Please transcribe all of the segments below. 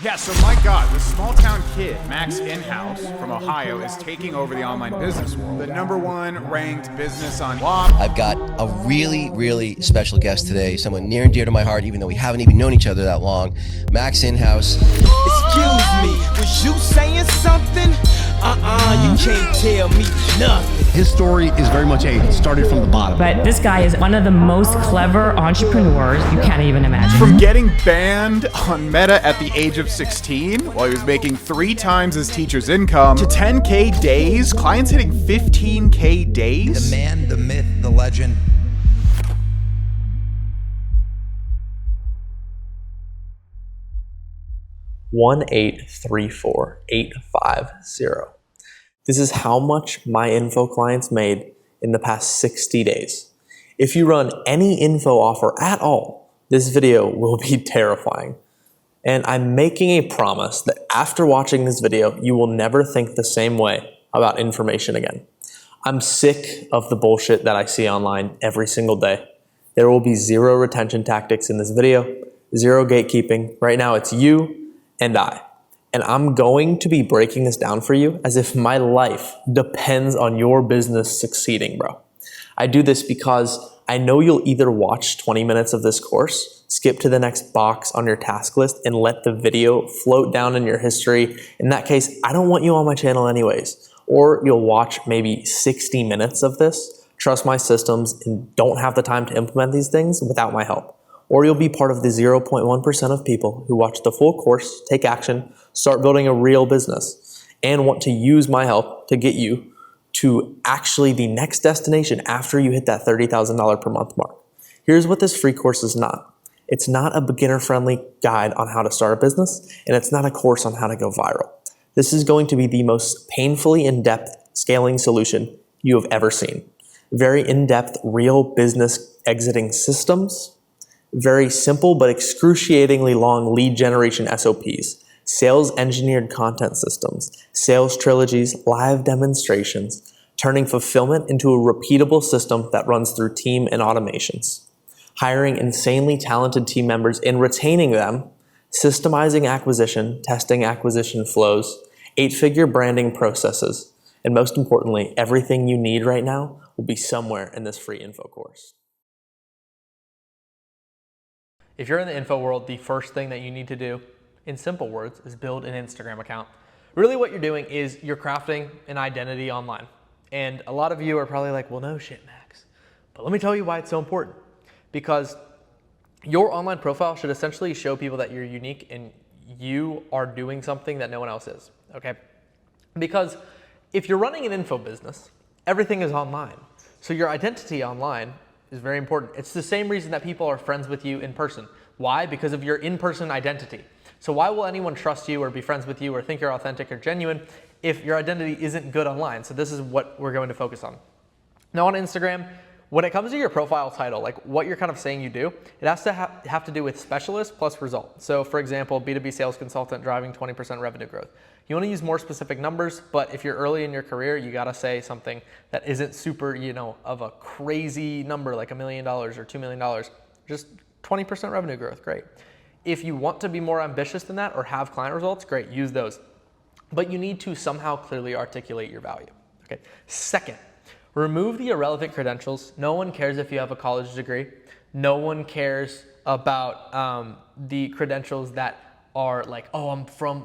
Yeah, so my God, this small town kid, Max Inhouse from Ohio, is taking over the online business world. The #1 ranked business on Loom. I've got a really, really special guest today, someone near and dear to my heart, even though we haven't even known each other that long. Max Inhouse. Excuse me, was you saying something? You can't tell me nothing. His story is very much started from the bottom. But this guy is one of the most clever entrepreneurs you can't even imagine. From getting banned on Meta at the age of 16, while he was making 3 times his teacher's income, to 10K days, clients hitting 15K days. The man, the myth, the legend. $1,834,850. This is how much my info clients made in the past 60 days. If you run any info offer at all, this video will be terrifying. And I'm making a promise that after watching this video, you will never think the same way about information again. I'm sick of the bullshit that I see online every single day. There will be 0 retention tactics in this video, 0 gatekeeping. Right now it's you and I. And I'm going to be breaking this down for you as if my life depends on your business succeeding, bro. I do this because I know you'll either watch 20 minutes of this course, skip to the next box on your task list, and let the video float down in your history. In that case, I don't want you on my channel anyways. Or you'll watch maybe 60 minutes of this, trust my systems, and don't have the time to implement these things without my help. Or you'll be part of the 0.1% of people who watch the full course, take action, start building a real business, and want to use my help to get you to actually the next destination after you hit that $30,000 per month mark. Here's what this free course is not. It's not a beginner-friendly guide on how to start a business, and it's not a course on how to go viral. This is going to be the most painfully in-depth scaling solution you have ever seen. Very in-depth, real business exiting systems, very simple but excruciatingly long lead generation SOPs, sales engineered content systems, sales trilogies, live demonstrations, turning fulfillment into a repeatable system that runs through team and automations, hiring insanely talented team members and retaining them, systemizing acquisition, testing acquisition flows, 8-figure branding processes, and most importantly, everything you need right now will be somewhere in this free info course. If you're in the info world, the first thing that you need to do, in simple words, is build an Instagram account. Really what you're doing is you're crafting an identity online. And a lot of you are probably like, well, no shit, Max. But let me tell you why it's so important. Because your online profile should essentially show people that you're unique and you are doing something that no one else is, okay? Because if you're running an info business, everything is online. So your identity online is very important. It's the same reason that people are friends with you in person. Why? Because of your in-person identity. So why will anyone trust you or be friends with you or think you're authentic or genuine if your identity isn't good online? So this is what we're going to focus on. Now on Instagram, when it comes to your profile title, like what you're kind of saying you do, it has to have to do with specialist plus result. So for example, B2B sales consultant driving 20% revenue growth. You want to use more specific numbers, but if you're early in your career, you got to say something that isn't super, of a crazy number like $1 million or $2 million. Just 20% revenue growth, great. If you want to be more ambitious than that or have client results, great, use those. But you need to somehow clearly articulate your value. Okay. Second, remove the irrelevant credentials. No one cares if you have a college degree. No one cares about the credentials that are like, oh, I'm from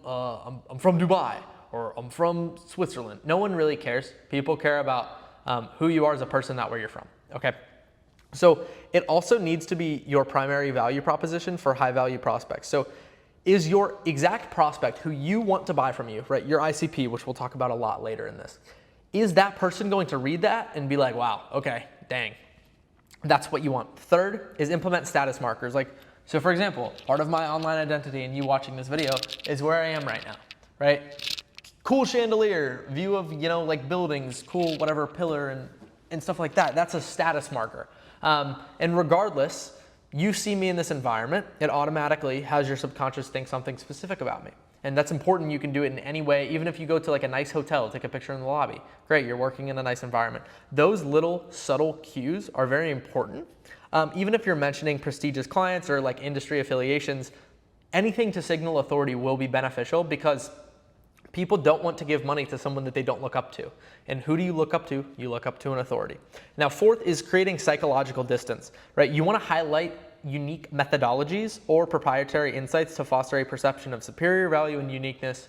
Dubai or I'm from Switzerland. No one really cares. People care about who you are as a person, not where you're from. Okay. So it also needs to be your primary value proposition for high value prospects. So is your exact prospect who you want to buy from you, right? Your ICP, which we'll talk about a lot later in this. Is that person going to read that and be like, wow, okay, dang, that's what you want? Third is implement status markers. So for example, part of my online identity and you watching this video is where I am right now, right? Cool chandelier, view of, like buildings, cool whatever pillar and stuff like that. That's a status marker. And regardless, you see me in this environment, it automatically has your subconscious think something specific about me. And that's important. You can do it in any way. Even if you go to like a nice hotel, take a picture in the lobby. Great, you're working in a nice environment. Those little subtle cues are very important. Even if you're mentioning prestigious clients or like industry affiliations, anything to signal authority will be beneficial because people don't want to give money to someone that they don't look up to. And who do you look up to? You look up to an authority. Now, fourth is creating psychological distance, right? You want to highlight unique methodologies or proprietary insights to foster a perception of superior value and uniqueness.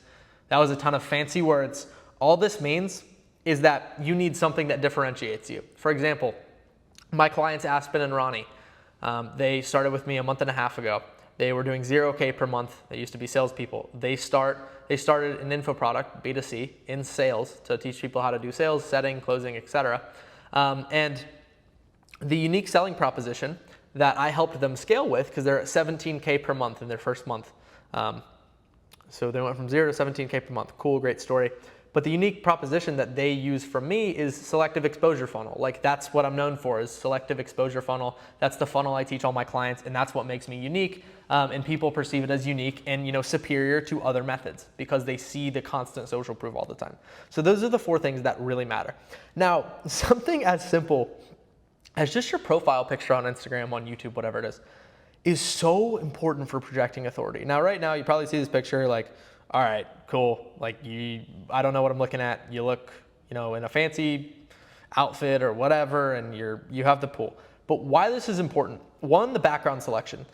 That was a ton of fancy words. All this means is that you need something that differentiates you. For example, my clients Aspen and Ronnie, they started with me a month and a half ago. They were doing 0K per month. They used to be salespeople. They started an info product, B2C, in sales to teach people how to do sales, setting, closing, etc. And the unique selling proposition that I helped them scale with, because they're at 17K per month in their first month. So they went from 0 to 17K per month. Cool, great story. But the unique proposition that they use from me is selective exposure funnel. Like, that's what I'm known for, is selective exposure funnel. That's the funnel I teach all my clients, and that's what makes me unique. And people perceive it as unique and, superior to other methods because they see the constant social proof all the time. So those are the 4 things that really matter. Now, something as simple as just your profile picture on Instagram, on YouTube, whatever it is so important for projecting authority. Now, right now, you probably see this picture like, all right, cool. Like, I don't know what I'm looking at. You look, in a fancy outfit or whatever, and you have the pool. But why this is important? 1, the background selection.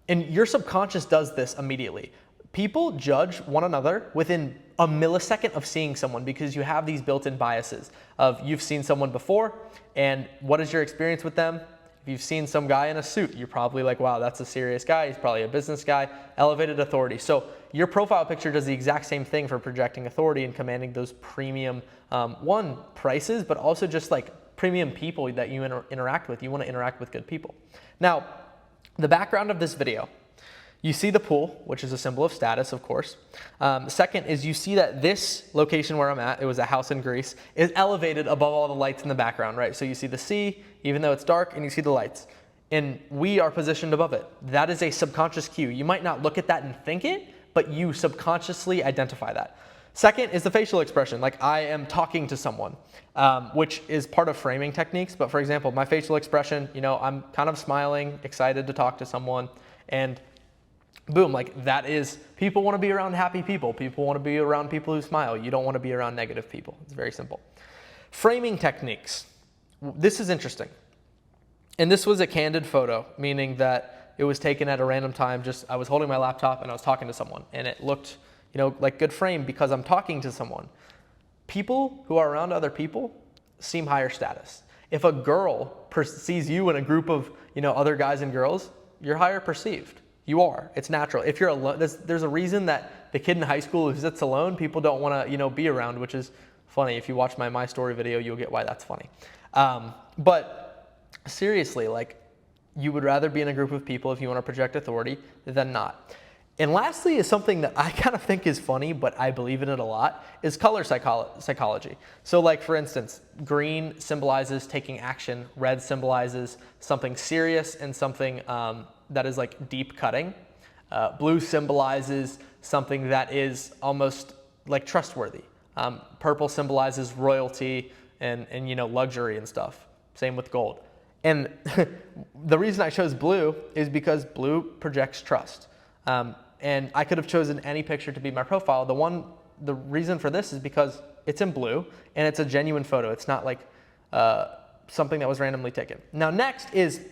And your subconscious does this immediately. People judge one another within a millisecond of seeing someone because you have these built-in biases of you've seen someone before, and what is your experience with them? If you've seen some guy in a suit, you're probably like, wow, that's a serious guy. He's probably a business guy, elevated authority. So your profile picture does the exact same thing for projecting authority and commanding those premium, prices, but also just like premium people that you interact with. You want to interact with good people. Now, the background of this video, you see the pool, which is a symbol of status, of course. Second is you see that this location where I'm at, it was a house in Greece, is elevated above all the lights in the background, right? So you see the sea, even though it's dark, and you see the lights. And we are positioned above it. That is a subconscious cue. You might not look at that and think it, but you subconsciously identify that. Second is the facial expression, like I am talking to someone, which is part of framing techniques. But for example, my facial expression, I'm kind of smiling, excited to talk to someone, and boom, like that is, people want to be around happy people. People want to be around people who smile. You don't want to be around negative people. It's very simple. Framing techniques. This is interesting. And this was a candid photo, meaning that it was taken at a random time. I was holding my laptop and I was talking to someone, and it looked, like good frame because I'm talking to someone. People who are around other people seem higher status. If a girl sees you in a group of, other guys and girls, you're higher perceived. You are. It's natural. If you're alone, there's a reason that the kid in high school who sits alone, people don't want to, be around, which is funny. If you watch my story video, you'll get why that's funny. But seriously, like, you would rather be in a group of people if you want to project authority than not. And lastly is something that I kind of think is funny, but I believe in it a lot, is color psychology. So like, for instance, green symbolizes taking action. Red symbolizes something serious and something that is like deep cutting. Blue symbolizes something that is almost like trustworthy. Purple symbolizes royalty and luxury and stuff. Same with gold. And the reason I chose blue is because blue projects trust. And I could have chosen any picture to be my profile. The reason for this is because it's in blue and it's a genuine photo. It's not like something that was randomly taken. Now, next is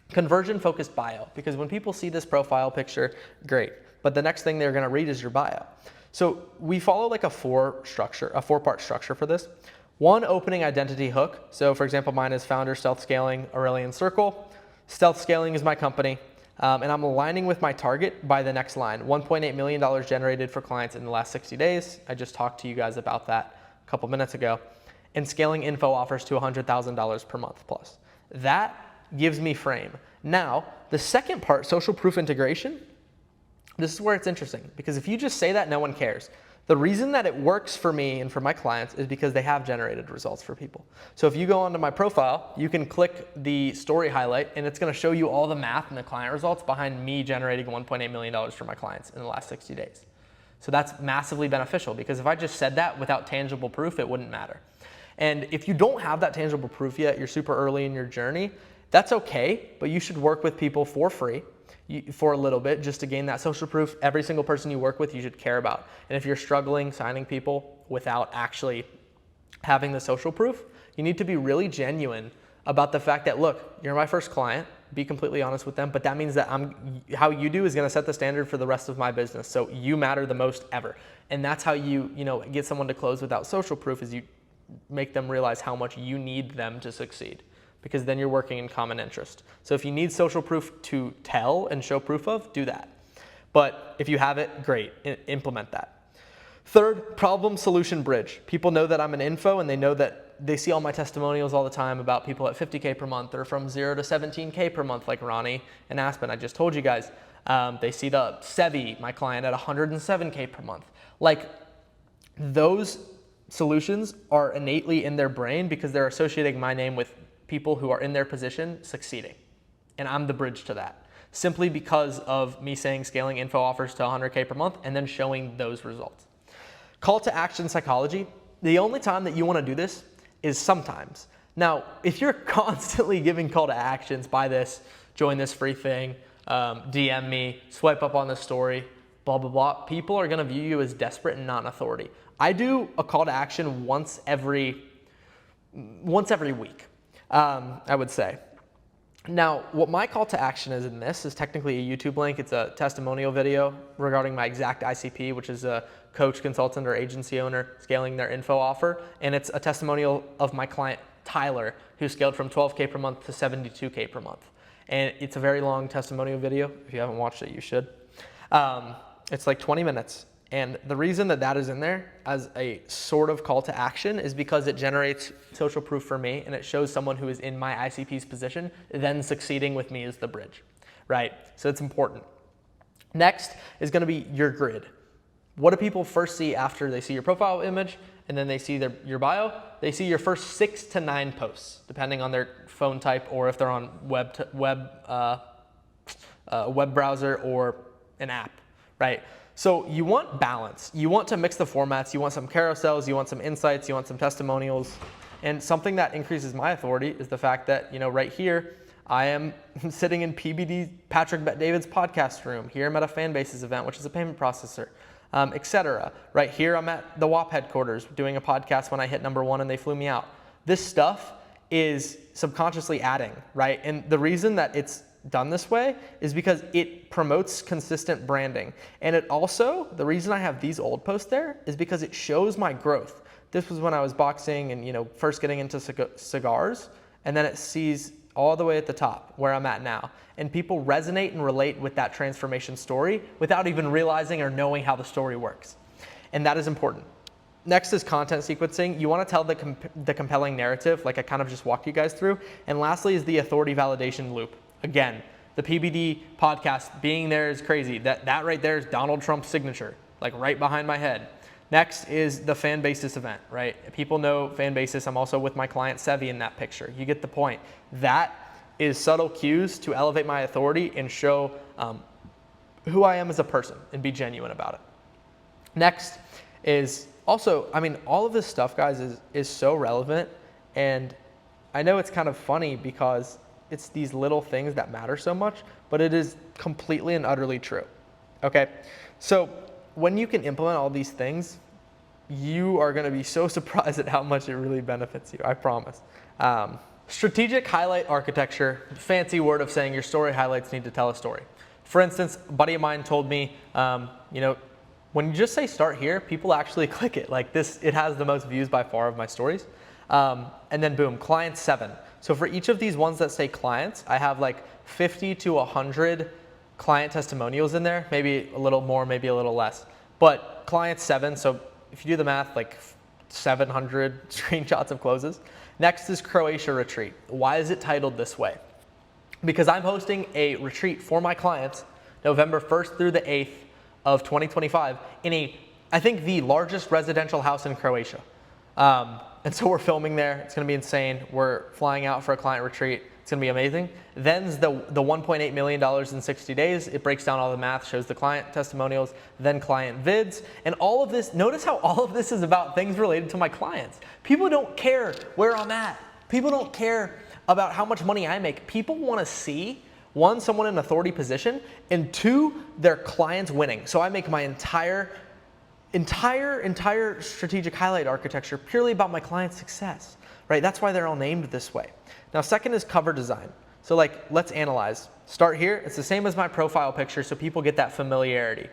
conversion-focused bio, because when people see this profile picture, great. But the next thing they're going to read is your bio. So we follow like a four-part structure for this. 1, opening identity hook. So for example, mine is founder, stealth scaling, Aurelian Circle. Stealth scaling is my company. And I'm aligning with my target by the next line. $1.8 million generated for clients in the last 60 days. I just talked to you guys about that a couple minutes ago. And scaling info offers to $100,000 per month plus. That gives me frame. Now, the second part, social proof integration, this is where it's interesting, because if you just say that, no one cares. The reason that it works for me and for my clients is because they have generated results for people. So if you go onto my profile, you can click the story highlight and it's going to show you all the math and the client results behind me generating $1.8 million for my clients in the last 60 days. So that's massively beneficial, because if I just said that without tangible proof, it wouldn't matter. And if you don't have that tangible proof yet, you're super early in your journey, that's okay, but you should work with people for free. for a little bit just to gain that social proof. Every single person you work with, you should care about. And if you're struggling signing people without actually having the social proof, you need to be really genuine about the fact that, look, you're my first client, be completely honest with them, but that means that how you do is gonna set the standard for the rest of my business. So you matter the most ever. And that's how you get someone to close without social proof, is you make them realize how much you need them to succeed, because then you're working in common interest. So if you need social proof to tell and show proof of, do that. But if you have it, great, implement that. Third, problem solution bridge. People know that I'm an info, and they know that they see all my testimonials all the time about people at 50K per month or from 0 to 17K per month, like Ronnie and Aspen. I just told you guys. They see the Sevi, my client, at 107K per month. Like, those solutions are innately in their brain because they're associating my name with people who are in their position succeeding. And I'm the bridge to that, simply because of me saying scaling info offers to 100K per month and then showing those results. Call to action psychology. The only time that you want to do this is sometimes. Now, if you're constantly giving call to actions, buy this, join this free thing, DM me, swipe up on this story, blah, blah, blah, people are going to view you as desperate and not an authority. I do a call to action once every week, I would say. Now, what my call to action is in this is technically a YouTube link. It's a testimonial video regarding my exact ICP, which is a coach, consultant, or agency owner scaling their info offer. And it's a testimonial of my client, Tyler, who scaled from 12K per month to 72K per month. And it's a very long testimonial video. If you haven't watched it, you should. It's like 20 minutes. And the reason that that is in there as a sort of call to action is because it generates social proof for me, and it shows someone who is in my ICP's position then succeeding with me as the bridge, right? So it's important. Next is going to be your grid. What do people first see after they see your profile image and then they see your bio? They see your first 6 to 9 posts, depending on their phone type or if they're on web browser or an app, right? So you want balance. You want to mix the formats. You want some carousels. You want some insights. You want some testimonials. And something that increases my authority is the fact that, right here, I am sitting in PBD, Patrick Bet-David's podcast room. Here I'm at a Fanbases event, which is a payment processor, etc. Right here I'm at the WAP headquarters doing a podcast when I hit #1 and they flew me out. This stuff is subconsciously adding, right? And the reason that it's done this way is because it promotes consistent branding. And it also, the reason I have these old posts there is because it shows my growth. This was when I was boxing and, first getting into cigars, and then it sees all the way at the top where I'm at now. And people resonate and relate with that transformation story without even realizing or knowing how the story works. And that is important. Next is content sequencing. You want to tell the compelling narrative, like I kind of just walked you guys through. And lastly is the authority validation loop. Again, the PBD podcast being there is crazy. That right there is Donald Trump's signature, like right behind my head. Next is the Fanbases event, right? People know Fanbases. I'm also with my client Sevi in that picture. You get the point. That is subtle cues to elevate my authority and show who I am as a person and be genuine about it. Next is also, all of this stuff, guys, is so relevant. And I know it's kind of funny because it's these little things that matter so much, but it is completely and utterly true. Okay, so when you can implement all these things, you are going to be so surprised at how much it really benefits you, I promise. Strategic highlight architecture, fancy word of saying your story highlights need to tell a story. For instance, a buddy of mine told me, when you just say start here, people actually click it. Like this, it has the most views by far of my stories. And then boom, client 7. So for each of these ones that say clients, I have like 50 to 100 client testimonials in there, maybe a little more, maybe a little less. But client 7, so if you do the math, like 700 screenshots of closes. Next is Croatia retreat. Why is it titled this way? Because I'm hosting a retreat for my clients November 1st through the 8th of 2025 in I think the largest residential house in Croatia. And so we're filming there. It's going to be insane. We're flying out for a client retreat. It's going to be amazing. Then's the $1.8 million in 60 days. It breaks down all the math, shows the client testimonials, then client vids. And all of this, notice how all of this is about things related to my clients. People don't care where I'm at. People don't care about how much money I make. People want to see One, someone in authority position, and two, their clients winning. So I make my entire strategic highlight architecture purely about my client's success, right? That's why they're all named this way. Now, second is cover design. So like, let's analyze. Start here. It's the same as my profile picture, so people get that familiarity.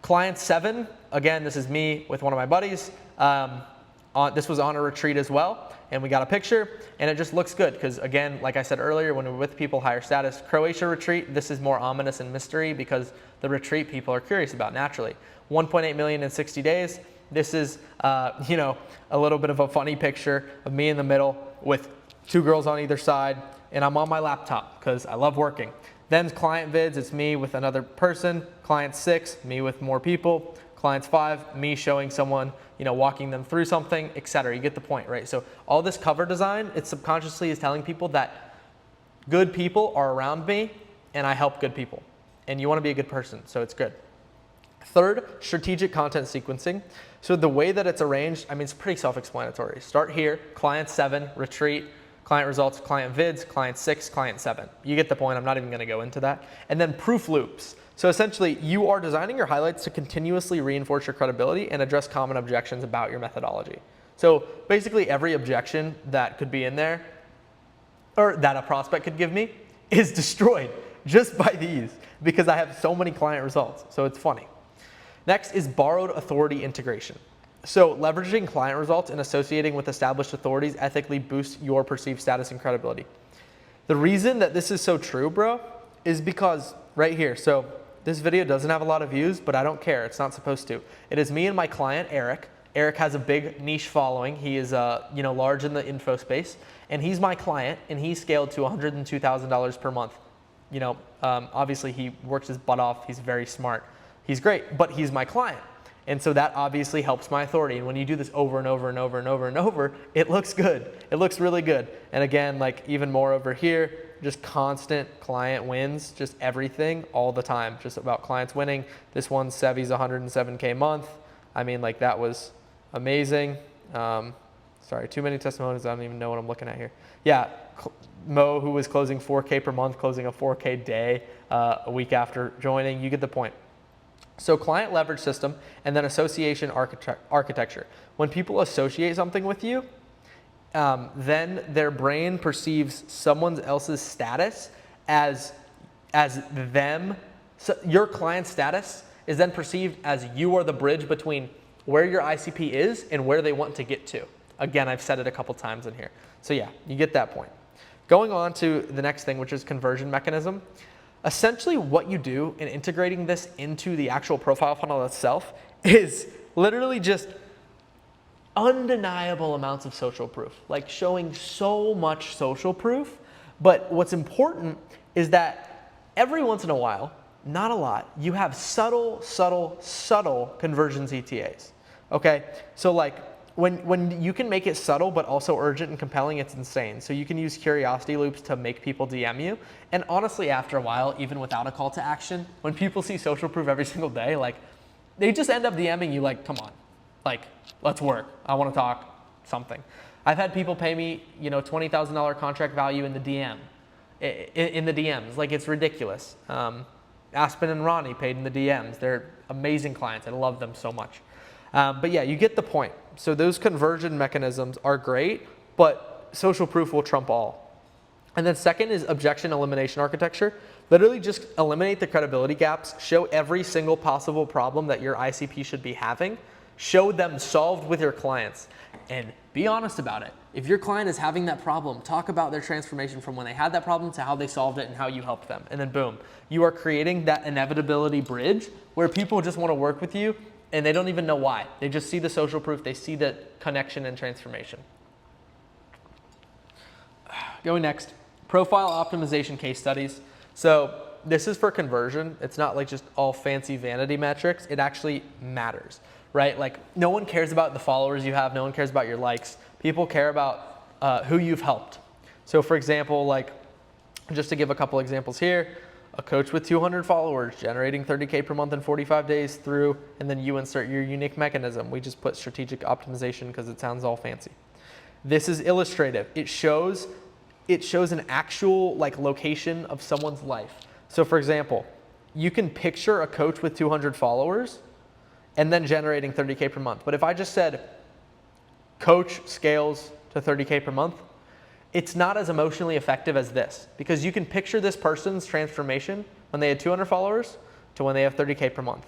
Client 7, again, this is me with one of my buddies. This was on a retreat as well, and we got a picture, and it just looks good because, again, like I said earlier, when we're with people higher status, Croatia retreat, this is more ominous and mystery because the retreat people are curious about naturally. 1.8 million in 60 days. This is, you know, a little bit of a funny picture of me in the middle with 2 girls on either side, and I'm on my laptop because I love working. Then client vids, it's me with another person. Client 6, me with more people. Clients 5, me showing someone, you know, walking them through something, etc. You get the point, right? So all this cover design, it subconsciously is telling people that good people are around me and I help good people. And you want to be a good person, so it's good. Third, strategic content sequencing. So the way that it's arranged, I mean, it's pretty self-explanatory. Start here, client 7, retreat, client results, client vids, client 6, client 7. You get the point, I'm not even gonna go into that. And then proof loops. So essentially, you are designing your highlights to continuously reinforce your credibility and address common objections about your methodology. So basically every objection that could be in there, or that a prospect could give me, is destroyed just by these because I have so many client results, so it's funny. Next is borrowed authority integration. So leveraging client results and associating with established authorities ethically boosts your perceived status and credibility. The reason that this is so true, bro, is because right here, so this video doesn't have a lot of views, but I don't care, it's not supposed to. It is me and my client, Eric. Eric has a big niche following. He is you know, large in the info space, and he's my client, and he scaled to $102,000 per month. You know, obviously he works his butt off, he's very smart. He's great, but he's my client. And so that obviously helps my authority. And when you do this over and over and over and over and over, it looks good. It looks really good. And again, like even more over here, just constant client wins, just everything all the time, just about clients winning. This one, Sevi's 107K a month. I mean, like that was amazing. Sorry, too many testimonials. I don't even know what I'm looking at here. Yeah, Mo, who was closing 4K per month, closing a 4K day a week after joining. You get the point. So client leverage system and then association architecture. When people associate something with you, then their brain perceives someone else's status as them. So your client's status is then perceived as you are the bridge between where your ICP is and where they want to get to. Again, I've said it a couple times in here. So yeah, you get that point. Going on to the next thing, which is conversion mechanism. Essentially what you do in integrating this into the actual profile funnel itself is literally just undeniable amounts of social proof, like showing so much social proof. But what's important is that every once in a while, not a lot, you have subtle conversion ETAs, okay? So like when you can make it subtle but also urgent and compelling, it's insane. So you can use curiosity loops to make people DM you. And honestly, after a while, even without a call to action, when people see social proof every single day, like they just end up DMing you like, come on, like let's work. I want to talk something. I've had people pay me, you know, $20,000 contract value in the DM, in the DMs. Like it's ridiculous. Aspen and Ronnie paid in the DMs. They're amazing clients. I love them so much. But yeah, you get the point. So those conversion mechanisms are great, but social proof will trump all. And then second is objection elimination architecture. Literally just eliminate the credibility gaps, show every single possible problem that your ICP should be having, show them solved with your clients, and be honest about it. If your client is having that problem, talk about their transformation from when they had that problem to how they solved it and how you helped them. And then boom, you are creating that inevitability bridge where people just want to work with you and they don't even know why. They just see the social proof, they see the connection and transformation. Going next, profile optimization case studies. So this is for conversion. It's not like just all fancy vanity metrics. It actually matters, right? Like no one cares about the followers you have. No one cares about your likes. People care about who you've helped. So for example, like just to give a couple examples here, a coach with 200 followers generating 30K per month in 45 days through, and then you insert your unique mechanism. We just put strategic optimization because it sounds all fancy. This is illustrative. It shows it shows an actual like location of someone's life. So for example, you can picture a coach with 200 followers and then generating 30K per month. But if I just said coach scales to 30K per month, it's not as emotionally effective as this, because you can picture this person's transformation when they had 200 followers to when they have 30K per month.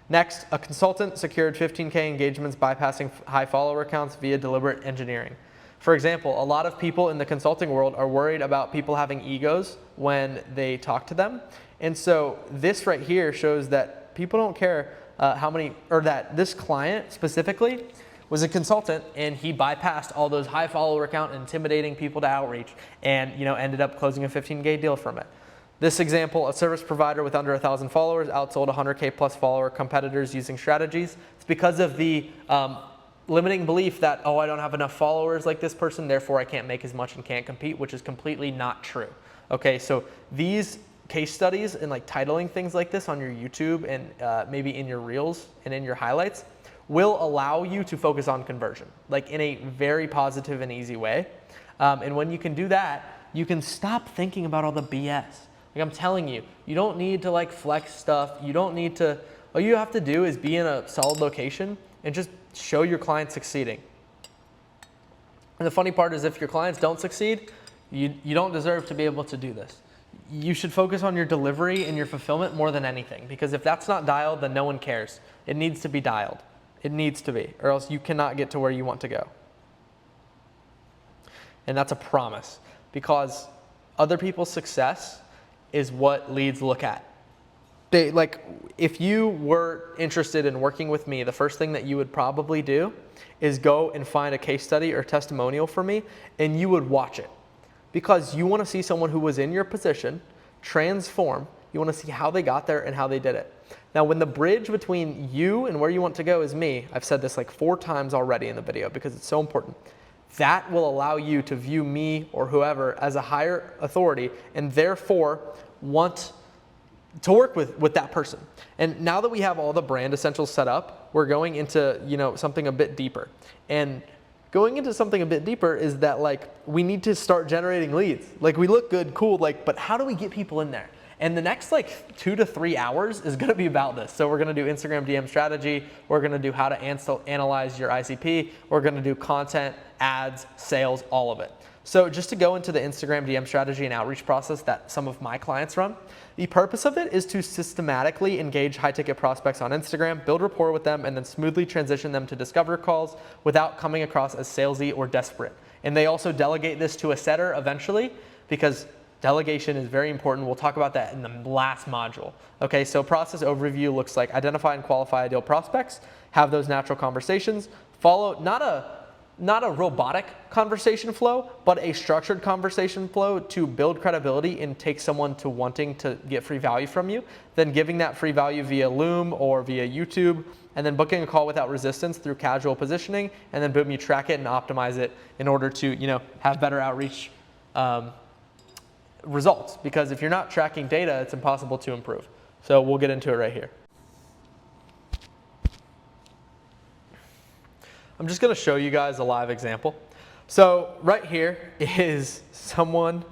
Next, a consultant secured 15K engagements bypassing high follower counts via deliberate engineering. For example, a lot of people in the consulting world are worried about people having egos when they talk to them. And so this right here shows that people don't care that this client specifically was a consultant and he bypassed all those high follower count, intimidating people to outreach, and ended up closing a 15K deal from it. This example, a service provider with under 1,000 followers outsold 100K plus follower competitors using strategies. It's because of the limiting belief that, oh, I don't have enough followers like this person, therefore I can't make as much and can't compete, which is completely not true. Okay, so these case studies and like titling things like this on your YouTube and maybe in your reels and in your highlights will allow you to focus on conversion, like in a very positive and easy way. And when you can do that, you can stop thinking about all the BS. Like I'm telling you, you don't need to like flex stuff. You don't need to, all you have to do is be in a solid location and just show your clients succeeding. And the funny part is if your clients don't succeed, you don't deserve to be able to do this. You should focus on your delivery and your fulfillment more than anything, because if that's not dialed, then no one cares. It needs to be dialed. It needs to be, or else you cannot get to where you want to go. And that's a promise, because other people's success is what leads look at. If you were interested in working with me, the first thing that you would probably do is go and find a case study or testimonial for me, and you would watch it. Because you want to see someone who was in your position transform. You want to see how they got there and how they did it. Now, when the bridge between you and where you want to go is me, I've said this like 4 times already in the video because it's so important. That will allow you to view me or whoever as a higher authority and therefore want to work with that person. And now that we have all the brand essentials set up, we're going into something a bit deeper. And going into something a bit deeper is that like we need to start generating leads. Like we look good, cool, but how do we get people in there? And the next 2 to 3 hours is gonna be about this. So we're gonna do Instagram DM strategy, we're gonna do how to analyze your ICP, we're gonna do content, ads, sales, all of it. So just to go into the Instagram DM strategy and outreach process that some of my clients run, the purpose of it is to systematically engage high-ticket prospects on Instagram, build rapport with them, and then smoothly transition them to discover calls without coming across as salesy or desperate. And they also delegate this to a setter eventually, because delegation is very important. We'll talk about that in the last module. Okay, so process overview looks like identify and qualify ideal prospects, have those natural conversations, follow not a robotic conversation flow, but a structured conversation flow to build credibility and take someone to wanting to get free value from you, then giving that free value via Loom or via YouTube, and then booking a call without resistance through casual positioning, and then boom, you track it and optimize it in order to have better outreach results. Because if you're not tracking data, it's impossible to improve. So we'll get into it right here. I'm just gonna show you guys a live example. So right here is someone,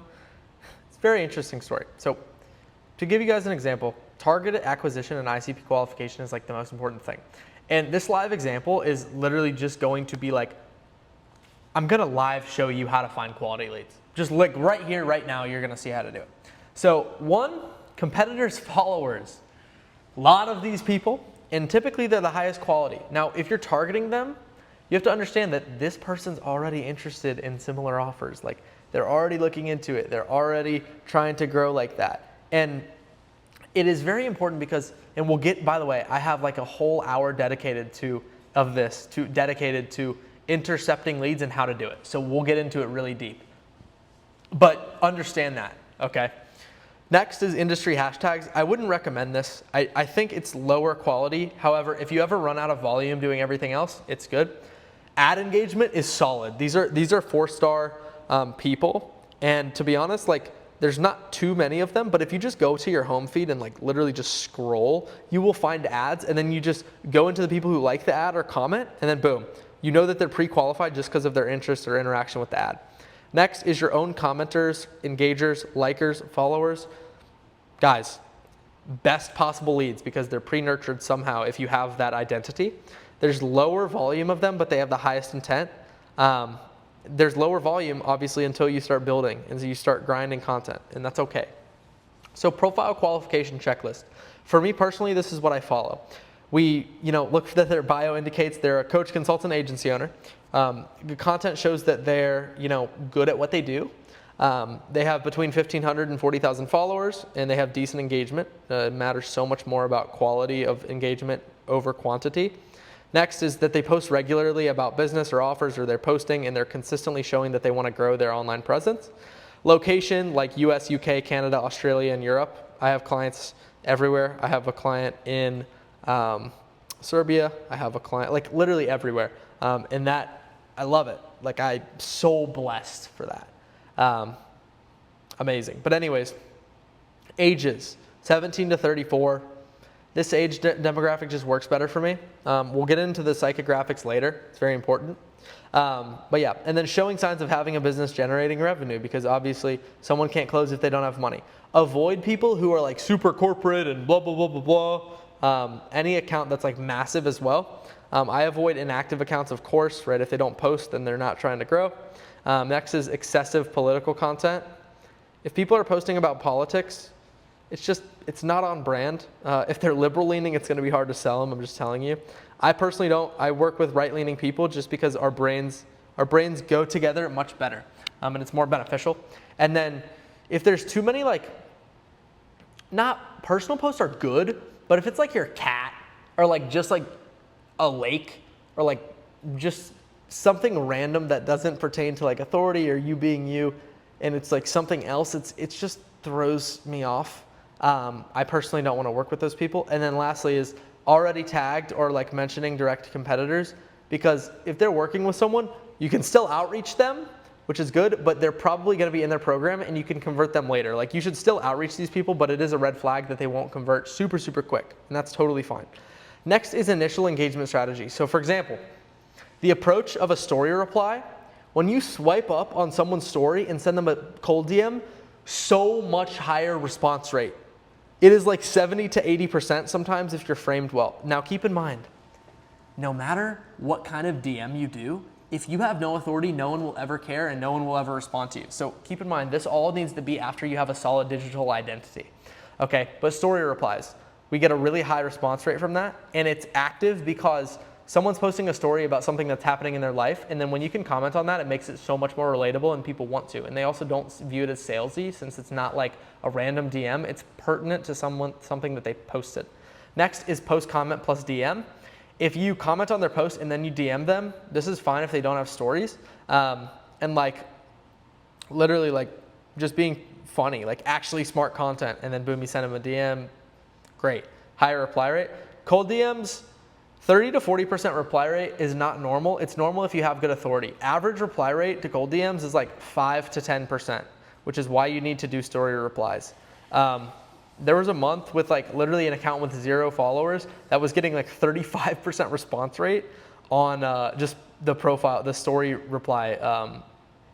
it's a very interesting story. So to give you guys an example, targeted acquisition and ICP qualification is like the most important thing. And this live example is literally just going to be like, I'm gonna live show you how to find quality leads. Just like right here, right now, you're gonna see how to do it. So 1, competitors' followers. A lot of these people, and typically they're the highest quality. Now, if you're targeting them, you have to understand that this person's already interested in similar offers. Like they're already looking into it. They're already trying to grow like that. And it is very important because, and we'll get, by the way, I have like a whole hour dedicated to intercepting leads and how to do it. So we'll get into it really deep. But understand that, okay? Next is industry hashtags. I wouldn't recommend this. I think it's lower quality. However, if you ever run out of volume doing everything else, it's good. Ad engagement is solid. These are 4-star people. And to be honest, like there's not too many of them, but if you just go to your home feed and like literally just scroll, you will find ads, and then you just go into the people who like the ad or comment, and then boom, you know that they're pre-qualified just because of their interest or interaction with the ad. Next is your own commenters, engagers, likers, followers. Guys, best possible leads because they're pre-nurtured somehow if you have that identity. There's lower volume of them, but they have the highest intent. There's lower volume, obviously, until you start building and so you start grinding content, and that's okay. So profile qualification checklist. For me personally, this is what I follow. We, look that their bio indicates they're a coach, consultant, agency owner. The content shows that they're, good at what they do. They have between 1,500 and 40,000 followers, and they have decent engagement. It matters so much more about quality of engagement over quantity. Next is that they post regularly about business or offers, or they're posting and they're consistently showing that they want to grow their online presence. Location, like US, UK, Canada, Australia, and Europe. I have clients everywhere. I have a client in Serbia. I have a client, like literally everywhere. And that, I love it. Like I'm so blessed for that. Amazing. But anyways, ages, 17 to 34. This age demographic just works better for me. We'll get into the psychographics later. It's very important. But yeah, and then showing signs of having a business generating revenue, because obviously someone can't close if they don't have money. Avoid people who are like super corporate and blah, blah, blah, blah, blah. Any account that's like massive as well. I avoid inactive accounts, of course, right? If they don't post, then they're not trying to grow. Next is excessive political content. If people are posting about politics, it's not on brand. If they're liberal leaning, it's going to be hard to sell them. I'm just telling you. I personally don't. I work with right leaning people just because our brains go together much better, and it's more beneficial. And then if there's too many not personal posts are good, but if it's like your cat or like just like a lake or like just something random that doesn't pertain to like authority or you being you, and it's like something else, it just throws me off. I personally don't want to work with those people. And then lastly is already tagged or like mentioning direct competitors, because if they're working with someone, you can still outreach them, which is good, but they're probably going to be in their program and you can convert them later. Like you should still outreach these people, but it is a red flag that they won't convert super, super quick, and that's totally fine. Next is initial engagement strategy. So for example, the approach of a story reply, when you swipe up on someone's story and send them a cold DM, so much higher response rate. It is like 70 to 80% sometimes if you're framed well. Now keep in mind, no matter what kind of DM you do, if you have no authority, no one will ever care and no one will ever respond to you. So keep in mind, this all needs to be after you have a solid digital identity. Okay, but story replies, we get a really high response rate from that, and it's active because someone's posting a story about something that's happening in their life, and then when you can comment on that, it makes it so much more relatable and people want to. And they also don't view it as salesy, since it's not like a random DM, it's pertinent to something that they posted. Next is post comment plus DM. If you comment on their post and then you DM them, this is fine if they don't have stories. And like literally like just being funny, like actually smart content, and then boom, you send them a DM, great. Higher reply rate. Cold DMs, 30 to 40% reply rate is not normal. It's normal if you have good authority. Average reply rate to cold DMs is like 5 to 10%, which is why you need to do story replies. There was a month with like literally an account with 0 followers that was getting like 35% response rate on just the story reply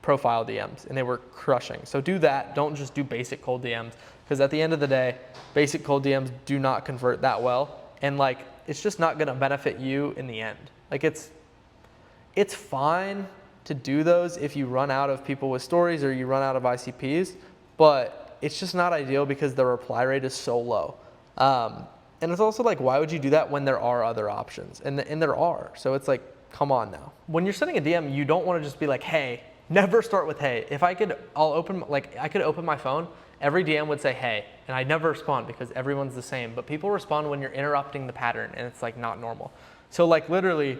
profile DMs, and they were crushing. So do that. Don't just do basic cold DMs, because at the end of the day, basic cold DMs do not convert that well, and like it's just not going to benefit you in the end. Like it's fine to do those if you run out of people with stories or you run out of ICPs, but it's just not ideal because the reply rate is so low. And it's also like, why would you do that when there are other options? And there are. So it's like, come on now. When you're sending a DM, you don't want to just be like, hey. Never start with hey. If I could, I could open my phone, every DM would say hey, and I never respond because everyone's the same. But people respond when you're interrupting the pattern, and it's like not normal. So like literally,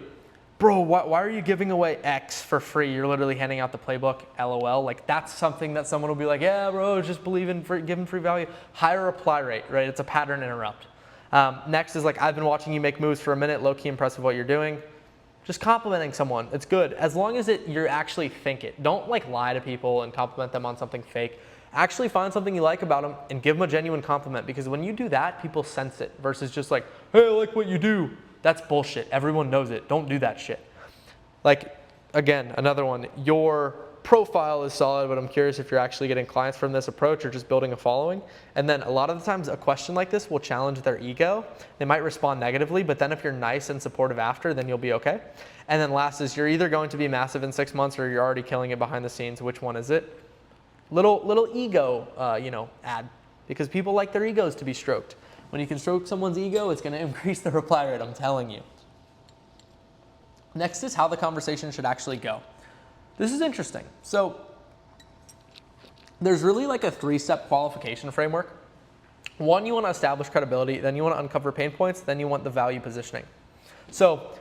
bro, why are you giving away X for free? You're literally handing out the playbook, LOL. Like that's something that someone will be like, yeah, bro, just believe in giving free value. Higher reply rate, right? It's a pattern interrupt. Next is like, I've been watching you make moves for a minute, low key impressed with what you're doing. Just complimenting someone, it's good. As long as you actually think it. Don't like lie to people and compliment them on something fake. Actually find something you like about them and give them a genuine compliment, because when you do that, people sense it, versus just like, hey, I like what you do. That's bullshit. Everyone knows it. Don't do that shit. Like, again, another one, your profile is solid, but I'm curious if you're actually getting clients from this approach or just building a following. And then a lot of the times a question like this will challenge their ego. They might respond negatively, but then if you're nice and supportive after, then you'll be okay. And then last is you're either going to be massive in 6 months or you're already killing it behind the scenes. Which one is it? Little ego, ad, because people like their egos to be stroked. When you can stroke someone's ego, it's going to increase the reply rate, I'm telling you. Next is how the conversation should actually go. This is interesting. So there's really like a 3-step qualification framework. One, you want to establish credibility, then you want to uncover pain points, then you want the value positioning. So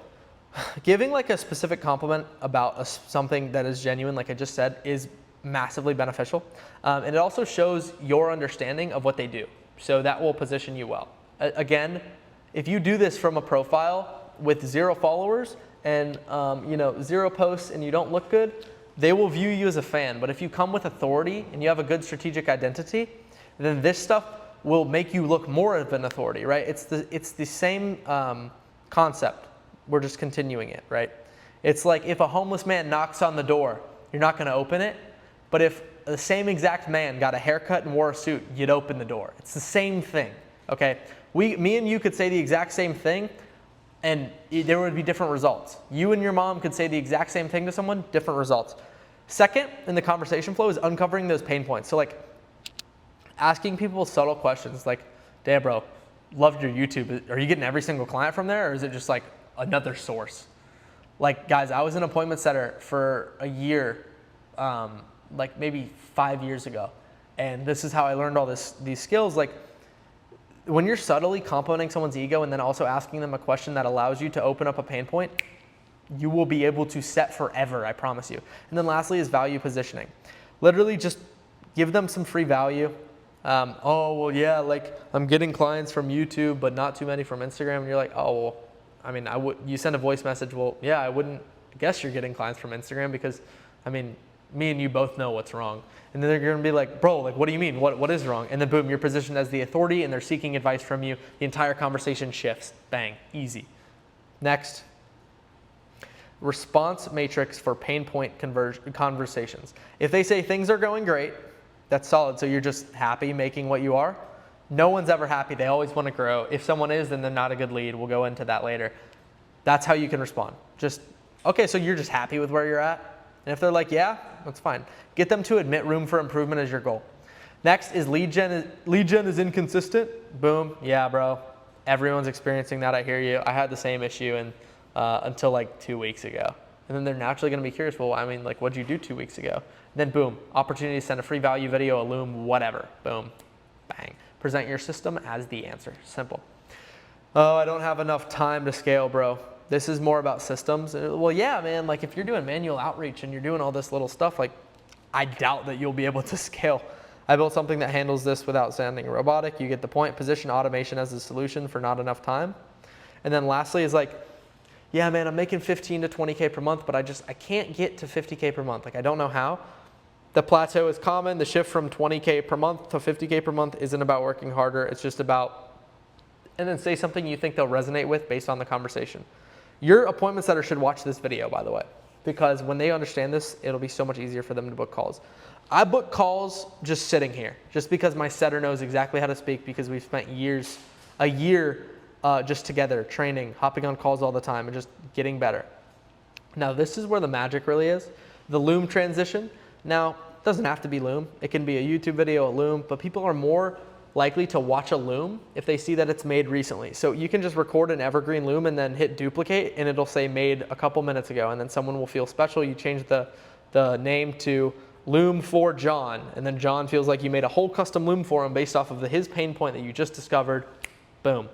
giving like a specific compliment about something that is genuine, like I just said, is massively beneficial. And it also shows your understanding of what they do. So that will position you well. Again, if you do this from a profile with 0 followers and 0 posts and you don't look good, they will view you as a fan. But if you come with authority and you have a good strategic identity, then this stuff will make you look more of an authority, right? It's the same concept. We're just continuing it, right? It's like if a homeless man knocks on the door, you're not going to open it. But if the same exact man got a haircut and wore a suit, you'd open the door. It's the same thing, okay? Me and you could say the exact same thing, and there would be different results. You and your mom could say the exact same thing to someone, different results. Second, in the conversation flow is uncovering those pain points. So like asking people subtle questions like, damn bro, loved your YouTube. Are you getting every single client from there, or is it just like another source? Like guys, I was an appointment setter for a year, like maybe 5 years ago. And this is how I learned all these skills. Like when you're subtly complimenting someone's ego and then also asking them a question that allows you to open up a pain point, you will be able to set forever, I promise you. And then lastly is value positioning. Literally just give them some free value. Oh, well, yeah, like I'm getting clients from YouTube, but not too many from Instagram. And you're like, oh, well, I mean, you send a voice message. Well, yeah, I wouldn't guess you're getting clients from Instagram because, I mean, me and you both know what's wrong. And then they're going to be like, bro, like, what do you mean? What is wrong? And then boom, you're positioned as the authority and they're seeking advice from you. The entire conversation shifts. Bang, easy. Next, response matrix for pain point conversations. If they say things are going great, that's solid. So you're just happy making what you are. No one's ever happy. They always want to grow. If someone is, then they're not a good lead. We'll go into that later. That's how you can respond. Just, okay, so you're just happy with where you're at? And if they're like, yeah, that's fine. Get them to admit room for improvement as your goal. Next is lead gen is inconsistent. Boom, yeah, bro. Everyone's experiencing that, I hear you. I had the same issue until like 2 weeks ago. And then they're naturally gonna be curious, well, I mean, like, what'd you do 2 weeks ago? And then boom, opportunity to send a free value video, a Loom, whatever. Boom, bang. Present your system as the answer, simple. Oh, I don't have enough time to scale, bro. This is more about systems. Well, yeah, man, like if you're doing manual outreach and you're doing all this little stuff, like I doubt that you'll be able to scale. I built something that handles this without sounding robotic. You get the point. Position automation as the solution for not enough time. And then lastly is like, yeah, man, I'm making 15 to 20K per month, but I can't get to 50K per month. Like I don't know how. The plateau is common. The shift from 20K per month to 50K per month isn't about working harder. It's just about, and then say something you think they'll resonate with based on the conversation. Your appointment setter should watch this video, by the way, because when they understand this, it'll be so much easier for them to book calls. I book calls just sitting here, just because my setter knows exactly how to speak because we've spent a year just together, training, hopping on calls all the time, and just getting better. Now, this is where the magic really is. The Loom transition. Now, it doesn't have to be Loom. It can be a YouTube video, a Loom, but people are more likely to watch a Loom if they see that it's made recently. So you can just record an evergreen Loom and then hit duplicate and it'll say made a couple minutes ago, and then someone will feel special. You change the name to Loom for John, and then John feels like you made a whole custom Loom for him based off of his pain point that you just discovered. Boom.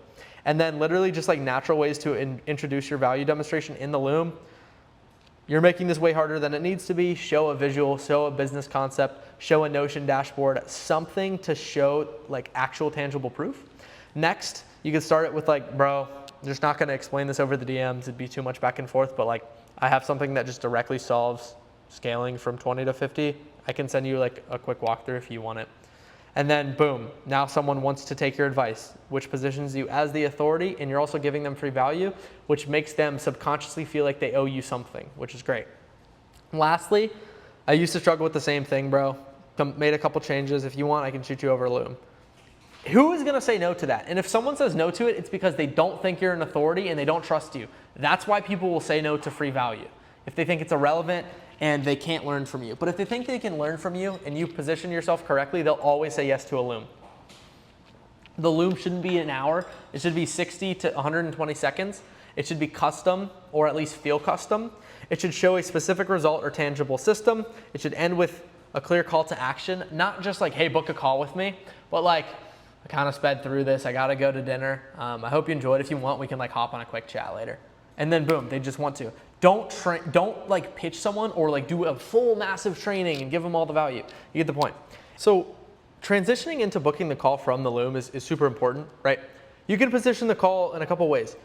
And then literally just like natural ways to introduce your value demonstration in the Loom. You're making this way harder than it needs to be. Show a visual, show a business concept, show a Notion dashboard, something to show like actual tangible proof. Next, you can start it with like, bro, I'm just not gonna explain this over the DMs. It'd be too much back and forth, but like I have something that just directly solves scaling from 20 to 50. I can send you like a quick walkthrough if you want it. And then boom, now someone wants to take your advice, which positions you as the authority, and you're also giving them free value, which makes them subconsciously feel like they owe you something, which is great. And lastly, I used to struggle with the same thing, bro. Made a couple changes. If you want, I can shoot you over Loom. Who is going to say no to that? And if someone says no to it, it's because they don't think you're an authority and they don't trust you. That's why people will say no to free value. If they think it's irrelevant and they can't learn from you. But if they think they can learn from you and you position yourself correctly, they'll always say yes to a Loom. The Loom shouldn't be an hour. It should be 60 to 120 seconds. It should be custom, or at least feel custom. It should show a specific result or tangible system. It should end with a clear call to action, not just like, hey, book a call with me, but like, I kind of sped through this. I got to go to dinner. I hope you enjoyed. If you want, we can like hop on a quick chat later. And then boom, they just want to. Don't like pitch someone or like do a full massive training and give them all the value. You get the point. So transitioning into booking the call from the Loom is super important, right? You can position the call in a couple ways.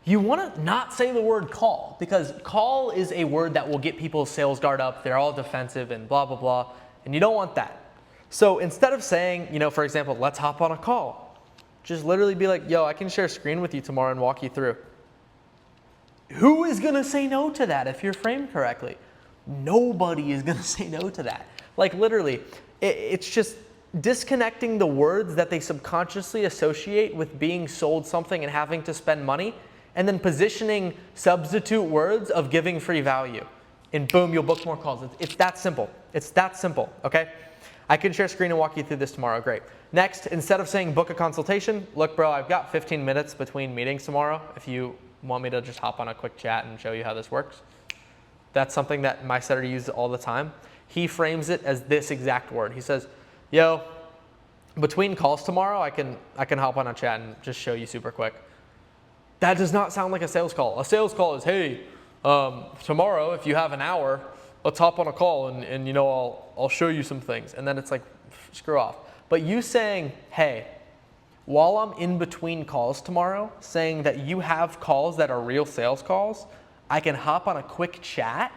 You want to not say the word call, because call is a word that will get people's sales guard up. They're all defensive and blah, blah, blah. And you don't want that. So instead of saying, you know, for example, let's hop on a call, just literally be like, yo, I can share a screen with you tomorrow and walk you through. Who is going to say no to that if you're framed correctly? Nobody is going to say no to that. Like literally, it's just disconnecting the words that they subconsciously associate with being sold something and having to spend money, and then positioning substitute words of giving free value. And boom, you'll book more calls. It's that simple. It's that simple, okay? I can share screen and walk you through this tomorrow. Great. Next, instead of saying book a consultation, look, bro, I've got 15 minutes between meetings tomorrow. If you want me to just hop on a quick chat and show you how this works. That's something that my setter uses all the time. He frames it as this exact word. He says, yo, between calls tomorrow, I can hop on a chat and just show you super quick. That does not sound like a sales call. A sales call is, hey, tomorrow, if you have an hour, let's hop on a call and you know, I'll show you some things. And then it's like, screw off. But you saying, hey, while I'm in between calls tomorrow, saying that you have calls that are real sales calls, I can hop on a quick chat,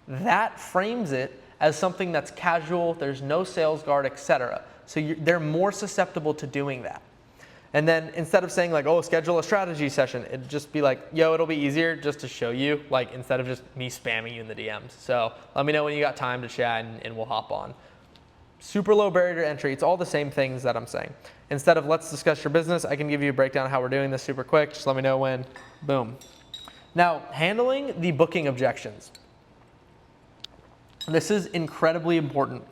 that frames it as something that's casual, there's no sales guard, etc. So they're more susceptible to doing that. And then instead of saying like, oh, schedule a strategy session, it'd just be like, yo, it'll be easier just to show you, like instead of just me spamming you in the DMs. So let me know when you got time to chat and we'll hop on. Super low barrier to entry. It's all the same things that I'm saying. Instead of let's discuss your business, I can give you a breakdown of how we're doing this super quick. Just let me know when. Boom. Now, handling the booking objections. This is incredibly important.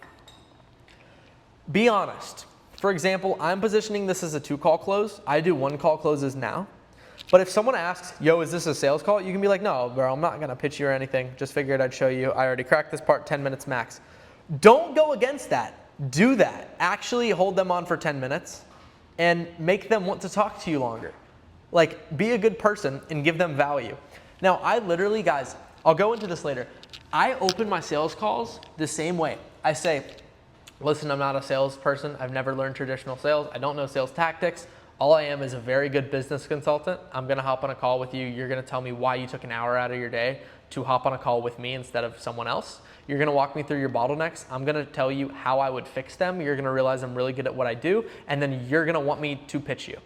Be honest. For example, I'm positioning this as a 2-call close. I do 1-call closes now. But if someone asks, yo, is this a sales call? You can be like, no, bro, I'm not going to pitch you or anything. Just figured I'd show you. I already cracked this part, 10 minutes max. Don't go against that. Do that. Actually hold them on for 10 minutes and make them want to talk to you longer. Like, be a good person and give them value. Now, I literally, guys, I'll go into this later. I open my sales calls the same way. I say, listen, I'm not a salesperson. I've never learned traditional sales. I don't know sales tactics. All I am is a very good business consultant. I'm going to hop on a call with you. You're going to tell me why you took an hour out of your day to hop on a call with me instead of someone else. You're going to walk me through your bottlenecks. I'm going to tell you how I would fix them. You're going to realize I'm really good at what I do. And then you're going to want me to pitch you.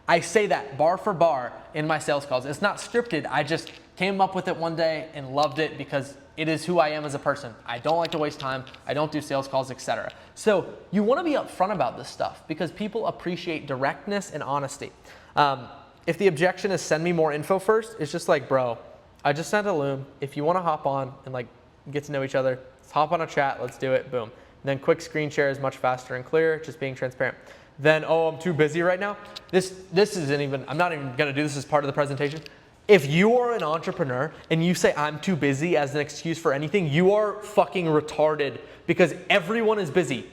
I say that bar for bar in my sales calls. It's not scripted. I just came up with it one day and loved it because it is who I am as a person. I don't like to waste time. I don't do sales calls, etc. So you want to be upfront about this stuff because people appreciate directness and honesty. If the objection is send me more info first, it's just like, bro, I just sent a Loom. If you want to hop on and like get to know each other, let's hop on a chat. Let's do it. Boom. And then quick screen share is much faster and clearer, just being transparent. Then, oh, I'm too busy right now. This isn't even, I'm not even going to do this as part of the presentation. If you are an entrepreneur and you say I'm too busy as an excuse for anything, you are fucking retarded because everyone is busy.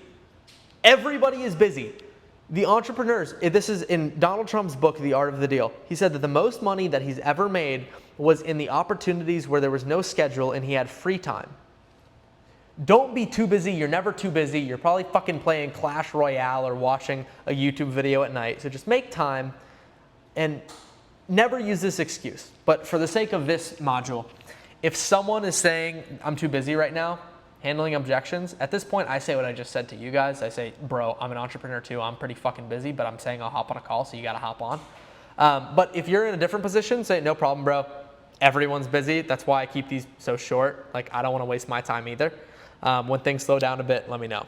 Everybody is busy. The entrepreneurs, this is in Donald Trump's book, The Art of the Deal. He said that the most money that he's ever made was in the opportunities where there was no schedule and he had free time. Don't be too busy. You're never too busy. You're probably fucking playing Clash Royale or watching a YouTube video at night. So just make time and never use this excuse. But for the sake of this module, if someone is saying, I'm too busy right now, handling objections, at this point, I say what I just said to you guys. I say, bro, I'm an entrepreneur too. I'm pretty fucking busy, but I'm saying I'll hop on a call, so you got to hop on. But if you're in a different position, say, no problem, bro. Everyone's busy. That's why I keep these so short. Like, I don't want to waste my time either. When things slow down a bit, let me know.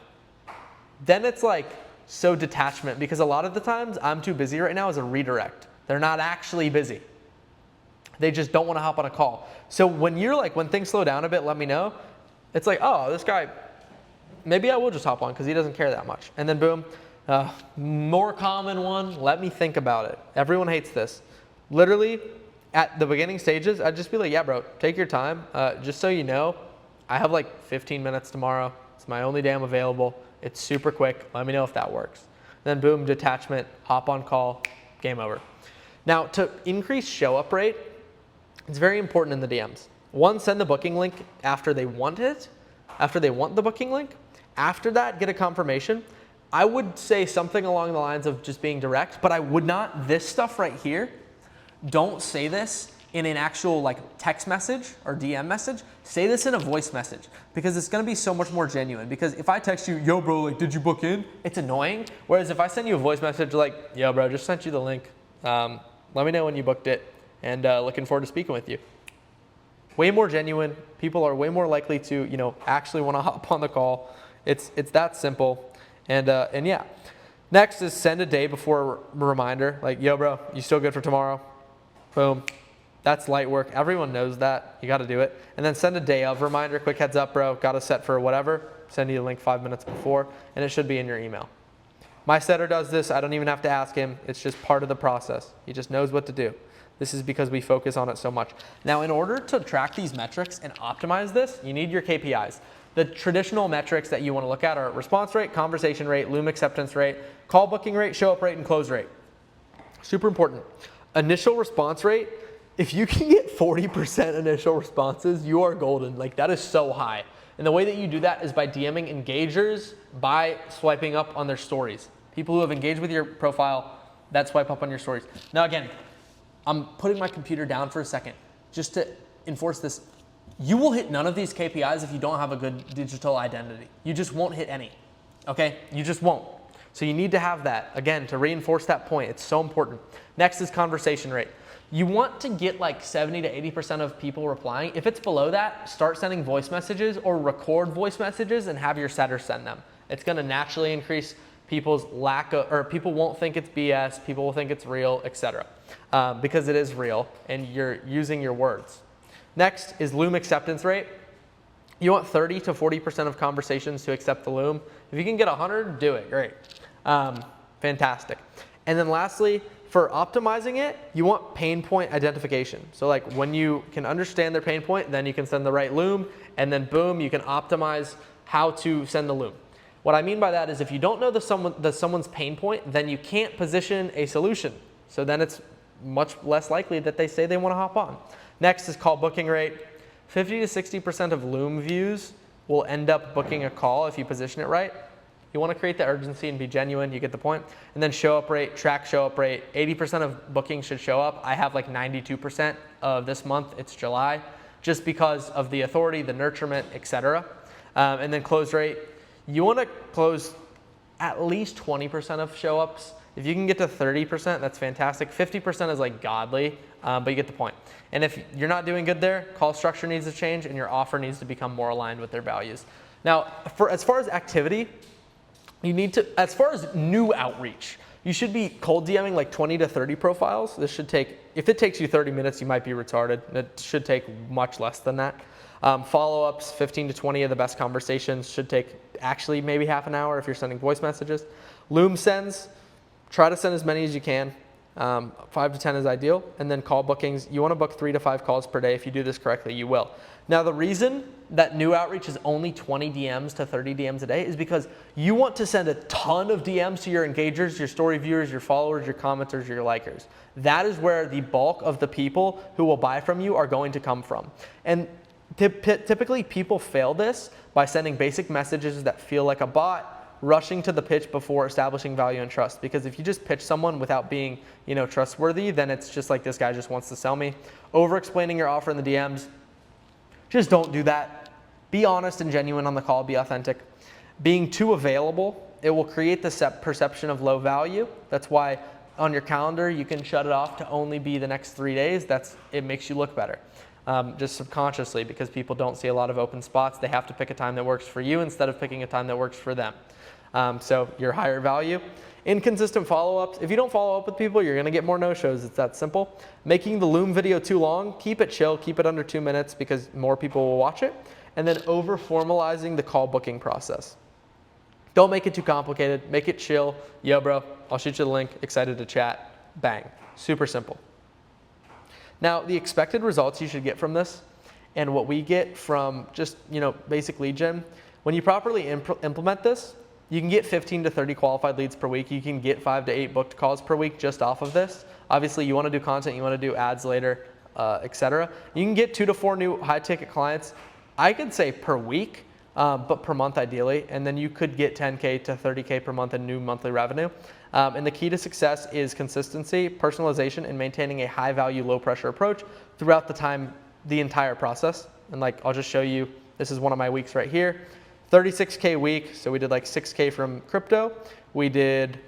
Then it's like so detachment, because a lot of the times I'm too busy right now as a redirect. They're not actually busy. They just don't want to hop on a call. So when you're like, when things slow down a bit, let me know. It's like, oh, this guy, maybe I will just hop on because he doesn't care that much. And then boom, more common one, let me think about it. Everyone hates this. Literally at the beginning stages, I'd just be like, yeah, bro, take your time. Just so you know, I have like 15 minutes tomorrow. It's my only day I'm available. It's super quick. Let me know if that works. Then boom, detachment, hop on call, game over. Now to increase show up rate, it's very important in the DMs. One, send the booking link after they want it, after they want the booking link. After that, get a confirmation. I would say something along the lines of just being direct, but I would not, this stuff right here, don't say this in an actual like text message or DM message. Say this in a voice message, because it's gonna be so much more genuine. Because if I text you, yo bro, like, did you book in? It's annoying. Whereas if I send you a voice message like, yo bro, just sent you the link. Let me know when you booked it, and looking forward to speaking with you. Way more genuine. People are way more likely to, actually want to hop on the call. It's that simple. And yeah. Next is send a day before a reminder. Like, yo, bro, you still good for tomorrow? Boom. That's light work. Everyone knows that. You got to do it. And then send a day of reminder. Quick heads up, bro. Got to set for whatever. Send you the link 5 minutes before, and it should be in your email. My setter does this. I don't even have to ask him. It's just part of the process. He just knows what to do. This is because we focus on it so much. Now, in order to track these metrics and optimize this, you need your KPIs. The traditional metrics that you want to look at are response rate, conversation rate, Loom acceptance rate, call booking rate, show up rate, and close rate. Super important. Initial response rate, if you can get 40% initial responses, you are golden. Like, that is so high. And the way that you do that is by DMing engagers by swiping up on their stories. People who have engaged with your profile, that swipe up on your stories. Now again, I'm putting my computer down for a second just to enforce this. You will hit none of these KPIs if you don't have a good digital identity. You just won't hit any, okay? You just won't. So you need to have that, again, to reinforce that point. It's so important. Next is conversation rate. You want to get like 70 to 80% of people replying. If it's below that, start sending voice messages or record voice messages and have your setter send them. It's gonna naturally increase people's people won't think it's BS, people will think it's real, etc. Because it is real and you're using your words. Next is Loom acceptance rate. You want 30 to 40% of conversations to accept the Loom. If you can get 100, do it, great. Fantastic. And then lastly, for optimizing it, you want pain point identification. So like when you can understand their pain point, then you can send the right Loom, and then boom, you can optimize how to send the Loom. What I mean by that is if you don't know someone's pain point, then you can't position a solution. So then it's much less likely that they say they want to hop on. Next is call booking rate. 50 to 60% of Loom views will end up booking a call if you position it right. You want to create the urgency and be genuine, you get the point. And then show up rate, track show up rate. 80% of bookings should show up. I have like 92% of this month, it's July, just because of the authority, the nurturement, etc. And then close rate. You want to close at least 20% of show ups. If you can get to 30%, that's fantastic. 50% is like godly, but you get the point. And if you're not doing good there, call structure needs to change and your offer needs to become more aligned with their values. Now, as far as activity, you need to, as far as new outreach, you should be cold DMing like 20 to 30 profiles. This should take, if it takes you 30 minutes, you might be retarded. It should take much less than that. Follow-ups, 15 to 20 of the best conversations should take actually maybe half an hour if you're sending voice messages. Loom sends, try to send as many as you can. 5 to 10 is ideal. And then call bookings, you want to book 3 to 5 calls per day. If you do this correctly, you will. Now the reason that new outreach is only 20 DMs to 30 DMs a day is because you want to send a ton of DMs to your engagers, your story viewers, your followers, your commenters, your likers. That is where the bulk of the people who will buy from you are going to come from. And typically people fail this by sending basic messages that feel like a bot, rushing to the pitch before establishing value and trust. Because if you just pitch someone without being, trustworthy, then it's just like this guy just wants to sell me. Over-explaining your offer in the DMs, just don't do that. Be honest and genuine on the call, be authentic. Being too available, it will create the perception of low value. That's why on your calendar, you can shut it off to only be the next 3 days. It makes you look better. Just subconsciously, because people don't see a lot of open spots. They have to pick a time that works for you instead of picking a time that works for them. So you're higher value. Inconsistent follow-ups. If you don't follow up with people, you're gonna get more no-shows. It's that simple. Making the Loom video too long, keep it chill, keep it under 2 minutes because more people will watch it. And then over-formalizing the call booking process. Don't make it too complicated, make it chill. Yo bro, I'll shoot you the link, excited to chat, bang. Super simple. Now, the expected results you should get from this, and what we get from just, basic lead gen, when you properly implement this, you can get 15 to 30 qualified leads per week. You can get 5 to 8 booked calls per week just off of this. Obviously, you want to do content, you want to do ads later, etc. You can get 2 to 4 new high ticket clients, I could say per week, but per month ideally, and then you could get 10K to 30K per month in new monthly revenue. And the key to success is consistency, personalization, and maintaining a high value, low pressure approach throughout the entire process. And I'll just show you, this is one of my weeks right here. 36K week, so we did 6K from crypto. We did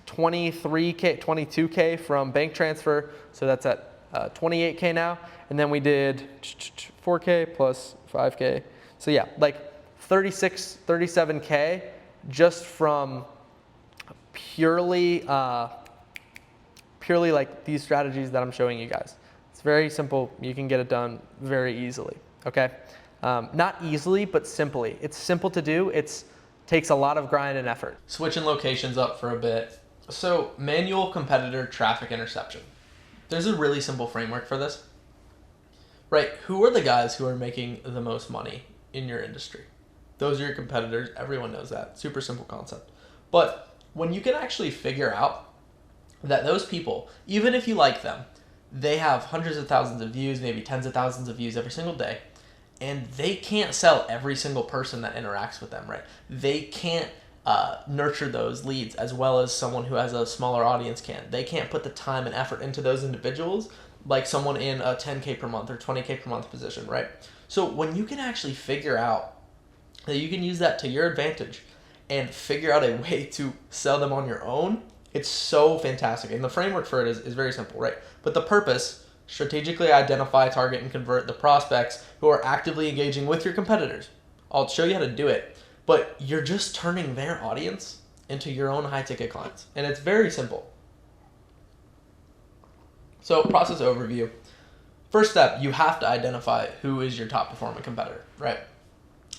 23K, 22K from bank transfer, so that's at 28K now. And then we did 4K plus 5K. So yeah, 36, 37K just from purely these strategies that I'm showing you guys. It's very simple. You can get it done very easily, okay? Not easily, but simply. It's simple to do. It takes a lot of grind and effort. Switching locations up for a bit. So manual competitor traffic interception. There's a really simple framework for this. Right, who are the guys who are making the most money in your industry? Those are your competitors. Everyone knows that. Super simple concept. But when you can actually figure out that those people, even if you like them, they have hundreds of thousands of views, maybe tens of thousands of views every single day, and they can't sell every single person that interacts with them, right? They can't nurture those leads as well as someone who has a smaller audience can. They can't put the time and effort into those individuals like someone in a 10K per month or 20K per month position, right? So when you can actually figure out that you can use that to your advantage and figure out a way to sell them on your own, it's so fantastic. And the framework for it is very simple, right? But the purpose, strategically identify, target, and convert the prospects who are actively engaging with your competitors. I'll show you how to do it, but you're just turning their audience into your own high-ticket clients. And it's very simple. So process overview. First step, you have to identify who is your top performing competitor, right?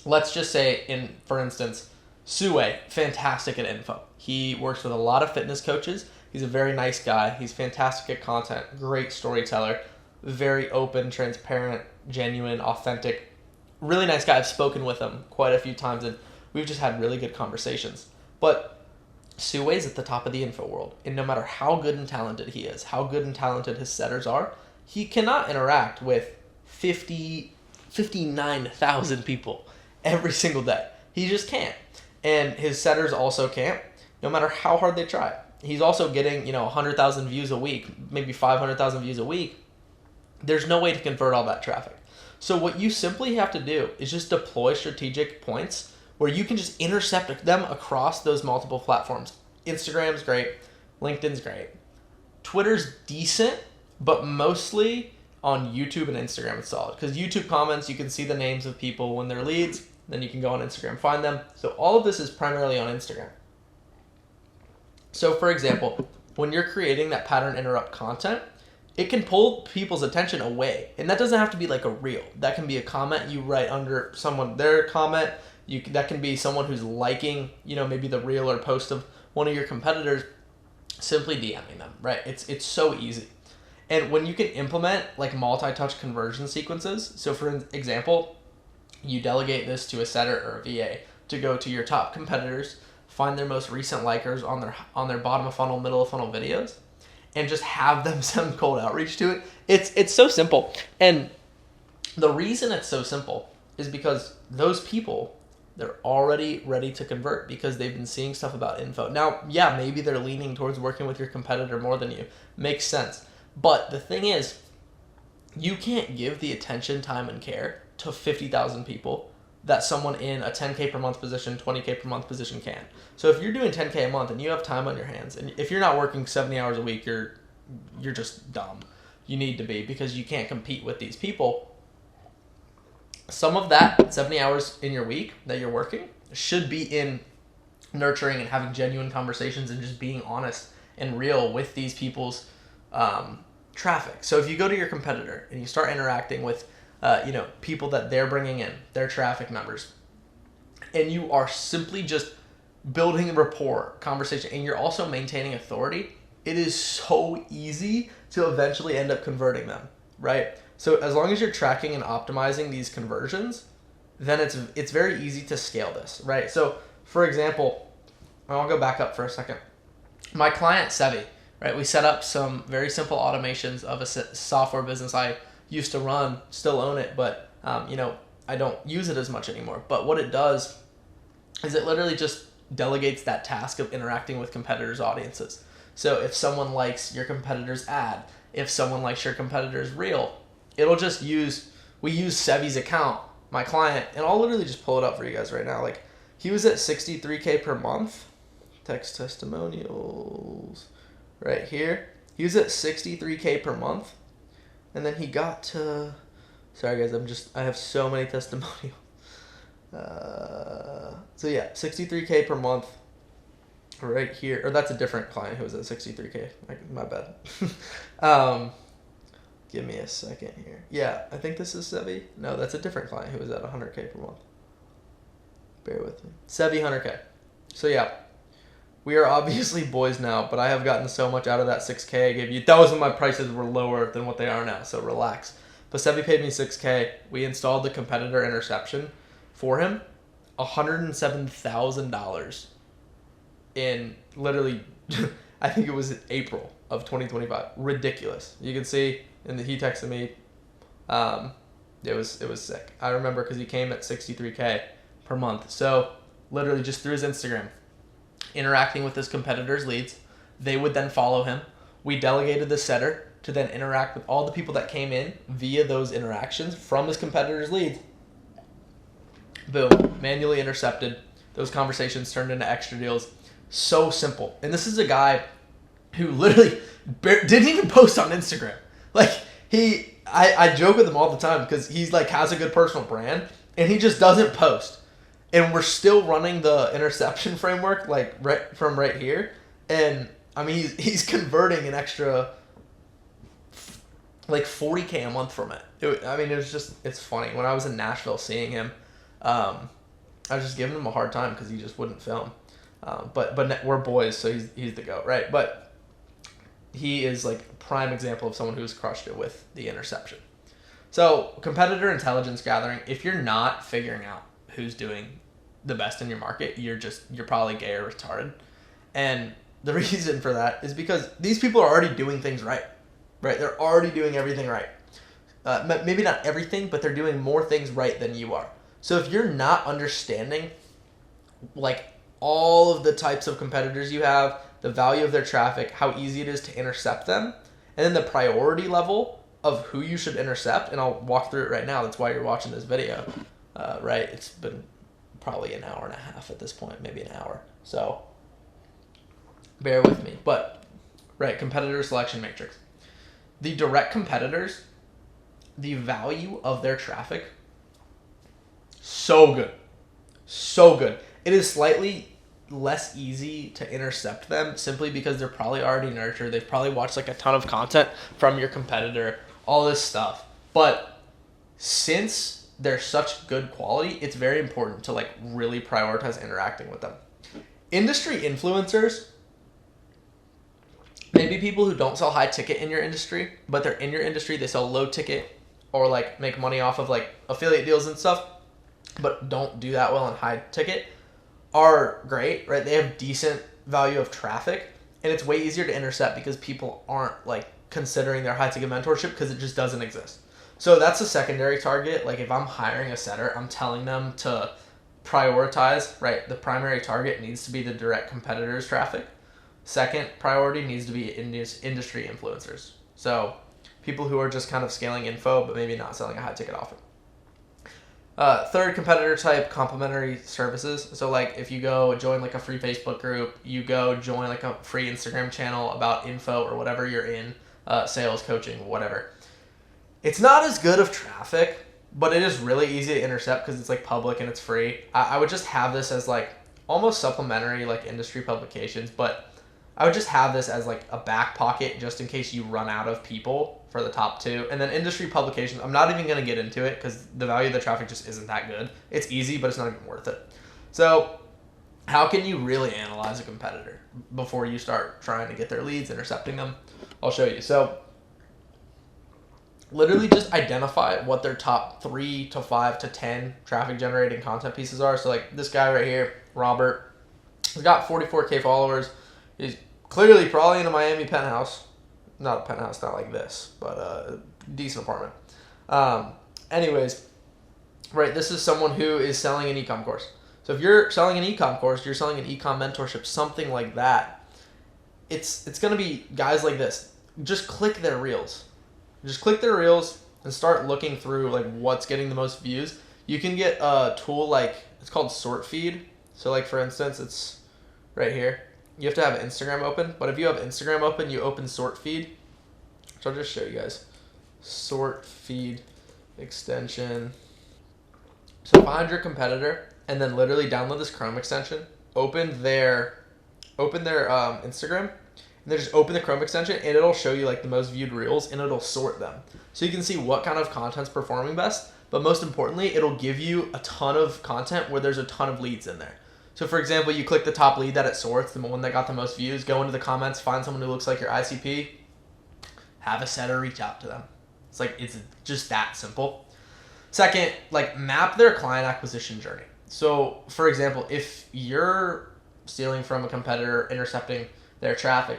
Let's just say, for instance, Sue, fantastic at info. He works with a lot of fitness coaches. He's a very nice guy. He's fantastic at content, great storyteller, very open, transparent, genuine, authentic, really nice guy. I've spoken with him quite a few times and we've just had really good conversations. But Sue is at the top of the info world, and no matter how good and talented he is, how good and talented his setters are, he cannot interact with 59,000 people every single day. He just can't. And his setters also can't, no matter how hard they try. He's also getting, 100,000 views a week, maybe 500,000 views a week. There's no way to convert all that traffic. So what you simply have to do is just deploy strategic points where you can just intercept them across those multiple platforms. Instagram's great, LinkedIn's great. Twitter's decent, but mostly on YouTube and Instagram it's solid. Because YouTube comments, you can see the names of people when they're leads, then you can go on Instagram, find them. So all of this is primarily on Instagram. So for example, when you're creating that pattern interrupt content, it can pull people's attention away. And that doesn't have to be like a reel. That can be a comment you write under their comment. That can be someone who's liking, maybe the reel or post of one of your competitors, simply DMing them, right? It's so easy. And when you can implement multi-touch conversion sequences, so for example, you delegate this to a setter or a VA to go to your top competitors, find their most recent likers on their bottom of funnel, middle of funnel videos, and just have them send cold outreach to it. It's so simple. And the reason it's so simple is because those people, they're already ready to convert because they've been seeing stuff about info. Now, yeah, maybe they're leaning towards working with your competitor more than you. Makes sense. But the thing is, you can't give the attention, time, and care to 50,000 people that someone in a 10K per month position, 20K per month position can. So if you're doing 10K a month and you have time on your hands, and if you're not working 70 hours a week, you're just dumb. You need to be, because you can't compete with these people. Some of that 70 hours in your week that you're working should be in nurturing and having genuine conversations and just being honest and real with these people's traffic. So if you go to your competitor and you start interacting with people that they're bringing in, their traffic numbers, and you are simply just building a rapport, conversation, and you're also maintaining authority, it is so easy to eventually end up converting them, right? So as long as you're tracking and optimizing these conversions, then it's very easy to scale this, right? So for example, I'll go back up for a second. My client, Sevi, right? We set up some very simple automations of a software business I used to run, still own it, but I don't use it as much anymore. But what it does is it literally just delegates that task of interacting with competitors' audiences. So if someone likes your competitor's ad, if someone likes your competitor's reel, it'll just we use Sevi's account, my client, and I'll literally just pull it up for you guys right now. Like, he was at 63K per month. Text testimonials right here. He was at 63K per month. And then he got to, sorry guys, I have so many testimonials. So yeah, 63K per month right here. Or that's a different client who was at 63K. My bad. Give me a second here. Yeah, I think this is Sevi. No, that's a different client who was at 100K per month. Bear with me. Sevi 100K. So yeah, we are obviously boys now, but I have gotten so much out of that 6K I gave you. That was when my prices were lower than what they are now, so relax. But Sevi paid me 6K. We installed the competitor interception for him, $107,000 in literally, I think it was April of 2025. Ridiculous. You can see, and he texted me. It was sick. I remember because he came at 63K per month. So literally just through his Instagram, interacting with his competitors' leads. They would then follow him. We delegated the setter to then interact with all the people that came in via those interactions from his competitors' leads. Boom, manually intercepted. Those conversations turned into extra deals. So simple. And this is a guy who literally didn't even post on Instagram. Like, I joke with him all the time because he's like has a good personal brand and he just doesn't post. And we're still running the interception framework like right here. And I mean, he's converting an extra like 40K a month from it. It's funny. When I was in Nashville seeing him, I was just giving him a hard time because he just wouldn't film. But we're boys, so he's the GOAT, right? But he is like a prime example of someone who's crushed it with the interception. So competitor intelligence gathering, if you're not figuring out who's doing the best in your market, you're probably gay or retarded. And the reason for that is because these people are already doing things right? They're already doing everything right. Maybe not everything, but they're doing more things right than you are. So if you're not understanding like all of the types of competitors you have, the value of their traffic, how easy it is to intercept them, and then the priority level of who you should intercept, and I'll walk through it right now. That's why you're watching this video, right? It's been probably an hour and a half at this point, maybe an hour. So bear with me. But, right, competitor selection matrix. The direct competitors, the value of their traffic, so good. So good. It is slightly less easy to intercept them simply because they're probably already nurtured. They've probably watched like a ton of content from your competitor, all this stuff. But since they're such good quality, it's very important to like really prioritize interacting with them. Industry influencers, maybe people who don't sell high ticket in your industry, but they're in your industry, they sell low ticket or like make money off of like affiliate deals and stuff, but don't do that well in high ticket, are great, right? They have decent value of traffic, and it's way easier to intercept because people aren't like considering their high ticket mentorship because it just doesn't exist. So that's a secondary target. Like if I'm hiring a setter, I'm telling them to prioritize, right? The primary target needs to be the direct competitors' traffic. Second priority needs to be industry influencers. So people who are just kind of scaling info, but maybe not selling a high ticket offer. Third, competitor type complementary services. So like if you go join like a free Facebook group, you go join like a free Instagram channel about info or whatever you're in, sales, coaching, whatever. It's not as good of traffic, but it is really easy to intercept because it's like public and it's free. I would just have this as like almost supplementary like industry publications, but I would just have this as like a back pocket just in case you run out of people for the top two. And then industry publications, I'm not even going to get into it because the value of the traffic just isn't that good. It's easy, but it's not even worth it. So how can you really analyze a competitor before you start trying to get their leads, intercepting them? I'll show you. So literally just identify what their top 3 to 5 to 10 traffic generating content pieces are. So like this guy right here, Robert, he's got 44K followers. He's clearly probably in a Miami penthouse. Not a penthouse, not like this, but a decent apartment. Anyways, right, this is someone who is selling an e-com course. So if you're selling an e-com course, you're selling an e-com mentorship, something like that, it's going to be guys like this. Just click their reels. Just click their reels and start looking through like what's getting the most views. You can get a tool like, it's called Sort Feed. So like for instance, it's right here. You have to have Instagram open, but if you have Instagram open, you open Sort Feed. So I'll just show you guys. Sort Feed extension. So find your competitor and then literally download this Chrome extension. Open their Instagram, and then just open the Chrome extension, and it'll show you like the most viewed reels, and it'll sort them. So you can see what kind of content's performing best. But most importantly, it'll give you a ton of content where there's a ton of leads in there. So for example, you click the top lead that it sorts, the one that got the most views, go into the comments, find someone who looks like your ICP, have a setter reach out to them. It's just that simple. Second, like map their client acquisition journey. So for example, if you're stealing from a competitor, intercepting their traffic,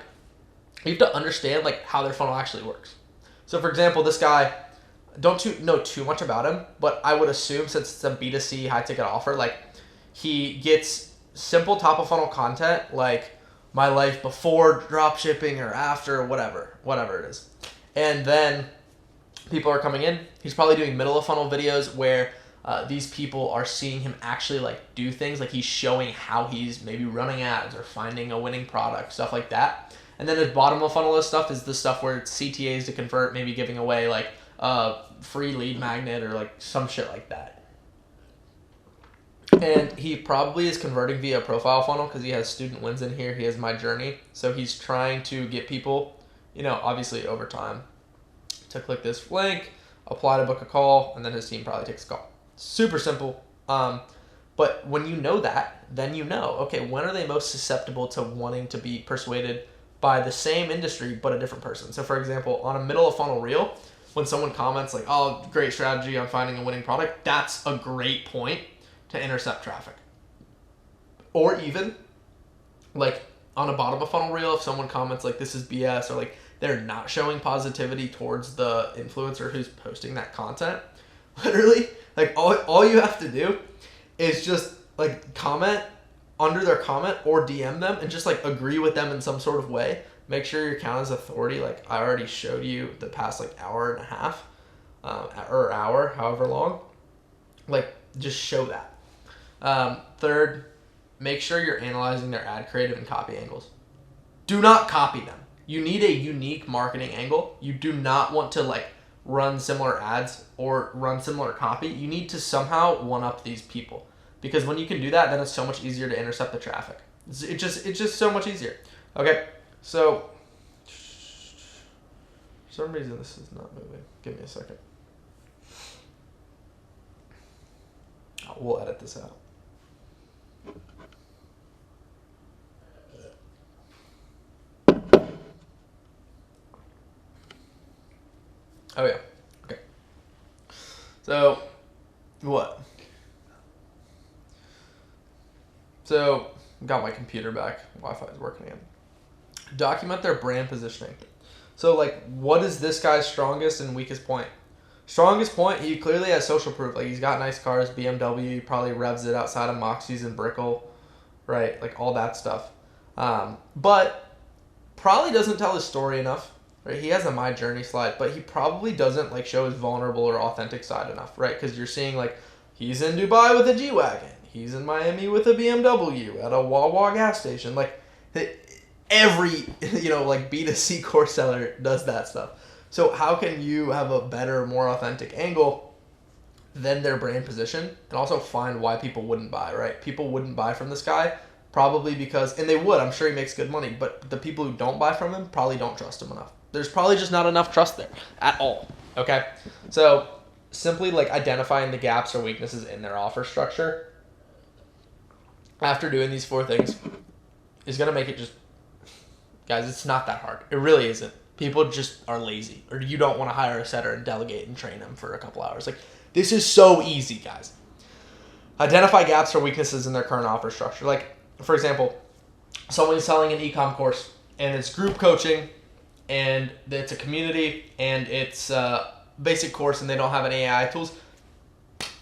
you have to understand like how their funnel actually works. So for example, this guy, don't know too much about him, but I would assume since it's a B2C high ticket offer, like he gets simple top of funnel content like my life before drop shipping or after, whatever it is. And then people are coming in. He's probably doing middle of funnel videos where these people are seeing him actually like do things, like he's showing how he's maybe running ads or finding a winning product, stuff like that. And then his bottom of funnel list stuff is the stuff where it's CTAs to convert, maybe giving away like a free lead magnet or like some shit like that. And he probably is converting via profile funnel because he has student wins in here. He has my journey. So he's trying to get people, obviously over time, to click this link, apply to book a call, and then his team probably takes a call. Super simple. But when you know that, then you know, okay, when are they most susceptible to wanting to be persuaded by the same industry but a different person? So for example, on a middle of funnel reel, when someone comments like, oh, great strategy on finding a winning product, that's a great point to intercept traffic. Or even like on a bottom of funnel reel, if someone comments like this is BS, or like they're not showing positivity towards the influencer who's posting that content, literally like all you have to do is just like comment under their comment or DM them and just like agree with them in some sort of way. Make sure your account is authority. Like I already showed you the past like hour and a half or hour, however long, like just show that. Third, make sure you're analyzing their ad creative and copy angles. Do not copy them. You need a unique marketing angle. You do not want to like run similar ads or run similar copy. You need to somehow one up these people, because when you can do that, then it's so much easier to intercept the traffic. It's just so much easier. Okay, so for some reason this is not moving. Give me a second. We'll edit this out. Oh yeah, okay. So, what? So, got my computer back. Wi-Fi is working again. Document their brand positioning. So like, what is this guy's strongest and weakest point? Strongest point, he clearly has social proof. Like he's got nice cars, BMW, he probably revs it outside of Moxie's and Brickell, right? Like all that stuff. But probably doesn't tell his story enough, right? He has a My Journey slide, but he probably doesn't like show his vulnerable or authentic side enough, right? Because you're seeing like He's in Dubai with a G-Wagon. He's in Miami with a BMW at a Wawa gas station. Like, every, like B2C course seller does that stuff. So how can you have a better, more authentic angle than their brand position, and also find why people wouldn't buy, right? People wouldn't buy from this guy probably because, and they would, I'm sure he makes good money, but the people who don't buy from him probably don't trust him enough. There's probably just not enough trust there at all, okay? So simply like identifying the gaps or weaknesses in their offer structure after doing these 4 things is going to make it just, guys, it's not that hard. It really isn't. People just are lazy, or you don't want to hire a setter and delegate and train them for a couple hours. Like, this is so easy, guys. Identify gaps or weaknesses in their current offer structure. Like, for example, someone's selling an e-com course, and it's group coaching, and it's a community, and it's a basic course, and they don't have any AI tools.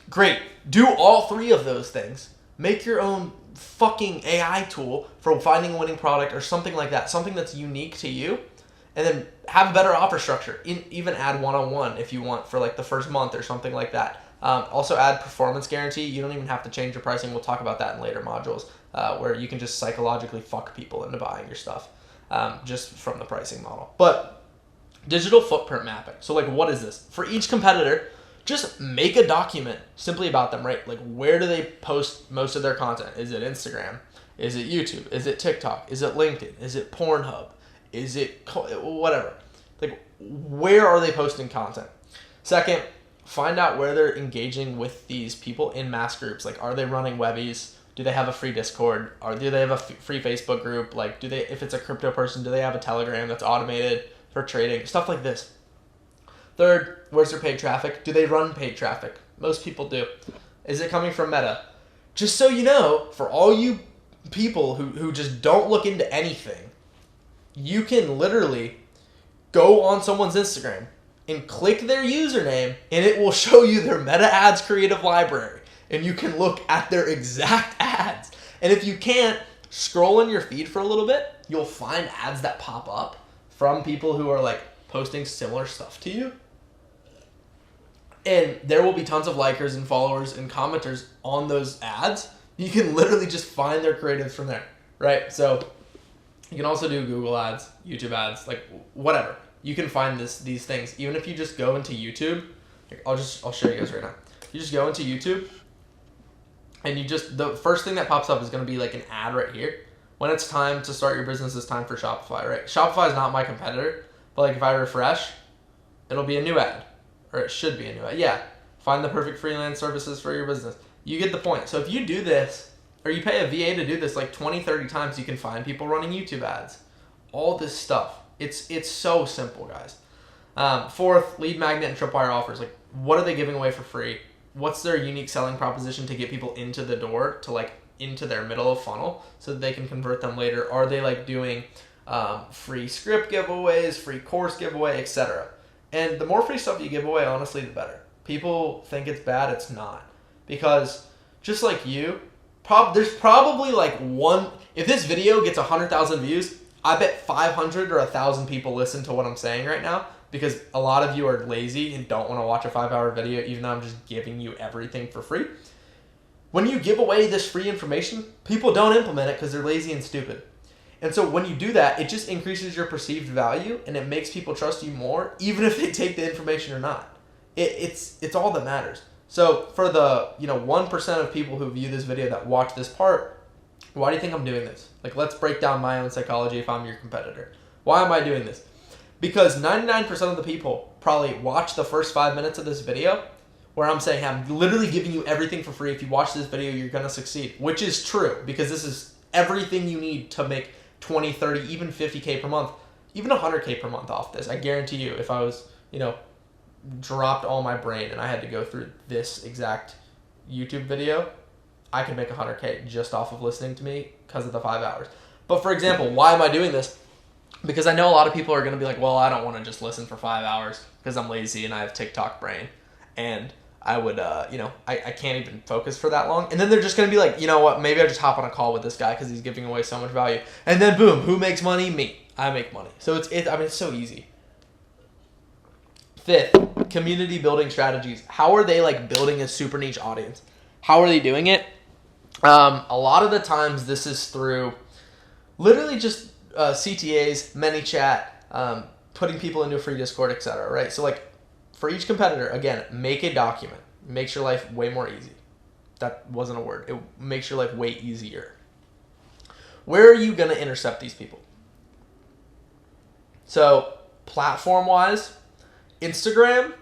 Great. Do all 3 of those things. Make your own fucking AI tool for finding a winning product or something like that. Something that's unique to you. And then have a better offer structure. Even add one-on-one if you want for like the first month or something like that. Also add performance guarantee. You don't even have to change your pricing. We'll talk about that in later modules where you can just psychologically fuck people into buying your stuff just from the pricing model. But digital footprint mapping. So like, what is this? For each competitor, just make a document simply about them, right? Like, where do they post most of their content? Is it Instagram? Is it YouTube? Is it TikTok? Is it LinkedIn? Is it Pornhub? Is it whatever? Like, where are they posting content? Second, find out where they're engaging with these people in mass groups. Like, are they running Webbies? Do they have a free Discord? Or do they have a free Facebook group? Like, do they, if it's a crypto person, do they have a Telegram that's automated for trading? Stuff like this. Third, where's their paid traffic? Do they run paid traffic? Most people do. Is it coming from Meta? Just so you know, for all you people who just don't look into anything, you can literally go on someone's Instagram and click their username, and it will show you their Meta Ads creative library. And you can look at their exact ads. And if you can't, scroll in your feed for a little bit, you'll find ads that pop up from people who are like posting similar stuff to you. And there will be tons of likers and followers and commenters on those ads. You can literally just find their creatives from there, right? So you can also do Google ads, YouTube ads, like whatever. You can find these things. Even if you just go into YouTube, I'll show you guys right now. You just go into YouTube, and the first thing that pops up is going to be like an ad right here. When it's time to start your business, it's time for Shopify, right? Shopify is not my competitor, but like if I refresh, it'll be a new ad, or it should be a new ad. Yeah, find the perfect freelance services for your business. You get the point. So if you do this, or you pay a VA to do this like 20, 30 times, you can find people running YouTube ads. All this stuff. It's so simple, guys. Fourth, lead magnet and tripwire offers. Like, what are they giving away for free? What's their unique selling proposition to get people into the door, to like into their middle of funnel so that they can convert them later? Are they like doing free script giveaways, free course giveaway, etc.? And the more free stuff you give away, honestly, the better. People think it's bad. It's not. Because just like you, there's probably like if this video gets 100,000 views, I bet 500 or 1,000 people listen to what I'm saying right now, because a lot of you are lazy and don't want to watch a 5-hour video, even though I'm just giving you everything for free. When you give away this free information, people don't implement it because they're lazy and stupid. And so when you do that, it just increases your perceived value, and it makes people trust you more, even if they take the information or not. It's all that matters. So for the 1% of people who view this video that watch this part, why do you think I'm doing this? Like, let's break down my own psychology if I'm your competitor. Why am I doing this? Because 99% of the people probably watch the first 5 minutes of this video where I'm saying, hey, I'm literally giving you everything for free. If you watch this video, you're going to succeed, which is true, because this is everything you need to make 20, 30, even 50K per month, even 100K per month off this. I guarantee you, if I was, dropped all my brain and I had to go through this exact YouTube video, I could make 100K just off of listening to me because of the 5 hours. But for example, why am I doing this? Because I know a lot of people are going to be like, well, I don't want to just listen for 5 hours because I'm lazy and I have TikTok brain. And I would, I can't even focus for that long. And then they're just going to be like, you know what, maybe I just hop on a call with this guy because he's giving away so much value. And then boom, who makes money? Me. I make money. So it's so easy. Fifth, community building strategies. How are they like building a super niche audience? How are they doing it? A lot of the times this is through literally just CTAs, ManyChat, putting people into a free Discord, etc. Right? So like for each competitor, again, make a document. Makes your life way more easy. That wasn't a word. It makes your life way easier. Where are you going to intercept these people? So platform-wise, Instagram,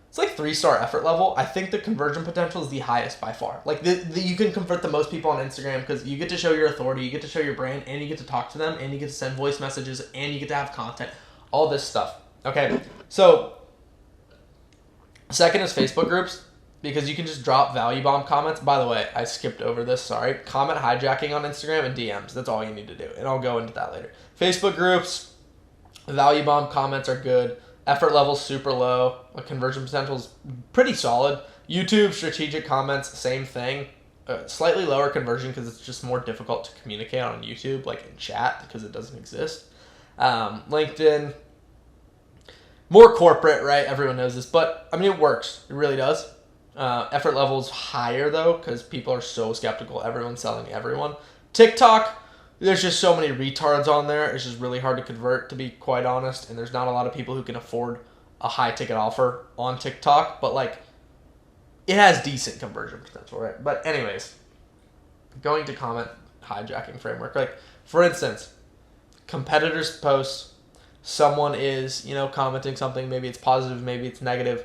it's like 3-star effort level. I think the conversion potential is the highest by far. Like you can convert the most people on Instagram because you get to show your authority, you get to show your brand, and you get to talk to them, and you get to send voice messages, and you get to have content, all this stuff. Okay, so second is Facebook groups, because you can just drop value bomb comments. By the way, I skipped over this, sorry. Comment hijacking on Instagram and DMs. That's all you need to do, and I'll go into that later. Facebook groups, value bomb comments are good. Effort level's super low. Conversion potential's pretty solid. YouTube, strategic comments, same thing. Slightly lower conversion because it's just more difficult to communicate on YouTube, like in chat, because it doesn't exist. LinkedIn, more corporate, right? Everyone knows this, but I mean, it works. It really does. Effort level's higher though, because people are so skeptical. Everyone's selling everyone. TikTok, there's just so many retards on there. It's just really hard to convert, to be quite honest. And there's not a lot of people who can afford a high ticket offer on TikTok, but like it has decent conversion potential, right? But anyways, going to comment hijacking framework, like for instance, competitors posts, someone is, commenting something, maybe it's positive, maybe it's negative.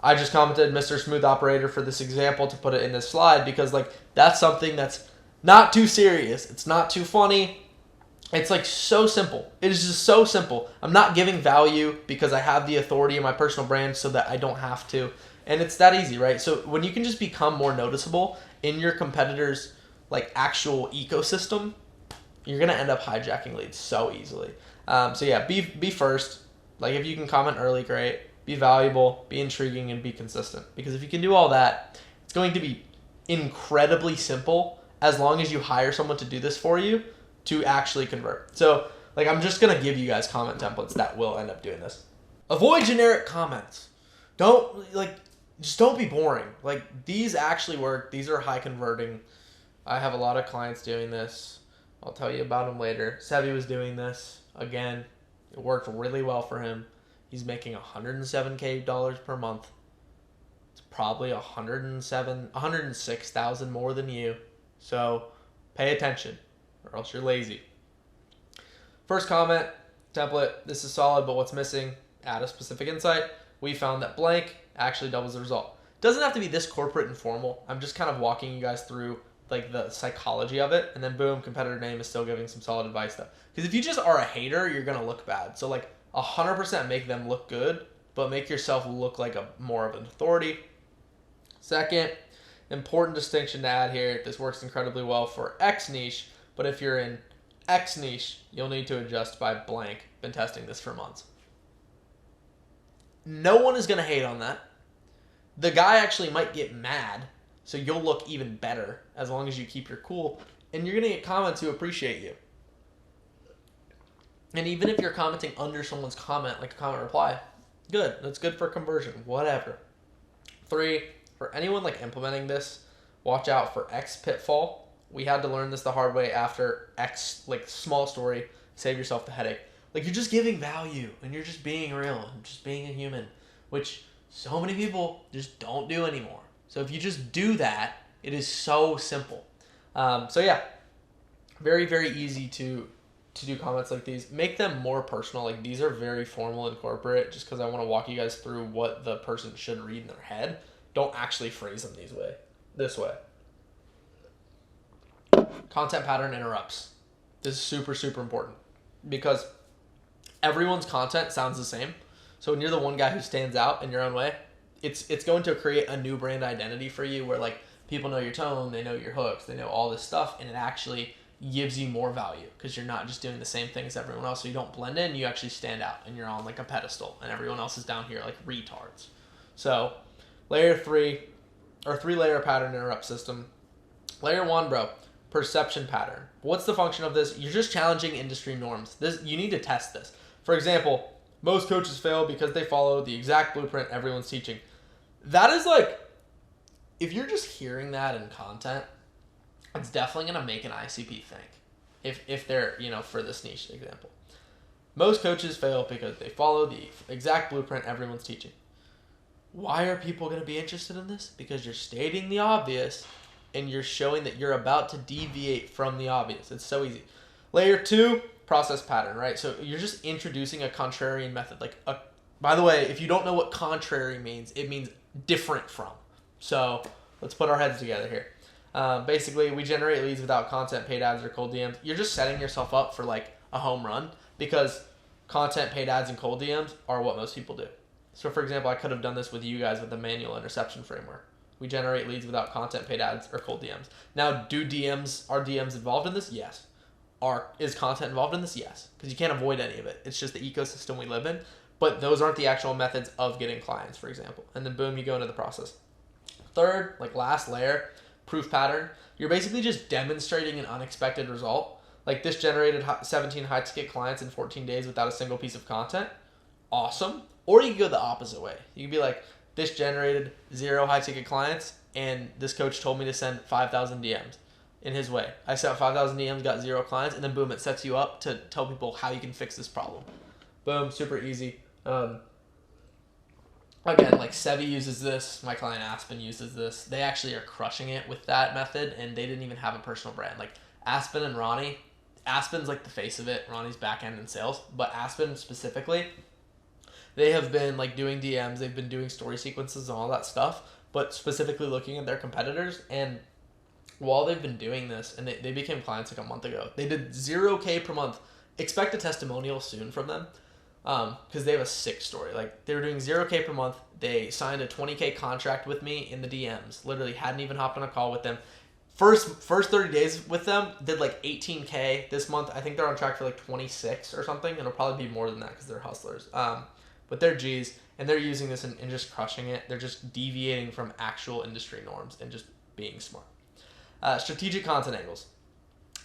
I just commented Mr. Smooth Operator for this example to put it in this slide because like that's something that's not too serious. It's not too funny. It's like so simple. It is just so simple. I'm not giving value because I have the authority in my personal brand so that I don't have to. And it's that easy, right? So when you can just become more noticeable in your competitor's like actual ecosystem, you're going to end up hijacking leads so easily. So yeah, be first. Like if you can comment early, great. Be valuable, be intriguing, and be consistent. Because if you can do all that, it's going to be incredibly simple as long as you hire someone to do this for you to actually convert. So like I'm just going to give you guys comment templates that will end up doing this. Avoid generic comments. Just don't be boring. Like these actually work. These are high converting. I have a lot of clients doing this. I'll tell you about them later. Sevi was doing this. Again, it worked really well for him. He's making $107K per month. It's probably 106,000 more than you. So pay attention or else you're lazy. First comment, template, this is solid, but what's missing? Add a specific insight. We found that blank actually doubles the result. Doesn't have to be this corporate and formal. I'm just kind of walking you guys through like the psychology of it, and then boom, competitor name is still giving some solid advice though. Because if you just are a hater, you're gonna look bad. So like 100% make them look good, but make yourself look like more of an authority. Second, important distinction to add here. This works incredibly well for X niche, but if you're in X niche, you'll need to adjust by blank. Been testing this for months. No one is gonna hate on that. The guy actually might get mad, so you'll look even better as long as you keep your cool, and you're gonna get comments who appreciate you. And even if you're commenting under someone's comment, like a comment reply, good. That's good for conversion, whatever. 3, for anyone like implementing this, watch out for X pitfall. We had to learn this the hard way after X, like small story, save yourself the headache. Like you're just giving value and you're just being real and just being a human, which so many people just don't do anymore. So if you just do that, it is so simple. So yeah, very, very easy to do comments like these. Make them more personal. Like these are very formal and corporate just because I want to walk you guys through what the person should read in their head. Don't actually phrase them this way. Content pattern interrupts. This is super, super important because everyone's content sounds the same. So when you're the one guy who stands out in your own way, it's going to create a new brand identity for you where like people know your tone, they know your hooks, they know all this stuff, and it actually gives you more value because you're not just doing the same thing as everyone else. So you don't blend in, you actually stand out and you're on like a pedestal and everyone else is down here like retards. So layer 3 or 3-layer pattern interrupt system. Layer 1, bro, perception pattern. What's the function of this? You're just challenging industry norms. You need to test this. For example, Most coaches fail because they follow the exact blueprint everyone's teaching. That is like, if you're just hearing that in content, it's definitely going to make an ICP think. If they're, for this niche example. Most coaches fail because they follow the exact blueprint everyone's teaching. Why are people going to be interested in this? Because you're stating the obvious and you're showing that you're about to deviate from the obvious. It's so easy. Layer 2, process pattern, right? So you're just introducing a contrarian method. By the way, if you don't know what contrary means, it means different from. So let's put our heads together here. Basically, we generate leads without content, paid ads, or cold DMs. You're just setting yourself up for like a home run because content, paid ads, and cold DMs are what most people do. So for example, I could have done this with you guys with the manual interception framework. We generate leads without content, paid ads, or cold DMs. Now, are DMs involved in this? Yes. Is content involved in this? Yes. Because you can't avoid any of it. It's just the ecosystem we live in. But those aren't the actual methods of getting clients, for example. And then boom, you go into the process. Third, last layer, proof pattern. You're basically just demonstrating an unexpected result. Like this generated 17 high-ticket clients in 14 days without a single piece of content. Awesome. Or you can go the opposite way. You can be like, this generated 0 high-ticket clients, and this coach told me to send 5,000 DMs in his way. I sent 5,000 DMs, got 0 clients, and then boom, it sets you up to tell people how you can fix this problem. Boom, super easy. Again, Sevi uses this. My client Aspen uses this. They actually are crushing it with that method, and they didn't even have a personal brand. Like Aspen and Ronnie, Aspen's like the face of it. Ronnie's back end and sales, but Aspen specifically, they have been doing DMs. They've been doing story sequences and all that stuff, but specifically looking at their competitors. And while they've been doing this, and they became clients a month ago, they did 0K per month. Expect a testimonial soon from them. Because they have a sick story. They were doing 0K per month. They signed a 20K contract with me in the DMs. Literally hadn't even hopped on a call with them. First 30 days with them, did 18K this month. I think they're on track for 26 or something. It'll probably be more than that because they're hustlers. But they're G's, and they're using this and just crushing it. They're just deviating from actual industry norms and just being smart. Strategic content angles.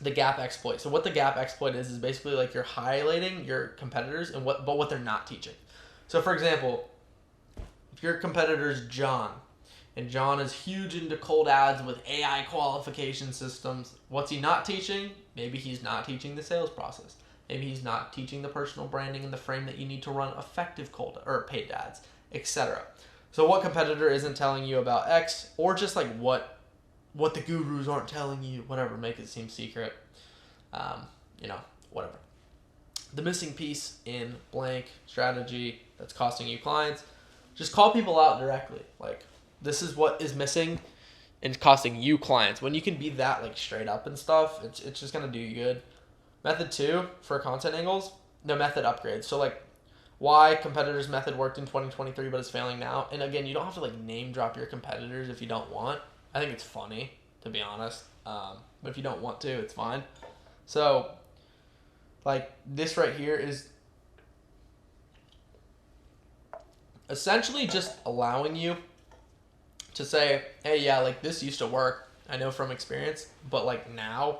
The gap exploit. So what the gap exploit is basically you're highlighting your competitors and what they're not teaching. So for example, if your competitor's John, and John is huge into cold ads with AI qualification systems, what's he not teaching? Maybe he's not teaching the sales process. Maybe he's not teaching the personal branding and the frame that you need to run effective cold or paid ads, etc. So what competitor isn't telling you about X, or just what the gurus aren't telling you, whatever, make it seem secret, whatever. The missing piece in blank strategy that's costing you clients, just call people out directly. This is what is missing and it's costing you clients. When you can be that straight up and stuff, it's just going to do you good. Method 2 for content angles, no method upgrades. So why competitors' method worked in 2023 but is failing now. And again, you don't have to name drop your competitors if you don't want. I think it's funny, to be honest. But if you don't want to, it's fine. So, this right here is essentially just allowing you to say, hey, yeah, this used to work. I know from experience, but now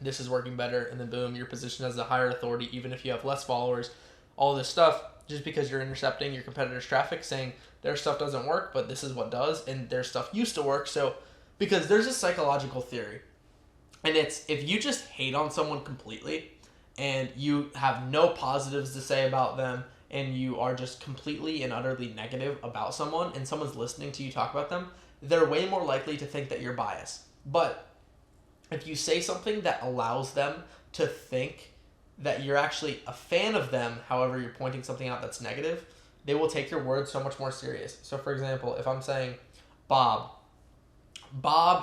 this is working better. And then boom, you're positioned as a higher authority, even if you have less followers, all this stuff, just because you're intercepting your competitors' traffic, saying their stuff doesn't work, but this is what does, and their stuff used to work. So, because there's a psychological theory, and it's if you just hate on someone completely and you have no positives to say about them, and you are just completely and utterly negative about someone, and someone's listening to you talk about them, they're way more likely to think that you're biased. But if you say something that allows them to think that you're actually a fan of them, however you're pointing something out that's negative, they will take your words so much more serious. So for example, if I'm saying Bob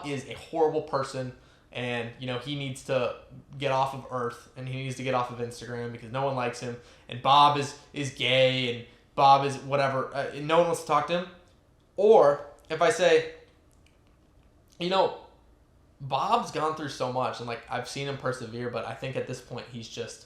is a horrible person, and he needs to get off of Earth, and he needs to get off of Instagram because no one likes him, and Bob is gay, and Bob is whatever, and no one wants to talk to him. Or if I say, Bob's gone through so much, and I've seen him persevere, but I think at this point he's just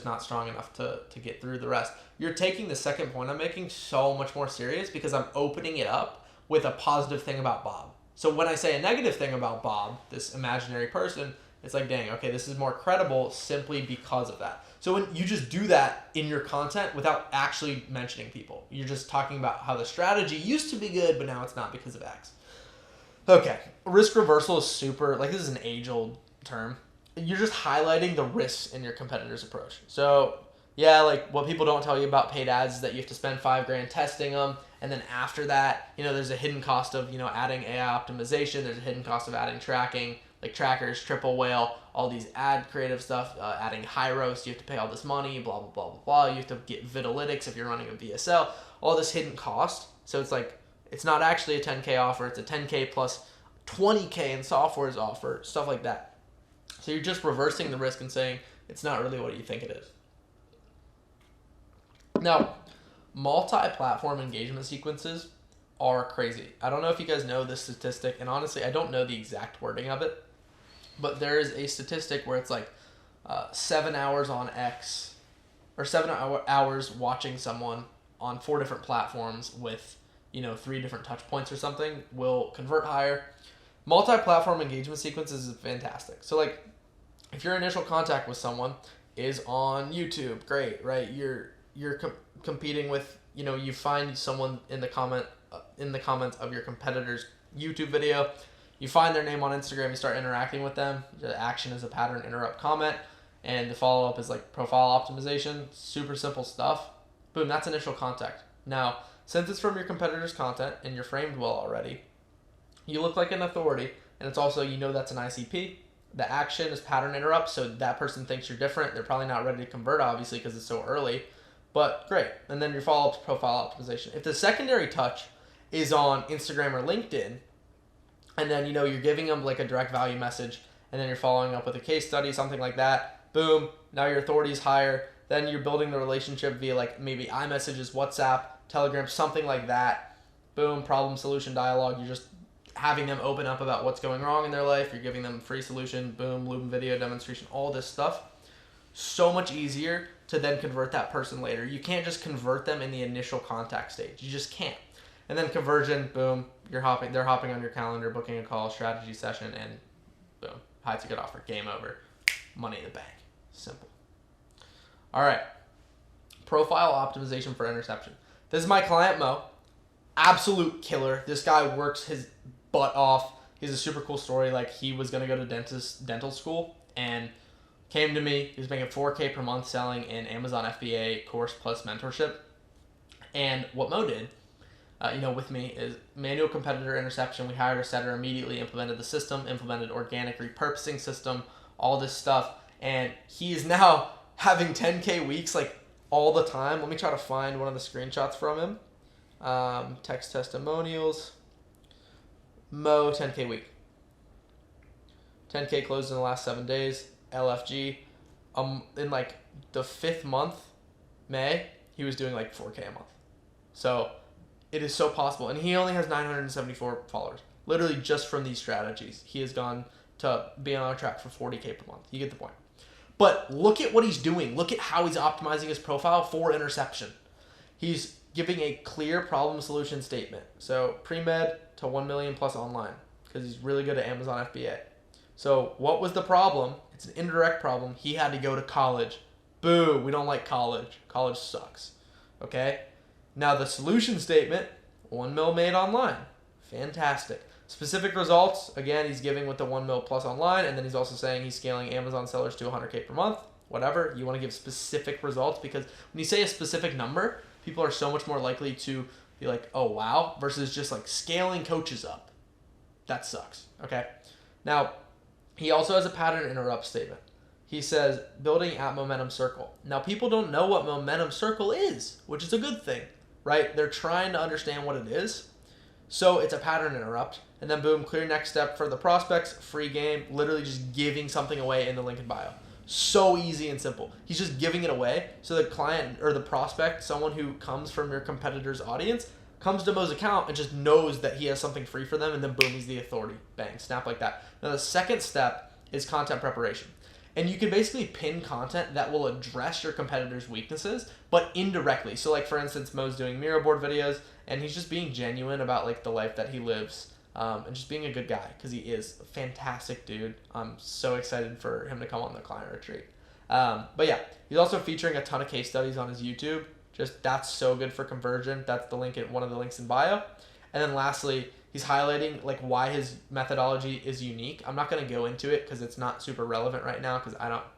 not strong enough to get through the rest. You're taking the second point I'm making so much more serious because I'm opening it up with a positive thing about Bob. So when I say a negative thing about Bob, this imaginary person, It's like, dang, okay, this is more credible simply because of that. So when you just do that in your content without actually mentioning people, you're just talking about how the strategy used to be good, but now it's not because of X. Okay, risk reversal is super, like this is an age-old term. You're just highlighting the risks in your competitor's approach. So yeah, like what people don't tell you about paid ads is that you have to spend $5,000 testing them. And then after that, there's a hidden cost of, adding AI optimization. There's a hidden cost of adding tracking, like trackers, triple whale, all these ad creative stuff, adding high roast. You have to pay all this money, blah, blah, blah, blah, blah. You have to get Vitalytics if you're running a VSL, all this hidden cost. So it's like, it's not actually a 10K offer. It's a 10K plus 20K in software's offer, stuff like that. So you're just reversing the risk and saying, it's not really what you think it is. Now, multi-platform engagement sequences are crazy. I don't know if you guys know this statistic, and honestly, I don't know the exact wording of it, but there is a statistic where it's like 7 hours on X, or 7 hours watching someone on 4 different platforms with, 3 different touch points or something will convert higher. Multi-platform engagement sequences is fantastic. So like, if your initial contact with someone is on YouTube, great, right? You're competing with, you find someone in the comments of your competitor's YouTube video, you find their name on Instagram, you start interacting with them. The action is a pattern interrupt comment, and the follow-up is like profile optimization. Super simple stuff. Boom, that's initial contact. Now, since it's from your competitor's content and you're framed well already, you look like an authority, and it's also, that's an ICP. The action is pattern interrupt, so that person thinks you're different. They're probably not ready to convert, obviously, because it's so early. But great. And then your follow-up is profile optimization. If the secondary touch is on Instagram or LinkedIn, and then, you're giving them like a direct value message, and then you're following up with a case study, something like that, boom, now your authority is higher. Then you're building the relationship via like maybe iMessages, WhatsApp, Telegram, something like that. Boom, problem solution dialogue. You're just having them open up about what's going wrong in their life. You're giving them a free solution, boom, Loom video demonstration, all this stuff. So much easier to then convert that person later. You can't just convert them in the initial contact stage. You just can't. And then conversion, boom, they're hopping on your calendar, booking a call, strategy session, and boom, high ticket offer, game over, money in the bank. Simple. All right, profile optimization for interception. This is my client, Mo. Absolute killer. This guy works his butt off. He has a super cool story. Like, he was going to go to dental school and came to me. He was making $4K per month selling an Amazon FBA course plus mentorship. And what Mo did, with me is manual competitor interception. We hired a setter, immediately implemented the system, implemented organic repurposing system, all this stuff. And he is now having 10K weeks like all the time. Let me try to find one of the screenshots from him. Text testimonials. Mo, 10K week. 10K closed in the last 7 days. LFG. In like the 5th month, May, he was doing like 4K a month. So it is so possible. And he only has 974 followers. Literally just from these strategies, he has gone to be on a track for 40K per month. You get the point. But look at what he's doing. Look at how he's optimizing his profile for interception. He's giving a clear problem solution statement. So pre-med to 1 million plus online, because he's really good at Amazon FBA. So what was the problem? It's an indirect problem. He had to go to college. Boo, we don't like college. College sucks. Okay? Now the solution statement, 1 mil made online. Fantastic. Specific results, again, he's giving with the 1 mil plus online, and then he's also saying he's scaling Amazon sellers to 100K per month. Whatever. You want to give specific results, because when you say a specific number, people are so much more likely to be like, oh, wow, versus just like scaling coaches up. That sucks. Okay? Now, he also has a pattern interrupt statement. He says, building at momentum circle. Now, people don't know what momentum circle is, which is a good thing, right? They're trying to understand what it is. So it's a pattern interrupt. And then boom, clear next step for the prospects, free game, literally just giving something away in the link in bio. So easy and simple. He's just giving it away. So the client or the prospect, someone who comes from your competitor's audience, comes to Mo's account and just knows that he has something free for them, and then boom, he's the authority. Bang, snap like that. Now the second step is content preparation. And you can basically pin content that will address your competitor's weaknesses, but indirectly. So like, for instance, Mo's doing mirror board videos, and he's just being genuine about like the life that he lives and just being a good guy, because he is a fantastic dude. I'm so excited for him to come on the client retreat. But yeah, he's also featuring a ton of case studies on his YouTube. Just that's so good for conversion. That's the link one of the links in bio. And then lastly, he's highlighting like why his methodology is unique. I'm not going to go into it because it's not super relevant right now, because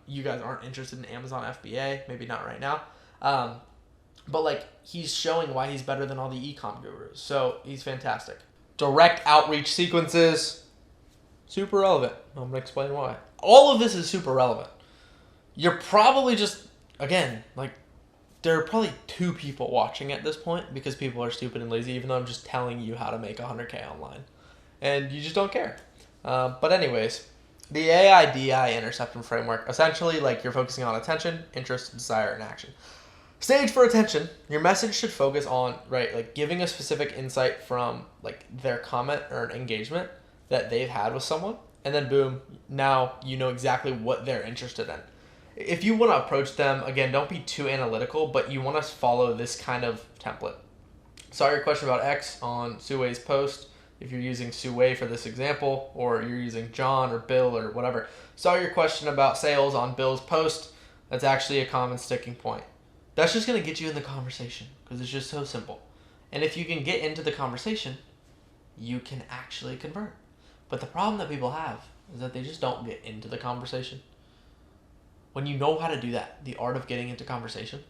you guys aren't interested in Amazon FBA, maybe not right now. But like he's showing why he's better than all the e-com gurus. So he's fantastic. Direct outreach sequences, super relevant. I'm going to explain why. All of this is super relevant. You're probably just, again, like, there are probably 2 people watching at this point because people are stupid and lazy, even though I'm just telling you how to make $100K online. And you just don't care. But anyways, the AI-DI interception framework, essentially, like, you're focusing on attention, interest, desire, and action. Stage for attention, your message should focus on, right, like, giving a specific insight from, like, their comment or an engagement that they've had with someone. And then, boom, now you know exactly what they're interested in. If you want to approach them, again, don't be too analytical, but you want to follow this kind of template. Saw your question about X on Suwei's post. If you're using Suwei for this example, or you're using John or Bill or whatever. Saw your question about sales on Bill's post. That's actually a common sticking point. That's just going to get you in the conversation because it's just so simple. And if you can get into the conversation, you can actually convert. But the problem that people have is that they just don't get into the conversation. When you know how to do that, the art of getting into conversation,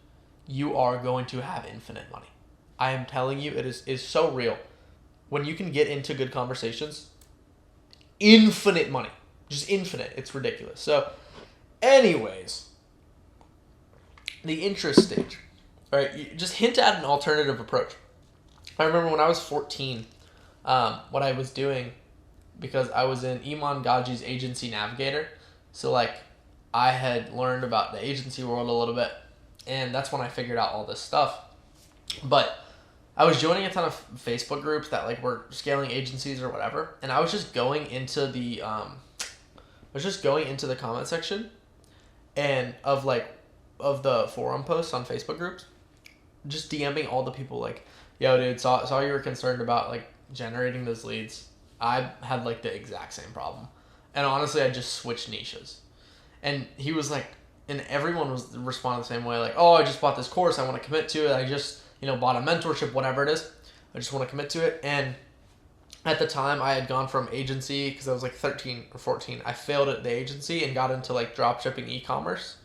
you are going to have infinite money. I am telling you, it is so real. When you can get into good conversations, infinite money. Just infinite. It's ridiculous. So, anyways, the interest stage. All right, you just hint at an alternative approach. I remember when I was 14, what I was doing, because I was in Iman Gaji's Agency Navigator. So, like, I had learned about the agency world a little bit, and that's when I figured out all this stuff. But I was joining a ton of Facebook groups that like were scaling agencies or whatever, and I was just going into the comment section and of the forum posts on Facebook groups, just DMing all the people like, yo dude, saw you were concerned about like generating those leads. I had like the exact same problem. And honestly, I just switched niches. And he was like, and everyone was responding the same way, like, oh, I just bought this course, I want to commit to it. I just, bought a mentorship, whatever it is. I just want to commit to it. And at the time, I had gone from agency, because I was like 13 or 14. I failed at the agency and got into like dropshipping e-commerce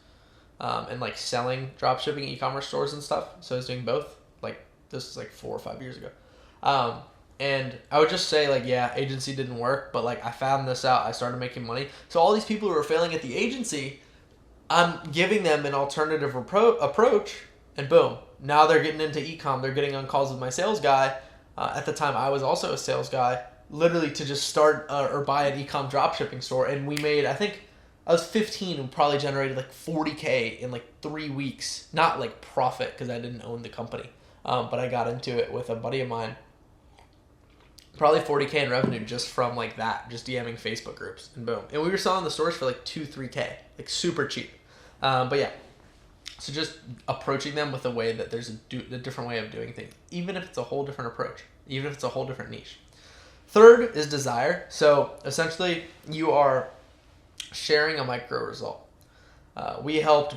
and like selling dropshipping e-commerce stores and stuff. So I was doing both. Like, this was like 4 or 5 years ago. And I would just say, like, yeah, agency didn't work, but, like, I found this out. I started making money. So all these people who are failing at the agency, I'm giving them an alternative approach, and boom. Now they're getting into e-com. They're getting on calls with my sales guy. At the time, I was also a sales guy, literally to just start or buy an e-com dropshipping store. And we made, I think, I was 15 and probably generated, like, $40K in, like, 3 weeks. Not, like, profit, because I didn't own the company. But I got into it with a buddy of mine. Probably $40K in revenue just from like that, just DMing Facebook groups, and boom. And we were selling the stores for like $2-3K, like super cheap. But yeah, so just approaching them with a way that there's a different way of doing things, even if it's a whole different approach, even if it's a whole different niche. Third is desire. So essentially, you are sharing a micro result. We helped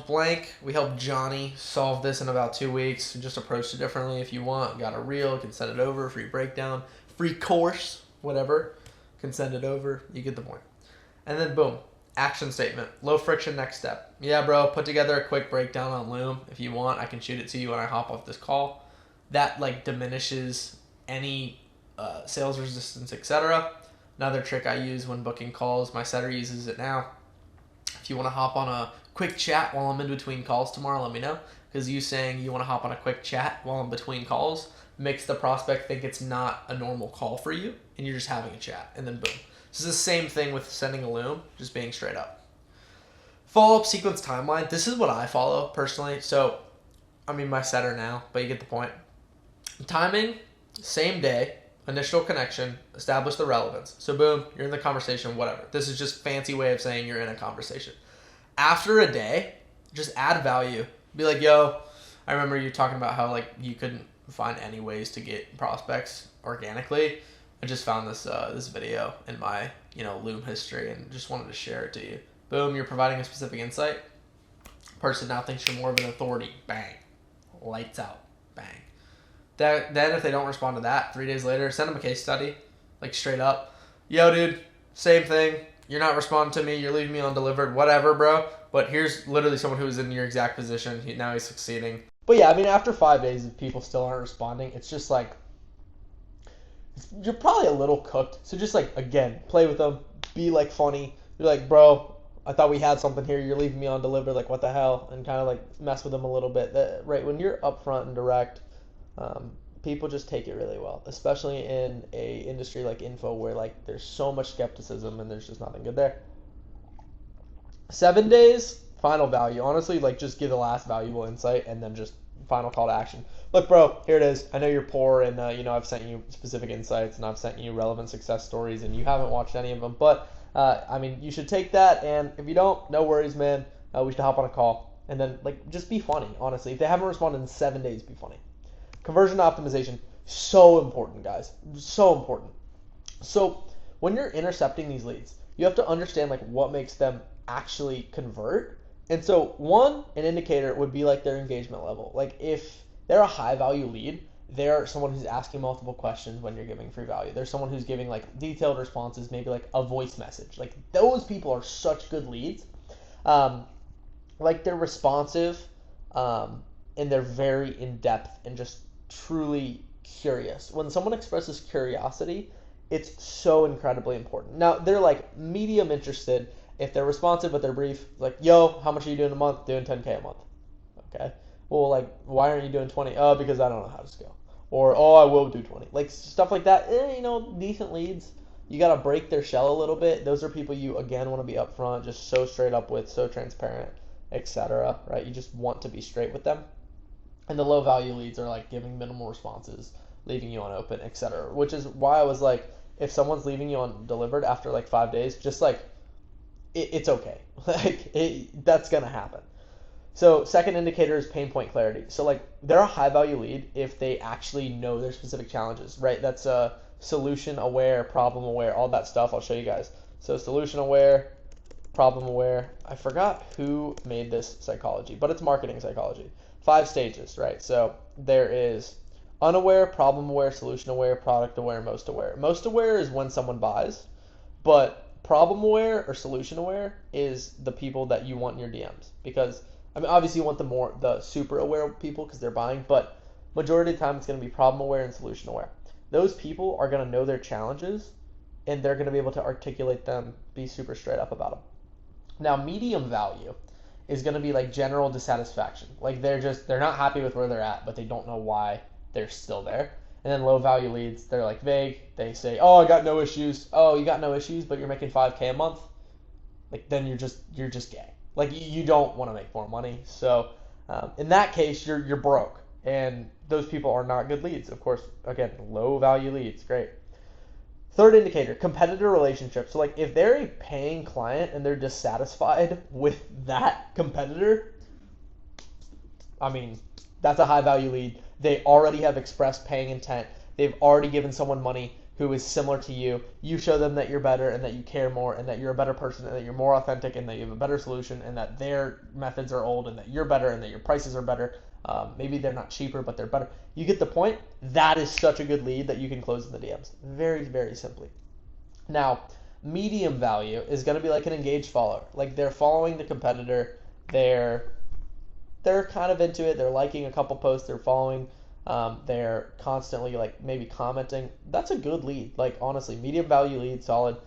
Johnny solve this in about 2 weeks. Just approached it differently. If you want, got a reel, can send it over, free breakdown. Free course, whatever, can send it over. You get the point. And then boom, action statement, low friction next step. Yeah, bro, put together a quick breakdown on Loom. If you want, I can shoot it to you when I hop off this call. That like diminishes any sales resistance, etc. Another trick I use when booking calls, my setter uses it now. If you want to hop on a quick chat while I'm in between calls tomorrow, let me know. Because you saying you want to hop on a quick chat while I'm between calls makes the prospect think it's not a normal call for you, and you're just having a chat, and then boom. This is the same thing with sending a Loom, just being straight up. Follow-up sequence timeline. This is what I follow personally. So, I mean, my setter now, but you get the point. Timing, same day, initial connection, establish the relevance. So boom, you're in the conversation, whatever. This is just fancy way of saying you're in a conversation. After a day, just add value. Be like, yo, I remember you talking about how like you couldn't find any ways to get prospects organically. I just found this this video in my Loom history and just wanted to share it to you. Boom, you're providing a specific insight. Person now thinks you're more of an authority. Bang. Lights out. Bang. Then if they don't respond to that, 3 days later, send them a case study, like straight up. Yo, dude, same thing. You're not responding to me. You're leaving me undelivered. Whatever, bro. But here's literally someone who was in your exact position. Now he's succeeding. But yeah, I mean, after 5 days, if people still aren't responding, it's just like, you're probably a little cooked. So just like, again, play with them. Be like funny. You're like, bro, I thought we had something here. You're leaving me undelivered. Like, what the hell? And kind of like mess with them a little bit. Right, when you're upfront and direct, people just take it really well, especially in a industry like info where like there's so much skepticism and there's just nothing good there. 7 days, final value. Honestly, like just give the last valuable insight and then just final call to action. Look, bro, here it is. I know you're poor and I've sent you specific insights and I've sent you relevant success stories and you haven't watched any of them, but I mean, you should take that, and if you don't, no worries, man. We should hop on a call and then like just be funny. Honestly, if they haven't responded in 7 days, be funny. Conversion optimization, so important, guys. So important. So when you're intercepting these leads, you have to understand like what makes them actually convert. And so an indicator would be like their engagement level. Like if they're a high value lead, they're someone who's asking multiple questions when you're giving free value. There's someone who's giving like detailed responses, maybe like a voice message. Like those people are such good leads. Like they're responsive, and they're very in-depth and just truly curious. When someone expresses curiosity, it's so incredibly important. Now, they're like medium interested. If they're responsive but they're brief, like, yo, how much are you doing a month? Doing 10K a month. Okay. Well, like, why aren't you doing 20? Oh, because I don't know how to scale. Or, oh, I will do 20. Like, stuff like that. Decent leads. You got to break their shell a little bit. Those are people you, again, want to be upfront, just so straight up with, so transparent, etc. Right? You just want to be straight with them. And the low value leads are like giving minimal responses, leaving you on open, etc. Which is why I was like, if someone's leaving you on delivered after like 5 days, just like, it's okay. That's going to happen. So second indicator is pain point clarity. So like they're a high value lead if they actually know their specific challenges, right? That's solution aware, problem aware, all that stuff. I'll show you guys. So solution aware, problem aware. I forgot who made this psychology, but it's marketing psychology. 5 stages, right? So there is unaware, problem aware, solution aware, product aware, most aware. Most aware is when someone buys, but problem aware or solution aware is the people that you want in your DMs, because I mean, obviously you want the super aware people because they're buying, but majority of the time it's going to be problem aware and solution aware. Those people are going to know their challenges and they're going to be able to articulate them, be super straight up about them. Now, medium value is going to be like general dissatisfaction. Like they're not happy with where they're at, but they don't know why they're still there. And then low value leads, they're like vague. They say, oh, I got no issues. Oh, you got no issues, but you're making 5K a month. Like then you're just gay. Like you don't want to make more money. So in that case, you're broke. And those people are not good leads. Of course, again, low value leads, great. Third indicator, competitor relationship. So like if they're a paying client and they're dissatisfied with that competitor, I mean, that's a high value lead. They already have expressed paying intent. They've already given someone money who is similar to you. You show them that you're better and that you care more and that you're a better person and that you're more authentic and that you have a better solution and that their methods are old and that you're better and that your prices are better. Maybe they're not cheaper, but they're better. You get the point. That is such a good lead that you can close in the DMs. Very, very simply. Now, medium value is going to be like an engaged follower. Like they're following the competitor. They're kind of into it. They're liking a couple posts. They're following. They're constantly like maybe commenting. That's a good lead. Like honestly, medium value lead, solid.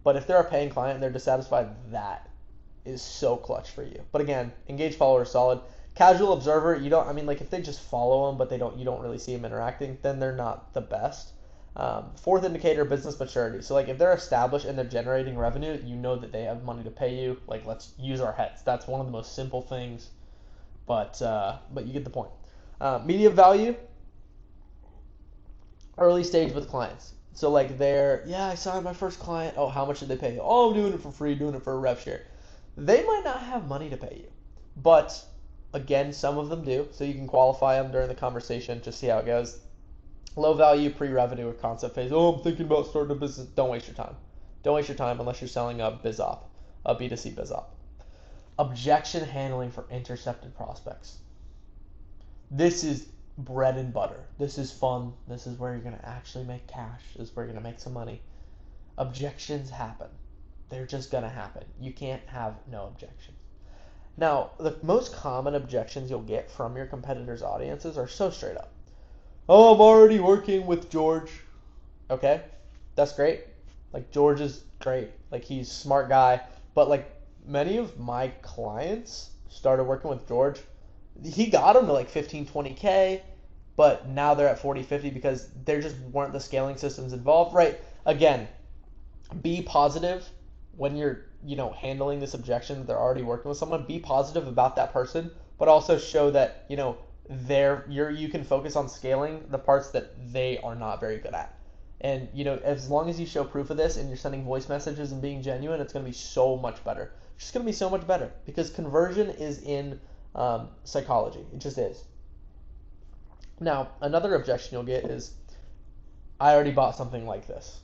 But if they're a paying client and they're dissatisfied, that is so clutch for you. But again, engaged follower is solid. Casual observer, if they just follow them, but you don't really see them interacting, then they're not the best. Fourth indicator, business maturity. So like if they're established and they're generating revenue, you know that they have money to pay you. Like let's use our heads. That's one of the most simple things, but you get the point. Medium value, early stage with clients. So like I signed my first client. Oh, how much did they pay you? Oh, I'm doing it for free, doing it for a rev share. They might not have money to pay you, but again, some of them do. So you can qualify them during the conversation, just see how it goes. Low value pre-revenue or concept phase. Oh, I'm thinking about starting a business. Don't waste your time. Don't waste your time unless you're selling a biz op, a B2C biz op. Objection handling for intercepted prospects. This is bread and butter. This is fun. This is where you're going to actually make cash. This is where you're going to make some money. Objections happen. They're just going to happen. You can't have no objections. Now, the most common objections you'll get from your competitors' audiences are so straight up. Oh, I'm already working with George. Okay, that's great. Like, George is great. Like, he's a smart guy. But, like, many of my clients started working with George. He got them to, like, 15, 20K. But now they're at 40, 50 because there just weren't the scaling systems involved. Right, again, be positive when you're, handling this objection that they're already working with someone. Be positive about that person, but also show that, you can focus on scaling the parts that they are not very good at. And, as long as you show proof of this and you're sending voice messages and being genuine, it's going to be so much better. It's just going to be so much better because conversion is in psychology. It just is. Now, another objection you'll get is, I already bought something like this.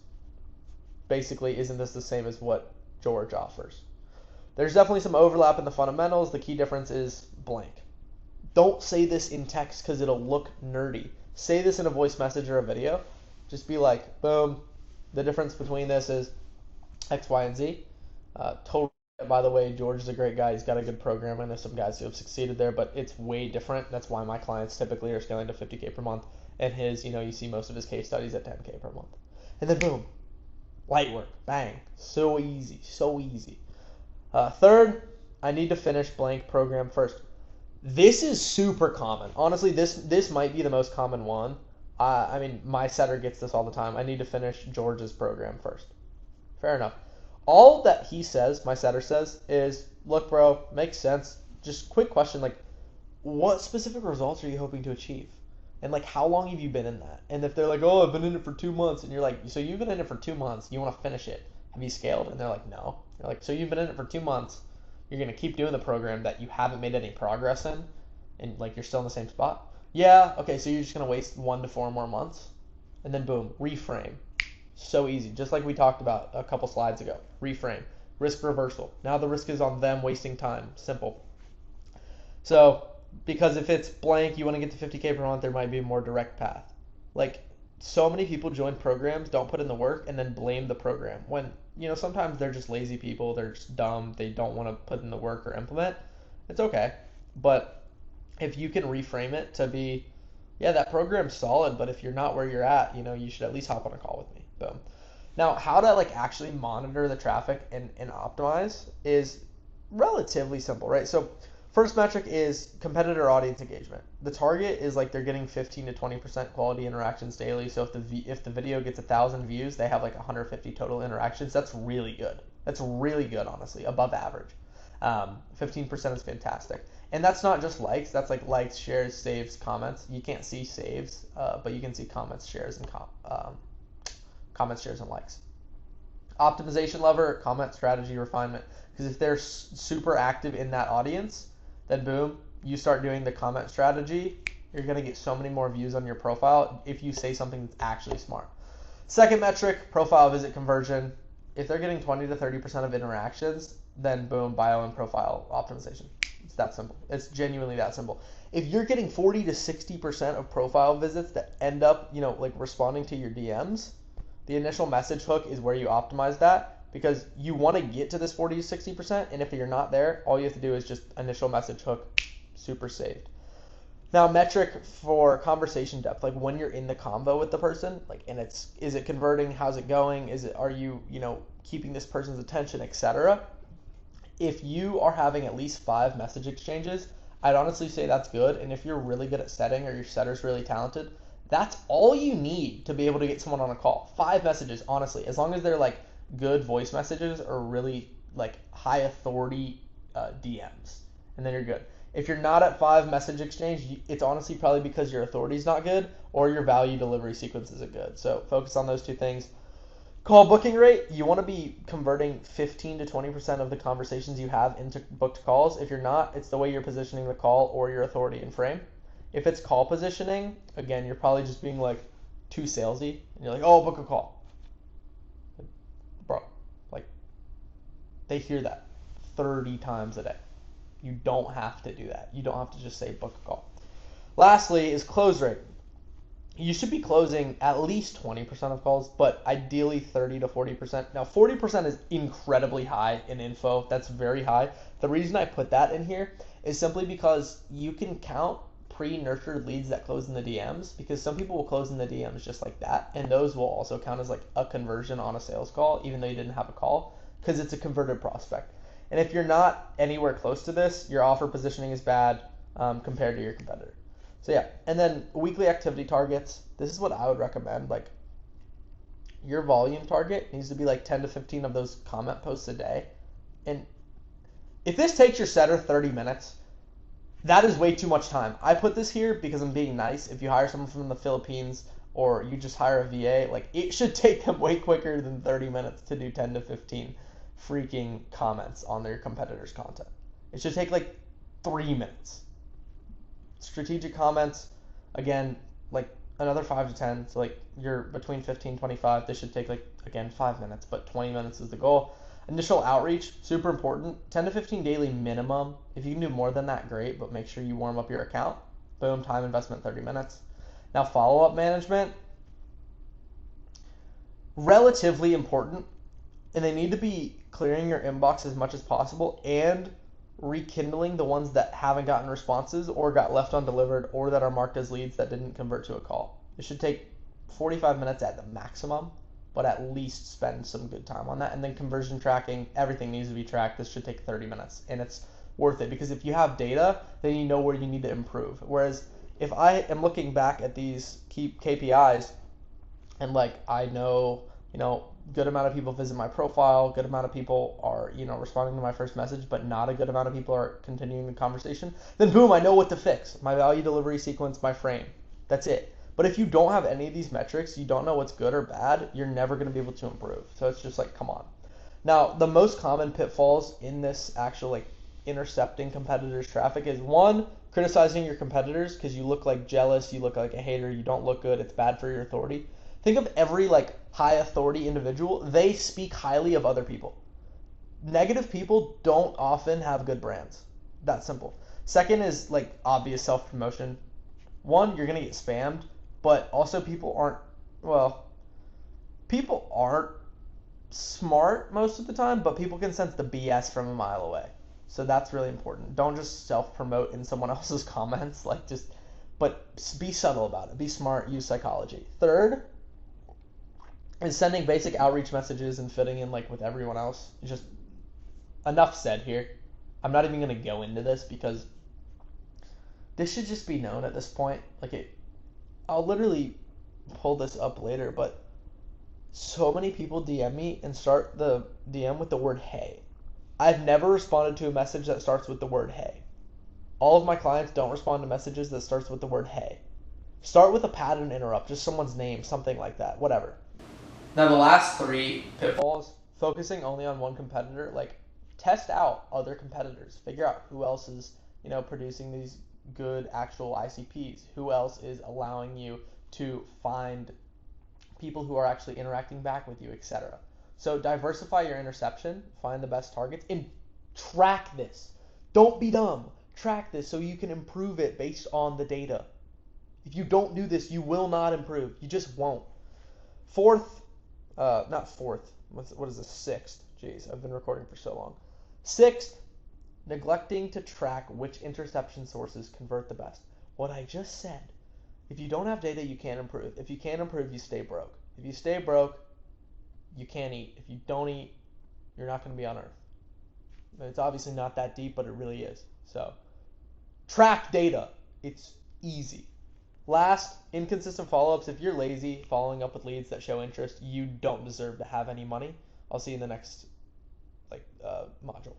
Basically, isn't this the same as what George offers? There's definitely some overlap in the fundamentals. The key difference is blank. Don't say this in text because it'll look nerdy. Say this in a voice message or a video. Just be like, boom, the difference between this is X, Y, and Z. Totally. By the way, George is a great guy. He's got a good program. I know some guys who have succeeded there, but it's way different. That's why my clients typically are scaling to 50K per month. And his, you see most of his case studies at 10K per month. And then boom, light work, bang. So easy, so easy. Third, I need to finish blank program first. This is super common. Honestly, this might be the most common one. My setter gets this all the time. I need to finish George's program first. Fair enough. All that he says, my setter says, is, look, bro, makes sense. Just quick question, like, what specific results are you hoping to achieve? And, like, how long have you been in that? And if they're like, oh, I've been in it for 2 months, and you're like, so you've been in it for 2 months, you want to finish it. Have you scaled? And they're like, no. You're like, so you've been in it for 2 months, you're going to keep doing the program that you haven't made any progress in, and, like, you're still in the same spot? Yeah, okay, so you're just going to waste 1 to 4 more months? And then, boom, reframe. So easy, just like we talked about a couple slides ago. Reframe, risk reversal. Now the risk is on them wasting time. Simple. So, because if it's blank, you want to get to 50K per month, there might be a more direct path. Like, so many people join programs, don't put in the work, and then blame the program. When, sometimes they're just lazy people, they're just dumb, they don't want to put in the work or implement. It's okay. But if you can reframe it to be, yeah, that program's solid, but if you're not where you're at, you should at least hop on a call with me. Boom. Now, how to actually monitor the traffic and optimize is relatively simple, right? So first metric is competitor audience engagement. The target is they're getting 15 to 20% quality interactions daily. So if the video gets 1,000 views, they have 150 total interactions. That's really good. That's really good, honestly, above average. 15% is fantastic. And that's not just likes. That's likes, shares, saves, comments. You can't see saves, but you can see comments, shares, and comments, shares, and likes. Optimization lever, comment strategy refinement. Because if they're super active in that audience, then boom, you start doing the comment strategy. You're going to get so many more views on your profile if you say something that's actually smart. Second metric, profile visit conversion. If they're getting 20 to 30% of interactions, then boom, bio and profile optimization. It's that simple. It's genuinely that simple. If you're getting 40 to 60% of profile visits that end up, responding to your DMs, the initial message hook is where you optimize that because you want to get to this 40 to 60%. And if you're not there, all you have to do is just initial message hook, super saved. Now, metric for conversation depth, when you're in the convo with the person, and is it converting? How's it going? Are you keeping this person's attention, etc. If you are having at least 5 message exchanges, I'd honestly say that's good. And if you're really good at setting or your setter's really talented, that's all you need to be able to get someone on a call. 5 messages, honestly, as long as they're good voice messages or really high authority DMs, and then you're good. If you're not at 5 message exchange, it's honestly probably because your authority's not good or your value delivery sequence isn't good. So focus on those 2 things. Call booking rate, you want to be converting 15 to 20% of the conversations you have into booked calls. If you're not, it's the way you're positioning the call or your authority and frame. If it's call positioning, again, you're probably just being too salesy and you're like, oh, book a call. Bro, like, they hear that 30 times a day. You don't have to do that. You don't have to just say book a call. Lastly is close rate. You should be closing at least 20% of calls, but ideally 30 to 40%. Now, 40% is incredibly high in info. That's very high. The reason I put that in here is simply because you can count pre-nurtured leads that close in the DMs, because some people will close in the DMs just like that, and those will also count as like a conversion on a sales call, even though you didn't have a call, because it's a converted prospect. And if you're not anywhere close to this, your offer positioning is bad compared to your competitor. So yeah, and then weekly activity targets. This is what I would recommend. Like, your volume target needs to be like 10 to 15 of those comment posts a day. And if this takes your setter 30 minutes, that is way too much time. I put this here because I'm being nice. If you hire someone from the Philippines or you just hire a VA, like, it should take them way quicker than 30 minutes to do 10 to 15 freaking comments on their competitors' content. It should take like 3 minutes. Strategic comments, again, like another 5 to 10. So like you're between 15, 25. This should take like, again, 5 minutes, but 20 minutes is the goal. Initial outreach, super important. 10 to 15 daily minimum. If you can do more than that, great, but make sure you warm up your account. Boom, time investment, 30 minutes. Now, follow-up management, relatively important, and they need to be clearing your inbox as much as possible and rekindling the ones that haven't gotten responses or got left undelivered or that are marked as leads that didn't convert to a call. It should take 45 minutes at the maximum, but at least spend some good time on that. And then conversion tracking, everything needs to be tracked. This should take 30 minutes, and it's worth it because if you have data, then you know where you need to improve. Whereas if I am looking back at these key KPIs and like I know, good amount of people visit my profile, good amount of people are, responding to my first message, but not a good amount of people are continuing the conversation, then boom, I know what to fix. My value delivery sequence, my frame. That's it. But if you don't have any of these metrics, you don't know what's good or bad, you're never going to be able to improve. So it's just like, come on. Now, the most common pitfalls in this actual like intercepting competitors' traffic is one, criticizing your competitors because you look like jealous, you look like a hater, you don't look good, it's bad for your authority. Think of every like high authority individual, they speak highly of other people. Negative people don't often have good brands. That's simple. Second is like obvious self-promotion. One, you're gonna get spammed, but also people aren't smart most of the time, but people can sense the BS from a mile away. So that's really important. Don't just self-promote in someone else's comments, but be subtle about it. Be smart, use psychology. Third is sending basic outreach messages and fitting in like with everyone else. Just enough said here. I'm not even gonna go into this because this should just be known at this point. I'll literally pull this up later, but so many people DM me and start the DM with the word hey. I've never responded to a message that starts with the word hey. All of my clients don't respond to messages that starts with the word hey. Start with a pattern interrupt, just someone's name, something like that, whatever. Now the last 3 pitfalls, focusing only on one competitor, like test out other competitors, figure out who else is, producing these good actual ICPs, who else is allowing you to find people who are actually interacting back with you, etc. So diversify your interception, find the best targets, and track this. Don't be dumb. Track this so you can improve it based on the data. If you don't do this, you will not improve. You just won't. Not fourth. What is this? 6th. Jeez, I've been recording for so long. 6th, neglecting to track which interception sources convert the best. What I just said. If you don't have data, you can't improve. If you can't improve, you stay broke. If you stay broke, you can't eat. If you don't eat, you're not going to be on Earth. It's obviously not that deep, but it really is. So, track data. It's easy. Last, inconsistent follow-ups. If you're lazy following up with leads that show interest, you don't deserve to have any money. I'll see you in the next module.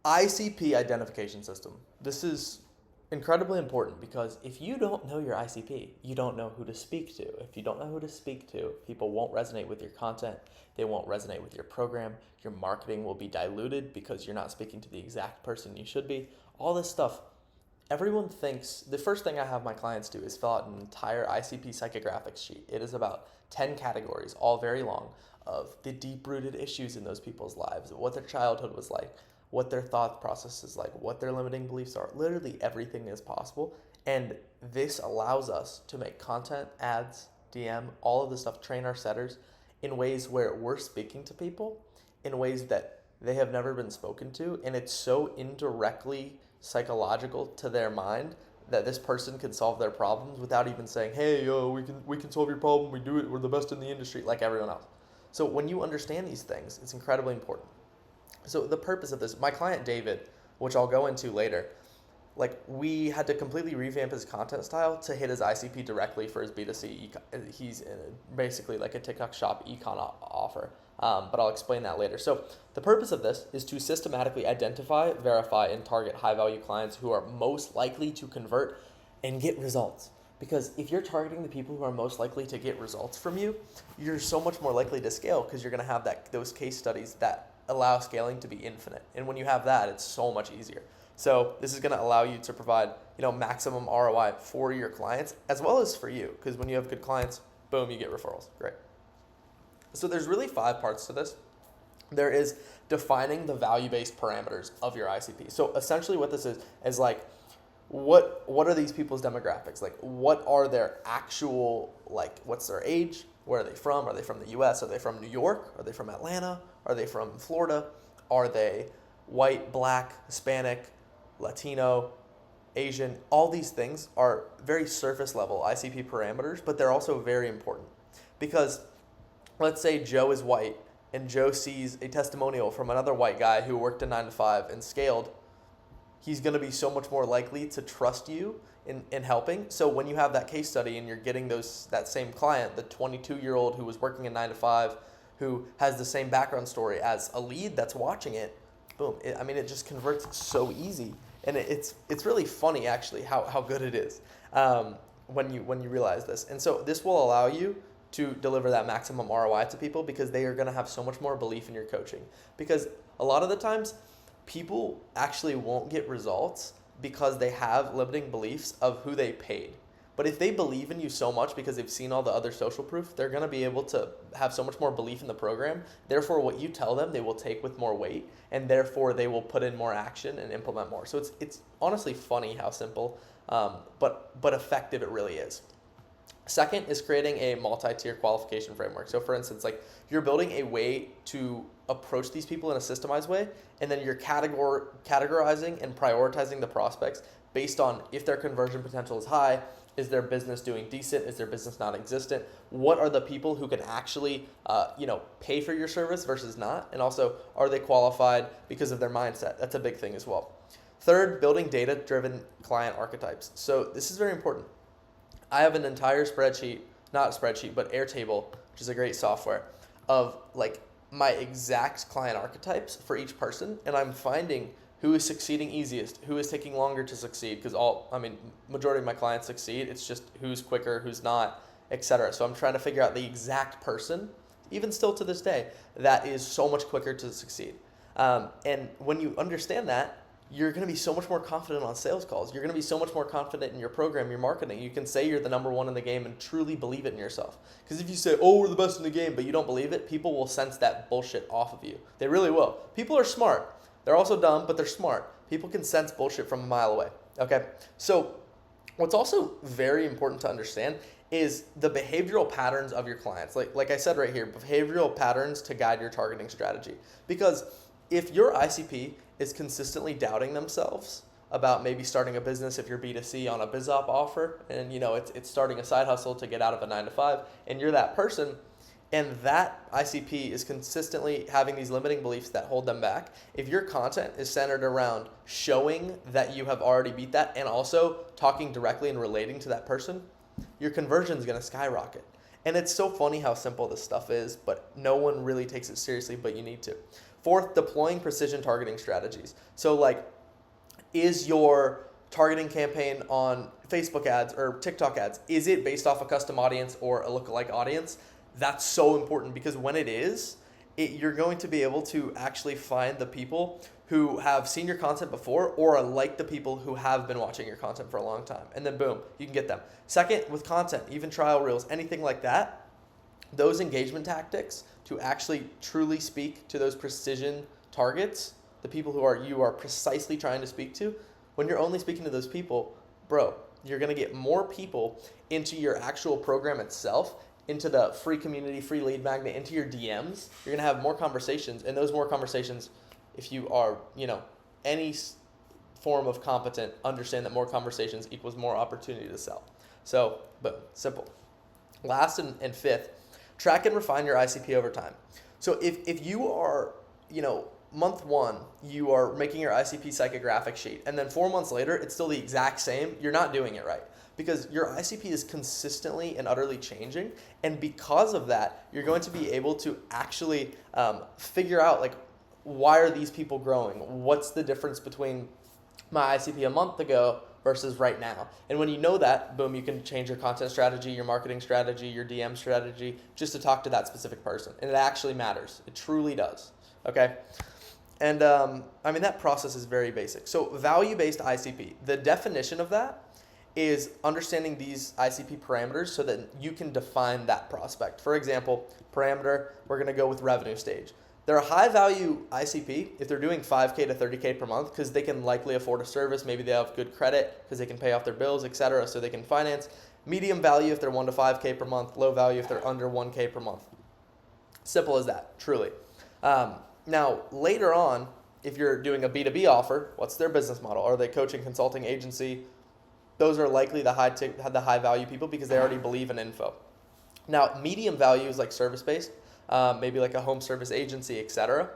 ICP identification system. This is incredibly important because if you don't know your ICP, you don't know who to speak to. If you don't know who to speak to, people won't resonate with your content. They won't resonate with your program. Your marketing will be diluted because you're not speaking to the exact person you should be. All this stuff everyone thinks the first thing I have my clients do is fill out an entire ICP psychographics sheet. It is about 10 categories, all very long, of the deep-rooted issues in those people's lives, what their childhood was like, what their thought process is like, what their limiting beliefs are. Literally everything is possible. And this allows us to make content, ads, DM, all of this stuff, train our setters in ways where we're speaking to people in ways that they have never been spoken to. And it's so indirectly psychological to their mind that this person can solve their problems without even saying, hey, we can solve your problem. We do it. We're the best in the industry, like everyone else. So when you understand these things, it's incredibly important. So the purpose of this, my client David, which I'll go into later, like we had to completely revamp his content style to hit his ICP directly for his B2C. He's basically like a TikTok shop econ offer, but I'll explain that later. So the purpose of this is to systematically identify, verify, and target high-value clients who are most likely to convert and get results. Because if you're targeting the people who are most likely to get results from you, you're so much more likely to scale because you're going to have those case studies that allow scaling to be infinite. And when you have that, it's so much easier. So this is going to allow you to provide, maximum ROI for your clients as well as for you. Because when you have good clients, boom, you get referrals. Great. So there's really 5 parts to this. There is defining the value-based parameters of your ICP. So essentially what this is like, what are these people's demographics? Like, what are their actual, what's their age? Where are they from? Are they from the US? Are they from New York? Are they from Atlanta? Are they from Florida? Are they white, black, Hispanic, Latino, Asian? All these things are very surface level ICP parameters, but they're also very important because let's say Joe is white and Joe sees a testimonial from another white guy who worked a 9 to 5 and scaled. He's going to be so much more likely to trust you in helping. So when you have that case study and you're getting that same client, the 22-year-old who was working a 9 to 5, who has the same background story as a lead that's watching it, boom. It just converts so easy. And it's really funny actually how good it is when you realize this. And so this will allow you to deliver that maximum ROI to people because they are going to have so much more belief in your coaching. Because a lot of the times people actually won't get results because they have limiting beliefs of who they paid. But if they believe in you so much because they've seen all the other social proof, they're going to be able to have so much more belief in the program. Therefore, what you tell them, they will take with more weight, and therefore they will put in more action and implement more. So it's honestly funny how simple, but effective it really is. Second is creating a multi-tier qualification framework. So for instance, like you're building a way to approach these people in a systemized way, and then you're categorizing and prioritizing the prospects based on if their conversion potential is high, is their business doing decent, is their business non-existent, what are the people who can actually pay for your service versus not, and also are they qualified because of their mindset. That's a big thing as well. Third, building data-driven client archetypes. So this is very important. I have an entire spreadsheet, not a spreadsheet, but Airtable, which is a great software, of like my exact client archetypes for each person, and I'm finding who is succeeding easiest, who is taking longer to succeed, because majority of my clients succeed. It's just who's quicker, who's not, etc. So I'm trying to figure out the exact person, even still to this day, that is so much quicker to succeed. And when you understand that, you're going to be so much more confident on sales calls. You're going to be so much more confident in your program, your marketing. You can say you're the number one in the game and truly believe it in yourself. Because if you say, oh, we're the best in the game, but you don't believe it, people will sense that bullshit off of you. They really will. People are smart. They're also dumb, but they're smart. People can sense bullshit from a mile away. Okay? So what's also very important to understand is the behavioral patterns of your clients. Like I said right here, behavioral patterns to guide your targeting strategy. Because if your ICP is consistently doubting themselves about maybe starting a business, if you're B2C on a BizOp offer, and it's starting a side hustle to get out of a 9 to 5, and you're that person, and that ICP is consistently having these limiting beliefs that hold them back, if your content is centered around showing that you have already beat that and also talking directly and relating to that person, your conversion is going to skyrocket. And it's so funny how simple this stuff is, but no one really takes it seriously, but you need to. Fourth, deploying precision targeting strategies. So is your targeting campaign on Facebook ads or TikTok ads, is it based off a custom audience or a lookalike audience? That's so important because when it is, you're going to be able to actually find the people who have seen your content before or are like the people who have been watching your content for a long time. And then boom, you can get them. Second, with content, even trial reels, anything like that, those engagement tactics to actually truly speak to those precision targets, the people who you are precisely trying to speak to, when you're only speaking to those people, bro, you're going to get more people into your actual program itself, into the free community, free lead magnet, into your DMs. You're going to have more conversations, and those more conversations, if you are, any form of competent, understand that more conversations equals more opportunity to sell. So, boom, simple. Last and fifth, track and refine your ICP over time. So if you are, month one, you are making your ICP psychographic sheet, and then 4 months later, it's still the exact same, you're not doing it right. Because your ICP is consistently and utterly changing, and because of that, you're going to be able to actually figure out, why are these people growing? What's the difference between my ICP a month ago versus right now? And when you know that, boom, you can change your content strategy, your marketing strategy, your DM strategy, just to talk to that specific person. And it actually matters. It truly does. Okay? And that process is very basic. So value-based ICP, the definition of that is understanding these ICP parameters so that you can define that prospect. For example, parameter, we're going to go with revenue stage. They're a high-value ICP if they're doing 5K to 30K per month because they can likely afford a service. Maybe they have good credit because they can pay off their bills, etc., so they can finance. Medium value if they're 1 to 5K per month. Low value if they're under 1K per month. Simple as that, truly. Now, later on, if you're doing a B2B offer, what's their business model? Are they coaching, consulting, agency? Those are likely the high-value people because they already believe in info. Now, medium value is like service-based. Maybe like a home service agency, etc.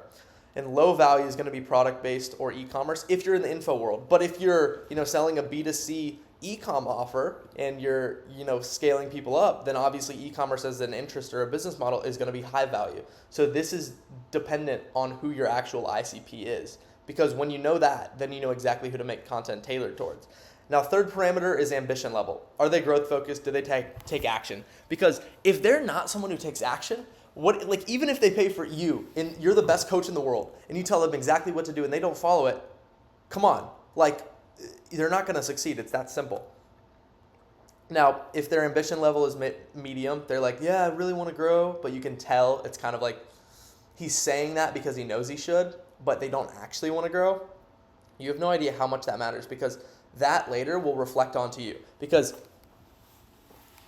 And low value is going to be product-based or e-commerce if you're in the info world. But if you're, selling a B2C e-com offer and you're, scaling people up, then obviously e-commerce as an interest or a business model is going to be high value. So this is dependent on who your actual ICP is. Because when you know that, then you know exactly who to make content tailored towards. Now, third parameter is ambition level. Are they growth focused? Do they take action? Because if they're not someone who takes action, even if they pay for you and you're the best coach in the world and you tell them exactly what to do and they don't follow it, come on, they're not going to succeed. It's that simple. Now, if their ambition level is medium, they're like, yeah, I really want to grow, but you can tell it's kind of like he's saying that because he knows he should, but they don't actually want to grow. You have no idea how much that matters because that later will reflect onto you. Because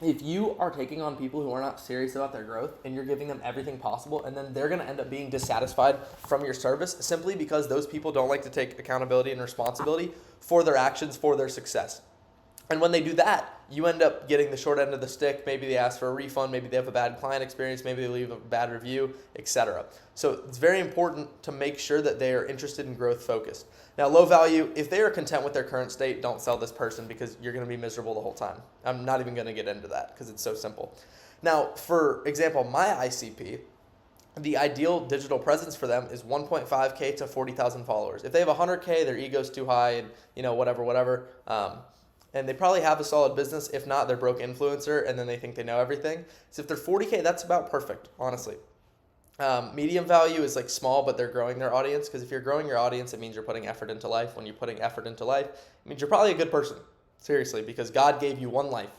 if you are taking on people who are not serious about their growth and you're giving them everything possible and then they're going to end up being dissatisfied from your service simply because those people don't like to take accountability and responsibility for their actions, for their success. And when they do that, you end up getting the short end of the stick. Maybe they ask for a refund, maybe they have a bad client experience, maybe they leave a bad review, etc. So it's very important to make sure that they are interested in growth focused. Now, low value, if they are content with their current state, don't sell this person because you're going to be miserable the whole time. I'm not even going to get into that because it's so simple. Now, for example, my ICP, the ideal digital presence for them is 1.5K to 40,000 followers. If they have 100K, their ego's too high and, whatever. And they probably have a solid business. If not, they're broke influencer and then they think they know everything. So if they're 40K, that's about perfect, honestly. Medium value is small, but they're growing their audience because if you're growing your audience, it means you're putting effort into life. When you're putting effort into life, it means you're probably a good person, seriously, because God gave you one life.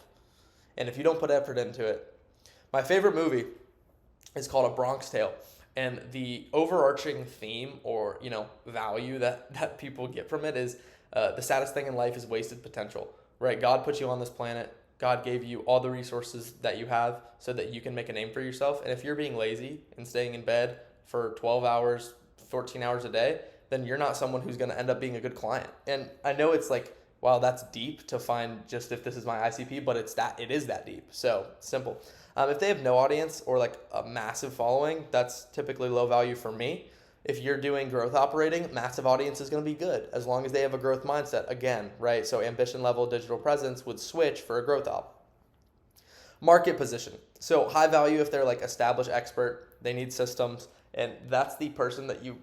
And if you don't put effort into it, my favorite movie is called A Bronx Tale. And the overarching theme or, value that people get from it is the saddest thing in life is wasted potential, right? God put you on this planet. God gave you all the resources that you have so that you can make a name for yourself. And if you're being lazy and staying in bed for 12 hours, 14 hours a day, then you're not someone who's going to end up being a good client. And I know it's wow, that's deep to find just if this is my ICP, but it is that deep. So simple. If they have no audience or a massive following, that's typically low value for me. If you're doing growth operating, massive audience is going to be good as long as they have a growth mindset. Again, right? So ambition level, digital presence would switch for a growth op. Market position. So high value if they're established expert, they need systems, and that's the person that you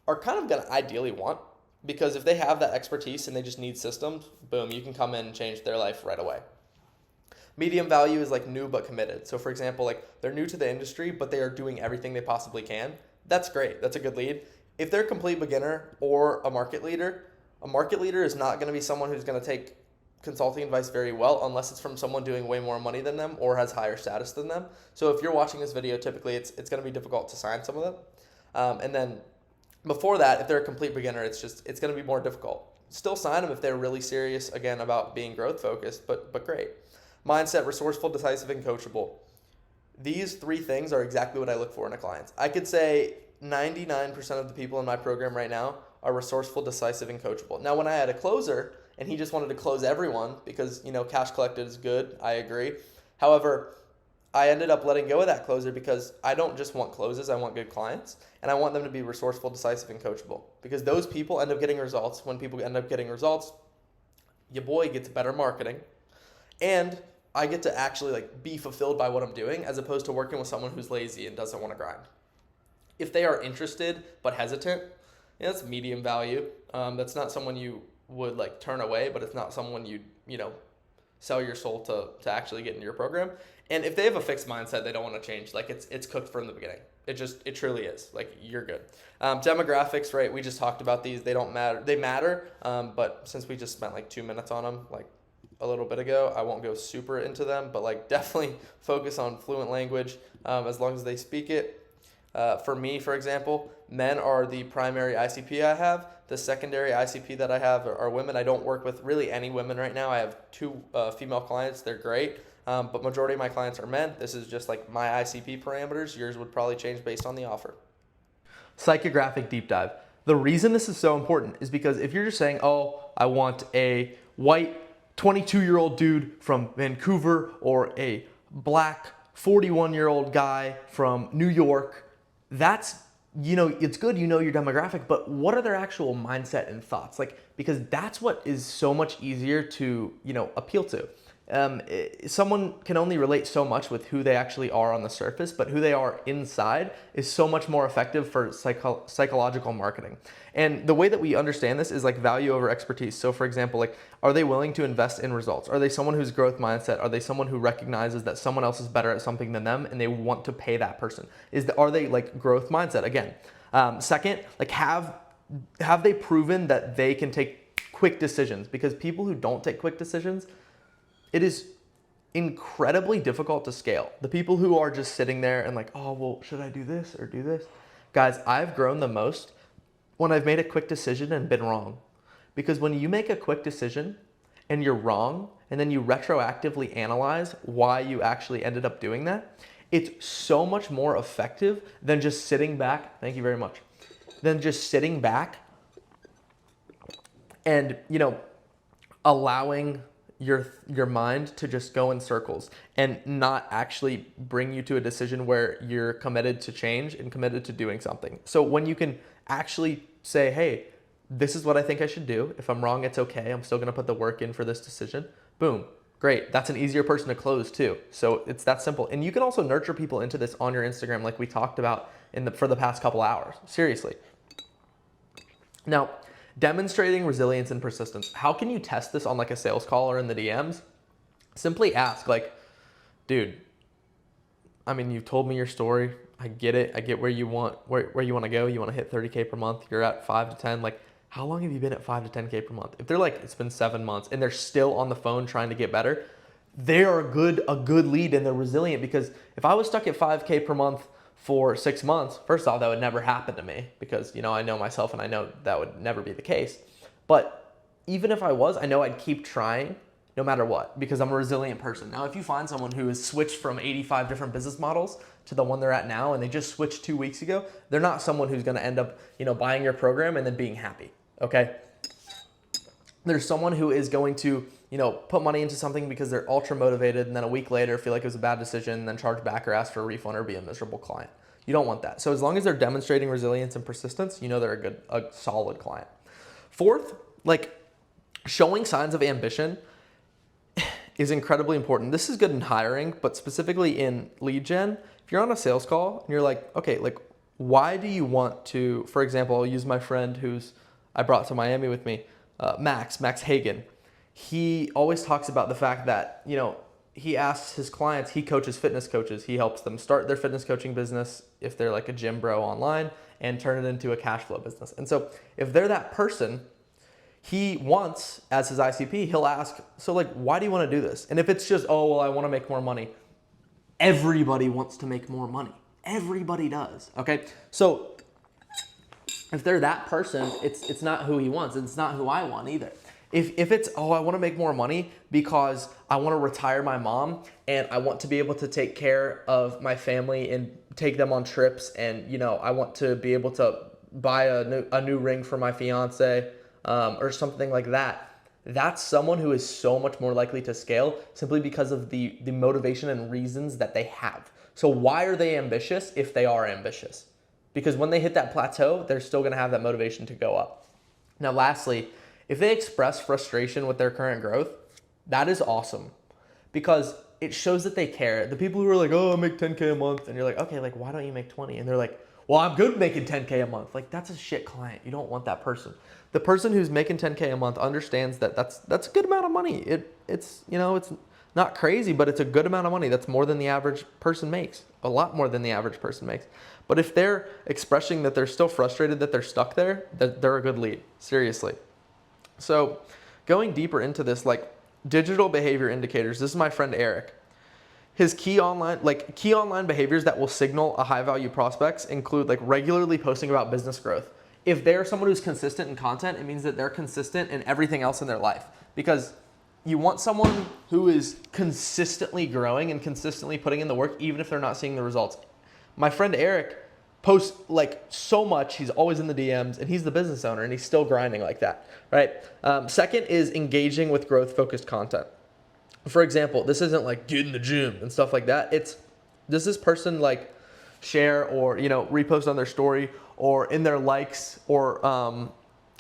are kind of going to ideally want because if they have that expertise and they just need systems, boom, you can come in and change their life right away. Medium value is new but committed. So for example, they're new to the industry, but they are doing everything they possibly can. That's great. That's a good lead. if they're a complete beginner or a market leader is not going to be someone who's going to take consulting advice very well unless it's from someone doing way more money than them or has higher status than them. So if you're watching this video, typically it's going to be difficult to sign some of them. And then before that, if they're a complete beginner, it's going to be more difficult. Still sign them if they're really serious, again, about being growth focused, but great. Mindset, resourceful, decisive, and coachable. These three things are exactly what I look for in a client. I could say 99% of the people in my program right now are resourceful, decisive, and coachable. Now, when I had a closer and he just wanted to close everyone because, cash collected is good, I agree. However, I ended up letting go of that closer because I don't just want closes, I want good clients. And I want them to be resourceful, decisive, and coachable. Because those people end up getting results. When people end up getting results, your boy gets better marketing. And I get to actually be fulfilled by what I'm doing as opposed to working with someone who's lazy and doesn't want to grind. If they are interested but hesitant, that's medium value. That's not someone you would turn away, but it's not someone you sell your soul to actually get into your program. And if they have a fixed mindset, they don't want to change. It's cooked from the beginning. It truly is. You're good. Demographics, right? We just talked about these. They don't matter. They matter, but since we just spent 2 minutes on them, a little bit ago, I won't go super into them, but definitely focus on fluent language as long as they speak it. For me, for example, men are the primary ICP I have. The secondary ICP that I have are women. I don't work with really any women right now. I have 2 female clients. They're great. But majority of my clients are men. This is just my ICP parameters. Yours would probably change based on the offer. Psychographic deep dive. The reason this is so important is because if you're just saying, oh, I want a white 22-year-old dude from Vancouver or a black 41-year-old guy from New York, that's, it's good, your demographic, but what are their actual mindset and thoughts? Because that's what is so much easier to, appeal to. Someone can only relate so much with who they actually are on the surface, but who they are inside is so much more effective for psychological marketing. And the way that we understand this is value over expertise. So for example, are they willing to invest in results? Are they someone who's growth mindset? Are they someone who recognizes that someone else is better at something than them and they want to pay that person? Are they growth mindset? Again, second, have they proven that they can take quick decisions? Because people who don't take quick decisions, it is incredibly difficult to scale. The people who are just sitting there and oh, well, should I do this or do this? Guys, I've grown the most when I've made a quick decision and been wrong. Because when you make a quick decision and you're wrong, and then you retroactively analyze why you actually ended up doing that, it's so much more effective than just sitting back, thank you very much, than just sitting back and, allowing your mind to just go in circles and not actually bring you to a decision where you're committed to change and committed to doing something. So when you can actually say, hey, this is what I think I should do. If I'm wrong, it's okay. I'm still going to put the work in for this decision. Boom. Great. That's an easier person to close too. So it's that simple. And you can also nurture people into this on your Instagram like we talked about for the past couple hours. Seriously. Now, demonstrating resilience and persistence. How can you test this on a sales call or in the DMs? Simply ask dude, you've told me your story. I get it. I get where you want to go. You want to hit 30K per month. You're at 5 to 10. How long have you been at 5 to 10K per month? If they're it's been 7 months and they're still on the phone trying to get better, they are a good lead and they're resilient. Because if I was stuck at 5K per month for 6 months, first off, that would never happen to me because, I know myself and I know that would never be the case. But even if I was, I know I'd keep trying no matter what because I'm a resilient person. Now, if you find someone who has switched from 85 different business models to the one they're at now and they just switched 2 weeks ago, they're not someone who's going to end up, buying your program and then being happy, okay? There's someone who is going to, put money into something because they're ultra motivated and then a week later feel like it was a bad decision and then charge back or ask for a refund or be a miserable client. You don't want that. So as long as they're demonstrating resilience and persistence, they're a solid client. Fourth, showing signs of ambition is incredibly important. This is good in hiring, but specifically in lead gen. If you're on a sales call and you're okay, why do you want to, for example, I'll use my friend I brought to Miami with me, Max Hagen. He always talks about the fact that, he asks his clients, he coaches fitness coaches. He helps them start their fitness coaching business if they're like a gym bro online and turn it into a cash flow business. And so if they're that person, he wants, as his ICP, he'll ask, so like, why do you want to do this? And if it's just, oh, well, I want to make more money. Everybody wants to make more money. Everybody does, okay? So if they're that person, it's not who he wants. It's not who I want either. If it's, oh, I want to make more money because I want to retire my mom and I want to be able to take care of my family and take them on trips, and I want to be able to buy a new ring for my fiance or something like that. That's someone who is so much more likely to scale simply because of the motivation and reasons that they have. So why are they ambitious if they are ambitious? Because when they hit that plateau, they're still going to have that motivation to go up. Now, lastly, if they express frustration with their current growth, that is awesome because it shows that they care. The people who are like, oh, I make 10K a month, and you're like, okay, like, why don't you make 20? And they're like, well, I'm good making 10K a month. Like, that's a shit client. You don't want that person. The person who's making 10K a month understands that that's a good amount of money. It's not crazy, but it's a good amount of money. That's more than the average person makes, a lot more than the average person makes. But if they're expressing that they're still frustrated that they're stuck there, they're a good lead, seriously. So going deeper into this, like digital behavior indicators, this is my friend Eric. His key online behaviors that will signal a high value prospects include like regularly posting about business growth. If they're someone who's consistent in content, it means that they're consistent in everything else in their life, because you want someone who is consistently growing and consistently putting in the work, even if they're not seeing the results. My friend Eric posts like so much. He's always in the DMs, and he's the business owner, and he's still grinding like that, right? Second is engaging with growth-focused content. For example, this isn't like get in the gym and stuff like that. Does this person like share or repost on their story, or in their likes, or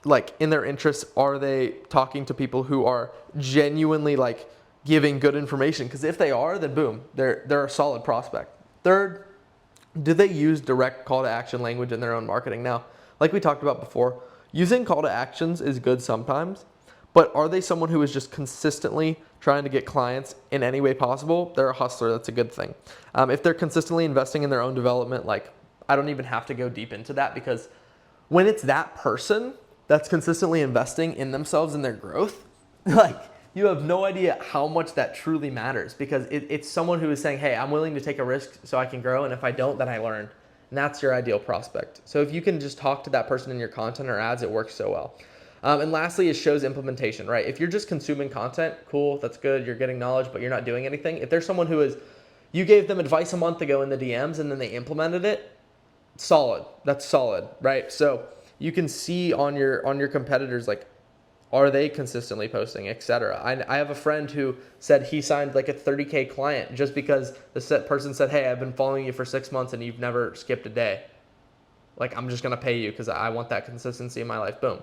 like in their interests, are they talking to people who are genuinely like giving good information? Because if they are, then boom, they're a solid prospect. Third, do they use direct call to action language in their own marketing? Now, like we talked about before, using call to actions is good sometimes, but are they someone who is just consistently trying to get clients in any way possible? They're a hustler. That's a good thing. If they're consistently investing in their own development, like I don't even have to go deep into that, because when it's that person that's consistently investing in themselves and their growth, like you have no idea how much that truly matters, because it's someone who is saying, hey, I'm willing to take a risk so I can grow, and if I don't, then I learn. And that's your ideal prospect. So if you can just talk to that person in your content or ads, it works so well. And lastly, it shows implementation, right? If you're just consuming content, cool, that's good, you're getting knowledge, but you're not doing anything. If there's someone who is, you gave them advice a month ago in the DMs and then they implemented it, solid, that's solid, right? So you can see on your competitors, like, are they consistently posting, etc. I have a friend who said he signed like a 30K client just because the person said, hey, I've been following you for 6 months and you've never skipped a day. Like, I'm just going to pay you because I want that consistency in my life. Boom.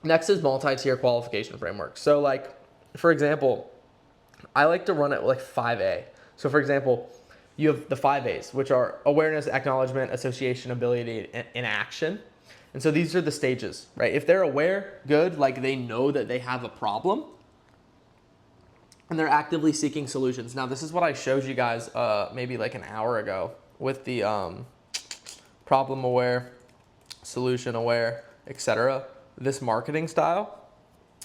Next is multi-tier qualification framework. So like, for example, I like to run it like 5A. So for example, you have the 5 A's, which are awareness, acknowledgement, association, ability, and action. And so these are the stages, right? If they're aware, good, like they know that they have a problem, and they're actively seeking solutions. Now, this is what I showed you guys maybe like an hour ago with the problem aware, solution aware, etc. This marketing style.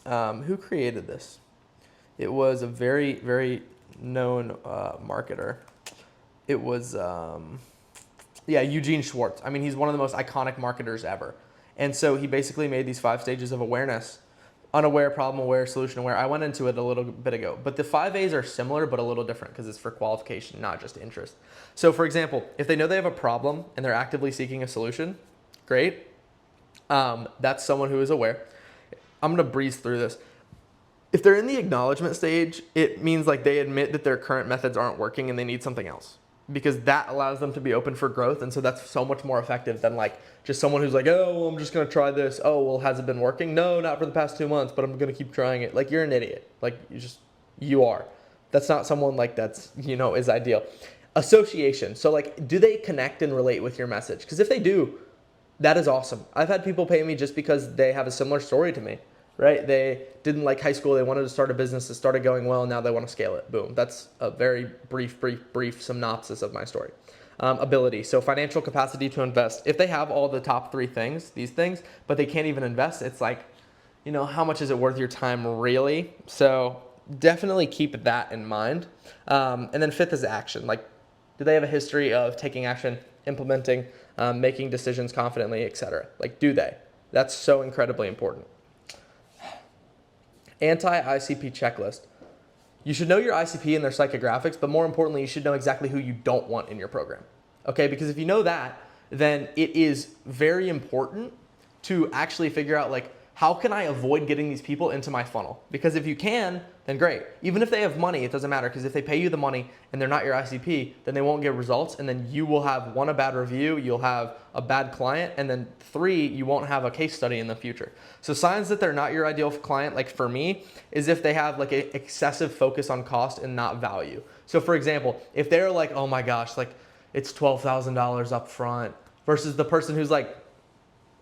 Who created this? It was a very, very known marketer. It was, Eugene Schwartz. I mean, he's one of the most iconic marketers ever. And so he basically made these 5 stages of awareness: unaware, problem aware, solution aware. I went into it a little bit ago, but the 5 A's are similar, but a little different because it's for qualification, not just interest. So for example, if they know they have a problem and they're actively seeking a solution, great. That's someone who is aware. I'm going to breeze through this. If they're in the acknowledgement stage, it means like they admit that their current methods aren't working and they need something else, because that allows them to be open for growth. And so that's so much more effective than like just someone who's like, oh, well, I'm just going to try this. Oh, well, has it been working? No, not for the past 2 months, but I'm going to keep trying it. Like, you're an idiot. Like, you are. That's not someone like that's, is ideal. Association. So like, do they connect and relate with your message? Because if they do, that is awesome. I've had people pay me just because they have a similar story to me. right? They didn't like high school. They wanted to start a business. It started going well, and now they want to scale it. Boom. That's a very brief synopsis of my story. Ability. So financial capacity to invest. If they have all the top 3 things, these things, but they can't even invest, it's like, you know, how much is it worth your time really? So definitely keep that in mind. And then 5th is action. Like, do they have a history of taking action, implementing, making decisions confidently, etc.? Like, do they? That's so incredibly important. Anti-ICP checklist. You should know your ICP and their psychographics, but more importantly, you should know exactly who you don't want in your program. Okay, because if you know that, then it is very important to actually figure out, like, how can I avoid getting these people into my funnel? Because if you can, then great. Even if they have money, it doesn't matter, because if they pay you the money and they're not your ICP, then they won't get results, and then you will have 1, a bad review, you'll have a bad client, and then 3, you won't have a case study in the future. So signs that they're not your ideal client, like for me, is if they have like an excessive focus on cost and not value. So for example, if they're like, oh my gosh, like it's $12,000 up front, versus the person who's like,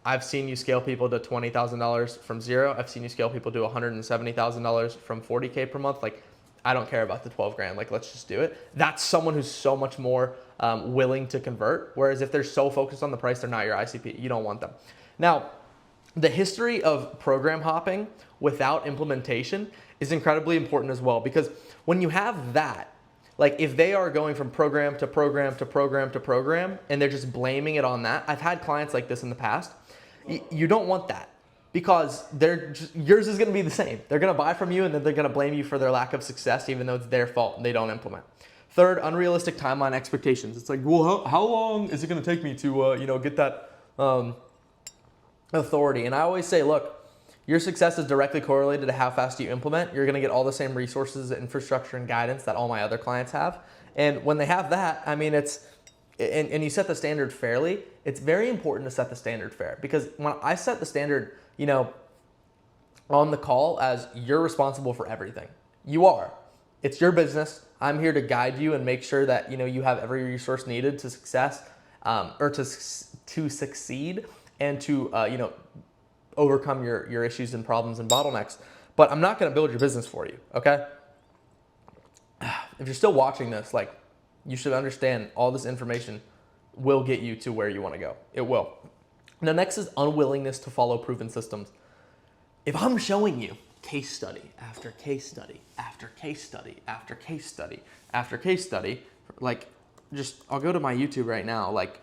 I've seen you scale people to $20,000 from 0. I've seen you scale people to $170,000 from 40K per month. Like, I don't care about the 12 grand. Like, let's just do it. That's someone who's so much more willing to convert. Whereas if they're so focused on the price, they're not your ICP. You don't want them. Now, the history of program hopping without implementation is incredibly important as well, because when you have that, like if they are going from program to program to program to program and they're just blaming it on that, I've had clients like this in the past. You don't want that, because yours is going to be the same. They're going to buy from you and then they're going to blame you for their lack of success, even though it's their fault and they don't implement. 3rd, unrealistic timeline expectations. It's like, well, how long is it going to take me to get that authority? And I always say, look, your success is directly correlated to how fast you implement. You're going to get all the same resources, infrastructure, and guidance that all my other clients have. And when they have that, I mean, and you set the standard fairly. It's very important to set the standard fair, because when I set the standard, on the call as you're responsible for everything. You are. It's your business. I'm here to guide you and make sure that, you have every resource needed to success, or to succeed and to, overcome your issues and problems and bottlenecks. But I'm not going to build your business for you. Okay. If you're still watching this, like, you should understand all this information will get you to where you want to go. It will. Now, next is unwillingness to follow proven systems. If I'm showing you case study after case study after case study after case study after case study, like, I'll go to my YouTube right now. Like,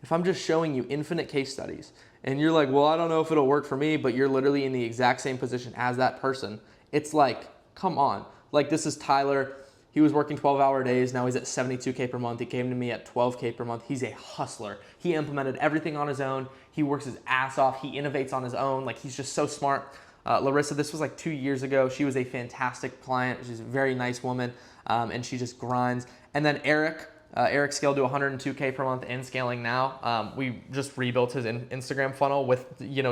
if I'm just showing you infinite case studies and you're like, well, I don't know if it'll work for me, but you're literally in the exact same position as that person, it's like, come on. Like, this is Tyler. He was working 12-hour days. Now he's at 72K per month. He came to me at 12K per month. He's a hustler. He implemented everything on his own. He works his ass off. He innovates on his own. Like, he's just so smart. Larissa, this was like 2 years ago. She was a fantastic client. She's a very nice woman, and she just grinds. And then Eric scaled to 102K per month and scaling now. We just rebuilt his Instagram funnel with,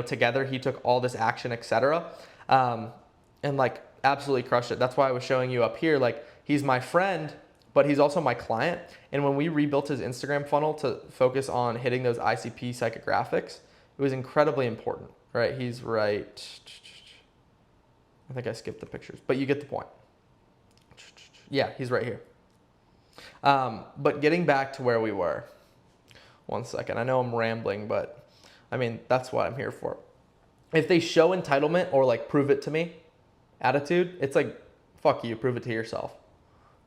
together he took all this action, etc. And like absolutely crushed it. That's why I was showing you up here, like, he's my friend, but he's also my client. And when we rebuilt his Instagram funnel to focus on hitting those ICP psychographics, it was incredibly important, right? He's right. I think I skipped the pictures, but you get the point. Yeah, he's right here. But getting back to where we were, 1 second. I know I'm rambling, but I mean, that's what I'm here for. If they show entitlement or like prove it to me attitude, it's like, fuck you, prove it to yourself.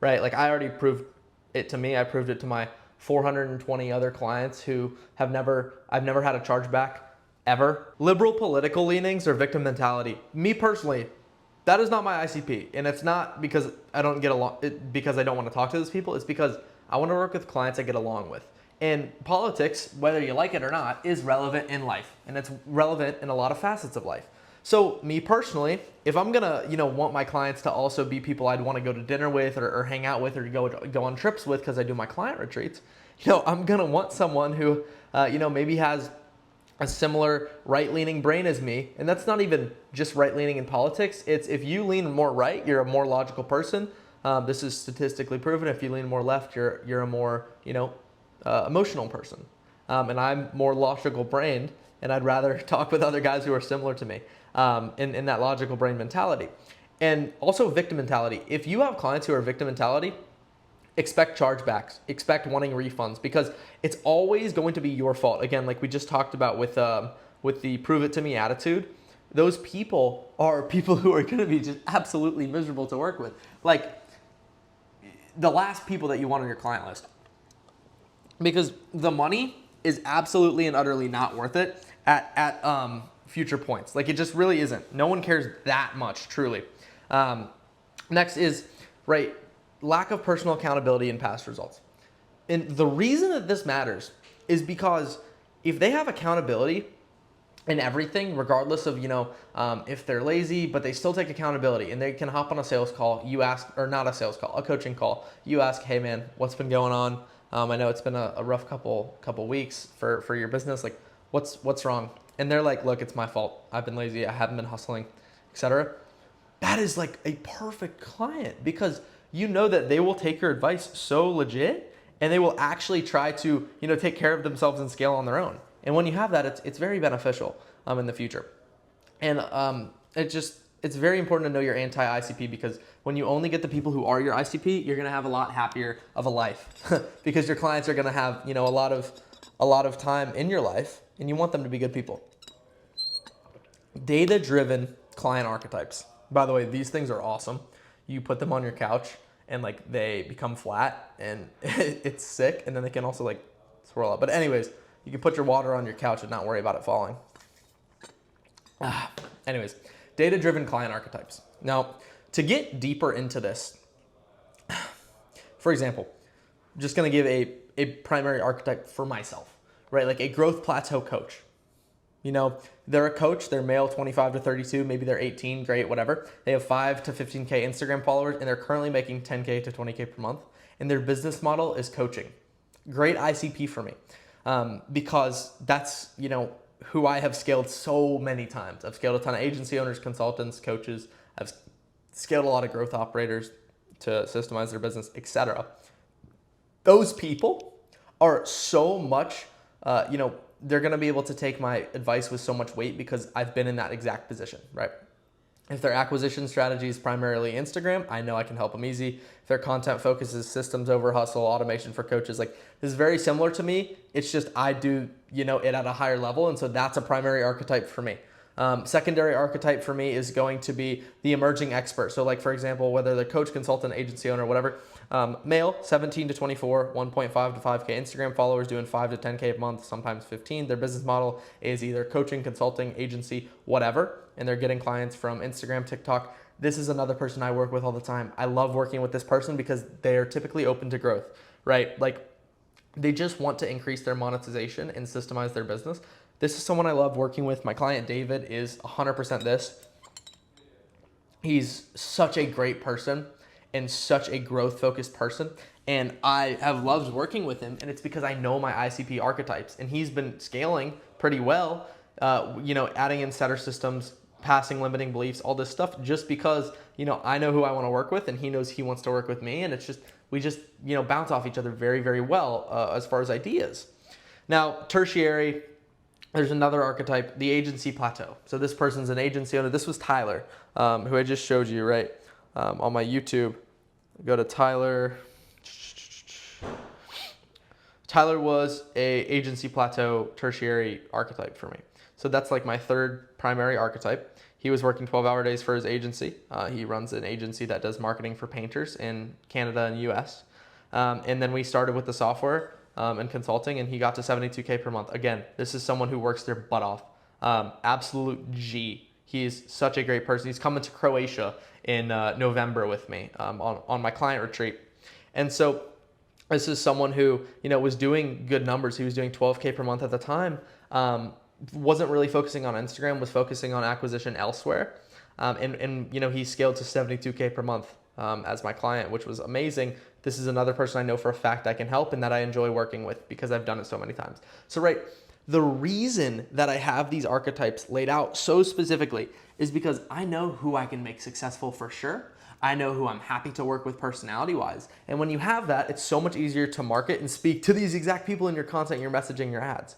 Right? Like, I already proved it to me. I proved it to my 420 other clients who I've never had a chargeback ever. Liberal political leanings or victim mentality. Me personally, that is not my ICP. And it's not because I don't get along, because I don't want to talk to those people. It's because I want to work with clients I get along with. And politics, whether you like it or not, is relevant in life. And it's relevant in a lot of facets of life. So me personally, if I'm gonna, want my clients to also be people I'd want to go to dinner with or hang out with or go on trips with, because I do my client retreats, I'm gonna want someone who, maybe has a similar right-leaning brain as me. And that's not even just right-leaning in politics. It's if you lean more right, you're a more logical person. This is statistically proven. If you lean more left, you're a more, emotional person. And I'm more logical brained. and I'd rather talk with other guys who are similar to me in that logical brain mentality. And also victim mentality. If you have clients who are victim mentality, expect chargebacks, expect wanting refunds, because it's always going to be your fault. Again, like we just talked about with the prove it to me attitude, those people are people who are going to be just absolutely miserable to work with. Like the last people that you want on your client list. Because the money is absolutely and utterly not worth it at future points. Like it just really isn't. No one cares that much, truly. Next is, right, lack of personal accountability in past results. And the reason that this matters is because if they have accountability in everything, regardless of, if they're lazy, but they still take accountability and they can hop on a sales call, you ask, or not a sales call, a coaching call, you ask, hey man, what's been going on? I know it's been a rough couple weeks for your business. Like what's wrong? And they're like, look, it's my fault. I've been lazy. I haven't been hustling, etc. That is like a perfect client because you know that they will take your advice so legit and they will actually try to, take care of themselves and scale on their own. And when you have that, it's very beneficial in the future. And it's very important to know your anti-ICP because when you only get the people who are your ICP, you're gonna have a lot happier of a life because your clients are gonna have, a lot of time in your life and you want them to be good people. Data-driven client archetypes. By the way, these things are awesome. You put them on your couch and like they become flat and it's sick, and then they can also like swirl up. But anyways, you can put your water on your couch and not worry about it falling. Anyways, data-driven client archetypes. Now, to get deeper into this, for example, I'm just gonna give a primary archetype for myself, right? Like a growth plateau coach. They're a coach, they're male, 25 to 32, maybe they're 18, great, whatever. They have 5 to 15K Instagram followers and they're currently making 10K to 20K per month. And their business model is coaching. Great ICP for me because that's, who I have scaled so many times. I've scaled a ton of agency owners, consultants, coaches. I've scaled a lot of growth operators to systemize their business, etc. Those people are so much, they're going to be able to take my advice with so much weight because I've been in that exact position, right? If their acquisition strategy is primarily Instagram, I know I can help them easy. If their content focus is systems over hustle, automation for coaches, like this is very similar to me. It's just I do, it at a higher level. And so that's a primary archetype for me. Secondary archetype for me is going to be the emerging expert. So like, for example, whether they're coach, consultant, agency owner, whatever, male, 17 to 24, 1.5 to 5K Instagram followers, doing 5 to 10K a month, sometimes 15. Their business model is either coaching, consulting, agency, whatever, and they're getting clients from Instagram, TikTok. This is another person I work with all the time. I love working with this person because they are typically open to growth, right? Like they just want to increase their monetization and systemize their business. This is someone I love working with. My client, David, is 100% this. He's such a great person and such a growth-focused person. And I have loved working with him, and it's because I know my ICP archetypes. And he's been scaling pretty well, adding in setter systems, passing limiting beliefs, all this stuff, just because, I know who I want to work with, and he knows he wants to work with me. And it's just, we just, bounce off each other very, very well as far as ideas. Now, tertiary, there's another archetype, the agency plateau. So this person's an agency owner. This was Tyler, who I just showed you, right? On my YouTube, go to Tyler. Tyler was a agency plateau tertiary archetype for me. So that's like my third primary archetype. He was working 12-hour days for his agency. He runs an agency that does marketing for painters in Canada and US. And then we started with the software and consulting, and he got to 72K per month. Again, this is someone who works their butt off. Absolute G. He's such a great person. He's coming to Croatia in November with me on my client retreat. And so this is someone who, was doing good numbers. He was doing 12K per month at the time. Wasn't really focusing on Instagram, was focusing on acquisition elsewhere. And he scaled to 72K per month as my client, which was amazing. This is another person I know for a fact I can help and that I enjoy working with because I've done it so many times. So, right, the reason that I have these archetypes laid out so specifically is because I know who I can make successful for sure. I know who I'm happy to work with personality-wise. And when you have that, it's so much easier to market and speak to these exact people in your content, your messaging, your ads.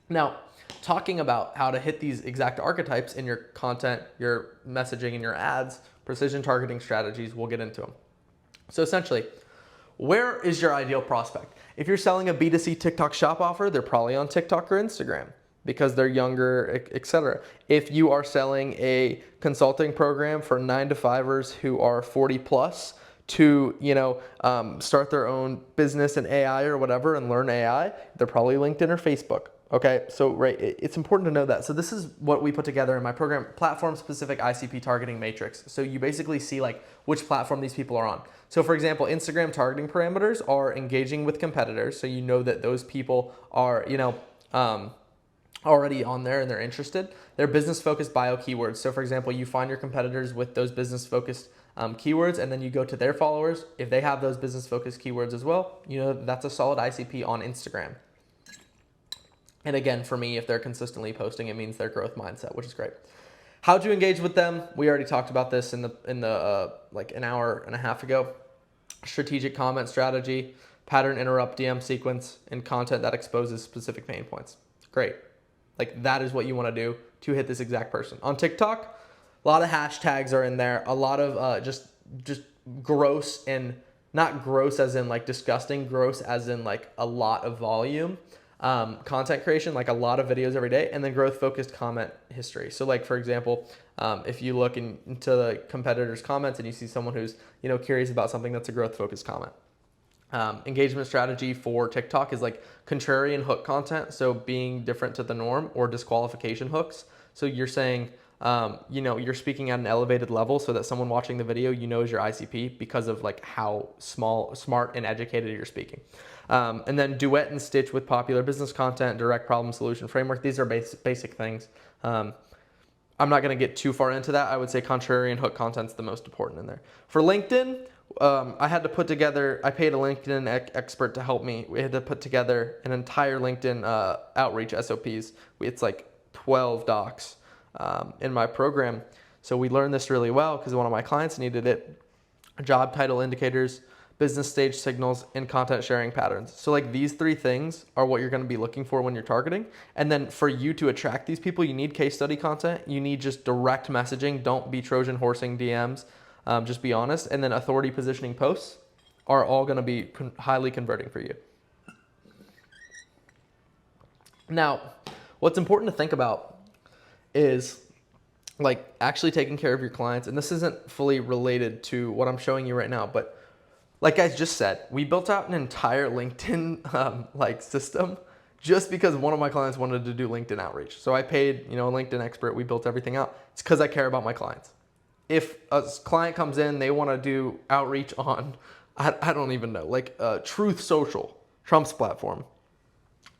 Now, talking about how to hit these exact archetypes in your content, your messaging, and your ads, precision targeting strategies, we'll get into them. So essentially, where is your ideal prospect? If you're selling a B2C TikTok shop offer, they're probably on TikTok or Instagram because they're younger, etc. If you are selling a consulting program for 9-to-5ers who are 40 plus to, start their own business in AI or whatever and learn AI, they're probably LinkedIn or Facebook. Okay, so right, it's important to know that. So this is what we put together in my program, platform-specific ICP targeting matrix. So you basically see like which platform these people are on. So for example, Instagram targeting parameters are engaging with competitors. So you know that those people are, already on there and they're interested. They're business-focused bio keywords. So for example, you find your competitors with those business-focused keywords, and then you go to their followers. If they have those business-focused keywords as well, that's a solid ICP on Instagram. And again, for me, if they're consistently posting, it means their growth mindset, which is great. How to engage with them? We already talked about this in the like an hour and a half ago. Strategic comment strategy, pattern interrupt DM sequence, and content that exposes specific pain points. Great. Like that is what you want to do to hit this exact person. On TikTok, a lot of hashtags are in there. A lot of just gross, and not gross as in like disgusting, gross as in like a lot of volume. Content creation, like a lot of videos every day, and then growth focused comment history. So like, for example, if you look into the competitors' comments and you see someone who's, curious about something, that's a growth focused comment. Engagement strategy for TikTok is like contrarian hook content. So being different to the norm, or disqualification hooks. So you're saying, you're speaking at an elevated level so that someone watching the video, is your ICP because of like how smart and educated you're speaking. And then duet and stitch with popular business content, direct problem solution framework. These are basic things. I'm not going to get too far into that. I would say contrarian hook content's the most important in there. For LinkedIn, I paid a LinkedIn expert to help me. We had to put together an entire LinkedIn outreach SOPs. It's like 12 docs in my program. So we learned this really well because one of my clients needed it. Job title indicators, business stage signals, and content sharing patterns. So like these 3 things are what you're going to be looking for when you're targeting. And then for you to attract these people, you need case study content. You need just direct messaging. Don't be Trojan horsing DMs. Just be honest. And then authority positioning posts are all going to be highly converting for you. Now, what's important to think about is like actually taking care of your clients. And this isn't fully related to what I'm showing you right now, but like I just said, we built out an entire LinkedIn system just because one of my clients wanted to do LinkedIn outreach. So I paid a LinkedIn expert. We built everything out. It's because I care about my clients. If a client comes in, they want to do outreach on, I don't even know, like Truth Social, Trump's platform.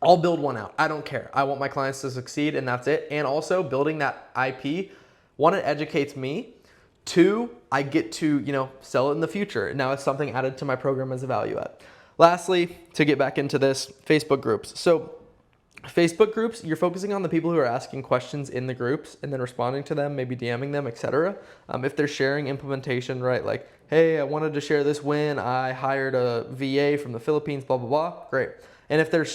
I'll build one out. I don't care. I want my clients to succeed, and that's it. And also building that IP, 1, it educates me. 2, I get to, sell it in the future. Now it's something added to my program as a value add. Lastly, to get back into this, Facebook groups. So Facebook groups, you're focusing on the people who are asking questions in the groups and then responding to them, maybe DMing them, etc. If they're sharing implementation, right? Like, hey, I wanted to share this win. I hired a VA from the Philippines, blah, blah, blah. Great. And if they're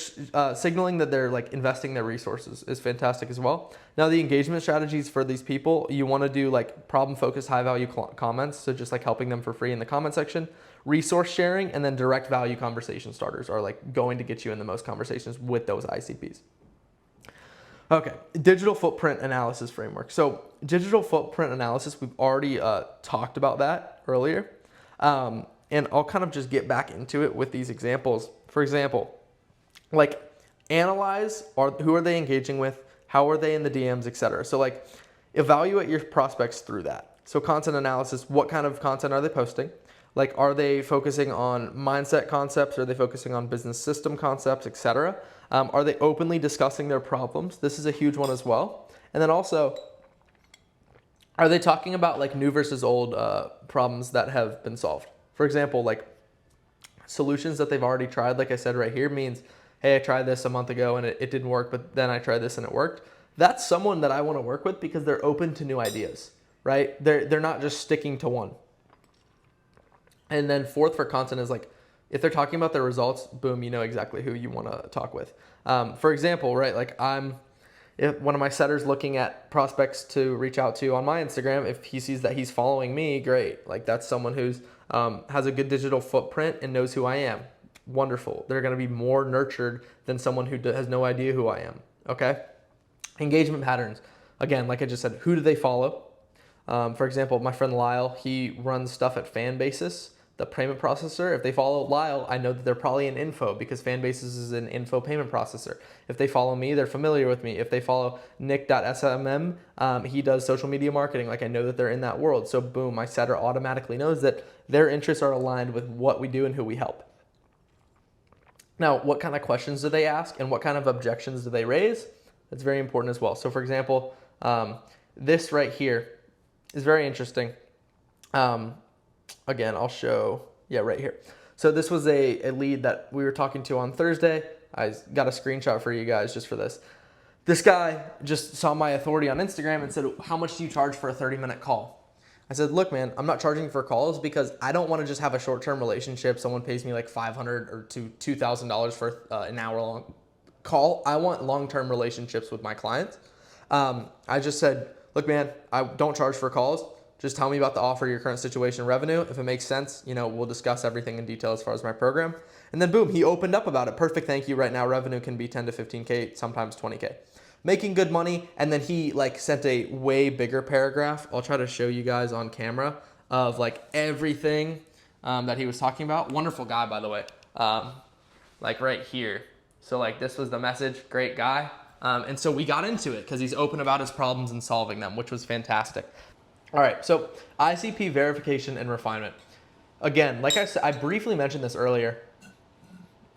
signaling that they're like investing their resources is fantastic as well. Now the engagement strategies for these people, you want to do like problem focused, high value comments. So just like helping them for free in the comment section, resource sharing, and then direct value conversation starters are like going to get you in the most conversations with those ICPs. Okay, digital footprint analysis framework. So digital footprint analysis, we've already talked about that earlier. And I'll kind of just get back into it with these examples. For example, like analyze who are they engaging with, how are they in the DMs, etc. So like evaluate your prospects through that. So content analysis, what kind of content are they posting? Like, are they focusing on mindset concepts? Are they focusing on business system concepts, etc.? Are they openly discussing their problems? This is a huge one as well. And then also, are they talking about like new versus old problems that have been solved? For example, like solutions that they've already tried, like I said right here, means, hey, I tried this a month ago and it didn't work, but then I tried this and it worked. That's someone that I want to work with because they're open to new ideas, right? They're not just sticking to one. And then 4th for content is like if they're talking about their results, boom, you know exactly who you want to talk with. For example, right, like if one of my setters looking at prospects to reach out to on my Instagram, if he sees that he's following me, great. Like that's someone who's has a good digital footprint and knows who I am. Wonderful. They're going to be more nurtured than someone who has no idea who I am. Okay. Engagement patterns. Again, like I just said, who do they follow? For example, my friend Lyle, he runs stuff at Fanbasis, the payment processor. If they follow Lyle, I know that they're probably in info because Fanbasis is an info payment processor. If they follow me, they're familiar with me. If they follow Nick.smm, he does social media marketing. Like I know that they're in that world. So boom, my setter automatically knows that their interests are aligned with what we do and who we help. Now, what kind of questions do they ask and what kind of objections do they raise? That's very important as well. So for example, this right here is very interesting. Again, I'll show, right here. So this was a lead that we were talking to on Thursday. I got a screenshot for you guys just for this. This guy just saw my authority on Instagram and said, how much do you charge for a 30-minute call? I said, look, man, I'm not charging for calls because I don't want to just have a short-term relationship. Someone pays me like $500 or to $2,000 for an hour-long call. I want long-term relationships with my clients. I just said, look, man, I don't charge for calls. Just tell me about the offer, your current situation, revenue. If it makes sense, we'll discuss everything in detail as far as my program. And then boom, he opened up about it. Perfect, thank you. Right now, revenue can be 10 to 15K, sometimes 20K. Making good money. And then he sent a way bigger paragraph. I'll try to show you guys on camera of everything that he was talking about. Wonderful guy, by the way. Right here. So this was the message, great guy. And so we got into it because he's open about his problems and solving them, which was fantastic. All right, so ICP verification and refinement. Again, like I said, I briefly mentioned this earlier.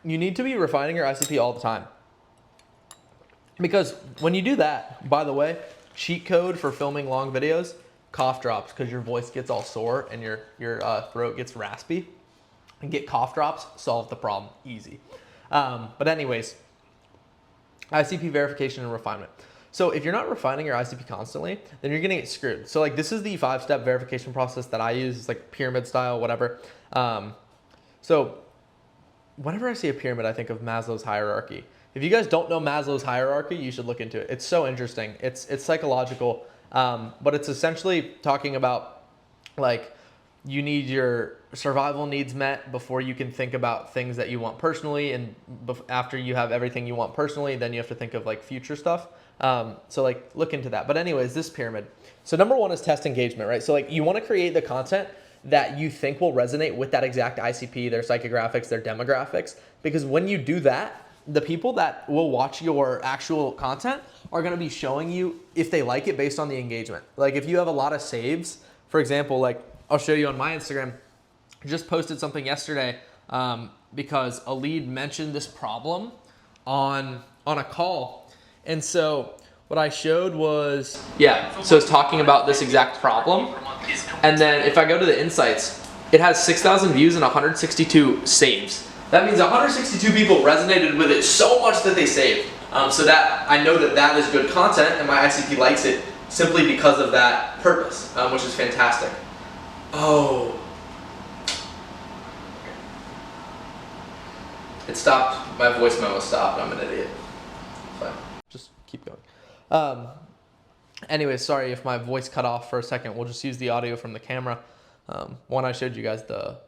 You need to be refining your ICP all the time. Because when you do that, by the way, cheat code for filming long videos, cough drops because your voice gets all sore and your throat gets raspy. And get cough drops, solve the problem, easy. But anyways, ICP verification and refinement. So if you're not refining your ICP constantly, then you're gonna get screwed. So this is the 5-step verification process that I use. It's like pyramid style, whatever. So whenever I see a pyramid, I think of Maslow's hierarchy. If you guys don't know Maslow's hierarchy, you should look into it. It's so interesting. It's psychological, but it's essentially talking about you need your survival needs met before you can think about things that you want personally, and after you have everything you want personally, then you have to think of future stuff. So look into that. But anyways, this pyramid. So number 1 is test engagement, right? So you want to create the content that you think will resonate with that exact ICP, their psychographics, their demographics, because when you do that, the people that will watch your actual content are going to be showing you if they like it based on the engagement. If you have a lot of saves, for example, I'll show you on my Instagram, I just posted something yesterday because a lead mentioned this problem on a call. And so what I showed was, so it's talking about this exact problem. And then if I go to the insights, it has 6,000 views and 162 saves. That means 162 people resonated with it so much that they saved. So that I know that is good content and my ICP likes it simply because of that purpose, which is fantastic. Oh. It stopped. My voice memo stopped. I'm an idiot. Fine. Just keep going. Anyway, sorry if my voice cut off for a second. We'll just use the audio from the camera. When I showed you guys the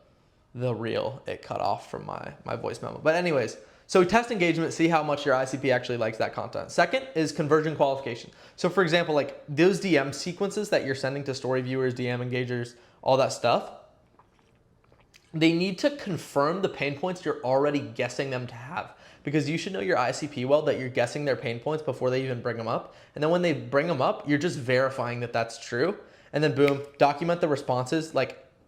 reel, it cut off from my voice memo. But anyways, so test engagement, see how much your ICP actually likes that content. Second is conversion qualification. So for example, those DM sequences that you're sending to story viewers, DM engagers, all that stuff, they need to confirm the pain points you're already guessing them to have. Because you should know your ICP well, that you're guessing their pain points before they even bring them up. And then when they bring them up, you're just verifying that that's true. And then boom, document the responses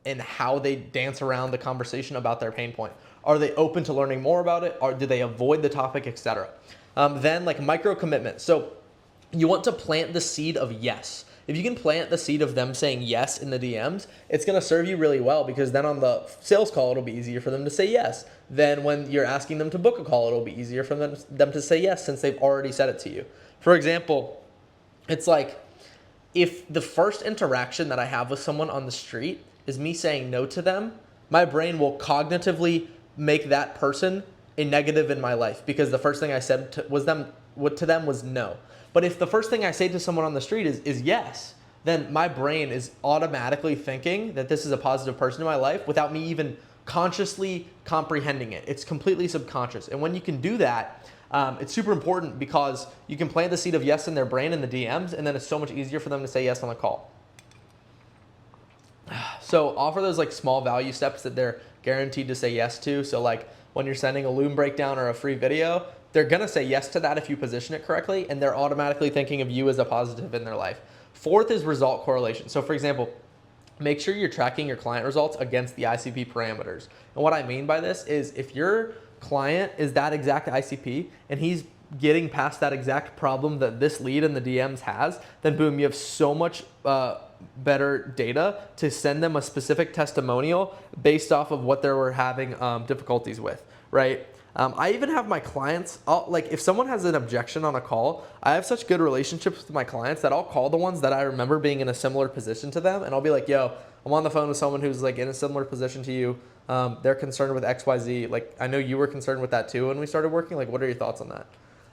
and how they dance around the conversation about their pain point. Are they open to learning more about it? Or do they avoid the topic, etc.? Then micro commitment. So you want to plant the seed of yes. If you can plant the seed of them saying yes in the DMs, it's going to serve you really well, because then on the sales call, it'll be easier for them to say yes. Then when you're asking them to book a call, it'll be easier for them to say yes, since they've already said it to you. For example, it's if the first interaction that I have with someone on the street is me saying no to them, my brain will cognitively make that person a negative in my life because the first thing I said to them was no. But if the first thing I say to someone on the street is yes, then my brain is automatically thinking that this is a positive person in my life without me even consciously comprehending it. It's completely subconscious. And when you can do that, it's super important because you can plant the seed of yes in their brain in the DMs, and then it's so much easier for them to say yes on the call. So offer those like small value steps that they're guaranteed to say yes to. So like when you're sending a Loom breakdown or a free video, they're gonna say yes to that if you position it correctly, and they're automatically thinking of you as a positive in their life. Fourth is result correlation. So for example, make sure you're tracking your client results against the ICP parameters. And what I mean by this is if your client is that exact ICP and he's getting past that exact problem that this lead in the DMs has, then boom, you have so much better data to send them a specific testimonial based off of what they were having difficulties with, right? I even have my clients, like if someone has an objection on a call, I have such good relationships with my clients that I'll call the ones that I remember being in a similar position to them, and I'll be like, yo, I'm on the phone with someone who's like in a similar position to you. They're concerned with XYZ. Like I know you were concerned with that too when we started working. Like what are your thoughts on that?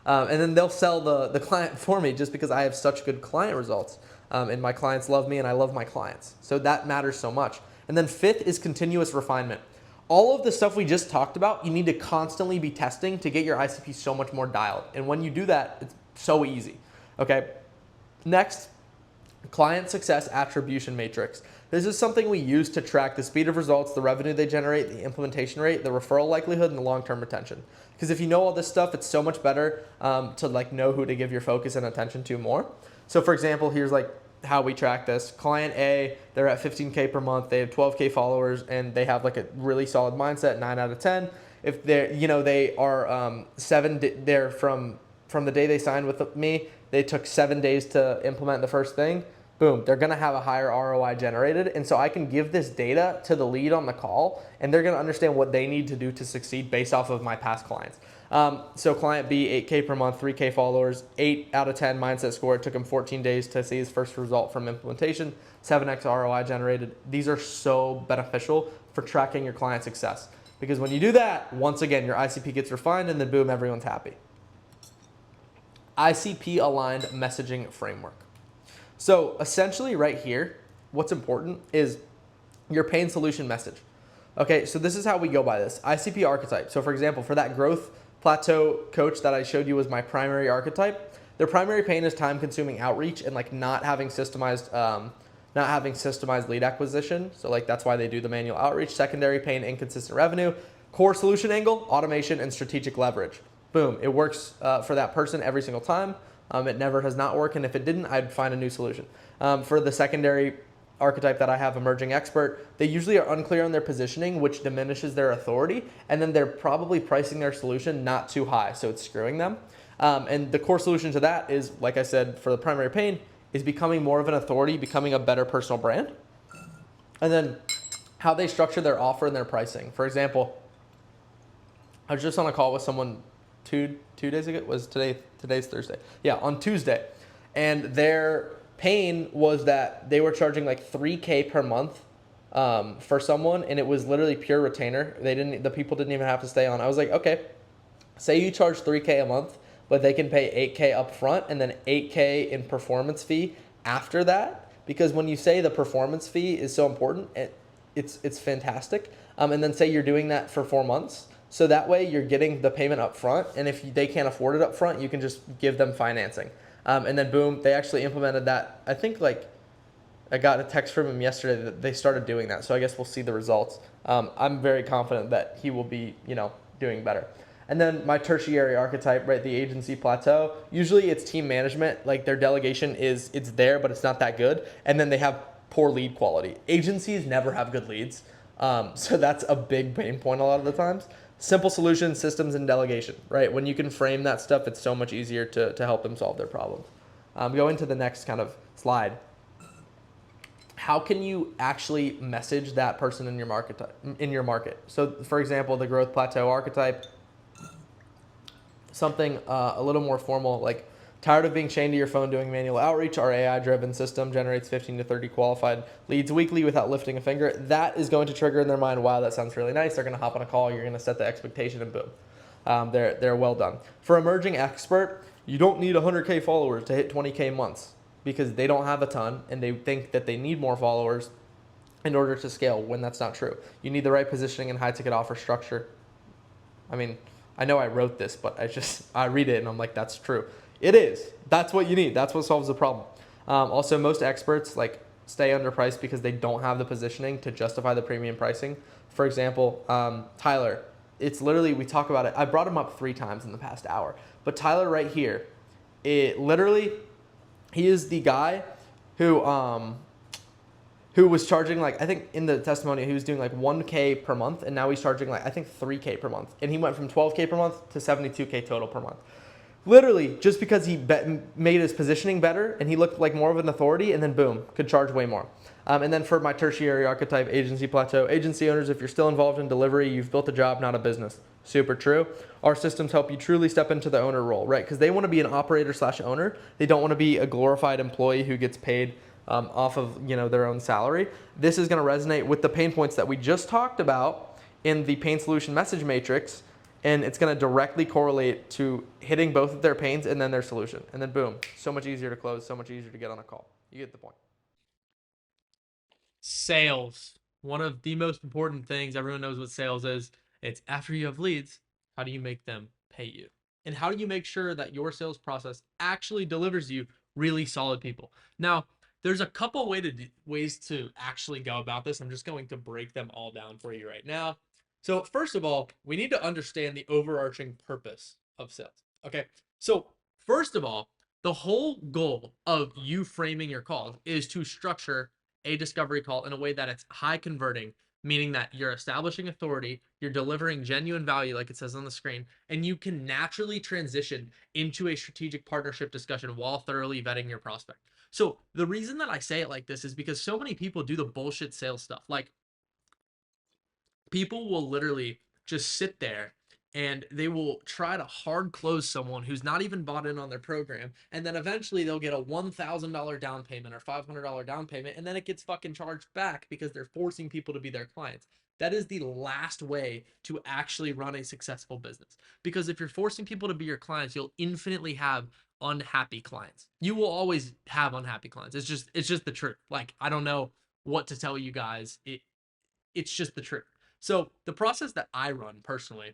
And then they'll sell the client for me just because I have such good client results. And my clients love me and I love my clients. So that matters so much. And then fifth is continuous refinement. All of the stuff we just talked about, you need to constantly be testing to get your ICP so much more dialed. And when you do that, it's so easy. Okay. Next, client success attribution matrix. This is something we use to track the speed of results, the revenue they generate, the implementation rate, the referral likelihood, and the long-term retention. Because if you know all this stuff, it's so much better to like know who to give your focus and attention to more. So for example, here's like how we track this. Client A, they're at 15K per month, they have 12K followers, and they have like a really solid mindset, 9 out of 10. If they're, they are they're from the day they signed with me, they took 7 days to implement the first thing. Boom, they're gonna have a higher ROI generated. And so I can give this data to the lead on the call, and they're gonna understand what they need to do to succeed based off of my past clients. So client B, 8K per month, 3K followers, 8 out of 10 mindset score. It took him 14 days to see his first result from implementation, 7x ROI generated. These are so beneficial for tracking your client success. Because when you do that, once again, your ICP gets refined and then boom, everyone's happy. ICP aligned messaging framework. So essentially right here, what's important is your pain solution message. Okay, so this is how we go by this. ICP archetype. So for example, for that growth plateau coach that I showed you was my primary archetype, their primary pain is time consuming outreach and like not having systemized lead acquisition. So like that's why they do the manual outreach. Secondary pain, inconsistent revenue. Core solution angle, automation and strategic leverage. Boom, it works for that person every single time. It never has not worked, and if it didn't, I'd find a new solution. For the secondary archetype that I have, emerging expert, they usually are unclear on their positioning, which diminishes their authority, and then they're probably pricing their solution not too high, so it's screwing them. And the core solution to that is, like I said, for the primary pain, is becoming more of an authority, becoming a better personal brand. And then how they structure their offer and their pricing. For example, I was just on a call with someone two days ago. Today's Thursday. Yeah, on Tuesday. And their pain was that they were charging like 3K per month for someone, and it was literally pure retainer. The people didn't even have to stay on. I was like, okay, say you charge 3K a month, but they can pay 8K up front and then 8K in performance fee after that. Because when you say the performance fee is so important, it's fantastic. And then say you're doing that for 4 months. So that way you're getting the payment up front, and if they can't afford it up front, you can just give them financing. And then boom, they actually implemented that. I think like I got a text from him yesterday that they started doing that. So I guess we'll see the results. I'm very confident that he will be, doing better. And then my tertiary archetype, right, the agency plateau, usually it's team management. Like their delegation it's there, but it's not that good. And then they have poor lead quality. Agencies never have good leads. So that's a big pain point a lot of the times. Simple solutions, systems, and delegation, right? When you can frame that stuff, it's so much easier to help them solve their problems. Going to the next kind of slide. How can you actually message that person in your market? So for example, the growth plateau archetype, something a little more formal, like Tired of being chained to your phone doing manual outreach? Our AI-driven system generates 15 to 30 qualified leads weekly without lifting a finger. That is going to trigger in their mind, wow, that sounds really nice. They're going to hop on a call. You're going to set the expectation, and boom. They're well done. For emerging expert, you don't need 100K followers to hit 20K months because they don't have a ton and they think that they need more followers in order to scale when that's not true. You need the right positioning and high ticket offer structure. I mean, I know I wrote this, but I read it and I'm like, that's true. It is. That's what you need. That's what solves the problem. Also, most experts like stay underpriced because they don't have the positioning to justify the premium pricing. For example, Tyler, it's literally, we talk about it. I brought him up 3 times in the past hour, but Tyler right here, he is the guy who was charging like, I think in the testimony, he was doing like 1K per month, and now he's charging like, I think 3K per month. And he went from 12K per month to 72K total per month. Literally, just because he made his positioning better and he looked like more of an authority, and then boom, could charge way more. And then for my tertiary archetype, agency plateau, agency owners, if you're still involved in delivery, you've built a job, not a business. Super true. Our systems help you truly step into the owner role, right? Because they want to be an operator/owner. They don't want to be a glorified employee who gets paid off of their own salary. This is going to resonate with the pain points that we just talked about in the pain solution message matrix, and it's going to directly correlate to hitting both of their pains and then their solution. And then boom, so much easier to close, so much easier to get on a call. You get the point. Sales. One of the most important things, everyone knows what sales is. It's after you have leads, how do you make them pay you? And how do you make sure that your sales process actually delivers you really solid people? Now, there's a couple ways to actually go about this. I'm just going to break them all down for you right now. So first of all, we need to understand the overarching purpose of sales. Okay. So first of all, the whole goal of you framing your calls is to structure a discovery call in a way that it's high converting, meaning that you're establishing authority, you're delivering genuine value like it says on the screen, and you can naturally transition into a strategic partnership discussion while thoroughly vetting your prospect. So the reason that I say it like this is because so many people do the bullshit sales stuff. Like, people will literally just sit there and they will try to hard close someone who's not even bought in on their program. And then eventually they'll get a $1,000 down payment or $500 down payment. And then it gets fucking charged back because they're forcing people to be their clients. That is the last way to actually run a successful business. Because if you're forcing people to be your clients, you'll infinitely have unhappy clients. You will always have unhappy clients. It's just the truth. Like, I don't know what to tell you guys. It's just the truth. So the process that I run personally,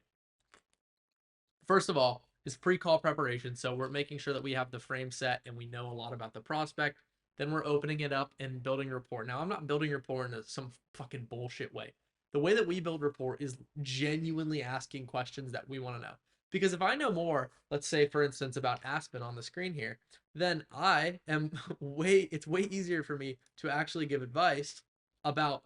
first of all, is pre-call preparation. So we're making sure that we have the frame set and we know a lot about the prospect. Then we're opening it up and building rapport. Now, I'm not building rapport in some fucking bullshit way. The way that we build rapport is genuinely asking questions that we want to know. Because if I know more, let's say, for instance, about Aspen on the screen here, then it's way easier for me to actually give advice about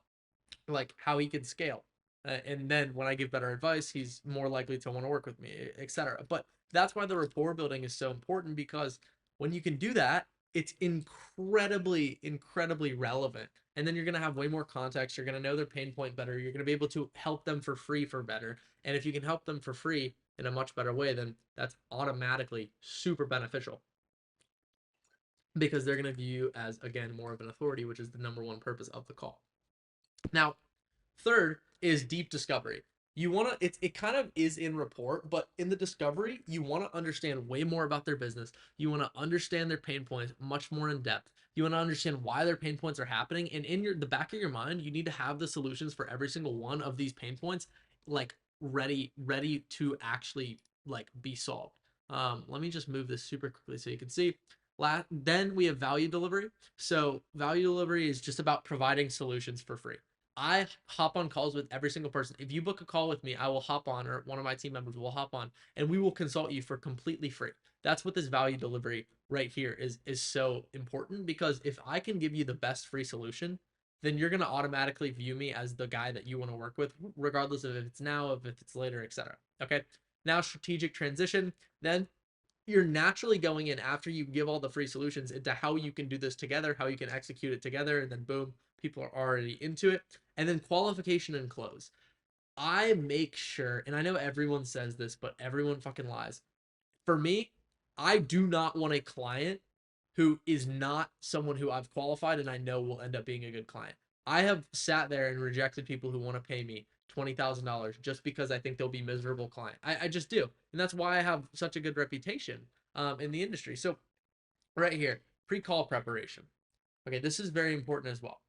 like how he can scale. And then when I give better advice, he's more likely to want to work with me, etc. But that's why the rapport building is so important, because when you can do that, it's incredibly, incredibly relevant. And then you're going to have way more context. You're going to know their pain point better. You're going to be able to help them for free for better. And if you can help them for free in a much better way, then that's automatically super beneficial, because they're going to view you as, again, more of an authority, which is the number one purpose of the call. Now, third is deep discovery. You want to, it kind of is in rapport, but in the discovery, you want to understand way more about their business. You want to understand their pain points much more in depth. You want to understand why their pain points are happening. And in the back of your mind, you need to have the solutions for every single one of these pain points, like ready to actually like be solved. Let me just move this super quickly so you can see. Then we have value delivery. So value delivery is just about providing solutions for free. I hop on calls with every single person. If you book a call with me, I will hop on, or one of my team members will hop on, and we will consult you for completely free. That's what this value delivery right here is so important, because if I can give you the best free solution, then you're going to automatically view me as the guy that you want to work with, regardless of if it's now, if it's later, etc. Okay. Now, strategic transition. Then you're naturally going in, after you give all the free solutions, into how you can do this together, how you can execute it together, and then boom, people are already into it. And then qualification and close. I make sure, and I know everyone says this, but everyone fucking lies. For me, I do not want a client who is not someone who I've qualified and I know will end up being a good client. I have sat there and rejected people who want to pay me $20,000 just because I think they'll be miserable client. I just do. And that's why I have such a good reputation in the industry. So right here, pre-call preparation. Okay, this is very important as well.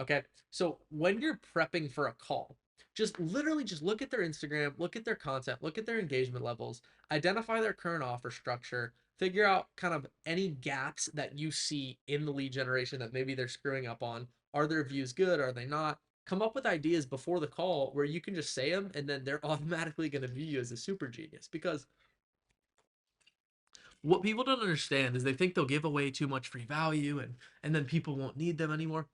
Okay, so when you're prepping for a call, just literally just look at their Instagram, look at their content, look at their engagement levels, identify their current offer structure, figure out kind of any gaps that you see in the lead generation that maybe they're screwing up on. Are their views good? Are they not? Come up with ideas before the call where you can just say them and then they're automatically going to view you as a super genius. Because what people don't understand is they think they'll give away too much free value and then people won't need them anymore.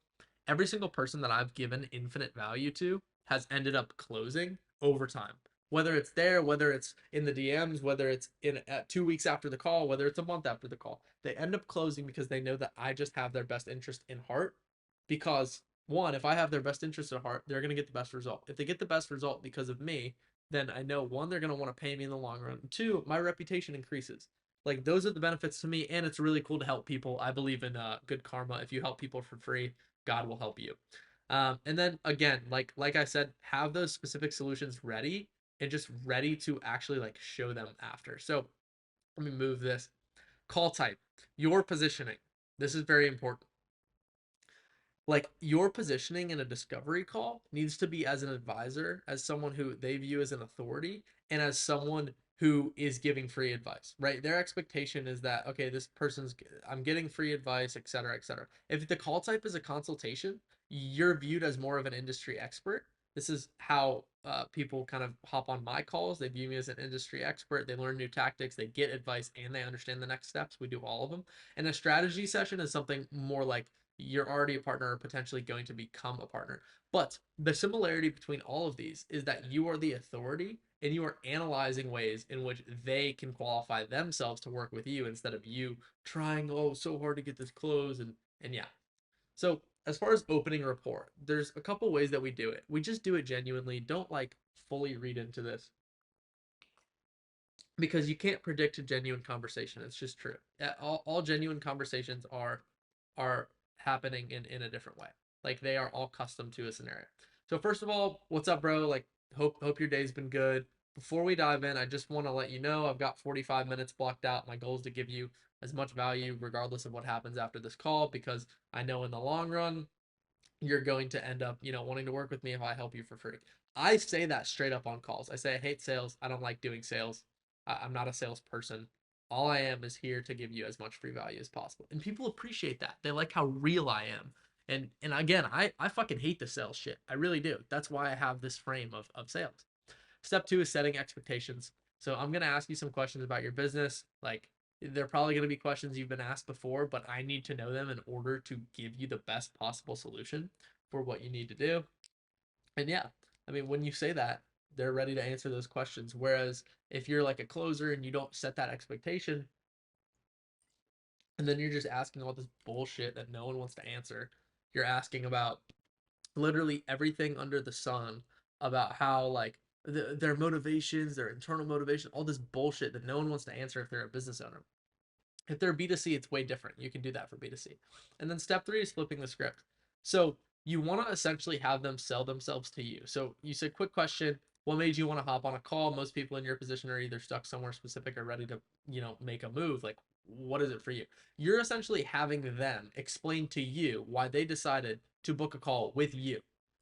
Every single person that I've given infinite value to has ended up closing over time. Whether it's there, whether it's in the DMs, whether it's in 2 weeks after the call, whether it's a month after the call, they end up closing because they know that I just have their best interest in heart. Because one, if I have their best interest at heart, they're going to get the best result. If they get the best result because of me, then I know one, they're going to want to pay me in the long run. And two, my reputation increases. Like those are the benefits to me, and it's really cool to help people. I believe in good karma. If you help people for free, God will help you. And then again, like I said, have those specific solutions ready and just ready to actually like show them after. So let me move this. Call type, your positioning. This is very important. Like your positioning in a discovery call needs to be as an advisor, as someone who they view as an authority, and as someone who is giving free advice, right? Their expectation is that, okay, this person's, I'm getting free advice, et cetera, et cetera. If the call type is a consultation, you're viewed as more of an industry expert. This is how people kind of hop on my calls. They view me as an industry expert. They learn new tactics, they get advice, and they understand the next steps. We do all of them. And a strategy session is something more like you're already a partner or potentially going to become a partner. But the similarity between all of these is that you are the authority and you are analyzing ways in which they can qualify themselves to work with you instead of you trying so hard to get this closed and yeah. So as far as opening rapport, there's a couple ways that we do it. We just do it genuinely. Don't like fully read into this because you can't predict a genuine conversation. It's just true. All genuine conversations are happening in a different way. Like they are all custom to a scenario. So first of all, what's up, bro? Like hope your day's been good. Before we dive in, I just want to let you know I've got 45 minutes blocked out. My goal is to give you as much value regardless of what happens after this call, because I know in the long run you're going to end up, wanting to work with me if I help you for free. I say that straight up on calls. I say I hate sales. I don't like doing sales. I'm not a salesperson. All I am is here to give you as much free value as possible. And people appreciate that. They like how real I am. And again, I fucking hate the sales shit. I really do. That's why I have this frame of sales. Step 2 is setting expectations. So I'm going to ask you some questions about your business. Like they're probably going to be questions you've been asked before, but I need to know them in order to give you the best possible solution for what you need to do. And yeah, I mean, when you say that, they're ready to answer those questions. Whereas if you're like a closer and you don't set that expectation, and then you're just asking all this bullshit that no one wants to answer, you're asking about literally everything under the sun about how like their motivations, their internal motivation, all this bullshit that no one wants to answer if they're a business owner. If they're B2C, it's way different. You can do that for B2C. And then step 3 is flipping the script. So you want to essentially have them sell themselves to you. So you said, quick question, what made you want to hop on a call? Most people in your position are either stuck somewhere specific or ready to, make a move. Like, what is it for you? You're essentially having them explain to you why they decided to book a call with you,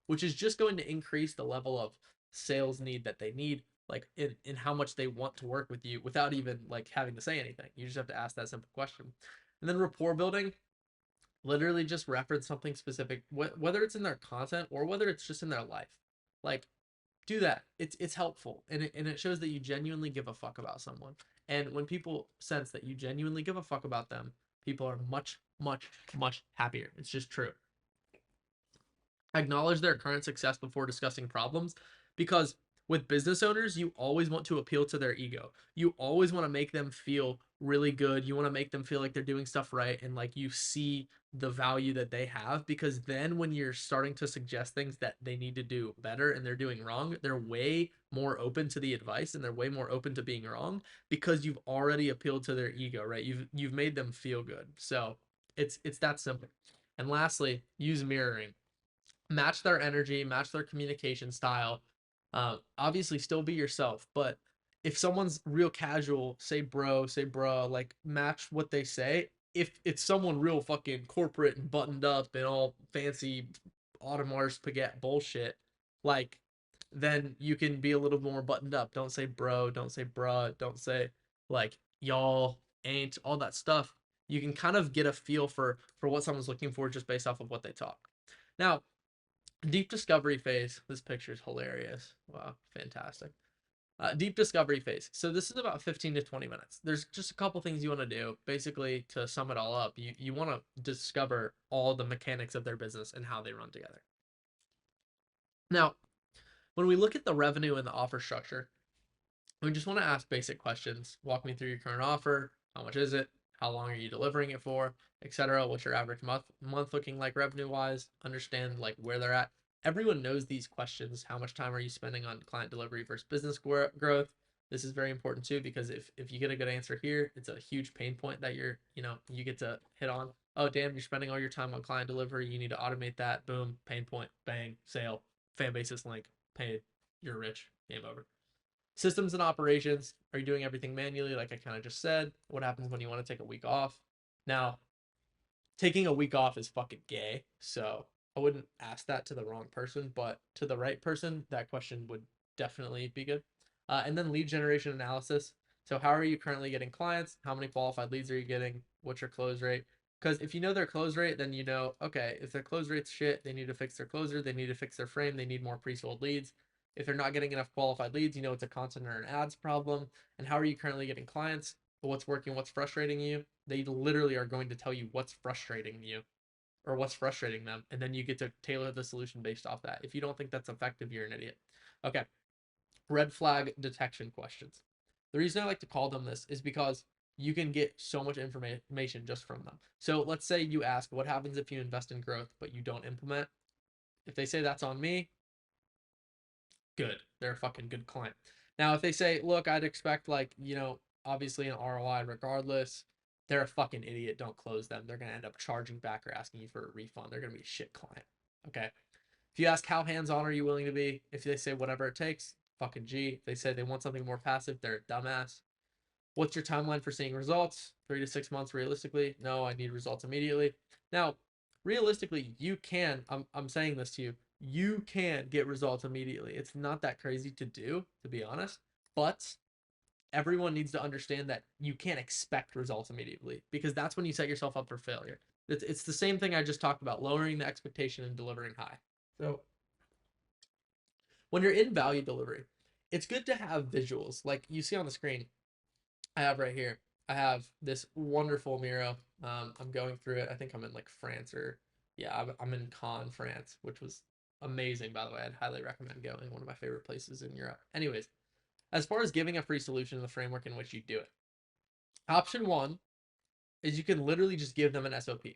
which is just going to increase the level of sales need that they need, like in how much they want to work with you without even like having to say anything. You just have to ask that simple question. And then rapport building, literally just reference something specific, whether it's in their content or whether it's just in their life. Like do that. It's helpful, and it shows that you genuinely give a fuck about someone. And when people sense that you genuinely give a fuck about them, people are much, much, much happier. It's just true. Acknowledge their current success before discussing problems, because With business owners, you always want to appeal to their ego. You always want to make them feel really good. You want to make them feel like they're doing stuff right and like you see the value that they have, because then when you're starting to suggest things that they need to do better and they're doing wrong, they're way more open to the advice and they're way more open to being wrong because you've already appealed to their ego, right? You've made them feel good. So it's that simple. And lastly, use mirroring. Match their energy, match their communication style. Obviously still be yourself, but if someone's real casual, say bro, say bruh, like match what they say. If it's someone real fucking corporate and buttoned up and all fancy Audemars spaghetti bullshit, like then you can be a little more buttoned up. Don't say bro, don't say bruh, don't say like y'all, ain't, all that stuff. You can kind of get a feel for what someone's looking for just based off of what they talk. Now, deep discovery phase. This picture is hilarious. Wow, fantastic. Deep discovery phase. So this is about 15 to 20 minutes. There's just a couple things you want to do. Basically, to sum it all up, you want to discover all the mechanics of their business and how they run together. Now, when we look at the revenue and the offer structure, we just want to ask basic questions. Walk me through your current offer. How much is it? How long are you delivering it for, etc.? What's your average month looking like revenue wise? Understand like where they're at. Everyone knows these questions. How much time are you spending on client delivery versus business growth? This is very important too, because if you get a good answer here, it's a huge pain point that you get to hit on. Oh damn, you're spending all your time on client delivery. You need to automate that. Boom, pain point, bang, sale, fan basis link, paid, you're rich, game over. Systems and operations. Are you doing everything manually like I kind of just said? What happens when you want to take a week off? Now, taking a week off is fucking gay, so I wouldn't ask that to the wrong person, but to the right person, that question would definitely be good. And then lead generation analysis. So how are you currently getting clients? How many qualified leads are you getting? What's your close rate? Because if you know their close rate, then you know, okay, if their close rate's shit, they need to fix their closer, they need to fix their frame, they need more pre-sold leads. If they're not getting enough qualified leads, you know it's a content or an ads problem. And how are you currently getting clients? What's working? What's frustrating you? They literally are going to tell you what's frustrating you or what's frustrating them. And then you get to tailor the solution based off that. If you don't think that's effective, you're an idiot. Okay. Red flag detection questions. The reason I like to call them this is because you can get so much information just from them. So let's say you ask, what happens if you invest in growth, but you don't implement? If they say that's on me, good. They're a fucking good client. Now, if they say, look, I'd expect obviously an ROI regardless, they're a fucking idiot. Don't close them. They're going to end up charging back or asking you for a refund. They're going to be a shit client. Okay. If you ask how hands-on are you willing to be, if they say whatever it takes, fucking G. If they say they want something more passive, they're a dumbass. What's your timeline for seeing results? 3 to 6 months realistically? No, I need results immediately. Now, realistically, you can, I'm saying this to you, you can get results immediately. It's not that crazy to do, to be honest, but everyone needs to understand that you can't expect results immediately, because that's when you set yourself up for failure. It's the same thing I just talked about, lowering the expectation and delivering high. So when you're in value delivery, it's good to have visuals like you see on the screen. I have right here. I have this wonderful Miro. I'm going through it. I think I'm in like France I'm in Cannes, France, which was amazing, by the way. I'd highly recommend going. One of my favorite places in Europe. Anyways, as far as giving a free solution in the framework in which you do it, option one is you can literally just give them an SOP.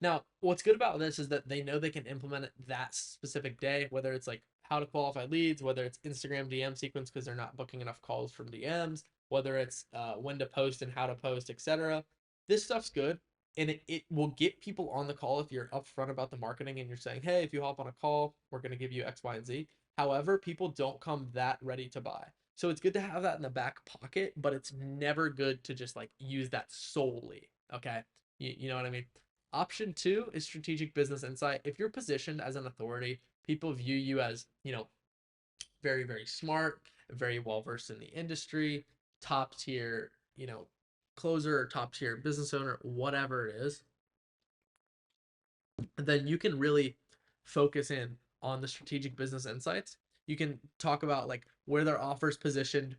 Now, what's good about this is that they know they can implement it that specific day, whether it's like how to qualify leads, whether it's Instagram DM sequence because they're not booking enough calls from DMs, whether it's when to post and how to post, etc. This stuff's good, and it will get people on the call if you're upfront about the marketing and you're saying, hey, if you hop on a call, we're going to give you X, Y, and Z. However, people don't come that ready to buy. So it's good to have that in the back pocket, but it's never good to just like use that solely. Okay. You know what I mean? Option two is strategic business insight. If you're positioned as an authority, people view you as, very, very smart, very well versed in the industry, top tier, closer or top tier business owner, whatever it is, then you can really focus in on the strategic business insights. You can talk about like where their offer's positioned,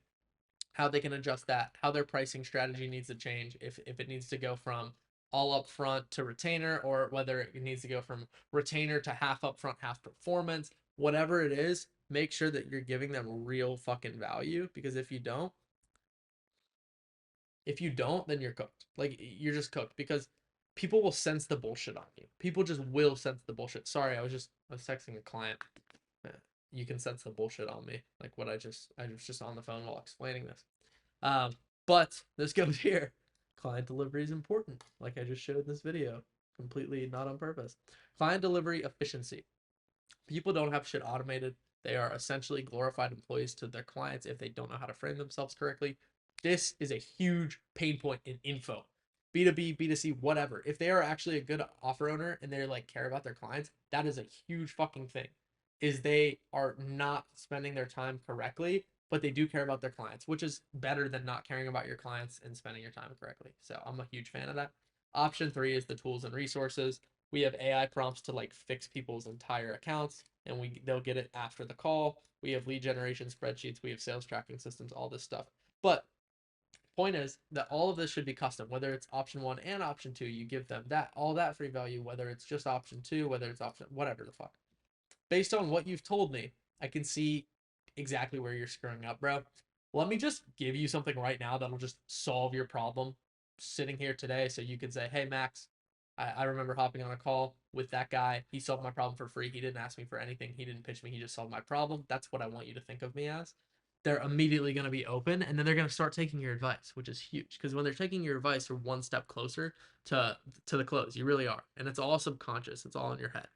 how they can adjust that, how their pricing strategy needs to change, if it needs to go from all upfront to retainer, or whether it needs to go from retainer to half upfront, half performance, whatever it is, make sure that you're giving them real fucking value, because if you don't, then you're cooked. Like, you're just cooked, because people will sense the bullshit on you. People just will sense the bullshit. Sorry, I was texting a client. You can sense the bullshit on me. Like what I was just on the phone while explaining this. But this goes here. Client delivery is important. Like I just showed in this video, completely not on purpose. Client delivery efficiency. People don't have shit automated. They are essentially glorified employees to their clients if they don't know how to frame themselves correctly. This is a huge pain point in info. B2B, B2C, whatever. If they are actually a good offer owner and they're like care about their clients, that is a huge fucking thing. Is they are not spending their time correctly, but they do care about their clients, which is better than not caring about your clients and spending your time correctly. So I'm a huge fan of that. Option 3 is the tools and resources. We have AI prompts to like fix people's entire accounts, and they'll get it after the call. We have lead generation spreadsheets, we have sales tracking systems, all this stuff. But point is that all of this should be custom, whether it's option 1 and option 2, you give them all that free value, whether it's just option 2, whether it's option whatever the fuck. Based on what you've told me, I can see exactly where you're screwing up, bro. Let me just give you something right now that'll just solve your problem sitting here today, so you can say, hey Max, I remember hopping on a call with that guy. He solved my problem for free. He didn't ask me for anything. He didn't pitch me. He just solved my problem. That's what I want you to think of me as. They're immediately going to be open, and then they're going to start taking your advice, which is huge, because when they're taking your advice, you're one step closer to the close. You really are. And it's all subconscious. It's all in your head.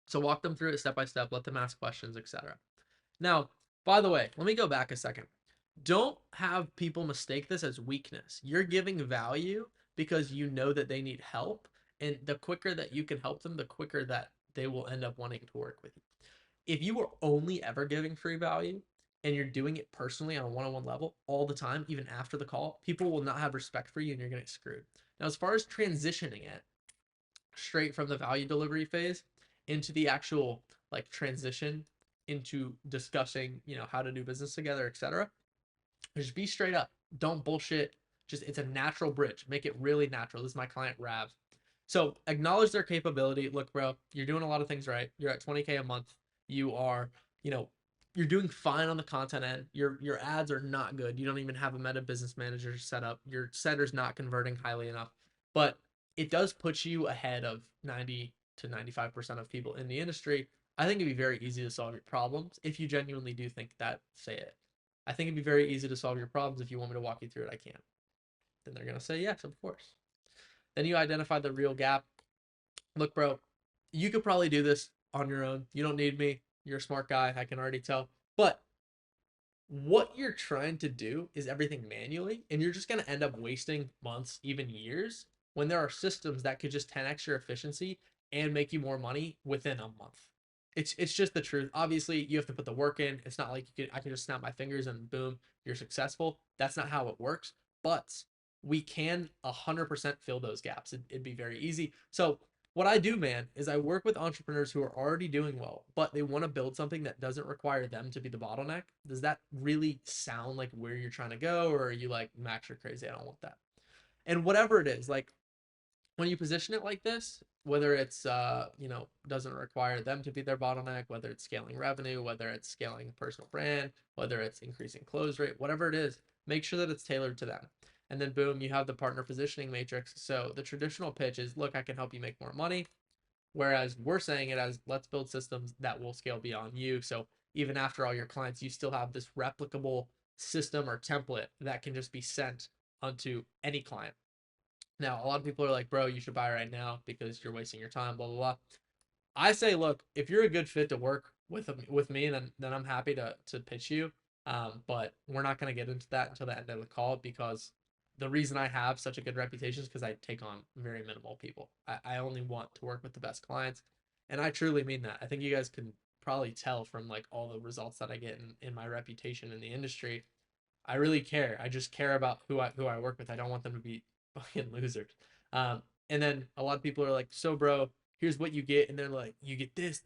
So walk them through it step by step. Let them ask questions, etc. Now, by the way, let me go back a second. Don't have people mistake this as weakness. You're giving value because you know that they need help, and the quicker that you can help them, the quicker that they will end up wanting to work with you. If you are only ever giving free value and you're doing it personally on a one-on-one level all the time, even after the call, people will not have respect for you and you're going to get screwed. Now, as far as transitioning it straight from the value delivery phase into the actual like transition into discussing, how to do business together, etc., just be straight up. Don't bullshit. Just, it's a natural bridge. Make it really natural. This is my client Rav. So acknowledge their capability. Look, bro, you're doing a lot of things right. You're at 20K a month. You are, you're doing fine on the content end. Your ads are not good. You don't even have a meta business manager set up. Your center's not converting highly enough. But it does put you ahead of 90 to 95% of people in the industry. I think it'd be very easy to solve your problems. If you genuinely do think that, say it. I think it'd be very easy to solve your problems. If you want me to walk you through it, I can. Then they're going to say, yes, of course. Then you identify the real gap. Look, bro, you could probably do this on your own. You don't need me. You're a smart guy. I can already tell. But what you're trying to do is everything manually, and you're just going to end up wasting months, even years, when there are systems that could just 10x your efficiency and make you more money within a month. It's just the truth. Obviously, you have to put the work in. It's not like I can just snap my fingers and boom, you're successful. That's not how it works. But we can 100% fill those gaps. It'd be very easy. So what I do, man, is I work with entrepreneurs who are already doing well, but they want to build something that doesn't require them to be the bottleneck. Does that really sound like where you're trying to go? Or are you like, Max, you're crazy, I don't want that? And whatever it is, like when you position it like this, whether it's, doesn't require them to be their bottleneck, whether it's scaling revenue, whether it's scaling personal brand, whether it's increasing close rate, whatever it is, make sure that it's tailored to them. And then boom, you have the partner positioning matrix. So the traditional pitch is, look, I can help you make more money. Whereas we're saying it as, let's build systems that will scale beyond you. So even after all your clients, you still have this replicable system or template that can just be sent onto any client. Now, a lot of people are like, bro, you should buy right now because you're wasting your time, blah, blah, blah. I say, look, if you're a good fit to work with me, then I'm happy to pitch you. But we're not going to get into that until the end of the call, because the reason I have such a good reputation is because I take on very minimal people. I only want to work with the best clients. And I truly mean that. I think you guys can probably tell from like all the results that I get in my reputation in the industry. I really care. I just care about who I work with. I don't want them to be fucking losers. And then a lot of people are like, so bro, here's what you get. And they're like, you get this.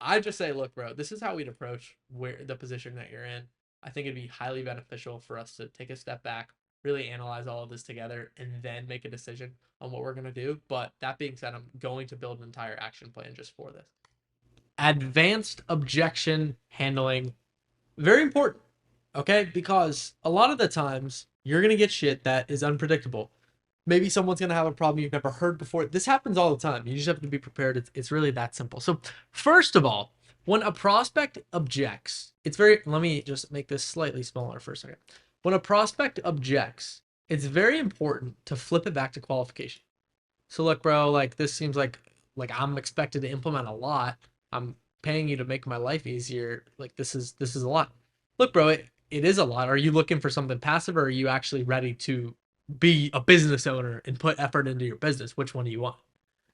I just say, look, bro, this is how we'd approach the position that you're in. I think it'd be highly beneficial for us to take a step back, really analyze all of this together, and then make a decision on what we're going to do. But that being said, I'm going to build an entire action plan just for this. advanced objection handling, very important, okay? Because a lot of the times you're gonna get shit that is unpredictable. Maybe someone's gonna have a problem you've never heard before. This happens all the time. You just have to be prepared. It's really that simple. So first of all, when a prospect objects, let me just make this slightly smaller for a second. When a prospect objects, it's very important to flip it back to qualification. So look, bro, like this seems like I'm expected to implement a lot. I'm paying you to make my life easier. Like this is a lot. Look, bro, it is a lot. Are you looking for something passive, or are you actually ready to be a business owner and put effort into your business? Which one do you want?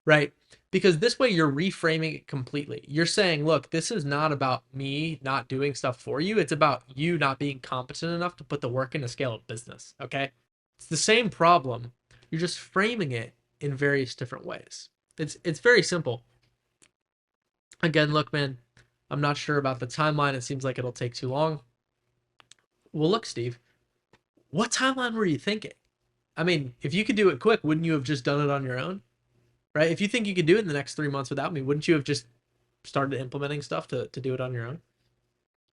Right? Because this way you're reframing it completely. You're saying, look, this is not about me not doing stuff for you. It's about you not being competent enough to put the work in to scale a business. Okay? It's the same problem. You're just framing it in various different ways. It's very simple. Again, look, man, I'm not sure about the timeline. It seems like it'll take too long. Well, look, Steve, what timeline were you thinking? I mean, if you could do it quick, wouldn't you have just done it on your own? Right? If you think you could do it in the next 3 months without me, wouldn't you have just started implementing stuff to do it on your own?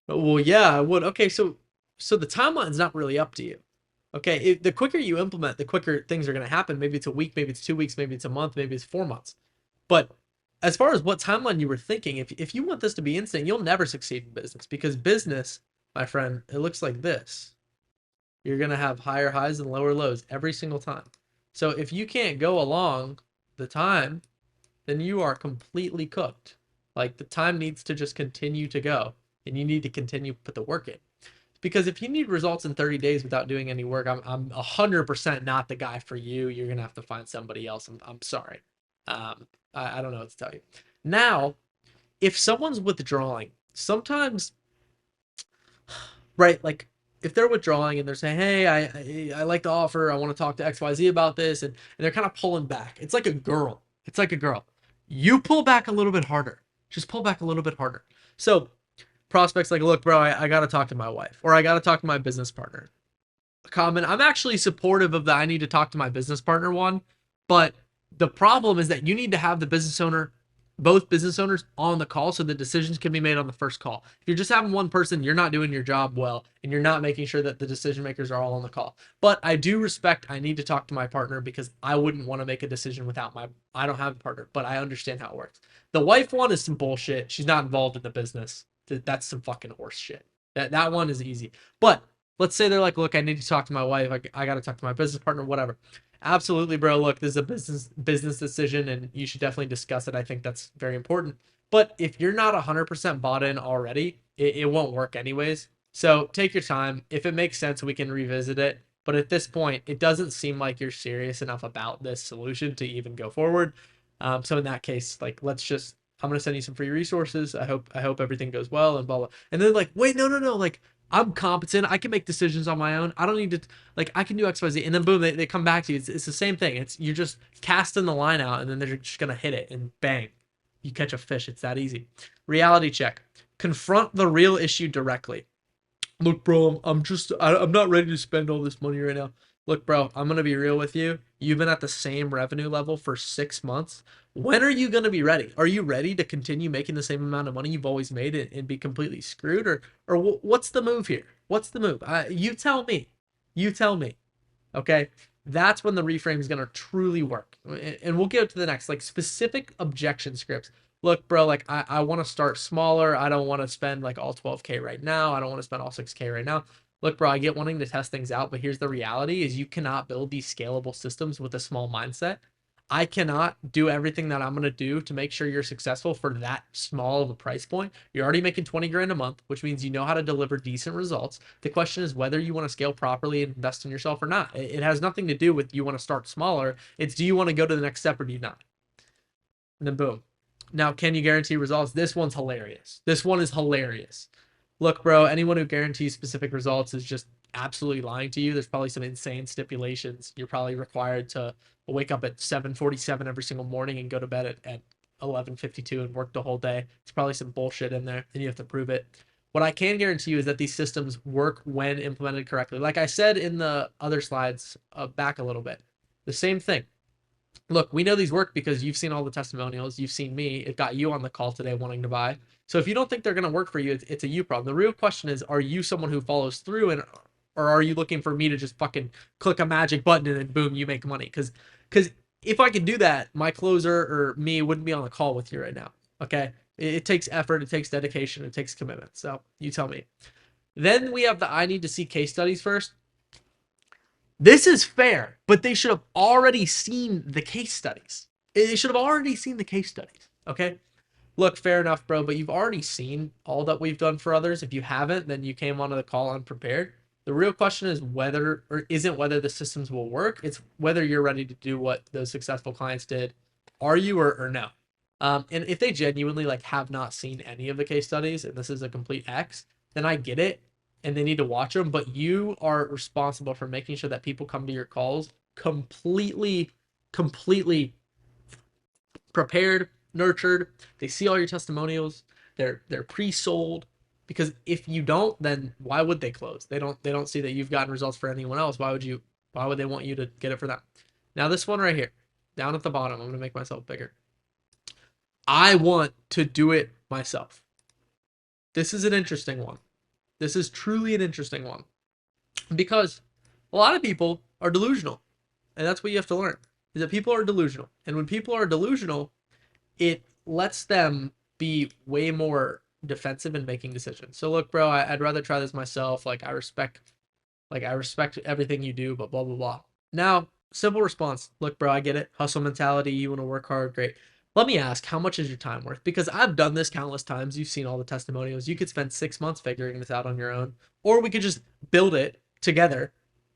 Well, yeah, I would. Okay, so the timeline's not really up to you. Okay, the quicker you implement, the quicker things are going to happen. Maybe it's a week, maybe it's 2 weeks, maybe it's a month, maybe it's 4 months. But as far as what timeline you were thinking, if you want this to be instant, you'll never succeed in business, because business, my friend, it looks like this. You're going to have higher highs and lower lows every single time. So if you can't go along the time, then you are completely cooked. Like, the time needs to just continue to go, and you need to continue to put the work in. Because if you need results in 30 days without doing any work, I'm 100% not the guy for you. You're going to have to find somebody else. I'm sorry. I don't know what to tell you. Now, if someone's withdrawing, sometimes, right, like if they're withdrawing and they're saying, hey, I like the offer, I want to talk to XYZ about this, and they're kind of pulling back. It's like a girl. It's like a girl. You pull back a little bit harder. Just pull back a little bit harder. So prospects like, look, bro, I got to talk to my wife, or I got to talk to my business partner. Comment, I'm actually supportive of the I need to talk to my business partner one, but the problem is that you need to have the business owner, both business owners, on the call so the decisions can be made on the first call. If you're just having one person, you're not doing your job well, and you're not making sure that the decision makers are all on the call. But I do respect, I need to talk to my partner, because I wouldn't want to make a decision without I don't have a partner, but I understand how it works. The wife one is some bullshit. She's not involved in the business. That's some fucking horse shit. That one is easy. But let's say they're like, look, I need to talk to my wife. I got to talk to my business partner, whatever. Absolutely, bro. Look, this is a business decision, and you should definitely discuss it. I think that's very important. But if you're not 100% bought in already, it won't work anyways. So take your time. If it makes sense, we can revisit it. But at this point, it doesn't seem like you're serious enough about this solution to even go forward. So in that case, like, I'm going to send you some free resources. I hope everything goes well, and blah, blah. And then like, wait, no. Like, I'm competent. I can make decisions on my own. I don't need to, like, I can do XYZ. And then boom, they come back to you. It's the same thing. You're just casting the line out, and then they're just going to hit it, and bang, you catch a fish. It's that easy. Reality check. Confront the real issue directly. Look, bro, I'm not ready to spend all this money right now. Look, bro, I'm going to be real with you. You've been at the same revenue level for 6 months. When are you going to be ready? Are you ready to continue making the same amount of money you've always made and be completely screwed? Or what's the move here? What's the move? You tell me. You tell me. Okay? That's when the reframe is going to truly work. And we'll get to the next, like, specific objection scripts. Look, bro, like, I want to start smaller. I don't want to spend like all 12K right now. I don't want to spend all 6K right now. Look, bro, I get wanting to test things out, but here's the reality is you cannot build these scalable systems with a small mindset. I cannot do everything that I'm going to do to make sure you're successful for that small of a price point. You're already making 20 grand a month, which means you know how to deliver decent results. The question is whether you want to scale properly and invest in yourself or not. It has nothing to do with you want to start smaller. It's do you want to go to the next step or do you not? And then boom. Now, can you guarantee results? This one's hilarious. This one is hilarious. Look, bro, anyone who guarantees specific results is just absolutely lying to you. There's probably some insane stipulations. You're probably required to wake up at 7:47 every single morning and go to bed at 11:52 and work the whole day. It's probably some bullshit in there, and you have to prove it. What I can guarantee you is that these systems work when implemented correctly. Like I said in the other slides, back a little bit, the same thing. look, we know these work because you've seen all the testimonials. You've seen me. It got you on the call today wanting to buy. So if you don't think they're going to work for you, it's a you problem. The real question is, are you someone who follows through, and or are you looking for me to just fucking click a magic button and then boom, you make money? Because if I could do that, my closer or me wouldn't be on the call with you right now. Okay. It takes effort. It takes dedication. It takes commitment. So you tell me. Then we have the I need to see case studies first. This is fair, but they should have already seen the case studies. They should have already seen the case studies. Okay. Look, fair enough, bro, but you've already seen all that we've done for others. If you haven't, then you came onto the call unprepared. The real question is whether or isn't whether the systems will work. It's whether you're ready to do what those successful clients did. Are you or no? And if they genuinely like have not seen any of the case studies and this is a complete X, then I get it and they need to watch them. But you are responsible for making sure that people come to your calls completely prepared, nurtured. They see all your testimonials. They're pre-sold. Because if you don't, then why would they close? They don't see that you've gotten results for anyone else. Why would they want you to get it for them? Now this one right here, down at the bottom, I'm going to make myself bigger. I want to do it myself. This is an interesting one. This is truly an interesting one. Because a lot of people are delusional. And that's what you have to learn. Is that people are delusional. And when people are delusional, it lets them be way more defensive in making decisions. So look, bro, I'd rather try this myself. Like I respect everything you do, but blah, blah, blah. Now, simple response. Look, bro, I get it. Hustle mentality. You want to work hard. Great. Let me ask, how much is your time worth? Because I've done this countless times. You've seen all the testimonials. You could spend 6 months figuring this out on your own, or we could just build it together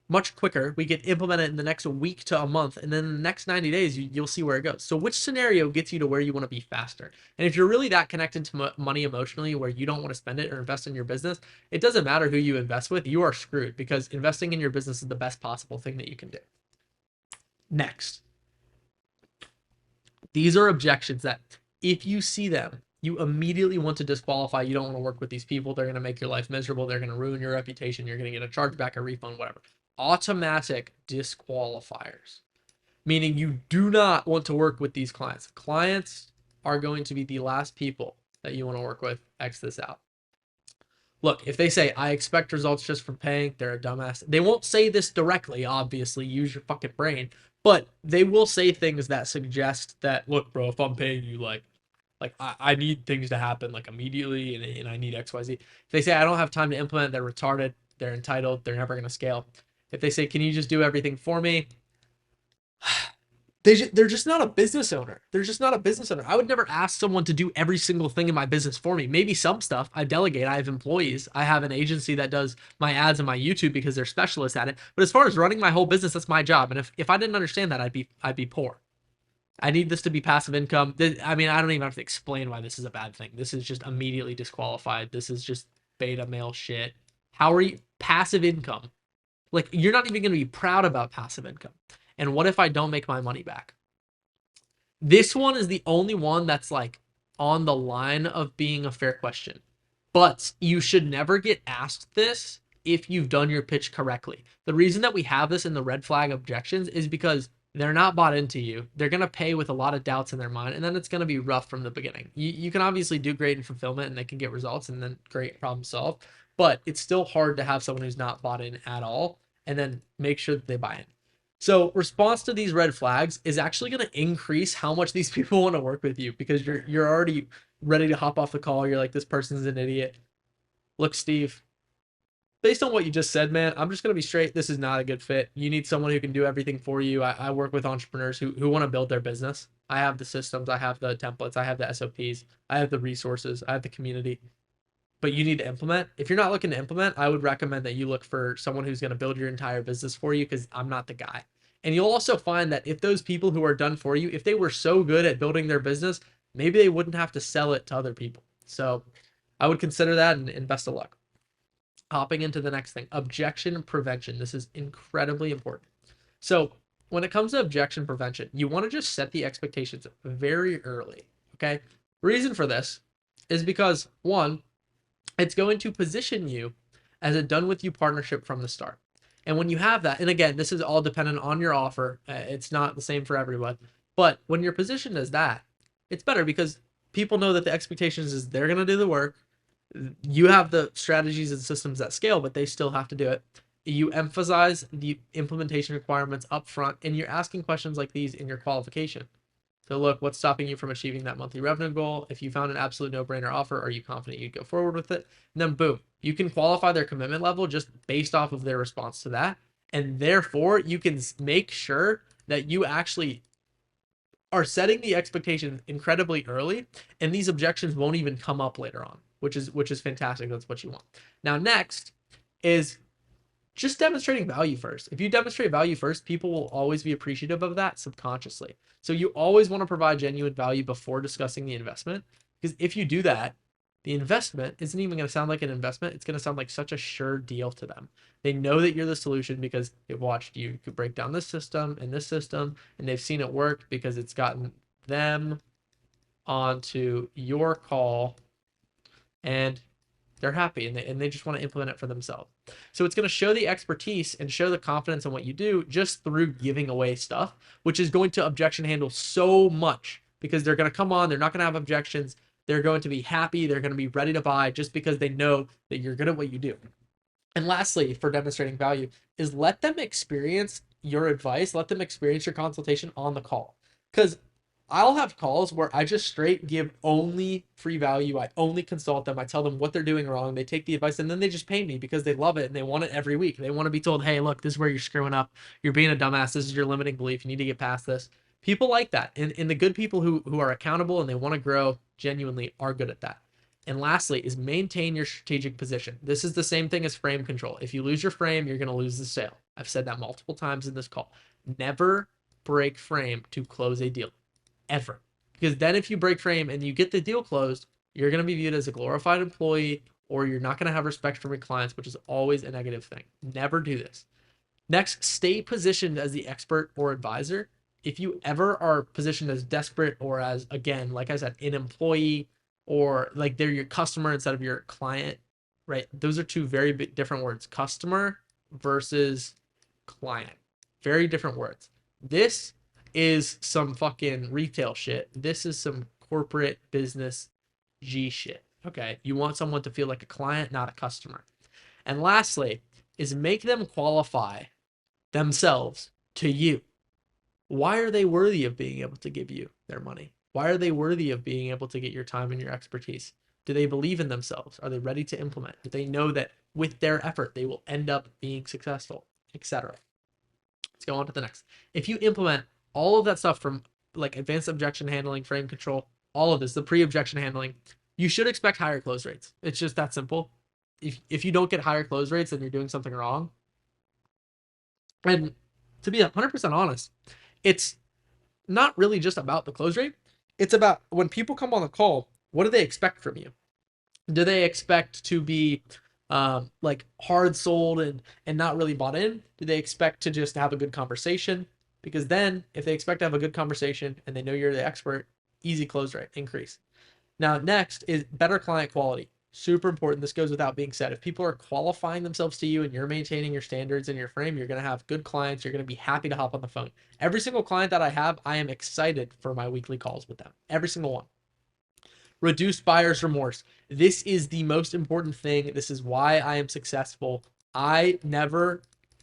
much quicker. We could implement it in the next week to a month, and then in the next 90 days, you'll see where it goes. So which scenario gets you to where you want to be faster? And if you're really that connected to money emotionally where you don't want to spend it or invest in your business, it doesn't matter who you invest with. You are screwed because investing in your business is the best possible thing that you can do. Next. These are objections that if you see them, you immediately want to disqualify. You don't want to work with these people. They're going to make your life miserable. They're going to ruin your reputation. You're going to get a chargeback, a refund, whatever. Automatic disqualifiers, meaning you do not want to work with these clients. Clients are going to be the last people that you want to work with. X this out. Look, if they say, I expect results just from paying, they're a dumbass. They won't say this directly, obviously. Use your fucking brain. But they will say things that suggest that, look, bro, if I'm paying you, like I need things to happen like immediately and I need XYZ. If they say, I don't have time to implement, they're retarded, they're entitled, they're never going to scale. If they say, can you just do everything for me? They're just not a business owner. They're just not a business owner. I would never ask someone to do every single thing in my business for me. Maybe some stuff I delegate. I have employees. I have an agency that does my ads and my YouTube because they're specialists at it. But as far as running my whole business, that's my job. And if I didn't understand that, I'd be poor. I need this to be passive income. I mean, I don't even have to explain why this is a bad thing. This is just immediately disqualified. This is just beta male shit. How are you passive income? Like, you're not even going to be proud about passive income. And what if I don't make my money back? This one is the only one that's like on the line of being a fair question. But you should never get asked this if you've done your pitch correctly. The reason that we have this in the red flag objections is because they're not bought into you. They're going to pay with a lot of doubts in their mind, and then it's going to be rough from the beginning. You can obviously do great in fulfillment and they can get results and then great, problem solved. But it's still hard to have someone who's not bought in at all and then make sure that they buy in. So response to these red flags is actually going to increase how much these people want to work with you because you're already ready to hop off the call. You're like, this person's an idiot. Look, Steve, based on what you just said, man, I'm just going to be straight. This is not a good fit. You need someone who can do everything for you. I work with entrepreneurs who want to build their business. I have the systems. I have the templates. I have the SOPs. I have the resources. I have the community. But you need to implement. If you're not looking to implement, I would recommend that you look for someone who's going to build your entire business for you because I'm not the guy. And you'll also find that if those people who are done for you, if they were so good at building their business, maybe they wouldn't have to sell it to other people. So I would consider that and best of luck. Hopping into the next thing, objection prevention. This is incredibly important. So when it comes to objection prevention, you want to just set the expectations very early, okay? Reason for this is because, one, it's going to position you as a done with you partnership from the start. And when you have that, and again, this is all dependent on your offer. It's not the same for everyone. But when you're positioned as that, it's better because people know that the expectations is they're going to do the work. You have the strategies and systems that scale, but they still have to do it. You emphasize the implementation requirements up front, and you're asking questions like these in your qualification. So look, what's stopping you from achieving that monthly revenue goal? If you found an absolute no-brainer offer, are you confident you'd go forward with it? And then boom, you can qualify their commitment level just based off of their response to that. And therefore, you can make sure that you actually are setting the expectation incredibly early, and these objections won't even come up later on, which is fantastic. That's what you want. Now, next is just demonstrating value first. If you demonstrate value first, people will always be appreciative of that subconsciously. So you always want to provide genuine value before discussing the investment, because if you do that, the investment isn't even going to sound like an investment. It's going to sound like such a sure deal to them. They know that you're the solution because they've watched you could break down this system, and they've seen it work because it's gotten them onto your call, and they're happy, and they just want to implement it for themselves. So it's going to show the expertise and show the confidence in what you do just through giving away stuff, which is going to objection handle so much because they're going to come on, they're not going to have objections. They're going to be happy. They're going to be ready to buy just because they know that you're good at what you do. And lastly, for demonstrating value is let them experience your advice. Let them experience your consultation on the call. Because I'll have calls where I just straight give only free value. I only consult them. I tell them what they're doing wrong. They take the advice and then they just pay me because they love it and they want it every week. They want to be told, hey, look, this is where you're screwing up. You're being a dumbass. This is your limiting belief. You need to get past this. People like that. And the good people who are accountable and they want to grow genuinely are good at that. And lastly is maintain your strategic position. This is the same thing as frame control. If you lose your frame, you're going to lose the sale. I've said that multiple times in this call. Never break frame to close a deal. Ever. Because then if you break frame and you get the deal closed, you're going to be viewed as a glorified employee, or you're not going to have respect from your clients, which is always a negative thing. Never do this. Next, stay positioned as the expert or advisor. If you ever are positioned as desperate or as, again, like I said, an employee, or like they're your customer instead of your client, right? Those are two very different words. Customer versus client. Very different words. This is some fucking retail shit. This is some corporate business G shit. Okay. You want someone to feel like a client, not a customer. And lastly is make them qualify themselves to you. Why are they worthy of being able to give you their money? Why are they worthy of being able to get your time and your expertise? Do they believe in themselves? Are they ready to implement? Do they know that with their effort, they will end up being successful, etc.? Let's go on to the next. If you implement all of that stuff from like advanced objection handling, frame control, all of this, the pre-objection handling, you should expect higher close rates. It's just that simple. If you don't get higher close rates, then you're doing something wrong. And to be 100% honest, it's not really just about the close rate. It's about when people come on the call, what do they expect from you? Do they expect to be like hard sold and not really bought in? Do they expect to just have a good conversation? Because then if they expect to have a good conversation and they know you're the expert, easy close rate increase. Now, next is better client quality. Super important. This goes without being said. If people are qualifying themselves to you and you're maintaining your standards and your frame, you're going to have good clients. You're going to be happy to hop on the phone. Every single client that I have, I am excited for my weekly calls with them. Every single one. Reduce buyer's remorse. This is the most important thing. This is why I am successful. I never,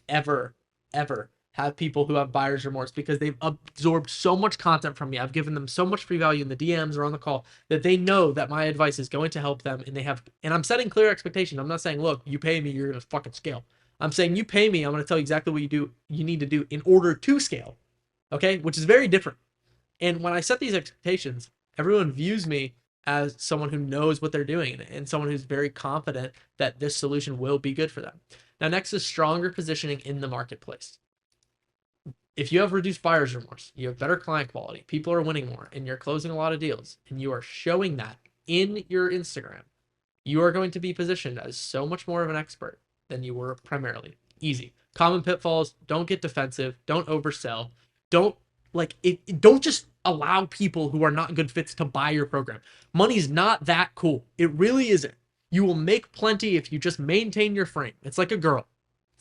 ever, ever have people who have buyer's remorse because they've absorbed so much content from me. I've given them so much free value in the DMs or on the call that they know that my advice is going to help them, and I'm setting clear expectations. I'm not saying, look, you pay me, you're going to fucking scale. I'm saying you pay me, I'm going to tell you exactly what you need to do in order to scale. Okay? Which is very different. And when I set these expectations, everyone views me as someone who knows what they're doing and someone who's very confident that this solution will be good for them. Now, next is stronger positioning in the marketplace. If you have reduced buyer's remorse, you have better client quality, people are winning more, and you're closing a lot of deals, and you are showing that in your Instagram, you are going to be positioned as so much more of an expert than you were primarily. Easy. Common pitfalls: don't get defensive, don't oversell, don't just allow people who are not good fits to buy your program. Money's not that cool. It really isn't. You will make plenty if you just maintain your frame. It's like a girl.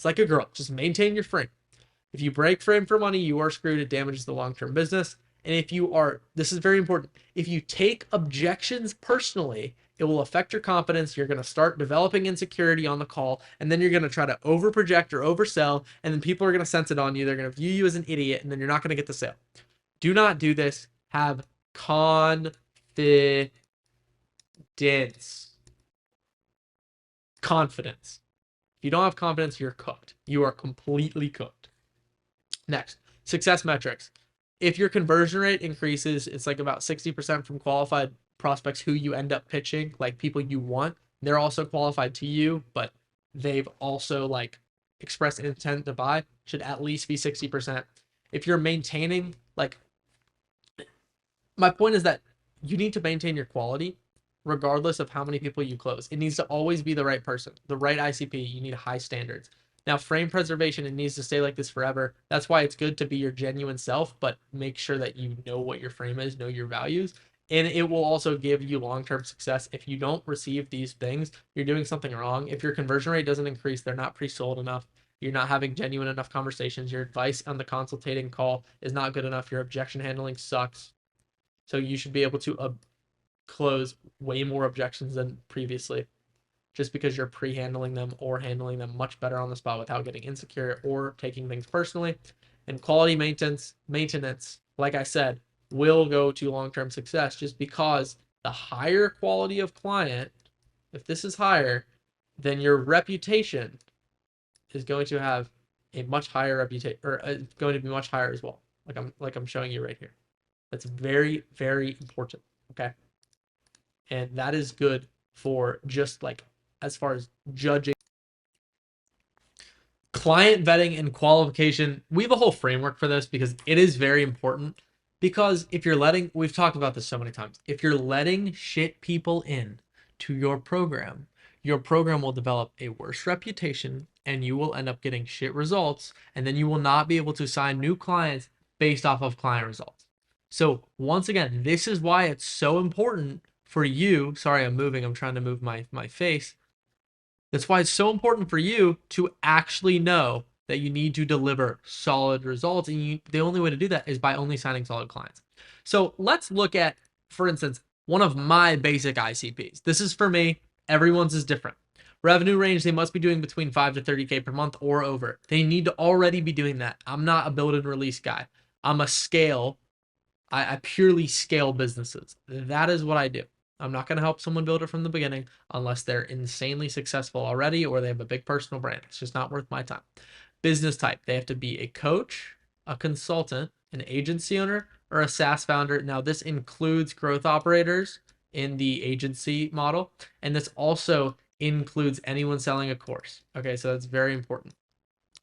It's like a girl. Just maintain your frame. If you break frame for money, you are screwed. It damages the long-term business. And if you are, this is very important, if you take objections personally, it will affect your confidence. You're going to start developing insecurity on the call, and then you're going to try to overproject or oversell, and then people are going to sense it on you. They're going to view you as an idiot, and then you're not going to get the sale. Do not do this. Have confidence. Confidence. If you don't have confidence, you're cooked. You are completely cooked. Next, success metrics. If your conversion rate increases, it's like about 60% from qualified prospects who you end up pitching, like people you want. They're also qualified to you, but they've also like expressed intent to buy, should at least be 60%. If you're maintaining, like, my point is that you need to maintain your quality regardless of how many people you close. It needs to always be the right person, the right ICP. You need high standards. Now, frame preservation, it needs to stay like this forever. That's why it's good to be your genuine self, but make sure that you know what your frame is, know your values, and it will also give you long-term success. If you don't receive these things, you're doing something wrong. If your conversion rate doesn't increase, they're not pre-sold enough, you're not having genuine enough conversations, your advice on the consultating call is not good enough, your objection handling sucks. So you should be able to close way more objections than previously, just because you're pre-handling them or handling them much better on the spot without getting insecure or taking things personally. And quality maintenance, like I said, will go to long-term success, just because the higher quality of client, if this is higher, then your reputation is going to have a much higher reputation, or it's going to be much higher as well. Like I'm showing you right here. That's very, very important. Okay. And that is good for just like, as far as judging. Client vetting and qualification. We have a whole framework for this because it is very important. Because if you're letting, we've talked about this so many times, if you're letting shit people in to your program will develop a worse reputation and you will end up getting shit results. And then you will not be able to sign new clients based off of client results. So once again, this is why it's so important for you. Sorry, I'm moving. I'm trying to move my face. That's why it's so important for you to actually know that you need to deliver solid results. And the only way to do that is by only signing solid clients. So let's look at, for instance, one of my basic ICPs. This is for me. Everyone's is different. Revenue range, they must be doing between 5 to 30K per month or over. They need to already be doing that. I'm not a build and release guy. I'm a scale. I purely scale businesses. That is what I do. I'm not going to help someone build it from the beginning unless they're insanely successful already or they have a big personal brand. It's just not worth my time. Business type, they have to be a coach, a consultant, an agency owner, or a SaaS founder. Now, this includes growth operators in the agency model, and this also includes anyone selling a course. Okay, so that's very important.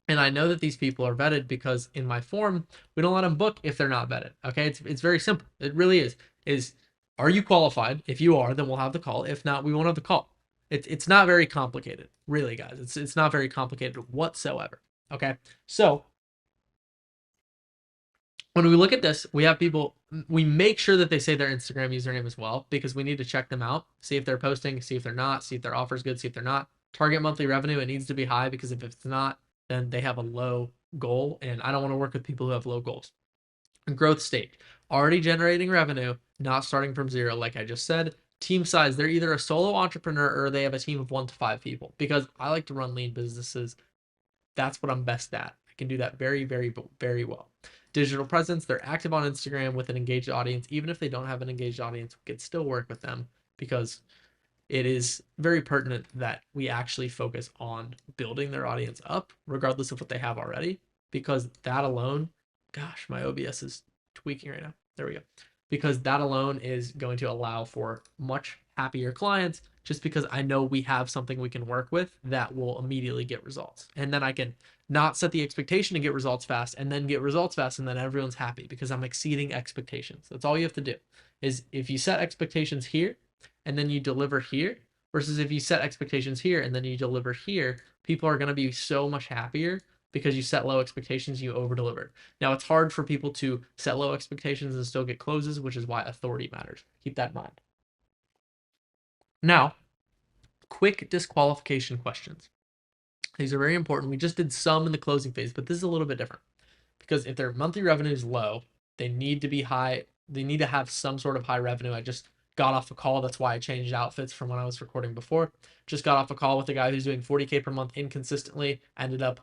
And I know that these people are vetted because in my form, we don't let them book if they're not vetted. Okay, it's very simple. It really is. Are you qualified? If you are, then we'll have the call. If not, we won't have the call. It's not very complicated, really, guys. It's not very complicated whatsoever. Okay, so when we look at this, we have people, we make sure that they say their Instagram username as well, because we need to check them out, see if they're posting, see if they're not, see if their offer's good, see if they're not. Target monthly revenue, it needs to be high, because if it's not, then they have a low goal, and I don't want to work with people who have low goals. Growth stage, already generating revenue, not starting from zero, like I just said. Team size, they're either a solo entrepreneur or they have a team of 1 to 5 people, because I like to run lean businesses. That's what I'm best at. I can do that very, very, very well. Digital presence, they're active on Instagram with an engaged audience. Even if they don't have an engaged audience, we could still work with them, because it is very pertinent that we actually focus on building their audience up, regardless of what they have already, because that alone, gosh, my OBS is tweaking right now. There we go. Because that alone is going to allow for much happier clients, just because I know we have something we can work with that will immediately get results. And then I can not set the expectation to get results fast and then get results fast, and then everyone's happy because I'm exceeding expectations. That's all you have to do. Is if you set expectations here and then you deliver here, versus if you set expectations here and then you deliver here, people are going to be so much happier because you set low expectations, you over delivered. Now, it's hard for people to set low expectations and still get closes, which is why authority matters. Keep that in mind. Now, quick disqualification questions. These are very important. We just did some in the closing phase, but this is a little bit different because if their monthly revenue is low, they need to be high. They need to have some sort of high revenue. I just got off a call. That's why I changed outfits from when I was recording before. Just got off a call with a guy who's doing 40K per month inconsistently. Ended up,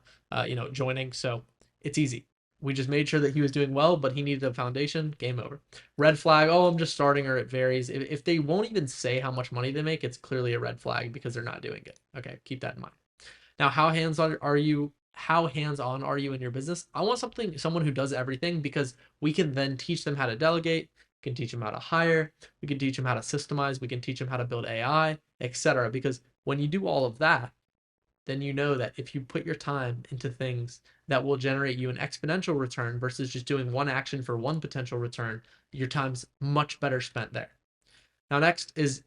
joining. So it's easy. We just made sure that he was doing well, but he needed a foundation. Game over. Red flag. Oh, I'm just starting, or it varies. If they won't even say how much money they make, it's clearly a red flag because they're not doing it. Okay, keep that in mind. Now, how hands-on are you? How hands-on are you in your business? I want someone who does everything, because we can then teach them how to delegate, we can teach them how to hire, we can teach them how to systemize, we can teach them how to build AI, etc. Because when you do all of that, then you know that if you put your time into things that will generate you an exponential return versus just doing one action for one potential return, your time's much better spent there. Now, next is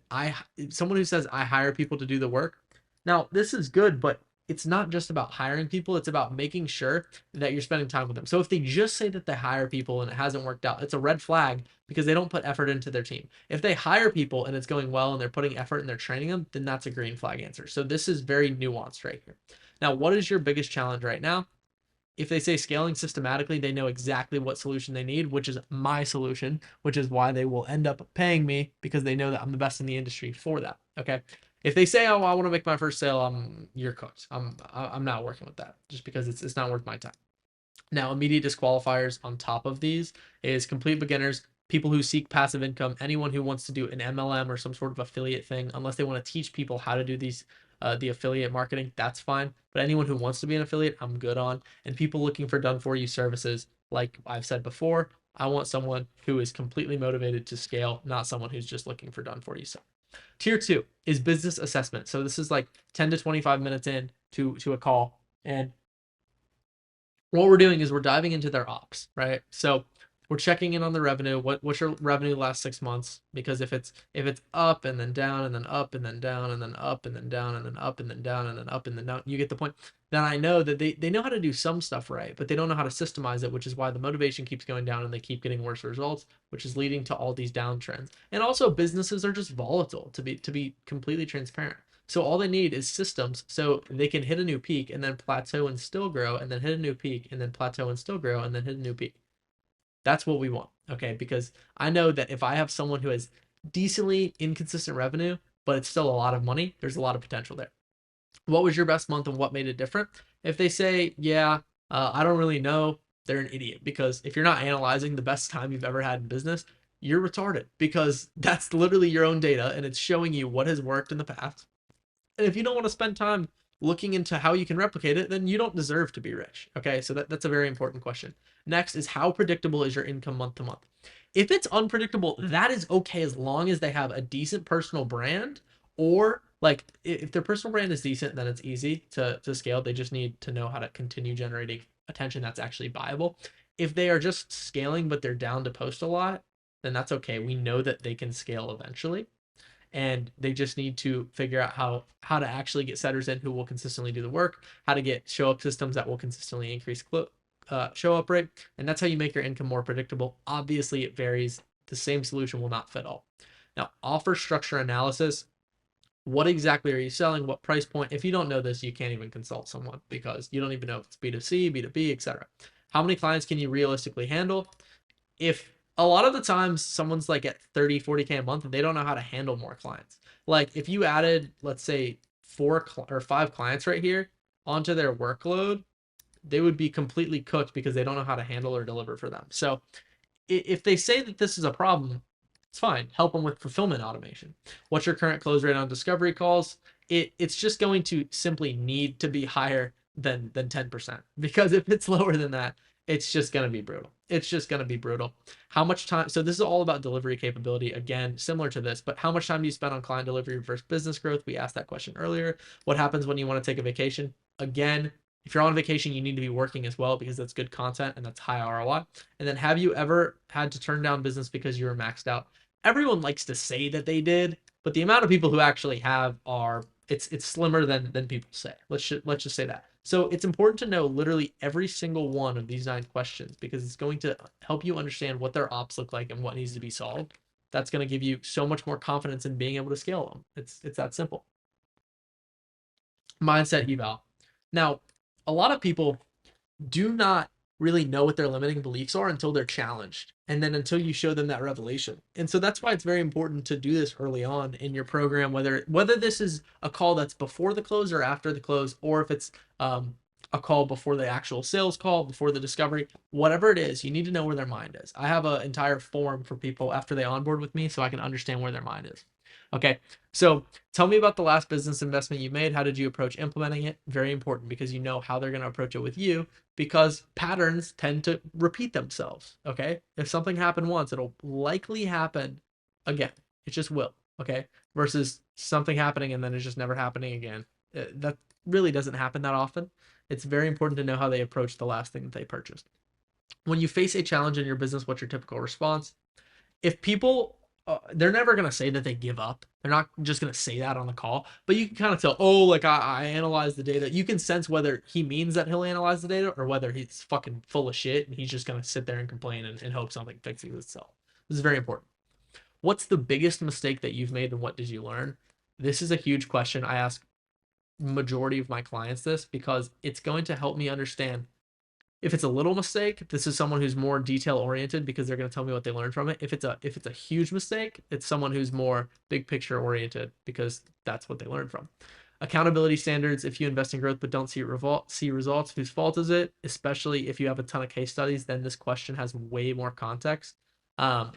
someone who says, I hire people to do the work. Now, this is good, but it's not just about hiring people. It's about making sure that you're spending time with them. So if they just say that they hire people and it hasn't worked out, it's a red flag because they don't put effort into their team. If they hire people and it's going well and they're putting effort and they're training them, then that's a green flag answer. So this is very nuanced right here. Now, what is your biggest challenge right now? If they say scaling systematically, they know exactly what solution they need, which is my solution, which is why they will end up paying me, because they know that I'm the best in the industry for that. Okay. If they say, oh, I want to make my first sale, you're cooked. I'm not working with that, just because it's not worth my time. Now, immediate disqualifiers on top of these is complete beginners, people who seek passive income, anyone who wants to do an MLM or some sort of affiliate thing, unless they want to teach people how to do these, the affiliate marketing, that's fine. But anyone who wants to be an affiliate, I'm good on. And people looking for done-for-you services, like I've said before, I want someone who is completely motivated to scale, not someone who's just looking for done-for-you stuff. Tier 2 is business assessment. So this is like 10 to 25 minutes in to a call. And what we're doing is we're diving into their ops, right? So we're checking in on the revenue. What's your revenue last 6 months? Because if it's up and then down and then up and then down and then up and then down and then up and then down and then up and then down, you get the point. Then I know that they know how to do some stuff right, but they don't know how to systemize it, which is why the motivation keeps going down and they keep getting worse results, which is leading to all these downtrends. And also, businesses are just volatile, to be completely transparent. So all they need is systems, so they can hit a new peak and then plateau and still grow, and then hit a new peak and then plateau and still grow, and then hit a new peak. That's what we want, okay? Because I know that if I have someone who has decently inconsistent revenue, but it's still a lot of money, there's a lot of potential there. What was your best month and what made it different? If they say, yeah, I don't really know, they're an idiot. Because if you're not analyzing the best time you've ever had in business, you're retarded, because that's literally your own data and it's showing you what has worked in the past. And if you don't want to spend time looking into how you can replicate it, then you don't deserve to be rich. Okay, so that's a very important question. Next is, how predictable is your income month to month? If it's unpredictable, that is okay, as long as they have a decent personal brand, or like if their personal brand is decent, then it's easy to scale. They just need to know how to continue generating attention that's actually viable. If they are just scaling, but they're down to post a lot, then that's okay. We know that they can scale eventually. And they just need to figure out how to actually get setters in who will consistently do the work, how to get show up systems that will consistently increase show up rate. And that's how you make your income more predictable. Obviously, it varies. The same solution will not fit all. Now, offer structure analysis. What exactly are you selling? What price point? If you don't know this, you can't even consult someone, because you don't even know if it's B2C, B2B, etc. How many clients can you realistically handle? If a lot of the times someone's like at 30, 40K a month and they don't know how to handle more clients. Like if you added, let's say 4 or 5 clients right here onto their workload, they would be completely cooked because they don't know how to handle or deliver for them. So if they say that this is a problem, it's fine. Help them with fulfillment automation. What's your current close rate on discovery calls? It's just going to simply need to be higher than 10%, because if it's lower than that, it's just going to be brutal. It's just going to be brutal. How much time? So this is all about delivery capability. Again, similar to this, but how much time do you spend on client delivery versus business growth? We asked that question earlier. What happens when you want to take a vacation? Again, if you're on vacation, you need to be working as well, because that's good content and that's high ROI. And then, have you ever had to turn down business because you were maxed out? Everyone likes to say that they did, but the amount of people who actually have it's slimmer than people say. Let's just say that. So it's important to know literally every single one of these 9 questions, because it's going to help you understand what their ops look like and what needs to be solved. That's going to give you so much more confidence in being able to scale them. It's that simple. Mindset eval. Now, a lot of people do not really know what their limiting beliefs are until they're challenged, and then until you show them that revelation. And so that's why it's very important to do this early on in your program, whether this is a call that's before the close or after the close, or if it's a call before the actual sales call, before the discovery, whatever it is, you need to know where their mind is. I have an entire form for people after they onboard with me so I can understand where their mind is. Okay, so tell me about the last business investment you made. How did you approach implementing it? Very important, because you know how they're going to approach it with you, because patterns tend to repeat themselves. Okay, if something happened once, it'll likely happen again. It just will. Okay, versus something happening and then it's just never happening again. That really doesn't happen that often. It's very important to know how they approach the last thing that they purchased. When you face a challenge in your business, what's your typical response? If people, they're never going to say that they give up. They're not just going to say that on the call, but you can kind of tell, oh, like I analyze the data. You can sense whether he means that he'll analyze the data or whether he's fucking full of shit and he's just going to sit there and complain and hope something fixes itself. This is very important. What's the biggest mistake that you've made and what did you learn? This is a huge question. I ask majority of my clients this because it's going to help me understand if it's a little mistake. This is someone who's more detail oriented because they're going to tell me what they learned from it. If it's a huge mistake, it's someone who's more big picture oriented because that's what they learned from. Accountability standards. If you invest in growth but don't see results, whose fault is it? Especially if you have a ton of case studies, then this question has way more context.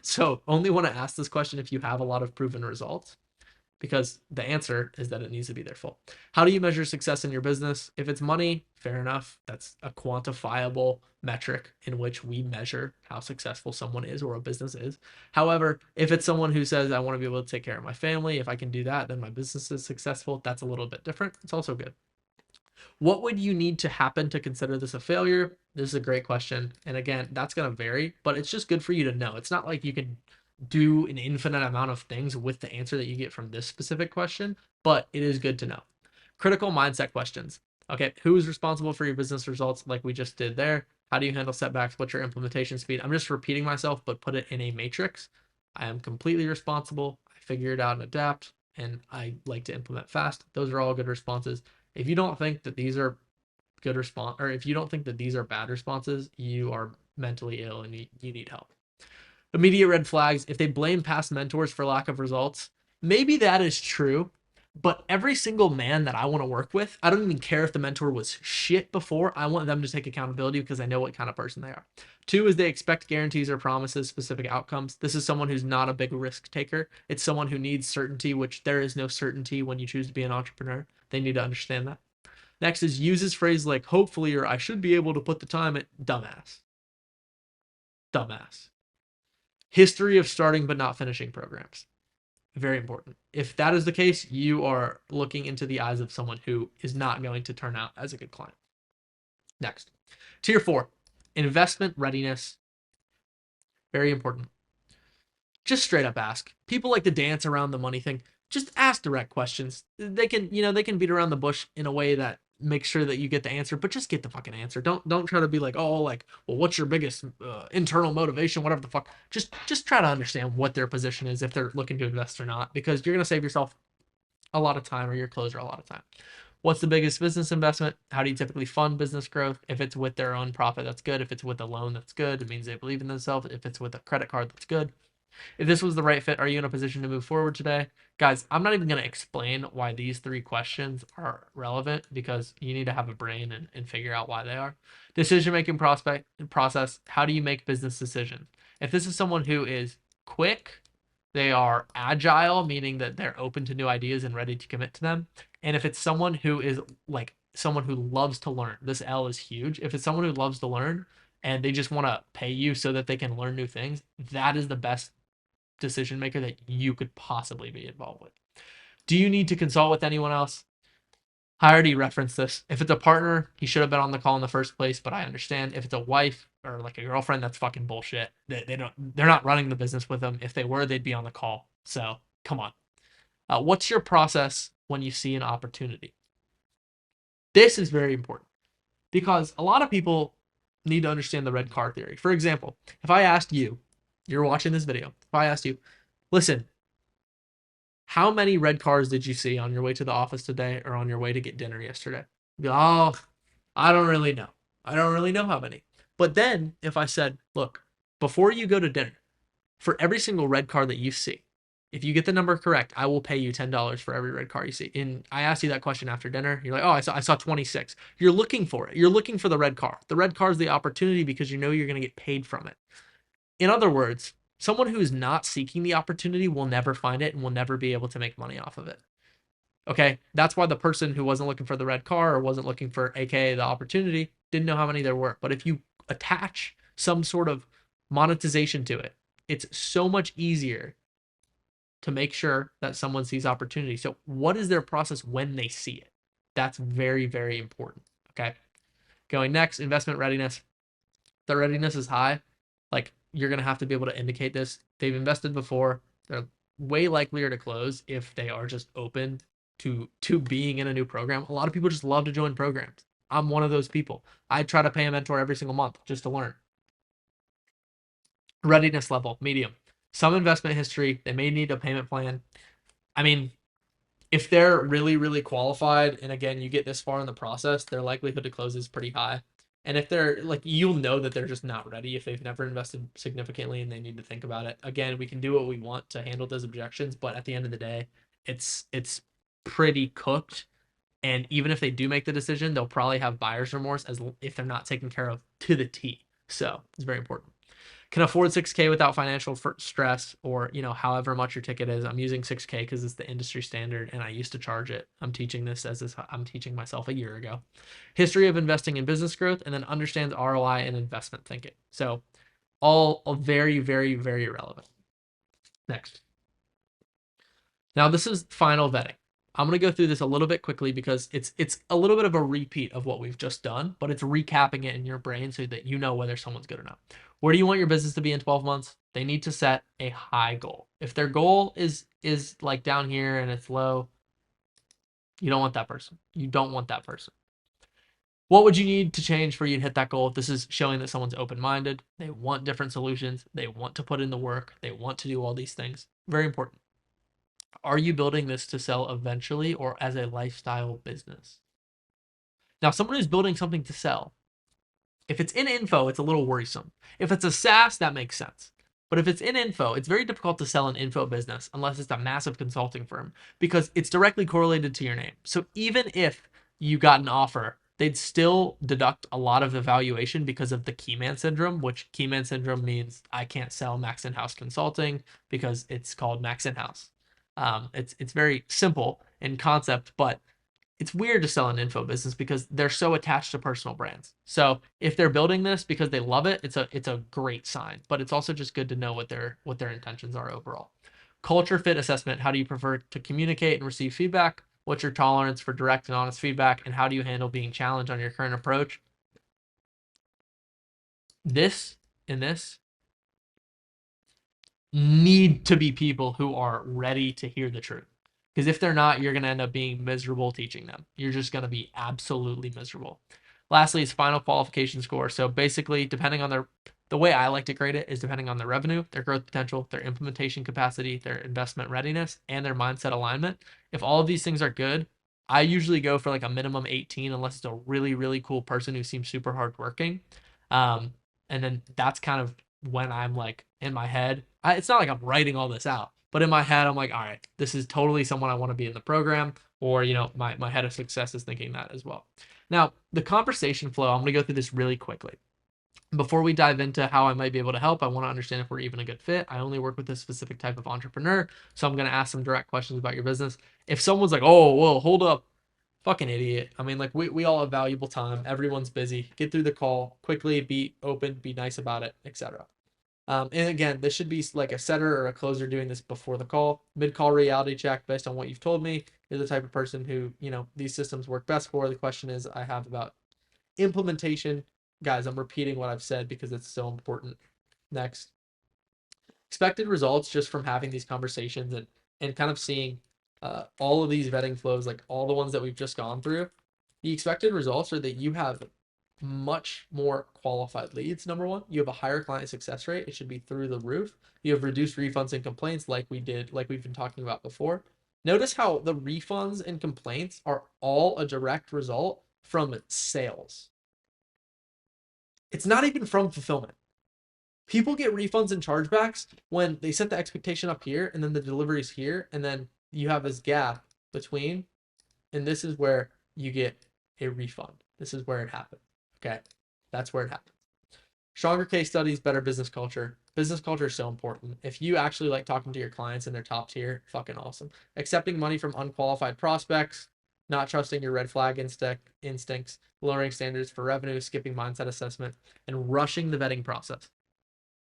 So only want to ask this question if you have a lot of proven results, because the answer is that it needs to be their fault. How do you measure success in your business? If it's money, fair enough. That's a quantifiable metric in which we measure how successful someone is or a business is. However, if it's someone who says, I want to be able to take care of my family, if I can do that, then my business is successful. That's a little bit different. It's also good. What would you need to happen to consider this a failure? This is a great question. And again, that's going to vary, but it's just good for you to know. It's not like you can do an infinite amount of things with the answer that you get from this specific question, but it is good to know. Critical mindset questions. Okay, who is responsible for your business results like we just did there? How do you handle setbacks? What's your implementation speed? I'm just repeating myself, but put it in a matrix. I am completely responsible. I figure it out and adapt, and I like to implement fast. Those are all good responses. If you don't think that these are good response, or if you don't think that these are bad responses, you are mentally ill and you need help. Immediate red flags. If they blame past mentors for lack of results, maybe that is true, but every single man that I want to work with, I don't even care if the mentor was shit before. I want them to take accountability because I know what kind of person they are. 2 is they expect guarantees or promises, specific outcomes. This is someone who's not a big risk taker. It's someone who needs certainty, which there is no certainty when you choose to be an entrepreneur. They need to understand that. Next is uses phrases like hopefully or I should be able to put the time at. Dumbass. Dumbass. History of starting but not finishing programs. Very important. If that is the case, you are looking into the eyes of someone who is not going to turn out as a good client. Next. Tier 4, investment readiness. Very important. Just straight up ask. People like to dance around the money thing. Just ask direct questions. They can beat around the bush in a way that makes sure that you get the answer, but just get the fucking answer. Don't try to be like, oh, like, well, what's your biggest internal motivation, whatever the fuck. Just try to understand what their position is, if they're looking to invest or not, because you're going to save yourself a lot of time, or your closer a lot of time. What's the biggest business investment? How do you typically fund business growth? If it's with their own profit, that's good. If it's with a loan, that's good. It means they believe in themselves. If it's with a credit card, that's good. If this was the right fit, are you in a position to move forward today? Guys, I'm not even going to explain why these 3 questions are relevant, because you need to have a brain and figure out why they are. Decision-making process. How do you make business decisions? If this is someone who is quick, they are agile, meaning that they're open to new ideas and ready to commit to them. And if it's someone who is like someone who loves to learn, this L is huge. If it's someone who loves to learn and they just want to pay you so that they can learn new things, that is the best decision maker that you could possibly be involved with. Do you need to consult with anyone else? I already referenced this. If it's a partner, he should have been on the call in the first place, but I understand. If it's a wife or like a girlfriend, that's fucking bullshit. They're not running the business with them. If they were, they'd be on the call. So come on. What's your process when you see an opportunity? This is very important because a lot of people need to understand the red car theory. For example, if I asked you, you're watching this video, if I asked you, listen, how many red cars did you see on your way to the office today or on your way to get dinner yesterday? Be, oh, I don't really know. I don't really know how many. But then if I said, look, before you go to dinner, for every single red car that you see, if you get the number correct, I will pay you $10 for every red car you see. And I asked you that question after dinner. You're like, oh, I saw 26. You're looking for it. You're looking for the red car. The red car is the opportunity because you know you're going to get paid from it. In other words, someone who is not seeking the opportunity will never find it and will never be able to make money off of it. Okay, that's why the person who wasn't looking for the red car or wasn't looking for AKA the opportunity didn't know how many there were. But if you attach some sort of monetization to it, it's so much easier to make sure that someone sees opportunity. So what is their process when they see it? That's very, very important. Okay. Going next, investment readiness. The readiness is high. Like, you're going to have to be able to indicate this. They've invested before. They're way likelier to close if they are just open to being in a new program. A lot of people just love to join programs. I'm one of those people. I try to pay a mentor every single month just to learn. Readiness level, medium. Some investment history. They may need a payment plan. I mean, if they're really, really qualified, and again, you get this far in the process, their likelihood to close is pretty high. And if they're like, you'll know that they're just not ready if they've never invested significantly and they need to think about it. Again, we can do what we want to handle those objections, but at the end of the day, it's pretty cooked. And even if they do make the decision, they'll probably have buyer's remorse as if they're not taken care of to the T. So it's very important. Can afford 6K without financial stress, or however much your ticket is. I'm using 6K because it's the industry standard and I used to charge it. I'm teaching this I'm teaching myself a year ago. History of investing in business growth, and then understands ROI and investment thinking. So all very, very, very relevant. Next. Now this is final vetting. I'm going to go through this a little bit quickly because it's a little bit of a repeat of what we've just done, but it's recapping it in your brain so that you know whether someone's good or not. Where do you want your business to be in 12 months? They need to set a high goal. If their goal is like down here and it's low, you don't want that person. You don't want that person. What would you need to change for you to hit that goal? This is showing that someone's open-minded. They want different solutions. They want to put in the work. They want to do all these things. Very important. Are you building this to sell eventually or as a lifestyle business? Now, someone who's building something to sell, if it's in info, it's a little worrisome. If it's a SaaS, that makes sense. But if it's in info, it's very difficult to sell an info business unless it's a massive consulting firm because it's directly correlated to your name. So even if you got an offer, they'd still deduct a lot of the valuation because of the keyman syndrome, which keyman syndrome means I can't sell Max in-house consulting because it's called Max in-house. It's very simple in concept, but it's weird to sell an info business because they're so attached to personal brands. So if they're building this because they love it, it's a great sign. But it's also just good to know what their intentions are overall. Culture fit assessment. How do you prefer to communicate and receive feedback? What's your tolerance for direct and honest feedback? And how do you handle being challenged on your current approach? This need to be people who are ready to hear the truth. Because if they're not, you're going to end up being miserable teaching them. You're just going to be absolutely miserable. Lastly is final qualification score. So basically, depending on the way I like to grade it is depending on their revenue, their growth potential, their implementation capacity, their investment readiness, and their mindset alignment. If all of these things are good, I usually go for like a minimum 18 unless it's a really, really cool person who seems super hardworking. And then that's kind of when I'm like in my head, it's not like I'm writing all this out, but in my head, I'm like, all right, this is totally someone I want to be in the program, or, my head of success is thinking that as well. Now, the conversation flow, I'm going to go through this really quickly. Before we dive into how I might be able to help, I want to understand if we're even a good fit. I only work with a specific type of entrepreneur, so I'm going to ask some direct questions about your business. If someone's like, oh, well, hold up, fucking idiot. I mean, like, we all have valuable time. Everyone's busy. Get through the call quickly, be open, be nice about it, etc. And again, this should be like a setter or a closer doing this before the call. Mid-call reality check based on what you've told me. You're the type of person who, these systems work best for. The question is I have about implementation. Guys, I'm repeating what I've said because it's so important. Next. Expected results just from having these conversations and kind of seeing all of these vetting flows, like all the ones that we've just gone through. The expected results are that you have much more qualified leads. Number one, you have a higher client success rate. It should be through the roof. You have reduced refunds and complaints like we've been talking about before. Notice how the refunds and complaints are all a direct result from sales. It's not even from fulfillment. People get refunds and chargebacks when they set the expectation up here and then the delivery is here, and then you have this gap between, and this is where you get a refund. This is where it happens. Okay, that's where it happens. Stronger case studies, better business culture. Business culture is so important. If you actually like talking to your clients and they're top tier, fucking awesome. Accepting money from unqualified prospects, not trusting your red flag instincts, lowering standards for revenue, skipping mindset assessment, and rushing the vetting process.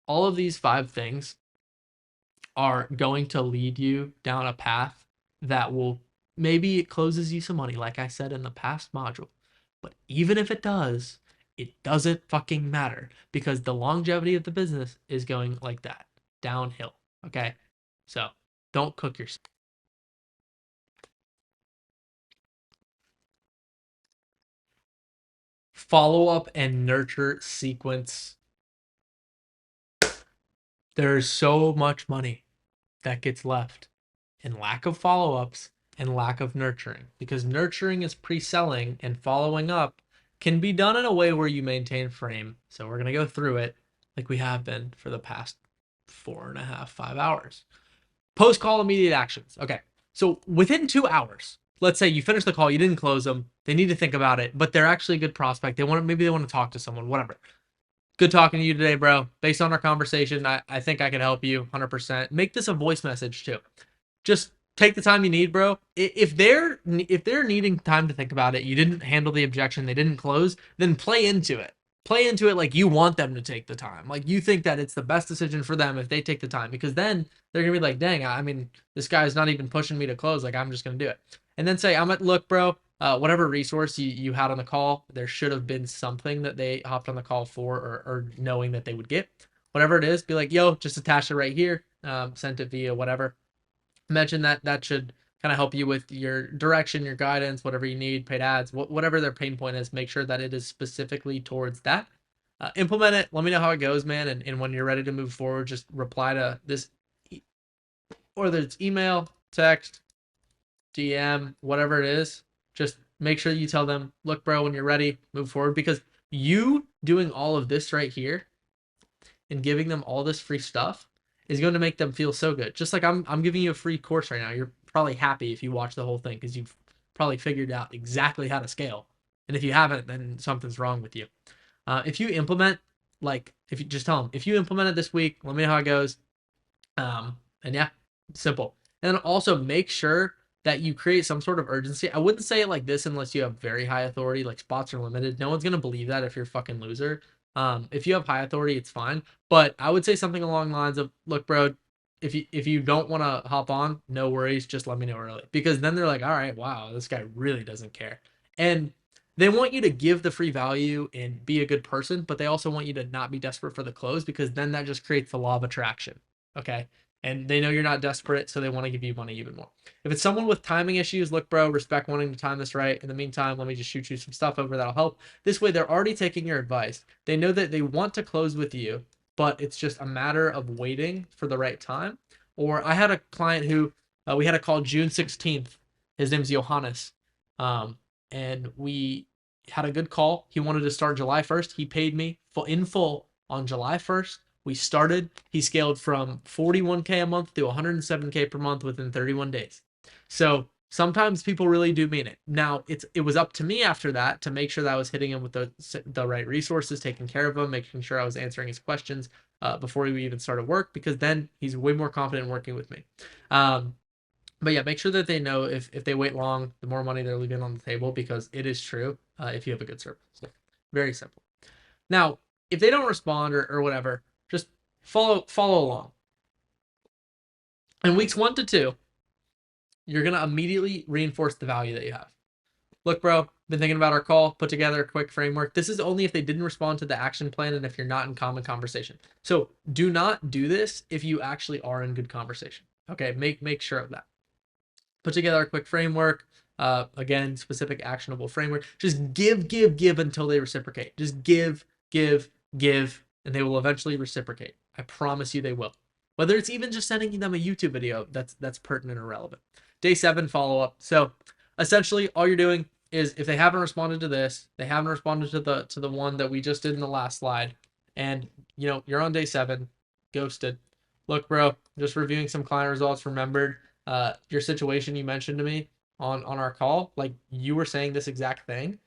All of these 5 things are going to lead you down a path that will, maybe it closes you some money, like I said in the past module. But even if it does, it doesn't fucking matter, because the longevity of the business is going like that, downhill. Okay? So don't cook yourself. Follow up and nurture sequence. There's so much money that gets left in lack of follow-ups and lack of nurturing, because nurturing is pre-selling and following up can be done in a way where you maintain frame. So we're going to go through it like we have been for the past 4.5, 5 hours. Post-call immediate actions. Okay. So within 2 hours, let's say you finish the call, you didn't close them, they need to think about it, but they're actually a good prospect. Maybe they want to talk to someone, whatever. Good talking to you today, bro. Based on our conversation, I think I can help you 100%. Make this a voice message too. Just take the time you need, bro. If they're needing time to think about it, you didn't handle the objection, they didn't close, then play into it. Play into it like you want them to take the time. Like you think that it's the best decision for them if they take the time, because then they're going to be like, dang, I mean, this guy's not even pushing me to close. Like, I'm just going to do it. And then say, look, bro, whatever resource you had on the call, there should have been something that they hopped on the call for, or knowing that they would get. Whatever it is, be like, yo, just attach it right here. Sent it via whatever. Mention that should kind of help you with your direction, your guidance, whatever you need, paid ads, whatever their pain point is. Make sure that it is specifically towards that. Implement it. Let me know how it goes, man. And when you're ready to move forward, just reply to this, whether it's email, text, DM, whatever it is. Just make sure you tell them, look, bro, when you're ready, move forward. Because you doing all of this right here and giving them all this free stuff is going to make them feel so good. Just like I'm giving you a free course right now. You're probably happy if you watch the whole thing, because you've probably figured out exactly how to scale. And if you haven't, then something's wrong with you. If you implement, if you just tell them, if you implement it this week, let me know how it goes. And yeah, simple. And then also make sure that you create some sort of urgency. I wouldn't say it like this unless you have very high authority, like spots are limited. No one's going to believe that if you're a fucking loser. If you have high authority, it's fine. But I would say something along the lines of, look, bro, if you don't want to hop on, no worries. Just let me know early. Because then they're like, all right, wow, this guy really doesn't care. And they want you to give the free value and be a good person, but they also want you to not be desperate for the close, because then that just creates the law of attraction. Okay. And they know you're not desperate, so they want to give you money even more. If it's someone with timing issues, look, bro, respect wanting to time this right. In the meantime, let me just shoot you some stuff over that'll help. This way, they're already taking your advice. They know that they want to close with you, but it's just a matter of waiting for the right time. Or I had a client who we had a call June 16th. His name's Johannes. And we had a good call. He wanted to start July 1st. He paid me in full on July 1st. We started, he scaled from 41K a month to 107K per month within 31 days. So sometimes people really do mean it. Now, it was up to me after that to make sure that I was hitting him with the right resources, taking care of him, making sure I was answering his questions before we even started work, because then he's way more confident in working with me. But yeah, make sure that they know if they wait long, the more money they're leaving on the table, because it is true if you have a good service. So, very simple. Now, if they don't respond or whatever, just follow along. In weeks 1 to 2, you're going to immediately reinforce the value that you have. Look, bro, been thinking about our call, put together a quick framework. This is only if they didn't respond to the action plan and if you're not in common conversation. So do not do this if you actually are in good conversation. Okay, make sure of that. Put together a quick framework. Again, specific actionable framework. Just give until they reciprocate. Just give, and they will eventually reciprocate. I promise you they will. Whether it's even just sending them a YouTube video that's pertinent or relevant. Day 7 follow-up. So essentially all you're doing, is if they haven't responded to this, they haven't responded to the one that we just did in the last slide, and you're on day 7, ghosted. Look, bro, just reviewing some client results. Remembered your situation you mentioned to me on our call. Like, you were saying this exact thing.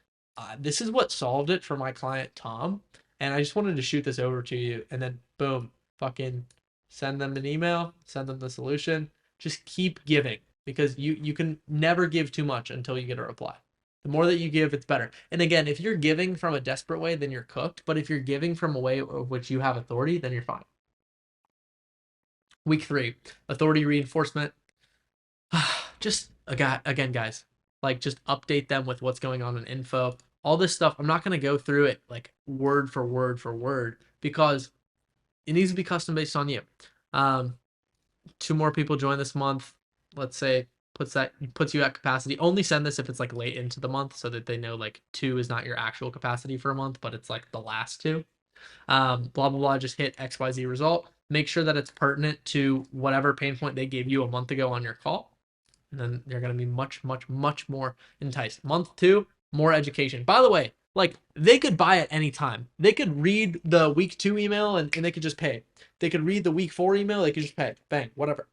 This is what solved it for my client Tom, and I just wanted to shoot this over to you, and then boom, fucking send them an email, send them the solution. Just keep giving, because you can never give too much until you get a reply. The more that you give, it's better. And again, if you're giving from a desperate way, then you're cooked. But if you're giving from a way of which you have authority, then you're fine. Week 3, authority reinforcement. Just again, guys, like, just update them with what's going on in info. All this stuff, I'm not going to go through it like word for word because it needs to be custom based on you. 2 more people join this month. Let's say puts you at capacity. Only send this if it's like late into the month, so that they know like 2 is not your actual capacity for a month, but it's like the last 2. Blah blah blah. Just hit XYZ result. Make sure that it's pertinent to whatever pain point they gave you a month ago on your call, and then they're going to be much more enticed. Month 2, more education. By the way, like, they could buy at any time. They could read the week 2 email and they could just pay. They could read the week 4 email. They could just pay. Bang, whatever.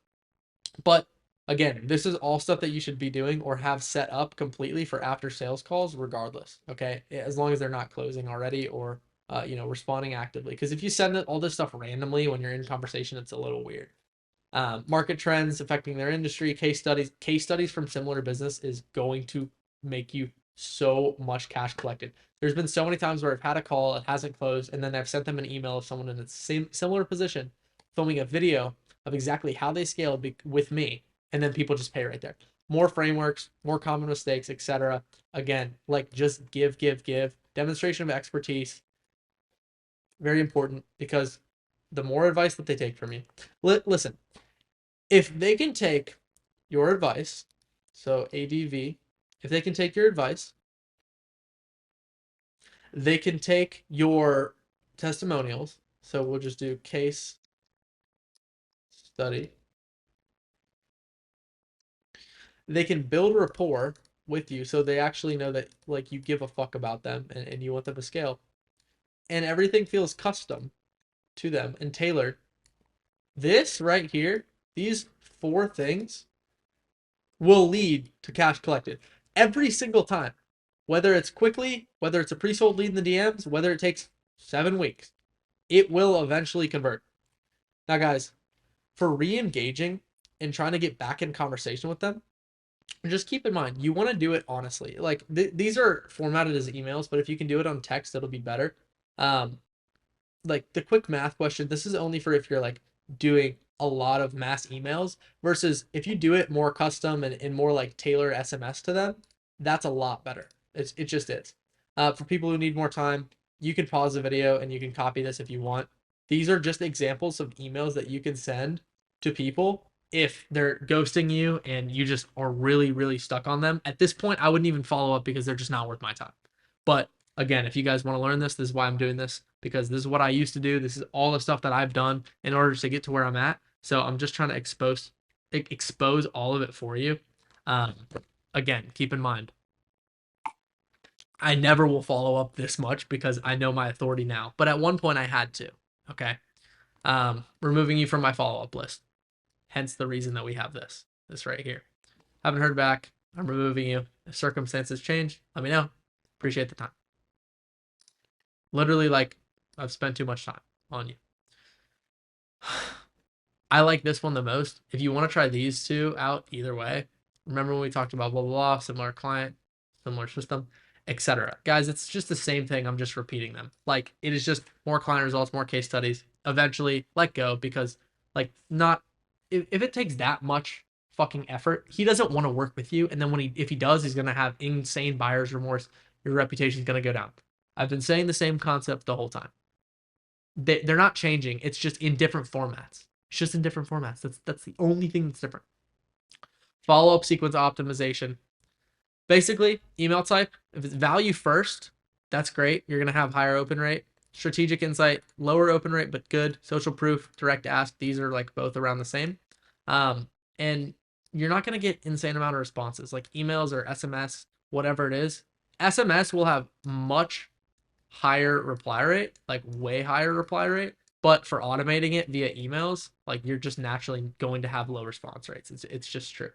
But again, this is all stuff that you should be doing or have set up completely for after sales calls, regardless. Okay, as long as they're not closing already or responding actively. Because if you send all this stuff randomly when you're in conversation, it's a little weird. Market trends affecting their industry, case studies from similar business is going to make you so much cash collected. There's been so many times where I've had a call, it hasn't closed, and then I've sent them an email of someone in a similar position filming a video of exactly how they scaled with me, and then people just pay right there. More frameworks, more common mistakes, etc. Again, like, just give. Demonstration of expertise, very important, because the more advice that they take from you. Listen, if they can take your advice, so ADV, if they can take your advice, they can take your testimonials. So we'll just do case study. They can build rapport with you, so they actually know that, like, you give a fuck about them and you want them to scale. And everything feels custom to them and tailored. This right here, these 4 things will lead to cash collected every single time. Whether it's quickly, whether it's a pre-sold lead in the DMs, whether it takes 7 weeks, it will eventually convert. Now, guys, for re-engaging and trying to get back in conversation with them, just keep in mind, you want to do it honestly. Like, these are formatted as emails, but if you can do it on text, it'll be better. Like, the quick math question, this is only for if you're like doing a lot of mass emails, versus if you do it more custom and more like tailor SMS to them, that's a lot better. It just is. For people who need more time, you can pause the video and you can copy this if you want. These are just examples of emails that you can send to people if they're ghosting you and you just are really stuck on them. At this point, I wouldn't even follow up because they're just not worth my time. But again, if you guys want to learn this is why I'm doing this, because this is what I used to do. This is all the stuff that I've done in order to get to where I'm at. So I'm just trying to expose all of it for you. Again, keep in mind, I never will follow up this much because I know my authority now. But at one point I had to. Okay. Removing you from my follow-up list. Hence the reason that we have this right here. Haven't heard back. I'm removing you. If circumstances change, let me know. Appreciate the time. Literally, like, I've spent too much time on you. I like this one the most. If you want to try these 2 out either way, remember when we talked about blah, blah, blah, similar client, similar system, etc. Guys, it's just the same thing. I'm just repeating them. Like, it is just more client results, more case studies. Eventually, let go, because, like, if it takes that much fucking effort, he doesn't want to work with you. And then if he does, he's going to have insane buyer's remorse. Your reputation is going to go down. I've been saying the same concept the whole time. They're not changing. It's just in different formats. It's just in different formats. That's the only thing that's different. Follow-up sequence optimization. Basically, email type, if it's value first, that's great. You're going to have higher open rate. Strategic insight, lower open rate, but good. Social proof, direct ask, these are like both around the same. And you're not going to get insane amount of responses. Like, emails or SMS whatever it is. SMS will have much higher reply rate, like way higher reply rate. But for automating it via emails, like you're just naturally going to have low response rates. It's just true.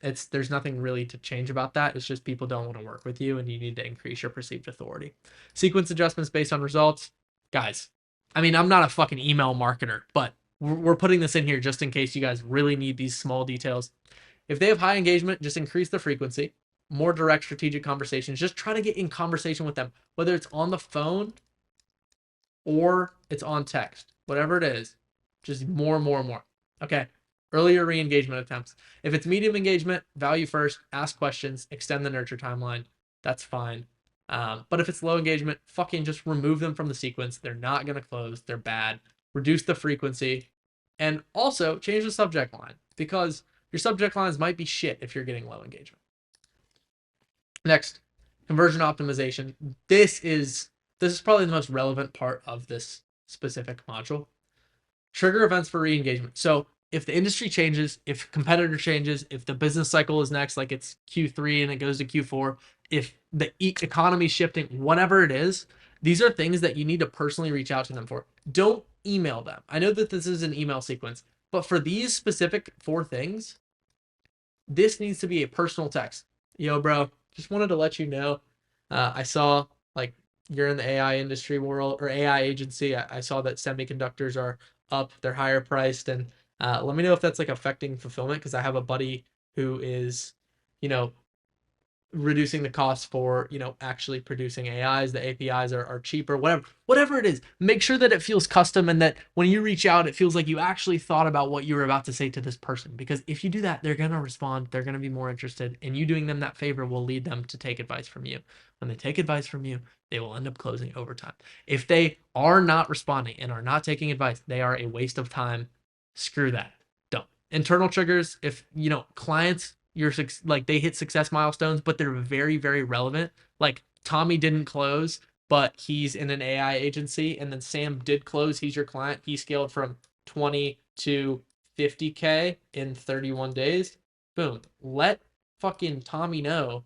There's nothing really to change about that. It's just people don't want to work with you and you need to increase your perceived authority. Sequence adjustments based on results. Guys, I mean, I'm not a fucking email marketer, but we're putting this in here just in case you guys really need these small details. If they have high engagement, just increase the frequency. More direct strategic conversations. Just try to get in conversation with them, whether it's on the phone or it's on text, whatever it is, just more and more and more. Okay. Earlier re-engagement attempts. If it's medium engagement, value first, ask questions, extend the nurture timeline. That's fine. But if it's low engagement, fucking just remove them from the sequence. They're not going to close. They're bad. Reduce the frequency. And also change the subject line because your subject lines might be shit if you're getting low engagement. Next, conversion optimization. This is probably the most relevant part of this specific module. Trigger events for re-engagement. So if the industry changes, if competitor changes, if the business cycle is next, like it's Q3 and it goes to Q4, if the economy is shifting, whatever it is, these are things that you need to personally reach out to them for. Don't email them. I know that this is an email sequence, but for these specific 4 things, this needs to be a personal text. Yo, bro, just wanted to let you know, I saw like you're in the AI industry world or AI agency. I saw that semiconductors are up, they're higher priced, and let me know if that's like affecting fulfillment because I have a buddy who is, reducing the cost for, actually producing AIs. The APIs are cheaper, whatever it is. Make sure that it feels custom and that when you reach out, it feels like you actually thought about what you were about to say to this person. Because if you do that, they're going to respond. They're going to be more interested. And you doing them that favor will lead them to take advice from you. When they take advice from you, they will end up closing over time. If they are not responding and are not taking advice, they are a waste of time. Screw that. Don't. Internal triggers. If, clients, they hit success milestones, but they're very, very relevant. Like Tommy didn't close, but he's in an AI agency, and then Sam did close. He's your client. He scaled from 20 to 50K in 31 days. Boom. Let fucking Tommy know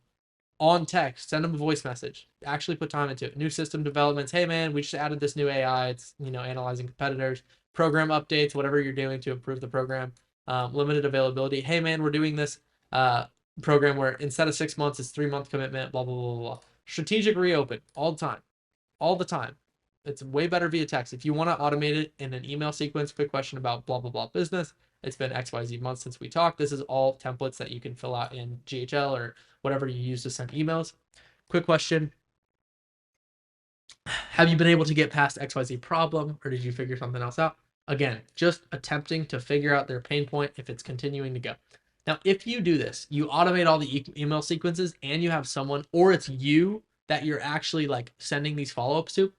on text. Send him a voice message. Actually put time into it. New system developments. Hey man, we just added this new AI. It's, analyzing competitors. Program updates, whatever you're doing to improve the program. Limited availability. Hey man, we're doing this program where instead of 6 months, it's 3-month commitment, blah, blah, blah, blah. Strategic reopen all the time. It's way better via text. If you want to automate it in an email sequence, quick question about blah, blah, blah business. It's been XYZ months since we talked. This is all templates that you can fill out in GHL or whatever you use to send emails. Quick question. Have you been able to get past XYZ problem, or did you figure something else out? Again, just attempting to figure out their pain point if it's continuing to go. Now, if you do this, you automate all the email sequences and you have someone, or it's you that you're actually like sending these follow-ups to,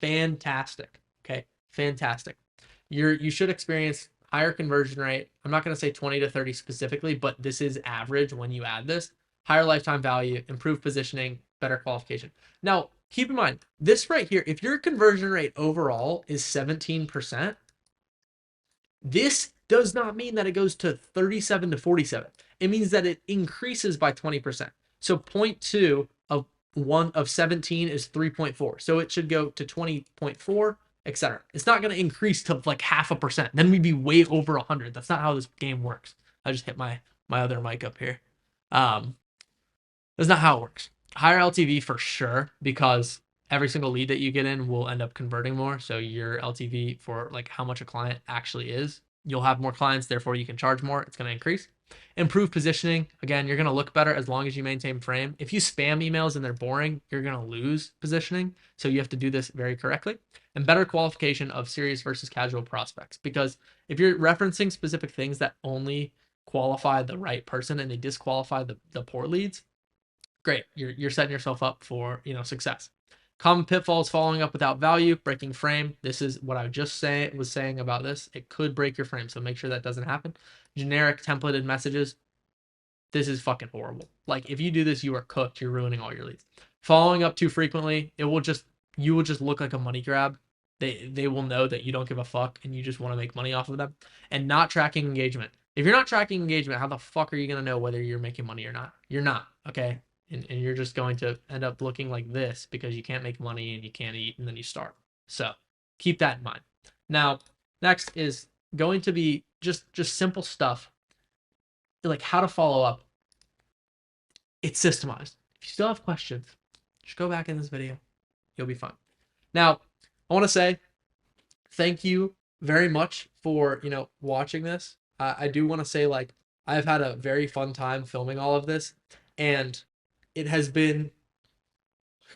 fantastic. Okay. Fantastic. You should experience higher conversion rate. I'm not going to say 20 to 30 specifically, but this is average when you add this. Higher lifetime value, improved positioning, better qualification. Now, keep in mind, this right here, if your conversion rate overall is 17%, this does not mean that it goes to 37 to 47. It means that it increases by 20%. So 0.2 of 17 is 3.4. So it should go to 20.4, etc. It's not going to increase to like 0.5%. Then we'd be way over 100. That's not how this game works. I just hit my other mic up here. That's not how it works. Higher LTV for sure, because every single lead that you get in will end up converting more. So your LTV for like how much a client actually is, you'll have more clients, therefore you can charge more. It's going to increase. Improve positioning. Again, you're going to look better as long as you maintain frame. If you spam emails and they're boring, you're going to lose positioning. So you have to do this very correctly. And better qualification of serious versus casual prospects. Because if you're referencing specific things that only qualify the right person and they disqualify the poor leads, great. You're setting yourself up for, success. Common pitfalls: following up without value, breaking frame. This is what I just was saying about this. It could break your frame, so make sure that doesn't happen. Generic templated messages. This is fucking horrible. Like if you do this, you are cooked. You're ruining all your leads. Following up too frequently, you will just look like a money grab. They will know that you don't give a fuck and you just want to make money off of them. And not tracking engagement. If you're not tracking engagement, how the fuck are you gonna know whether you're making money or not? You're not. Okay. And you're just going to end up looking like this because you can't make money and you can't eat and then you starve. So keep that in mind. Now, next is going to be just simple stuff like how to follow up. It's systemized. If you still have questions, just go back in this video. You'll be fine. Now, I want to say thank you very much for, watching this. I do want to say, like, I've had a very fun time filming all of this, and it has been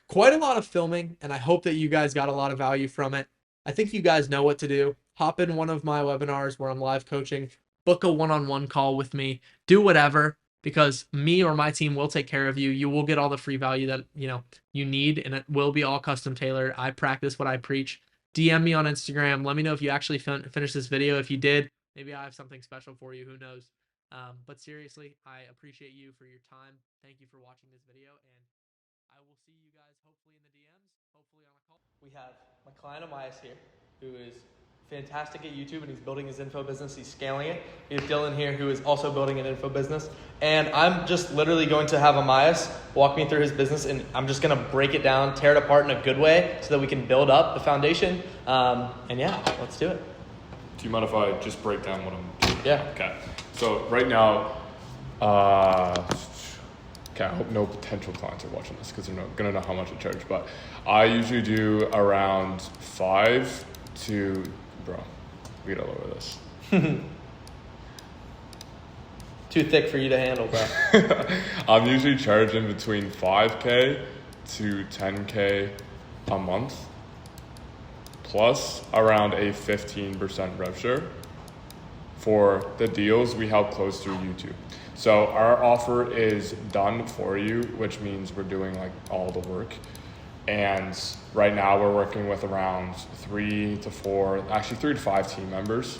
quite a lot of filming, and I hope that you guys got a lot of value from it. I think you guys know what to do. Hop in one of my webinars where I'm live coaching, book a one-on-one call with me, do whatever, because me or my team will take care of you. You will get all the free value that, you need, and it will be all custom tailored. I practice what I preach. DM me on Instagram. Let me know if you actually finished this video. If you did, maybe I have something special for you. Who knows? But seriously, I appreciate you for your time. Thank you for watching this video, and I will see you guys hopefully in the DMs, hopefully on a call. We have my client Amias here, who is fantastic at YouTube, and he's building his info business. He's scaling it. We have Dylan here, who is also building an info business. And I'm just literally going to have Amias walk me through his business, and I'm just going to break it down, tear it apart in a good way so that we can build up the foundation. And yeah, let's do it. Do you mind if I just break down what I'm doing? Yeah. Okay. So right now, okay, I hope no potential clients are watching this because they're not going to know how much I charge. But I usually do around 5 to, bro, we gotta lower this. Too thick for you to handle, bro. I'm usually charging between 5K to 10K a month, plus around a 15% rev share for the deals we help close through YouTube. So our offer is done for you, which means we're doing like all the work. And right now we're working with around 3 to 5 team members.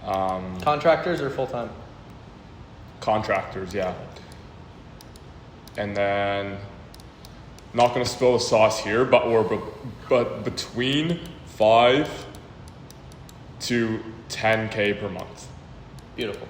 Contractors or full-time? Contractors, yeah. And then, not gonna spill the sauce here, but but between 5 to 10K per month. Beautiful.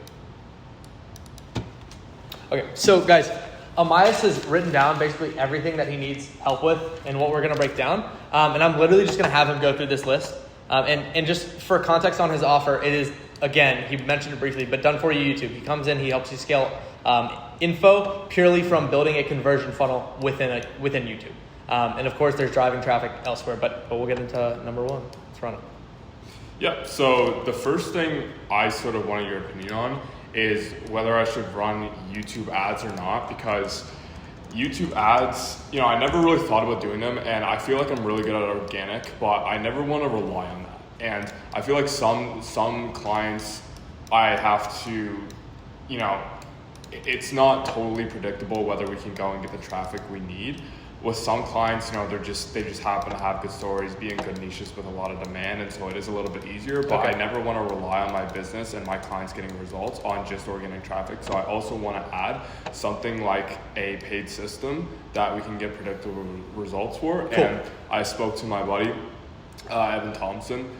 Okay, so guys, Amias has written down basically everything that he needs help with and what we're going to break down. And I'm literally just going to have him go through this list. And just for context on his offer, it is, again, he mentioned it briefly, but done for you YouTube. He comes in, he helps you scale info purely from building a conversion funnel within YouTube. And of course, there's driving traffic elsewhere, but we'll get into number 1. Let's run it. Yeah, so the first thing I sort of wanted your opinion on is whether I should run YouTube ads or not, because YouTube ads, I never really thought about doing them, and I feel like I'm really good at organic, but I never want to rely on that. And I feel like some clients I have to, it's not totally predictable whether we can go and get the traffic we need. With some clients, they just happen to have good stories, be in good niches with a lot of demand, and so it is a little bit easier, but okay. I never want to rely on my business and my clients getting results on just organic traffic. So I also want to add something like a paid system that we can get predictable results for. Cool. And I spoke to my buddy, Evan Thompson,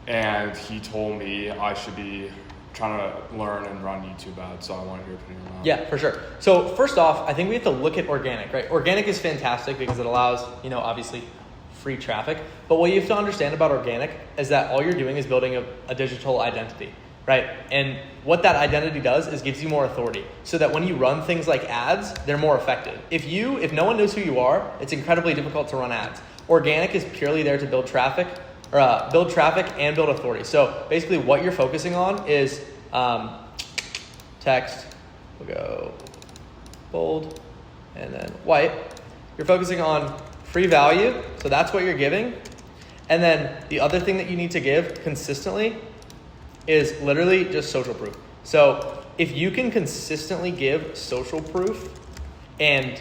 and he told me I should be trying to learn and run YouTube ads, so I wanted your opinion on that. Yeah, for sure. So first off, I think we have to look at organic, right? Organic is fantastic because it allows, obviously free traffic. But what you have to understand about organic is that all you're doing is building a digital identity, right? And what that identity does is gives you more authority so that when you run things like ads, they're more effective. If no one knows who you are, it's incredibly difficult to run ads. Organic is purely there to build traffic, or build traffic and build authority. So basically what you're focusing on is text, we'll go bold and then white. You're focusing on free value, so that's what you're giving. And then the other thing that you need to give consistently is literally just social proof. So if you can consistently give social proof and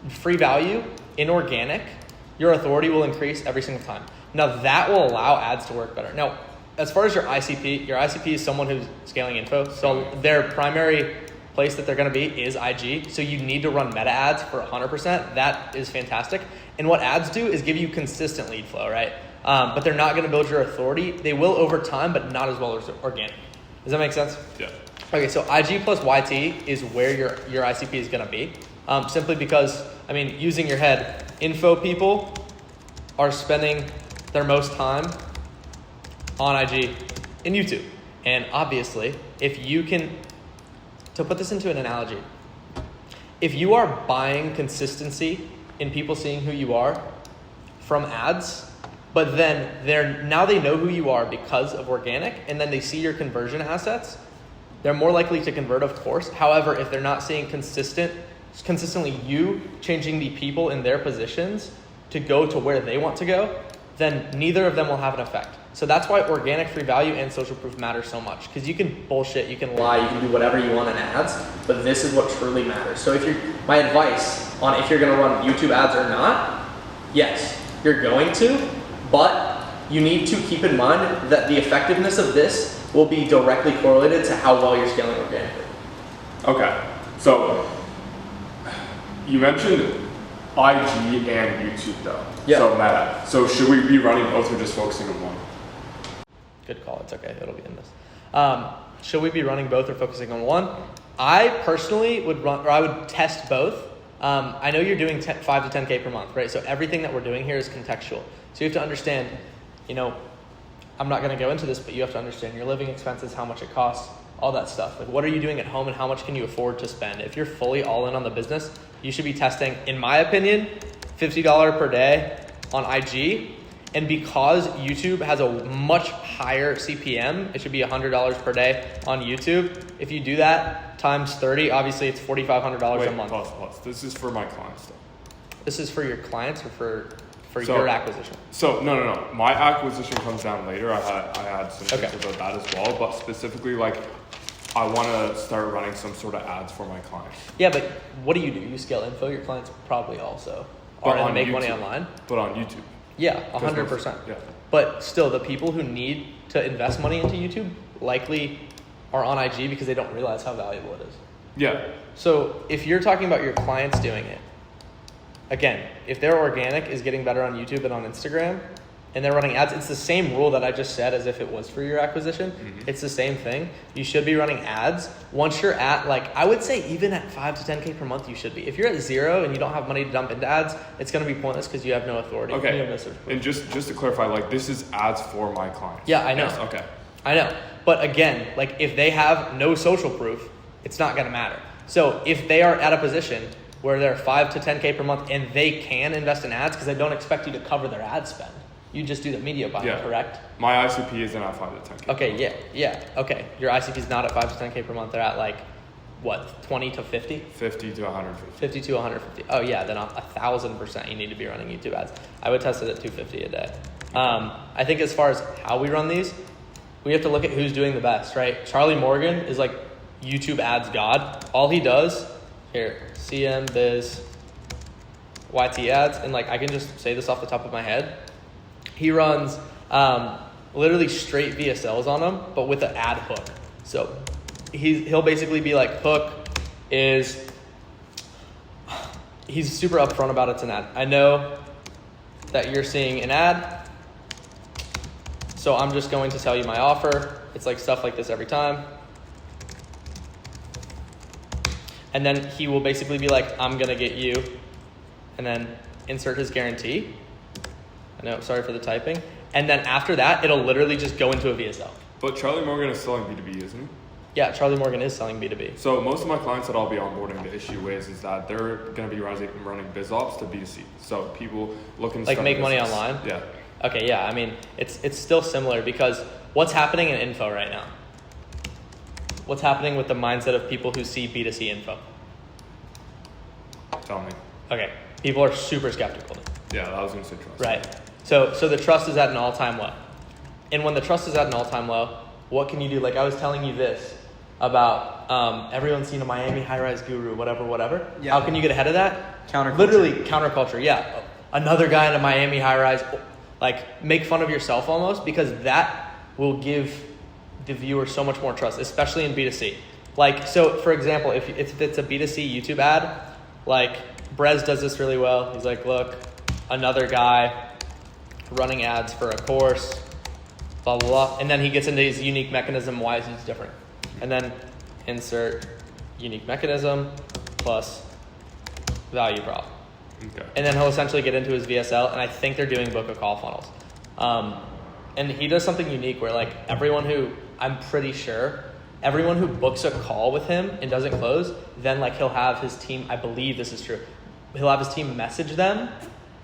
free value in organic, your authority will increase every single time. Now that will allow ads to work better. Now, as far as your ICP is someone who's scaling info. So their primary place that they're going to be is IG. So you need to run meta ads for 100%. That is fantastic. And what ads do is give you consistent lead flow, right? But they're not going to build your authority. They will over time, but not as well as organic. Does that make sense? Yeah. Okay, so IG plus YT is where your ICP is going to be. simply because, I mean, using your head, info people are spending their most time on IG and YouTube. And obviously, if you can, to put this into an analogy, if you are buying consistency in people seeing who you are from ads, but then now they know who you are because of organic, and then they see your conversion assets, they're more likely to convert, of course. However, if they're not seeing consistently you changing the people in their positions to go to where they want to go, then neither of them will have an effect. So that's why organic free value and social proof matter so much, because you can bullshit, you can lie, you can do whatever you want in ads, but this is what truly matters. So my advice on if you're gonna run YouTube ads or not, yes, you're going to, but you need to keep in mind that the effectiveness of this will be directly correlated to how well you're scaling organically. Okay, so you mentioned IG and YouTube though. Yeah. So Meta. So should we be running both or just focusing on one? Good call, it's okay, it'll be in this. Should we be running both or focusing on one? I personally would run, or I would test both. I know you're doing 5 to 10K per month, right? So everything that we're doing here is contextual. So you have to understand, I'm not gonna go into this, but you have to understand your living expenses, how much it costs, all that stuff. Like, what are you doing at home and how much can you afford to spend? If you're fully all in on the business, you should be testing, in my opinion, $50 per day on IG. And because YouTube has a much higher CPM, it should be $100 per day on YouTube. If you do that times 30, obviously it's $4,500 a month. Pause. This is for my clients though. This is for your clients or for your acquisition? So no. My acquisition comes down later. I had some things about that as well, but specifically I want to start running some sort of ads for my clients. Yeah, but what do? You scale info. Your clients probably also are going to make money online. But on YouTube. Yeah, 100%. Yeah. But still, the people who need to invest money into YouTube likely are on IG because they don't realize how valuable it is. Yeah. So if you're talking about your clients doing it, again, if their organic is getting better on YouTube and on Instagram, and they're running ads, it's the same rule that I just said as if it was for your acquisition. Mm-hmm. It's the same thing. You should be running ads. Once you're at, I would say even at 5 to 10K per month, you should be. If you're at 0 and you don't have money to dump into ads, it's going to be pointless because you have no authority. Okay. And just to clarify, this is ads for my clients. Yeah, I know. Yes, okay. I know. But again, if they have no social proof, it's not going to matter. So if they are at a position where they're 5 to 10K per month and they can invest in ads because they don't expect you to cover their ad spend, you just do the media buying, correct? My ICP isn't at 5 to 10K. Okay, yeah. Okay. Your ICP is not at 5 to 10K per month. They're at 20 to 50? 50 to 150. 50 to 150. Oh yeah, then 1,000% you need to be running YouTube ads. I would test it at 250 a day. I think as far as how we run these, we have to look at who's doing the best, right? Charlie Morgan is YouTube ads god. All he does, here, CM Biz YT ads, and I can just say this off the top of my head. He runs literally straight VSLs on them, but with an ad hook. So he'll basically be hook is, he's super upfront about it's an ad. I know that you're seeing an ad, so I'm just going to tell you my offer. It's stuff like this every time. And then he will basically be I'm going to get you, and then insert his guarantee. I know, sorry for the typing. And then after that, it'll literally just go into a VSL. But Charlie Morgan is selling B2B, isn't he? Yeah, Charlie Morgan is selling B2B. So most of my clients that I'll be onboarding, the issue is that they're going to be running BizOps to B2C. So people looking to make money online? Yeah. Okay, yeah. I mean, it's still similar because what's happening in info right now? What's happening with the mindset of people who see B2C info? Tell me. Okay, people are super skeptical. Yeah, I was going to say trust. Right. So the trust is at an all-time low. And when the trust is at an all-time low, what can you do? I was telling you this about everyone's seen a Miami high-rise guru, whatever. Yeah. How can you get ahead of that? Counterculture. Literally counterculture, yeah. Another guy in a Miami high-rise, make fun of yourself almost, because that will give the viewer so much more trust, especially in B2C. So for example, if it's a B2C YouTube ad, Brez does this really well. He's look, another guy running ads for a course, blah, blah, blah. And then he gets into his unique mechanism, why he's different. And then insert unique mechanism plus value prop. Okay. And then he'll essentially get into his VSL, and I think they're doing book a call funnels. And he does something unique where like I'm pretty sure everyone who books a call with him and doesn't close, then like he'll have his team, I believe this is true, he'll have his team message them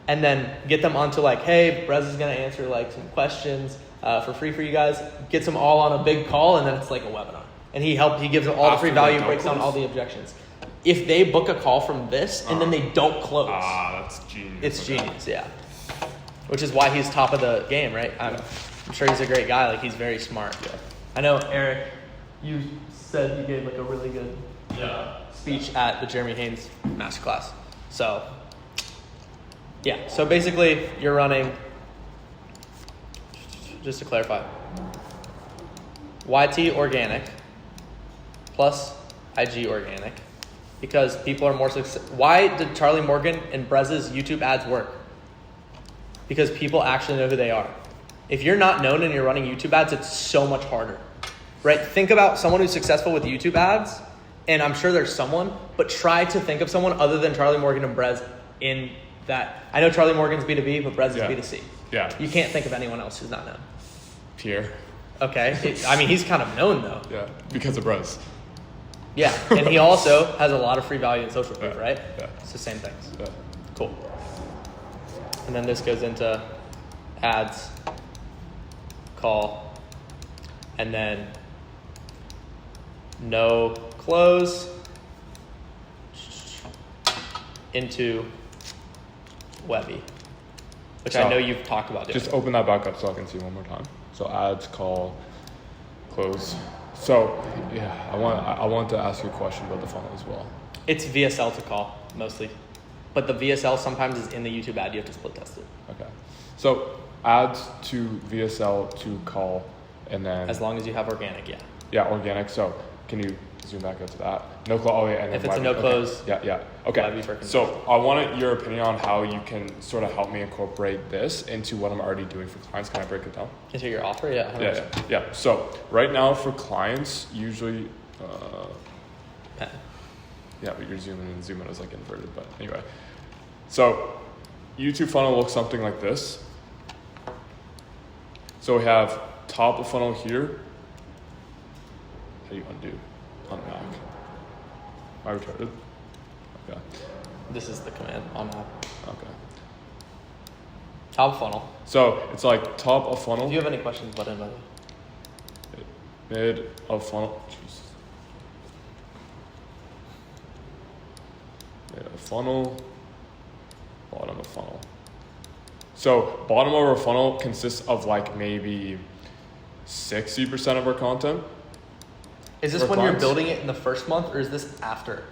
and then get them onto like, hey, Brez is going to answer like some questions for free for you guys, gets them all on a big call, and then it's like a webinar. And he gives them all the free value, breaks down all the objections. If they book a call from this and then they don't close. That's genius. It's genius, yeah. Which is why he's top of the game, right? I'm sure he's a great guy. Like, he's very smart. Yeah. I know, Eric, you said you gave like a really good speech at the Jeremy Haynes masterclass. So, yeah. So basically, you're running, just to clarify, YT organic plus IG organic, because people are more successful. Why did Charlie Morgan and Brez's YouTube ads work? Because people actually know who they are. If you're not known and you're running YouTube ads, it's so much harder, right? Think about someone who's successful with YouTube ads, and I'm sure there's someone, but try to think of someone other than Charlie Morgan and Brez in that. I know Charlie Morgan's B2B, but Brez is B2C. Yeah. You can't think of anyone else who's not known. Pierre. Okay. I mean, he's kind of known though. Yeah, because of Brez. Yeah, and he also has a lot of free value in social proof, right? Yeah. It's the same things. Yeah. Cool. And then this goes into ads, call, and then no close into Webby, which So, I know you've talked about doing. Just open that back up so I can see one more time. So ads, call, close. So yeah, I want to ask you a question about the funnel as well. It's VSL to call mostly, but the VSL sometimes is in the YouTube ad. You have to split test it. Okay. So ads to VSL to call, and then As long as you have organic, yeah. yeah, organic. So can you zoom back up to that? No close. Oh yeah, and then If it's a Webby. no close, Yeah. Okay. Webby for So I wanted your opinion on how you can sort of help me incorporate this into what I'm already doing for clients. Can I break it down? into your offer, yeah. 100%. Yeah. So right now for clients, usually, yeah, but you're zooming in. Zoom in is like inverted, but anyway. So YouTube funnel looks something like this. So we have top of funnel here. How do you undo on Mac? Am I retarded? Okay. This is the command on that. Okay. Top funnel. So it's like top of funnel. If you have any questions, butt in, by the way. Mid of funnel. Jesus. Mid of funnel. Bottom of funnel. So bottom of our funnel consists of like maybe 60% of our content. Is this for when clients. you're building it in the first month, or is this after?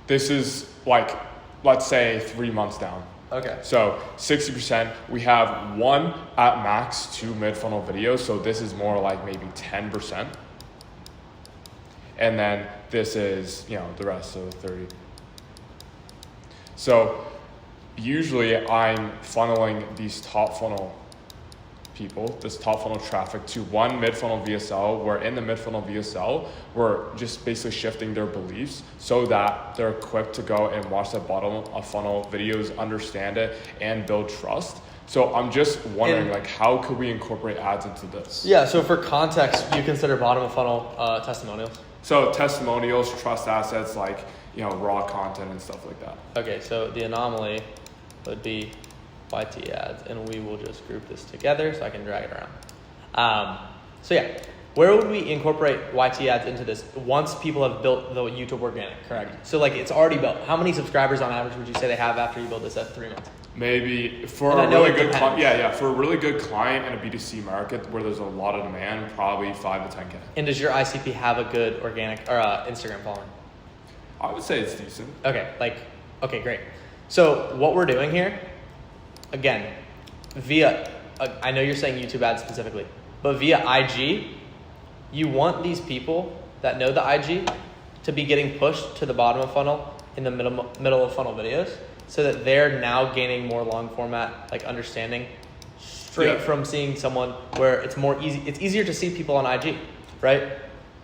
This is like, let's say 3 months down. Okay. So 60%, we have 1 at max 2 mid-funnel videos. So this is more like maybe 10%. And then this is, the rest, so 30. So usually I'm funneling these top funnel people, this top funnel traffic, to 1 mid-funnel VSL, where in the mid-funnel VSL, we're just basically shifting their beliefs so that they're equipped to go and watch the bottom of funnel videos, understand it, and build trust. So I'm just wondering, how could we incorporate ads into this? Yeah, so for context, you consider bottom of funnel testimonials? So testimonials, trust assets, like, raw content and stuff like that. Okay, so the anomaly would be YT ads, and we will just group this together so I can drag it around. So yeah, where would we incorporate YT ads into this once people have built the YouTube organic, correct? So like it's already built. How many subscribers on average would you say they have after you build this at 3 months? Maybe for a really good client, for a really good client in a B2C market where there's a lot of demand, probably 5 to 10K. And does your ICP have a good organic or Instagram following? I would say it's decent. Okay, okay, great. So what we're doing here, again, via, I know you're saying YouTube ads specifically, but via IG, you want these people that know the IG to be getting pushed to the bottom of funnel in the middle of funnel videos so that they're now gaining more long format, like understanding straight from seeing someone where it's more easy. It's easier to see people on IG, right?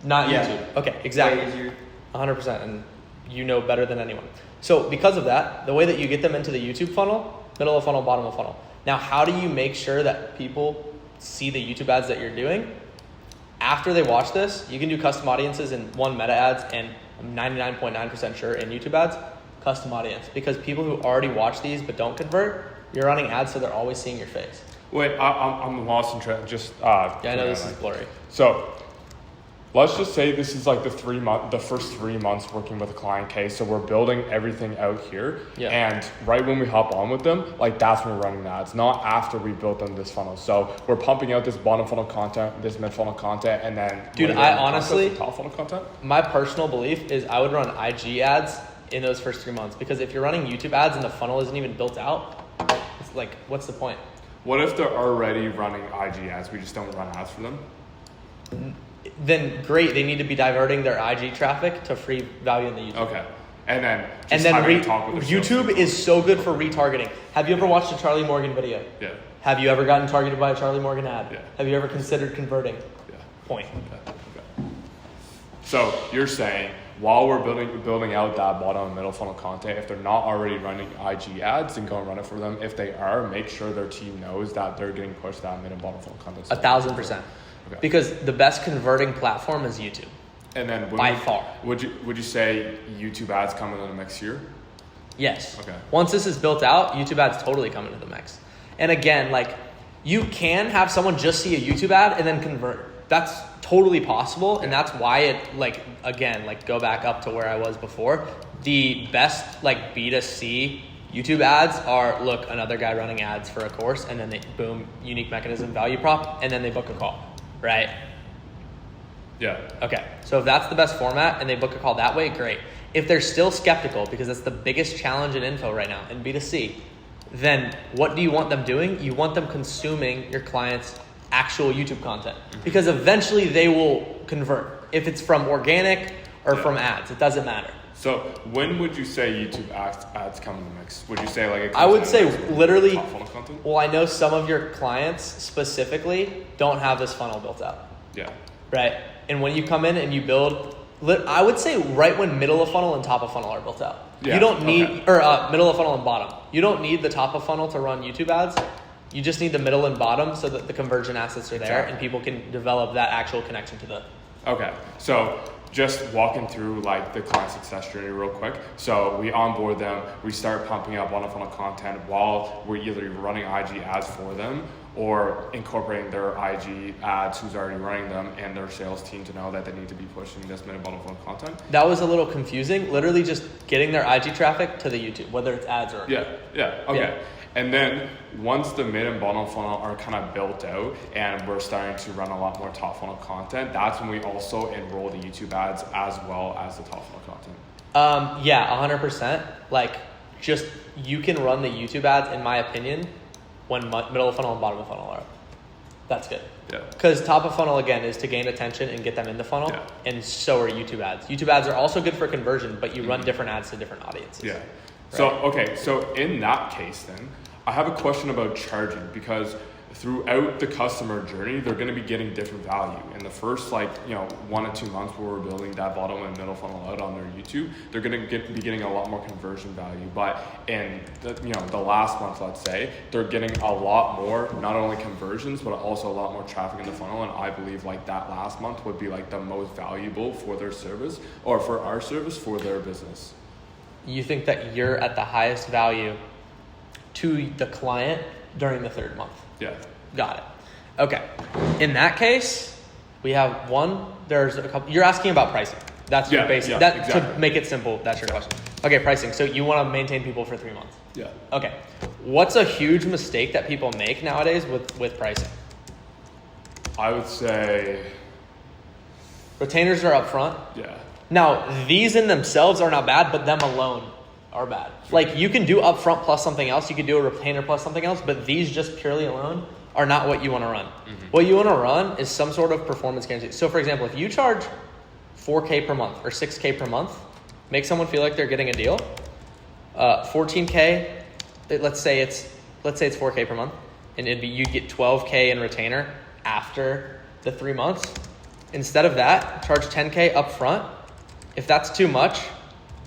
Not YouTube. Okay, exactly. 100%. And you know better than anyone. So because of that, the way that you get them into the YouTube funnel, middle of funnel, bottom of funnel. Now, how do you make sure that people see the YouTube ads that you're doing? After they watch this, you can do custom audiences in meta ads, and I'm 99.9% sure in YouTube ads, custom audience. Because people who already watch these but don't convert, you're running ads so they're always seeing your face. Wait, I'm lost in track. Just yeah, I know this is blurry. So let's just say this is like the first 3 months working with a client case. So we're building everything out here. Yeah. And right when we hop on with them, like that's when we're running the ads, not after we built them this funnel. So we're pumping out this bottom funnel content, this mid funnel content, and then dude, I honestly, top funnel content. My personal belief is I would run IG ads in those first 3 months, because if you're running YouTube ads and the funnel isn't even built out, it's like, what's the point? What if they're already running IG ads? We just don't run ads for them? Then great, they need to be diverting their IG traffic to free value in the YouTube. Okay. And then YouTube is so good for retargeting. Have you ever watched a Charlie Morgan video? Yeah. Have you ever gotten targeted by a Charlie Morgan ad? Yeah. Have you ever considered converting? Yeah. Point. Okay. So you're saying while we're building out that bottom and middle funnel content, if they're not already running IG ads, then go and run it for them. If they are, make sure their team knows that they're getting pushed that mid and bottom funnel content. 1,000%. Okay. Because the best converting platform is YouTube. And then by far. Would you say YouTube ads come in the mix here? Yes. Okay. Once this is built out, YouTube ads totally come into the mix. And again, like, you can have someone just see a YouTube ad and then convert. That's totally possible, and that's why it, like, again, like, go back up to where I was before. The best, like, B2C YouTube ads are, look, another guy running ads for a course, and then they, boom, unique mechanism, value prop, and then they book a call, right? Yeah. Okay, so if that's the best format and they book a call that way, great. If they're still skeptical, because that's the biggest challenge in info right now, in B2C, then what do you want them doing? You want them consuming your client's actual YouTube content, because eventually they will convert. If it's from organic or from ads, it doesn't matter. So when would you say YouTube ads come in the mix? Would you say like I would say literally, top funnel content? Well, I know some of your clients specifically don't have this funnel built out. Yeah. Right? And when you come in and you build, I would say right when middle of funnel and top of funnel are built out. Yeah. You don't need, or middle of funnel and bottom. You don't need the top of funnel to run YouTube ads. You just need the middle and bottom so that the conversion assets are there and people can develop that actual connection to the... Okay, so just walking through like the client success journey real quick. So we onboard them, we start pumping up bottom funnel content while we're either running IG ads for them or incorporating their IG ads who's already running them and their sales team to know that they need to be pushing this mid and bottom funnel content. That was a little confusing. Literally just getting their IG traffic to the YouTube, whether it's ads or... Yeah, okay. Yeah. And then once the mid and bottom funnel are kind of built out and we're starting to run a lot more top funnel content, that's when we also enroll the YouTube ads as well as the top funnel content. Yeah, 100%. Like, just you can run the YouTube ads, in my opinion, when middle of funnel and bottom of funnel are up. That's good. Yeah. Because top of funnel, again, is to gain attention and get them in the funnel, and so are YouTube ads. YouTube ads are also good for conversion, but you run different ads to different audiences. Yeah. So, okay, so in that case then, I have a question about charging, because throughout the customer journey, they're going to be getting different value. In the first 1 to 2 months where we're building that bottom and middle funnel out on their YouTube, they're going to be getting a lot more conversion value. But in the last month, let's say, they're getting a lot more, not only conversions, but also a lot more traffic in the funnel. And I believe that last month would be the most valuable for their service, or for our service, for their business. You think that you're at the highest value to the client during the third month? Yeah. Got it. Okay. In that case, we have there's a couple. You're asking about pricing. That's your basic. Exactly. To make it simple, that's your question. Okay, pricing. So you want to maintain people for 3 months. Yeah. Okay. What's a huge mistake that people make nowadays with pricing? I would say retainers are upfront. Yeah. Now, these in themselves are not bad, but them alone are bad. You can do upfront plus something else. You could do a retainer plus something else, but these just purely alone are not what you want to run. Mm-hmm. What you want to run is some sort of performance guarantee. So, for example, if you charge $4K per month or $6K per month, make someone feel like they're getting a deal. $14K, let's say it's $4K per month, and you'd get $12K in retainer after the 3 months. Instead of that, charge $10K up front. If that's too much,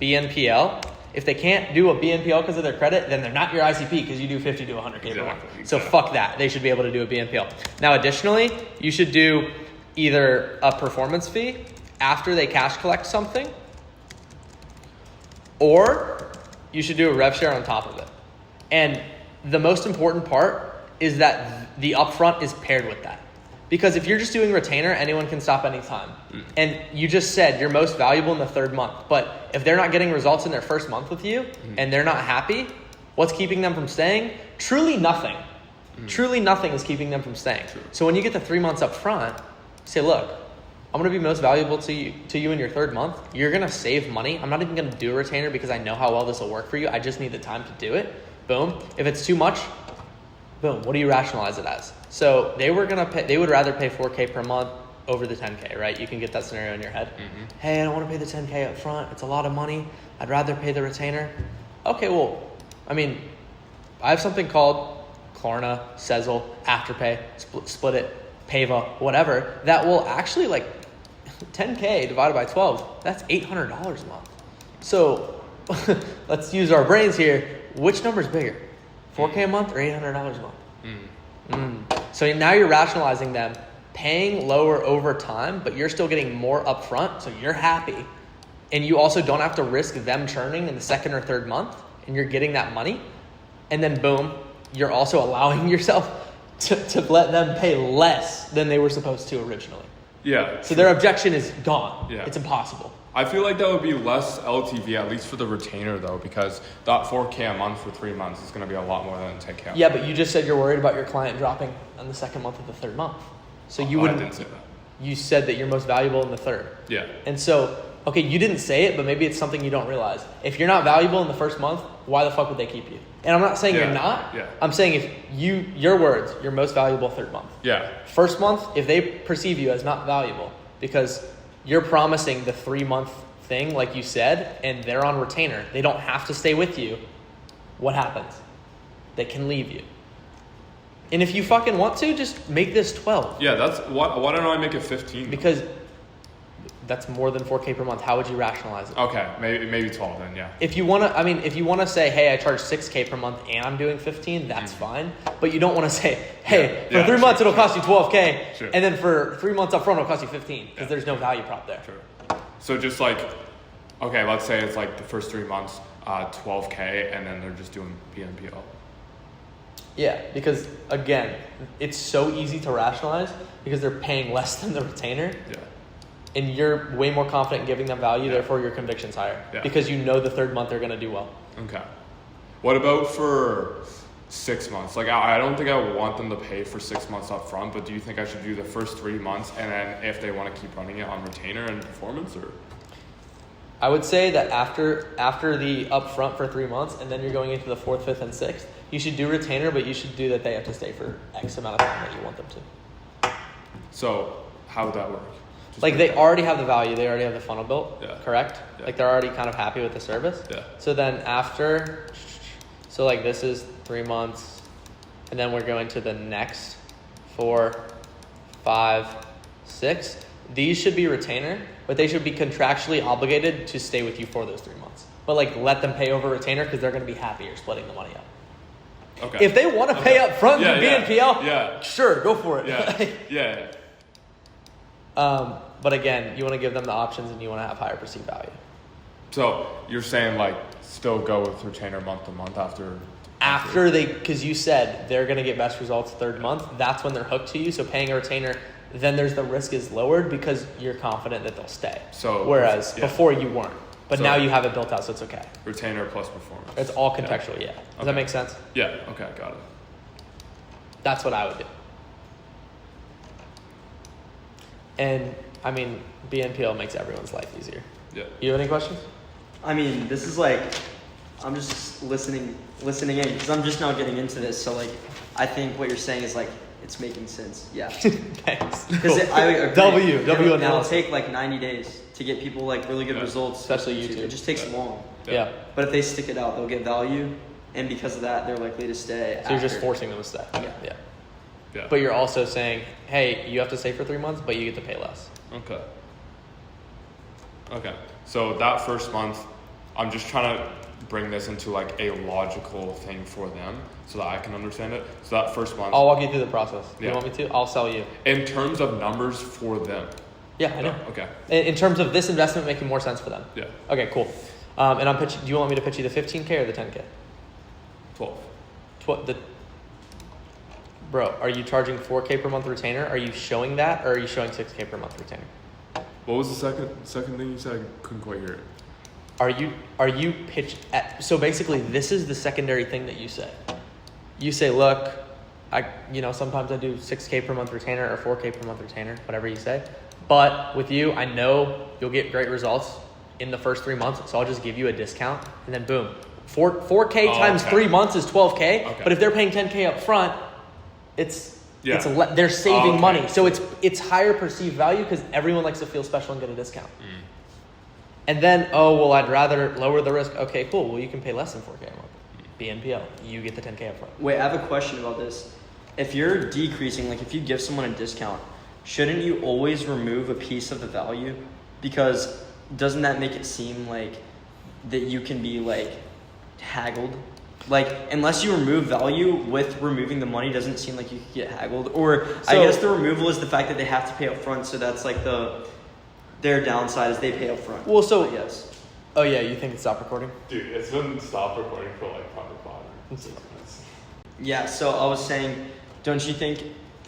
BNPL. If they can't do a BNPL because of their credit, then they're not your ICP because you do 50 to 100K per month. So fuck that. They should be able to do a BNPL. Now, additionally, you should do either a performance fee after they cash collect something, or you should do a rev share on top of it. And the most important part is that the upfront is paired with that. Because if you're just doing retainer, anyone can stop anytime. And you just said you're most valuable in the third month. But if they're not getting results in their first month with you and they're not happy, what's keeping them from staying? Truly nothing. Truly nothing is keeping them from staying. So when you get the 3 months up front, say, look, I'm going to be most valuable to you in your third month. You're going to save money. I'm not even going to do a retainer because I know how well this will work for you. I just need the time to do it. Boom. If it's too much, boom. What do you rationalize it as? So they would rather pay $4K per month over the 10K, right? You can get that scenario in your head. Hey, I don't want to pay the 10K up front. It's a lot of money. I'd rather pay the retainer. Okay, well, I mean, I have something called Klarna, Sezzle, Afterpay, Split It, Pava, whatever, that will actually, like, 10K divided by 12, that's $800 a month. So let's use our brains here. Which number is bigger, 4K a month or $800 a month? So now you're rationalizing them paying lower over time, but you're still getting more upfront, so you're happy. And you also don't have to risk them churning in the second or third month, and you're getting that money. And then boom, you're also allowing yourself to let them pay less than they were supposed to originally. Yeah. So their objection is gone. Yeah. It's impossible. I feel like that would be less LTV, at least for the retainer, though, because that 4K a month for 3 months is going to be a lot more than 10K. Yeah, but you just said you're worried about your client dropping on the second month of the third month. So you wouldn't. I didn't say that. You said that you're most valuable in the third. Yeah. And so, okay, you didn't say it, but maybe it's something you don't realize. If you're not valuable in the first month, why the fuck would they keep you? And I'm not saying you're not. Yeah. I'm saying if your words, you're most valuable third month. Yeah. First month, if they perceive you as not valuable because you're promising the 3 month thing, like you said, and they're on retainer, they don't have to stay with you, what happens? They can leave you. And if you fucking want to, just make this 12. Yeah, that's why don't I make it 15? Because that's more than 4K per month. How would you rationalize it? Okay, maybe 12 then, yeah. If you want to say, hey, I charge 6K per month and I'm doing 15, that's fine. But you don't want to say, hey, for 3 months it'll cost you 12K, and then for 3 months up front it'll cost you 15, because there's no value prop there. True. So just like, okay, let's say it's like the first 3 months, 12K, and then they're just doing BNPL. Yeah, because again, it's so easy to rationalize because they're paying less than the retainer. Yeah. And you're way more confident in giving them value, therefore your conviction's higher. Yeah. Because you know the third month they're going to do well. Okay. What about for 6 months? Like, I don't think I would want them to pay for 6 months up front, but do you think I should do the first 3 months and then if they want to keep running it on retainer and performance, or? I would say that after the upfront for 3 months and then you're going into the 4th, 5th, and 6th, you should do retainer, but you should do that they have to stay for X amount of time that you want them to. So how would that work? Just like they already have the value, they already have the funnel built, correct? Yeah. Like they're already kind of happy with the service. Yeah. So then so like this is 3 months, and then we're going to the next 4, 5, 6. These should be retainer, but they should be contractually obligated to stay with you for those 3 months. But like let them pay over retainer because they're going to be happier splitting the money up. Okay. If they want to pay up front through BNPL, sure, go for it. Yeah. But again, you want to give them the options and you want to have higher perceived value. So you're saying like still go with retainer month to month after they, because you said they're going to get best results third month. That's when they're hooked to you. So paying a retainer, then there's the risk is lowered because you're confident that they'll stay. So whereas before you weren't, but so now you have it built out, so it's okay. Retainer plus performance. It's all contextual, yeah. Does that make sense? Yeah. Okay, got it. That's what I would do. And I mean, BNPL makes everyone's life easier. Yeah. You have any questions? I mean, this is like, I'm just listening in because I'm just now getting into this. So like, I think what you're saying is like, it's making sense. Yeah. Thanks. Because I agree. W It'll analysis. take like 90 days to get people like really good results. Especially YouTube. It just takes long. Yeah. But if they stick it out, they'll get value. And because of that, they're likely to stay. So you're just forcing them to stay. Yeah. But you're also saying, hey, you have to stay for 3 months, but you get to pay less. Okay. So that first month, I'm just trying to bring this into like a logical thing for them so that I can understand it. So that first month, I'll walk you through the process. Yeah. You want me to? I'll sell you. In terms of numbers for them. Yeah, I know. Okay. In terms of this investment making more sense for them. Yeah. Okay, cool. And I'm pitching. Do you want me to pitch you the 15K or the 10K? 12. Bro, are you charging 4K per month retainer? Are you showing that, or are you showing 6K per month retainer? What was the second thing you said? I couldn't quite hear it. Are you pitch at, so basically this is the secondary thing that you say. You say, look, sometimes I do 6K per month retainer or 4K per month retainer, whatever you say. But with you, I know you'll get great results in the first 3 months, so I'll just give you a discount, and then boom. 4K times 3 months is 12K, Okay. but if they're paying 10K up front, they're saving money. So it's higher perceived value because everyone likes to feel special and get a discount. And then, I'd rather lower the risk. Okay, cool. Well, you can pay less than 4K a month. BNPL. You get the 10K up front. Wait, I have a question about this. If you're decreasing, like if you give someone a discount, shouldn't you always remove a piece of the value? Because doesn't that make it seem like that you can be like haggled? Like, unless you remove value with removing the money, doesn't seem like you could get haggled. Or I guess the removal is the fact that they have to pay up front, so that's like their downside is they pay up front. Well, so yes. Oh yeah, you think it's stop recording? Dude, it's been stopped recording for like probably 5 minutes. Yeah, so I was saying, don't you think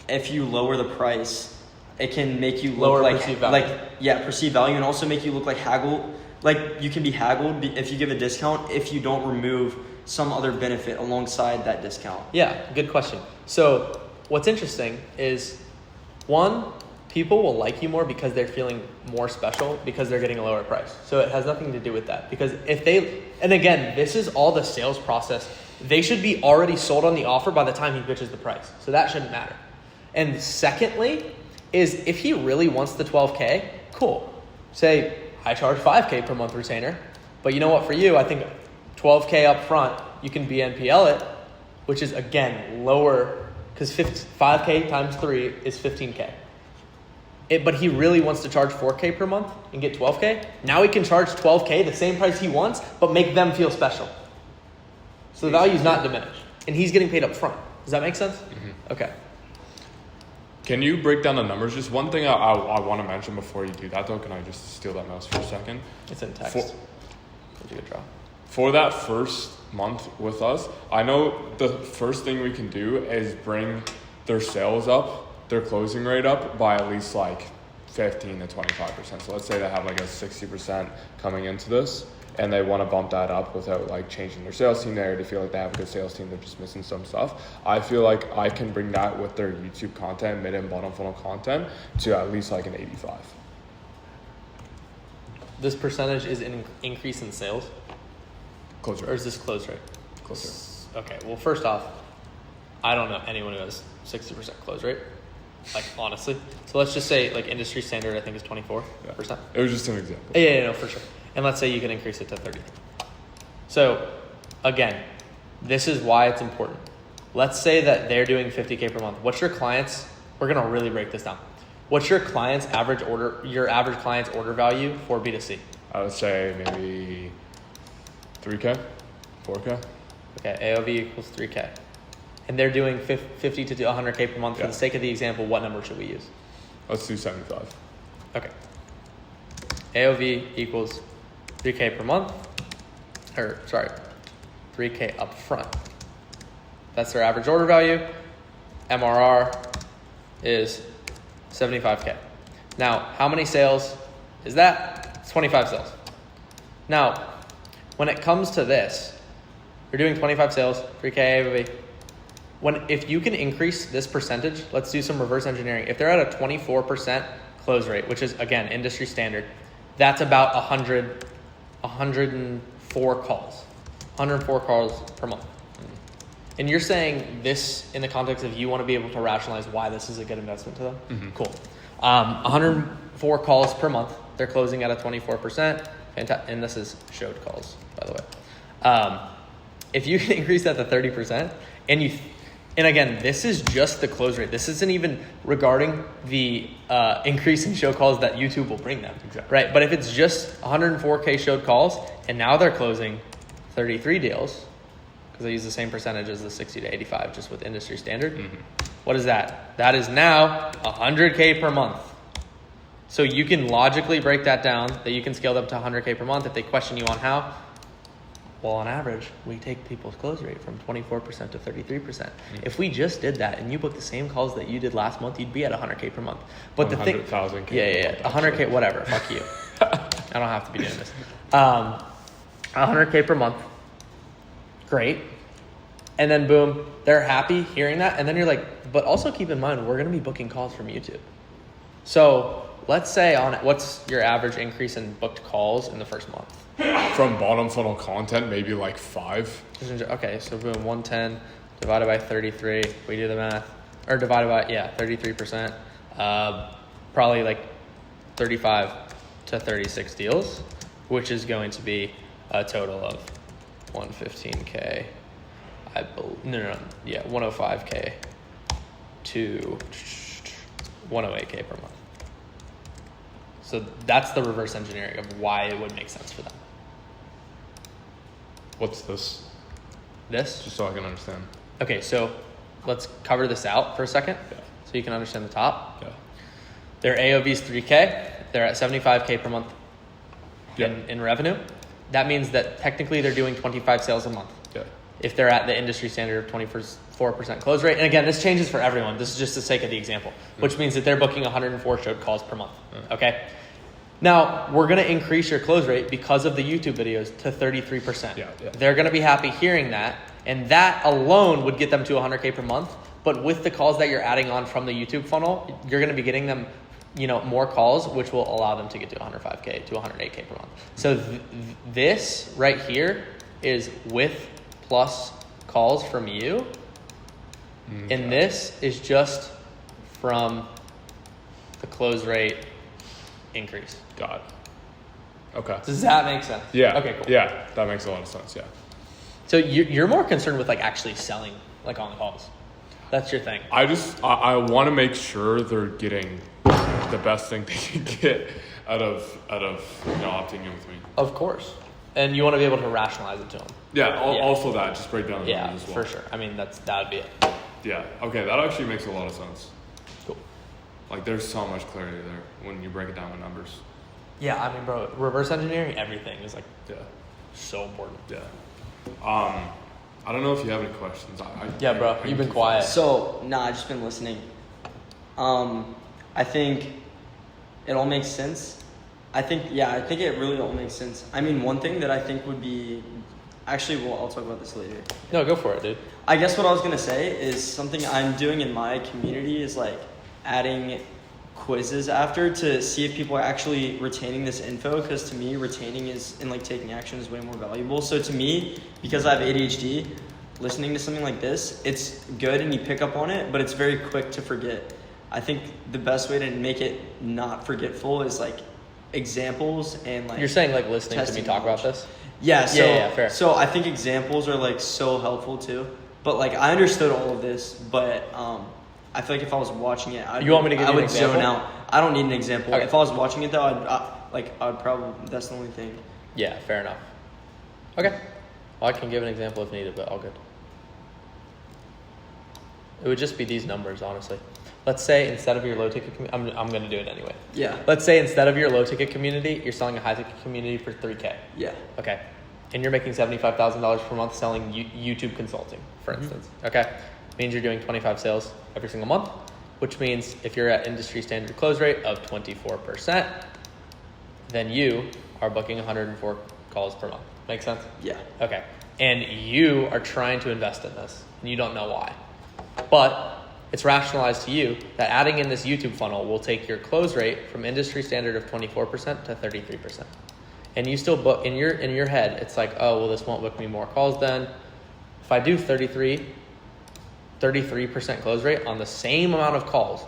if you lower the price, it can make you look Lower like perceived value. Perceived value, and also make you look like haggled. Like you can be haggled if you give a discount if you don't remove some other benefit alongside that discount. Yeah, good question. So what's interesting is, one, people will like you more because they're feeling more special because they're getting a lower price. So it has nothing to do with that. Because and again, this is all the sales process. They should be already sold on the offer by the time he pitches the price. So that shouldn't matter. And secondly, is if he really wants the 12K, cool. Say, I charge 5K per month retainer, but you know what, for you, I think 12K up front, you can BNPL it, which is again lower, because 5K times 3 is 15K. But he really wants to charge 4K per month and get 12K. Now he can charge 12K, the same price he wants, but make them feel special. So the value is not diminished, and he's getting paid up front. Does that make sense? Mm-hmm. Okay. Can you break down the numbers? Just one thing I want to mention before you do that, though. Can I just steal that mouse for a second? It's in text. Good job. For that first month with us, I know the first thing we can do is bring their sales up, their closing rate up by at least like 15 to 25%. So let's say they have like a 60% coming into this, and they want to bump that up without like changing their sales team there. They feel like they have a good sales team, they're just missing some stuff. I feel like I can bring that with their YouTube content, mid and bottom funnel content, to at least like an 85. This percentage is an increase in sales? Close rate. Or is this close rate? Close rate. Okay, well, first off, I don't know anyone who has 60% close rate, like honestly. So let's just say like industry standard, I think, is 24%. Yeah. It was just an example. Yeah, no, for sure. And let's say you can increase it to 30. So again, this is why it's important. Let's say that they're doing 50K per month. What's your client's, we're gonna really break this down. What's your client's average client's order value for B2C? I would say maybe 3K, 4K. Okay, AOV equals 3K. And they're doing 50 to 100K per month. For the sake of the example, what number should we use? Let's do 75. Okay. AOV equals 3K per month, 3K up front. That's their average order value. MRR is 75K. Now, how many sales is that? It's 25 sales. Now, when it comes to this, you're doing 25 sales, 3K AOV. If you can increase this percentage, let's do some reverse engineering. If they're at a 24% close rate, which is again industry standard, that's about 104 calls per month. And you're saying this in the context of you want to be able to rationalize why this is a good investment to them? Mm-hmm. Cool. 104 calls per month. They're closing at a 24%. And this is showed calls, by the way. If you can increase that to 30%, and again, this is just the close rate. This isn't even regarding the increase in show calls that YouTube will bring them. Exactly. Right? But if it's just 104K showed calls, and now they're closing 33 deals, because I use the same percentage as the 60 to 85, just with industry standard. What is that? That is now 100K per month. So you can logically break that down, that you can scale them to 100K per month. If they question you on how, well, on average, we take people's close rate from 24% to 33%. If we just did that and you booked the same calls that you did last month, you'd be at 100K per month. But the thing, 100,000K. Yeah, 100K, whatever. Fuck you. I don't have to be doing this. 100K per month. Great. And then boom, they're happy hearing that. And then you're like, but also keep in mind, we're going to be booking calls from YouTube. So let's say what's your average increase in booked calls in the first month? From bottom funnel content, maybe like 5. Okay, so boom, 110 divided by 33. We do the math. Or divided by, 33%. Probably like 35 to 36 deals, which is going to be a total of 115K. 105K to 108K per month. So that's the reverse engineering of why it would make sense for them. What's this? This? Just so I can understand. Okay, so let's cover this out for a second so you can understand the top. Yeah. Their AOV is 3K. They're at 75K per month in revenue. That means that technically they're doing 25 sales a month. Yeah. If they're at the industry standard of 24% close rate. And again, this changes for everyone. This is just the sake of the example, which means that they're booking 104 showed calls per month. Okay. Now, we're going to increase your close rate because of the YouTube videos to 33%. Yeah. They're going to be happy hearing that. And that alone would get them to 100K per month. But with the calls that you're adding on from the YouTube funnel, you're going to be getting them, more calls, which will allow them to get to 105K to 108K per month. So this right here is with plus calls from you. And this is just from the close rate increase. Got it. Okay. Does that make sense? Yeah. Okay, cool. Yeah, that makes a lot of sense. Yeah. So you're more concerned with actually selling on the calls. That's your thing. I want to make sure they're getting the best thing they can get out of opting in with me. Of course. And you want to be able to rationalize it to them. Yeah. Also that, just break down the numbers as well. For sure. I mean, that would be it. Yeah. Okay. That actually makes a lot of sense. Cool. There's so much clarity there when you break it down with numbers. Yeah. I mean, bro, reverse engineering everything is so important. Yeah. I don't know if you have any questions. Bro, you've been quiet. So, I've just been listening. I think it all makes sense. I think it really all makes sense. I mean, one thing that I think would be, actually, I'll talk about this later. No, go for it, dude. I guess what I was going to say is something I'm doing in my community is adding quizzes after to see if people are actually retaining this info, because to me retaining is and taking action is way more valuable. So to me, because I have ADHD, listening to something like this, it's good and you pick up on it, but it's very quick to forget. I think the best way to make it not forgetful is examples and you're saying listening to me talk about this. Yeah, fair. So I think examples are so helpful too, but I understood all of this, but I feel if I was watching it, you want me to give you an example? Zone out. I don't need an example. Okay. If I was watching it though, I'd probably, that's the only thing. Yeah, fair enough. Okay. Well, I can give an example if needed, but all good. It would just be these numbers, honestly. Let's say instead of your low ticket community, I'm going to do it anyway. Yeah. Let's say instead of your low ticket community, you're selling a high ticket community for 3K. Yeah. Okay. And you're making $75,000 per month selling YouTube consulting, for instance. Okay. Means you're doing 25 sales every single month, which means if you're at industry standard close rate of 24%, then you are booking 104 calls per month. Make sense? Yeah. Okay. And you are trying to invest in this, and you don't know why. But it's rationalized to you that adding in this YouTube funnel will take your close rate from industry standard of 24% to 33%. And you still book in your head, it's this won't book me more calls then. If I do 33% close rate on the same amount of calls,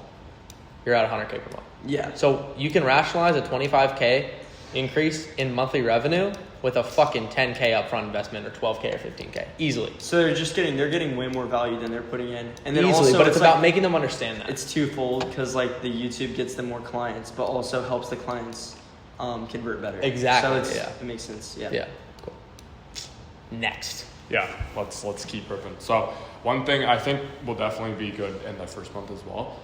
you're at 100K per month. Yeah. So you can rationalize a 25K increase in monthly revenue with a fucking 10K upfront investment or 12K or 15K easily. So they're getting way more value than they're putting in, and then easily, also but it's about making them understand that. It's twofold, because the YouTube gets them more clients, but also helps the clients convert better. Exactly. So it makes sense. Yeah. Yeah. Cool. next. Yeah, let's keep ripping. So one thing I think will definitely be good in the first month as well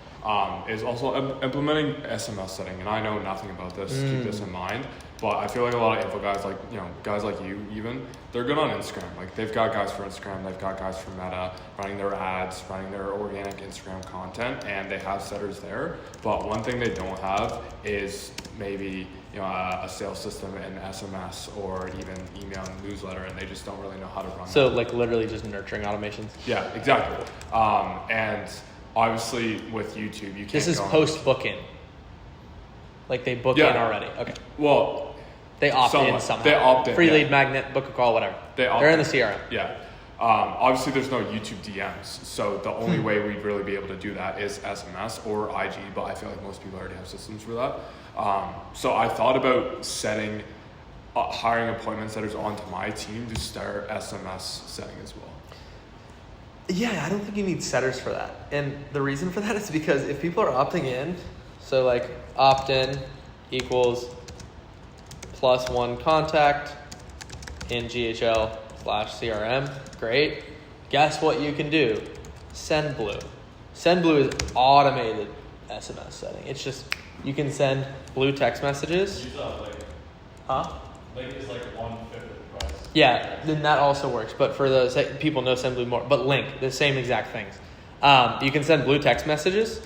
is also implementing SMS setting. And I know nothing about this. Keep this in mind. But I feel like a lot of info guys, like guys like you even, they're good on Instagram. Like they've got guys for Instagram, they've got guys for Meta, running their ads, running their organic Instagram content, and they have setters there. But one thing they don't have is maybe a sales system and SMS or even email and newsletter, and they just don't really know how to run. So like literally just nurturing automations. Yeah, exactly. And obviously with YouTube, you can't. This is post book-in. Like they book in already. Okay. Well, they opt in somehow. They opt in. Free lead magnet, book a call, whatever. They're in the CRM. Yeah. Obviously, there's no YouTube DMs, so the only way we'd really be able to do that is SMS or IG. But I feel like most people already have systems for that. So I thought about hiring appointment setters onto my team to start SMS setting as well. Yeah, I don't think you need setters for that. And the reason for that is because if people are opting in, so like opt-in equals +1 contact in GHL/CRM, great. Guess what you can do? SendBlue. SendBlue is automated SMS setting. It's just, you can send blue text messages. Use Link. Huh? Link is like 1/5 of the price. Yeah, then that also works. But for the people know SendBlue more. But Link, the same exact things. You can send blue text messages,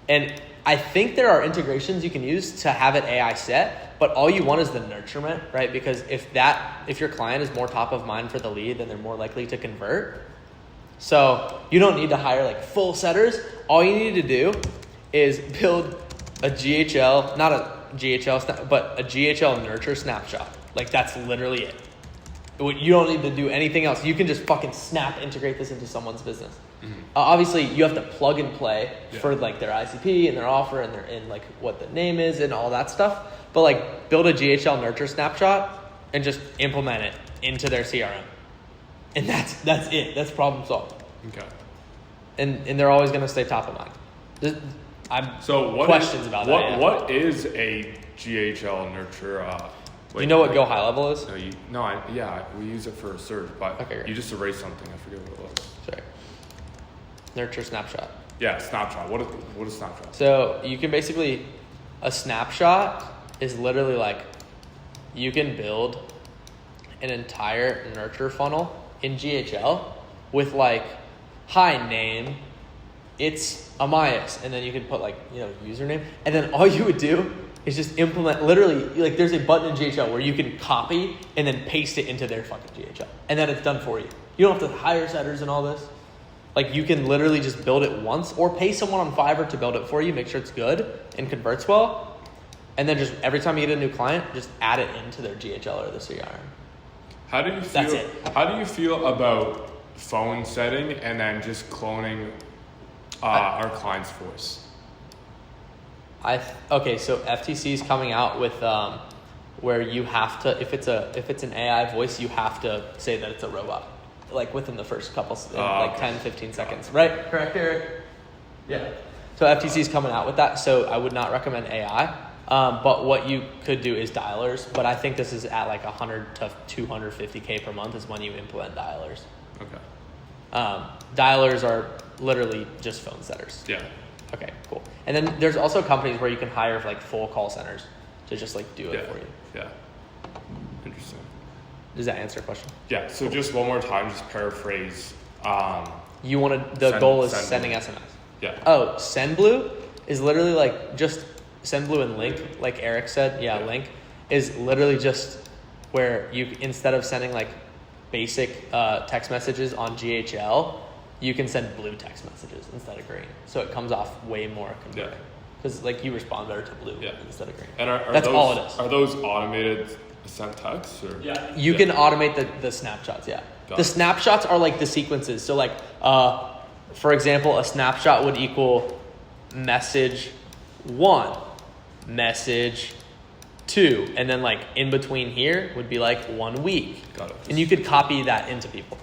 and I think there are integrations you can use to have it AI set, but all you want is the nurturement, right? Because if your client is more top of mind for the lead, then they're more likely to convert. So you don't need to hire like full setters. All you need to do is build a GHL, not a GHL, but a GHL nurture snapshot. Like that's literally it. You don't need to do anything else. You can just fucking integrate this into someone's business. Obviously, you have to plug and play for like their ICP and their offer and like what the name is and all that stuff. But like build a GHL nurture snapshot and just implement it into their CRM, and that's it. That's problem solved. Okay. And they're always going to stay top of mind. Questions about that? Yeah. What is a GHL nurture? You know what Go High Level is? We use it for a search, but you just erased something. I forget what it was. Sorry. Nurture snapshot. Yeah, snapshot. What is snapshot? So you can basically, a snapshot is literally like, you can build an entire nurture funnel in GHL with like, hi name, it's Amias, and then you can put like, username, and then all you would do is just implement, literally, like there's a button in GHL where you can copy and then paste it into their fucking GHL, and then it's done for you. You don't have to hire setters and all this. Like you can literally just build it once or pay someone on Fiverr to build it for you, make sure it's good and converts well. And then just every time you get a new client, just add it into their GHL or the CRM. How do you feel? That's it. How do you feel about phone setting and then just cloning our client's voice? Okay, so FTC is coming out with where you have to, if it's an AI voice, you have to say that it's a robot, like within the first couple, 10, 15 seconds, right? Correct, Eric? Yeah. So FTC is coming out with that, so I would not recommend AI. But what you could do is dialers, but I think this is at like 100 to 250K per month is when you implement dialers. Okay. Dialers are literally just phone setters. Yeah. Okay, cool. And then there's also companies where you can hire like full call centers to just like do it for you. Yeah. Interesting. Does that answer your question? Yeah. So just one more time, just paraphrase. You want to, the goal is sending SMS. Yeah. Oh, SendBlue is literally like just SendBlue and Link, like Eric said. Yeah, Link is literally just where you, instead of sending like basic text messages on GHL, you can send blue text messages instead of green. So it comes off way more converting. Because like you respond better to blue instead of green. And that's those, all it is. Are those automated sent texts? Or? Yeah. You can automate the snapshots, The snapshots are like the sequences. So like, for example, a snapshot would equal message 1, message 2, and then like in between here would be like 1 week. Got it. And you could copy that into people.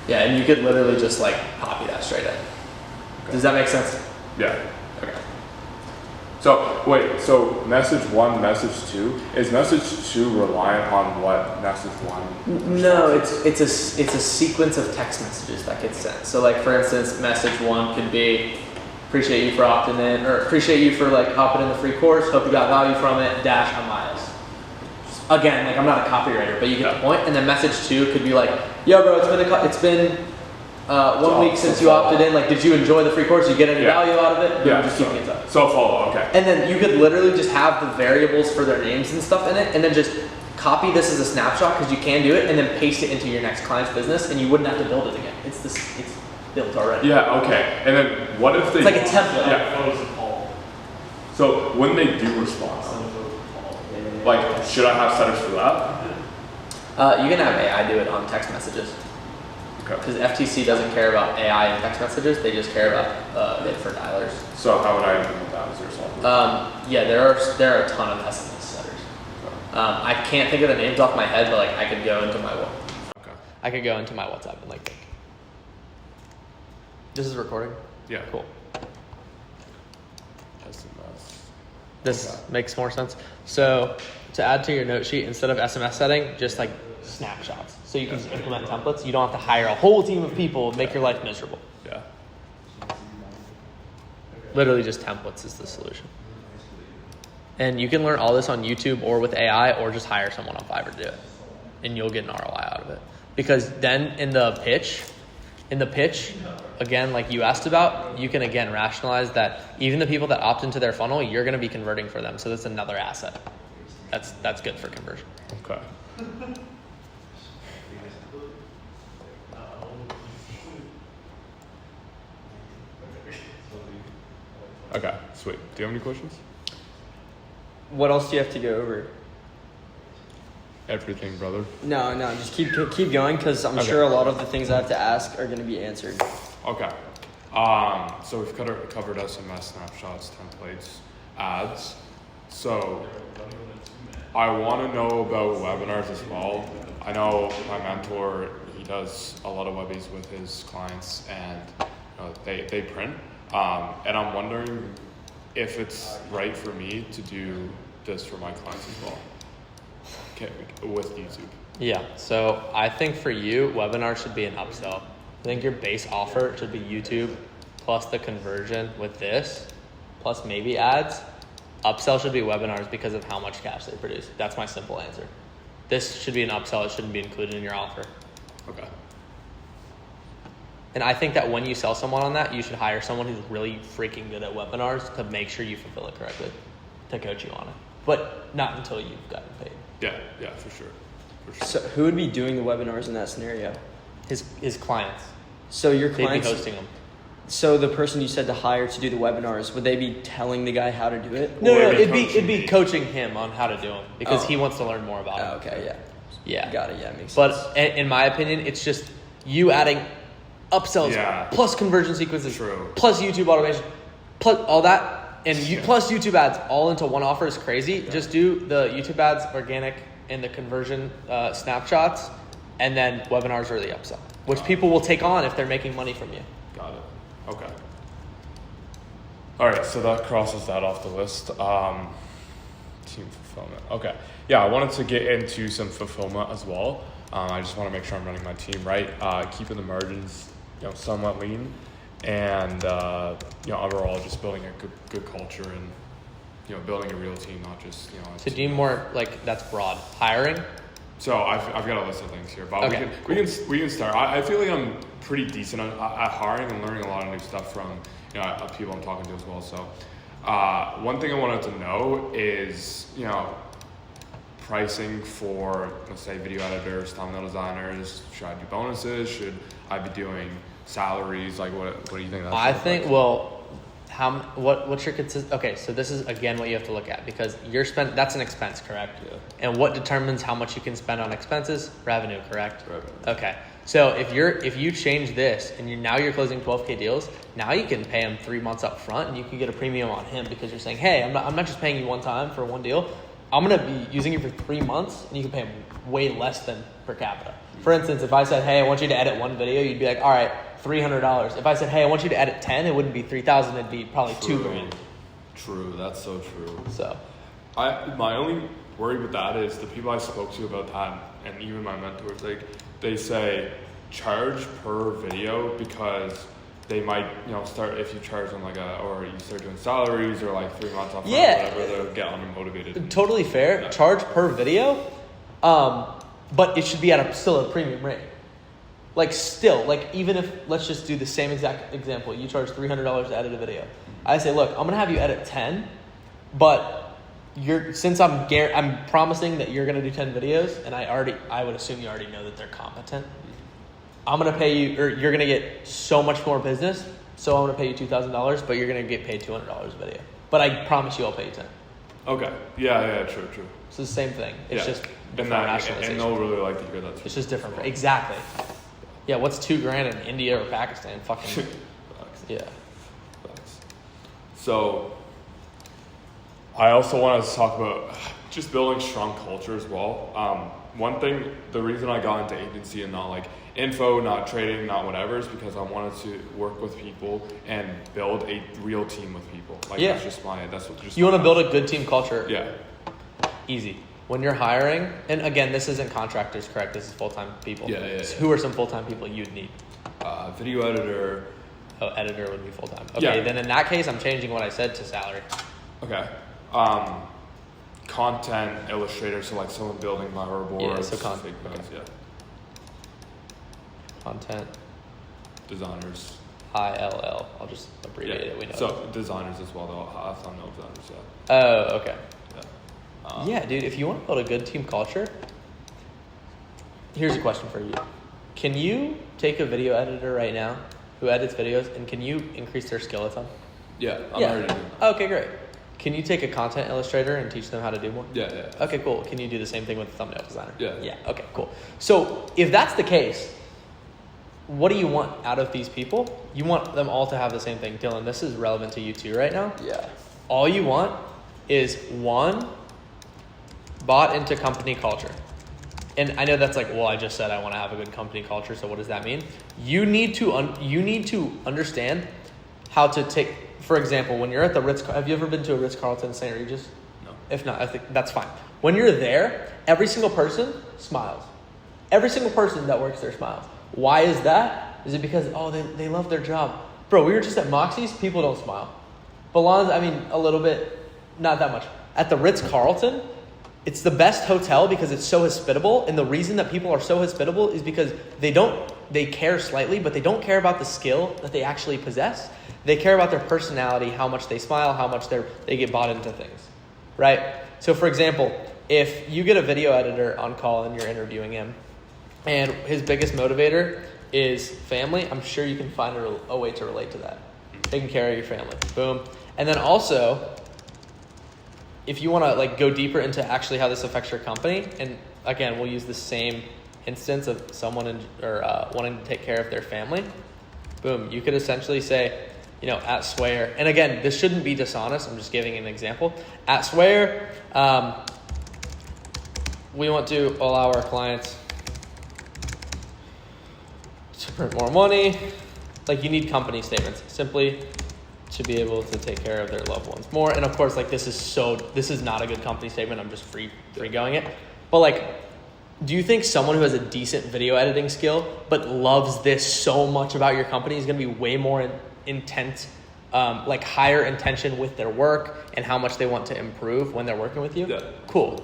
Yeah, and you could literally just like copy that straight in. Okay. Does that make sense? Yeah. Okay. So wait, so message 1, message 2, is message 2 reliant on what message 1? No, it's a sequence of text messages that gets sent. So like for instance, message 1 could be appreciate you for opting in, or appreciate you for like hopping in the free course, hope you got value from it, dash Amias. Again, like I'm not a copywriter, but you get the point. And then message 2 could be like, yo bro, it's been 1 week since you opted in, like did you enjoy the free course? Did you get any value out of it? Yeah, just keeping it up. So follow, okay. And then you could literally just have the variables for their names and stuff in it, and then just copy this as a snapshot, because you can do it, and then paste it into your next client's business, and you wouldn't have to build it again. It's built already. Yeah, okay. And then what if they... It's like a template. Yeah. So when they do respond, like should I have settings for that? You can have AI do it on text messages. Because FTC doesn't care about AI in text messages, they just care about it for dialers. So how would I implement that? Is there something? Yeah, there are a ton of SMS setters. I can't think of the names off my head, but like I could go into my WhatsApp and like think. This is recording? Yeah. Cool. SMS. This makes more sense. So to add to your note sheet, instead of SMS setting, just like snapshots. So you can just implement templates. You don't have to hire a whole team of people and make your life miserable. Yeah. Literally just templates is the solution. And you can learn all this on YouTube or with AI, or just hire someone on Fiverr to do it. And you'll get an ROI out of it. Because then in the pitch, again, like you asked about, you can again rationalize that even the people that opt into their funnel, you're going to be converting for them. So that's another asset. That's good for conversion. Okay. Okay, sweet. Do you have any questions? What else do you have to go over? Everything, brother. No, just keep going, because I'm sure a lot of the things I have to ask are going to be answered. Okay. So we've covered SMS, snapshots, templates, ads. So I want to know about webinars as well. I know my mentor, he does a lot of webbies with his clients, and they print. And I'm wondering if it's right for me to do this for my clients as well. Okay, with YouTube. Yeah, so I think for you, webinar should be an upsell. I think your base offer should be YouTube plus the conversion with this, plus maybe ads. Upsell should be webinars because of how much cash they produce. That's my simple answer. This should be an upsell. It shouldn't be included in your offer. Okay. And I think that when you sell someone on that, you should hire someone who's really freaking good at webinars to make sure you fulfill it correctly, to coach you on it. But not until you've gotten paid. Yeah, for sure. So who would be doing the webinars in that scenario? His clients. So your They'd clients... be hosting them. So the person you said to hire to do the webinars, would they be telling the guy how to do it? No, it'd be coaching him on how to do them, because he wants to learn more about it. Okay, Yeah. Got it, makes sense. But in my opinion, it's just you adding upsells plus conversion sequences, plus YouTube automation, plus all that, and plus YouTube ads all into one offer is crazy. Yeah. Just do the YouTube ads, organic, and the conversion snapshots, and then webinars are the upsell, which people will take on if they're making money from you. Got it. Okay. All right, so that crosses that off the list. Team fulfillment. Okay. Yeah, I wanted to get into some fulfillment as well. I just want to make sure I'm running my team right, keeping the margins, somewhat lean, and overall just building a good culture and building a real team, not just To do more that's broad hiring. So I've got a list of things here, but we can start. I feel like I'm pretty decent at hiring and learning a lot of new stuff from people I'm talking to as well. So one thing I wanted to know is pricing for, let's say, video editors, thumbnail designers. Should I do bonuses? Should I be doing salaries? Like what do you think? I think what's your okay, so this is again what you have to look at, because that's an expense, correct? Yeah. And what determines how much you can spend on expenses? Revenue, correct? Revenue. Okay. So if you change this and now you're closing 12K deals, now you can pay him 3 months up front and you can get a premium on him, because you're saying, hey, I'm not just paying you one time for one deal. I'm going to be using you for 3 months, and you can pay him way less than per capita. For instance, if I said, hey, I want you to edit one video, you'd be like, all right, $300. If I said, hey, I want you to edit 10, it wouldn't be $3,000, it'd be probably $2,000. True, that's so true. So, my only worry with that is the people I spoke to about that, and even my mentors, like they say charge per video because they might, start if you charge them or you start doing salaries or 3 months off, whatever, they'll get unmotivated. Totally fair. Yeah. Charge per video, but it should be at still a premium rate. Even if, let's just do the same exact example. You charge $300 to edit a video. I say, look, I'm going to have you edit 10, but since I'm promising that you're going to do 10 videos, and I would assume you already know that they're competent. I'm going to pay you, or you're going to get so much more business, so I'm going to pay you $2,000, but you're going to get paid $200 a video. But I promise you I'll pay you 10. Okay. Yeah, true. It's the same thing. It's just different rationalization. And they'll really like to hear that too. It's just different. Exactly. Yeah, what's $2,000 in India or Pakistan? Fucking, yeah. So, I also want to talk about just building strong culture as well. One thing, the reason I got into agency and not info, not trading, not whatever, is because I wanted to work with people and build a real team with people. That's just you want to build a good team culture. Yeah. Easy. When you're hiring, and again, this isn't contractors, correct? This is full-time people. Yeah. So who are some full-time people you'd need? Video editor. Oh, editor would be full-time. Okay, then in that case, I'm changing what I said to salary. Okay. Content illustrator, so someone building my boards. Yeah, so content. Content. Designers. ILL. I'll just abbreviate it. We know. So designers as well, though. Thumbnail designers. Yeah. Oh, okay. Yeah, dude. If you want to build a good team culture, here's a question for you: can you take a video editor right now who edits videos, and can you increase their skill a ton? Yeah, I'm already doing that. Okay, great. Can you take a content illustrator and teach them how to do more? Yeah. Okay, cool. Can you do the same thing with a thumbnail designer? Yeah. Okay, cool. So if that's the case, what do you want out of these people? You want them all to have the same thing. Dylan, this is relevant to you too right now. Yeah. All you want is one, bought into company culture. And I know that's I just said I want to have a good company culture, so what does that mean? You need to understand how to take, for example, when you're at the Ritz, have you ever been to a Ritz-Carlton St. Regis? No. If not, I think that's fine. When you're there, every single person smiles. Every single person that works there smiles. Why is that? Is it because, they love their job? Bro, we were just at Moxie's, people don't smile. Balans, a little bit, not that much. At the Ritz-Carlton, it's the best hotel because it's so hospitable, and the reason that people are so hospitable is because they care slightly, but they don't care about the skill that they actually possess. They care about their personality, how much they smile, how much they get bought into things, right? So for example, if you get a video editor on call and you're interviewing him, and his biggest motivator is family, I'm sure you can find a way to relate to that. Taking care of your family, boom. And then also, if you want to go deeper into actually how this affects your company, and again, we'll use the same instance of someone wanting to take care of their family, boom, you could essentially say, at Swear, and again, this shouldn't be dishonest, I'm just giving an example. At Swear, we want to allow our clients to print more money. You need company statements, simply to be able to take care of their loved ones more. And of course, this is not a good company statement. I'm just free going it. But do you think someone who has a decent video editing skill but loves this so much about your company is going to be way more intent, higher intention with their work and how much they want to improve when they're working with you? Yeah. Cool.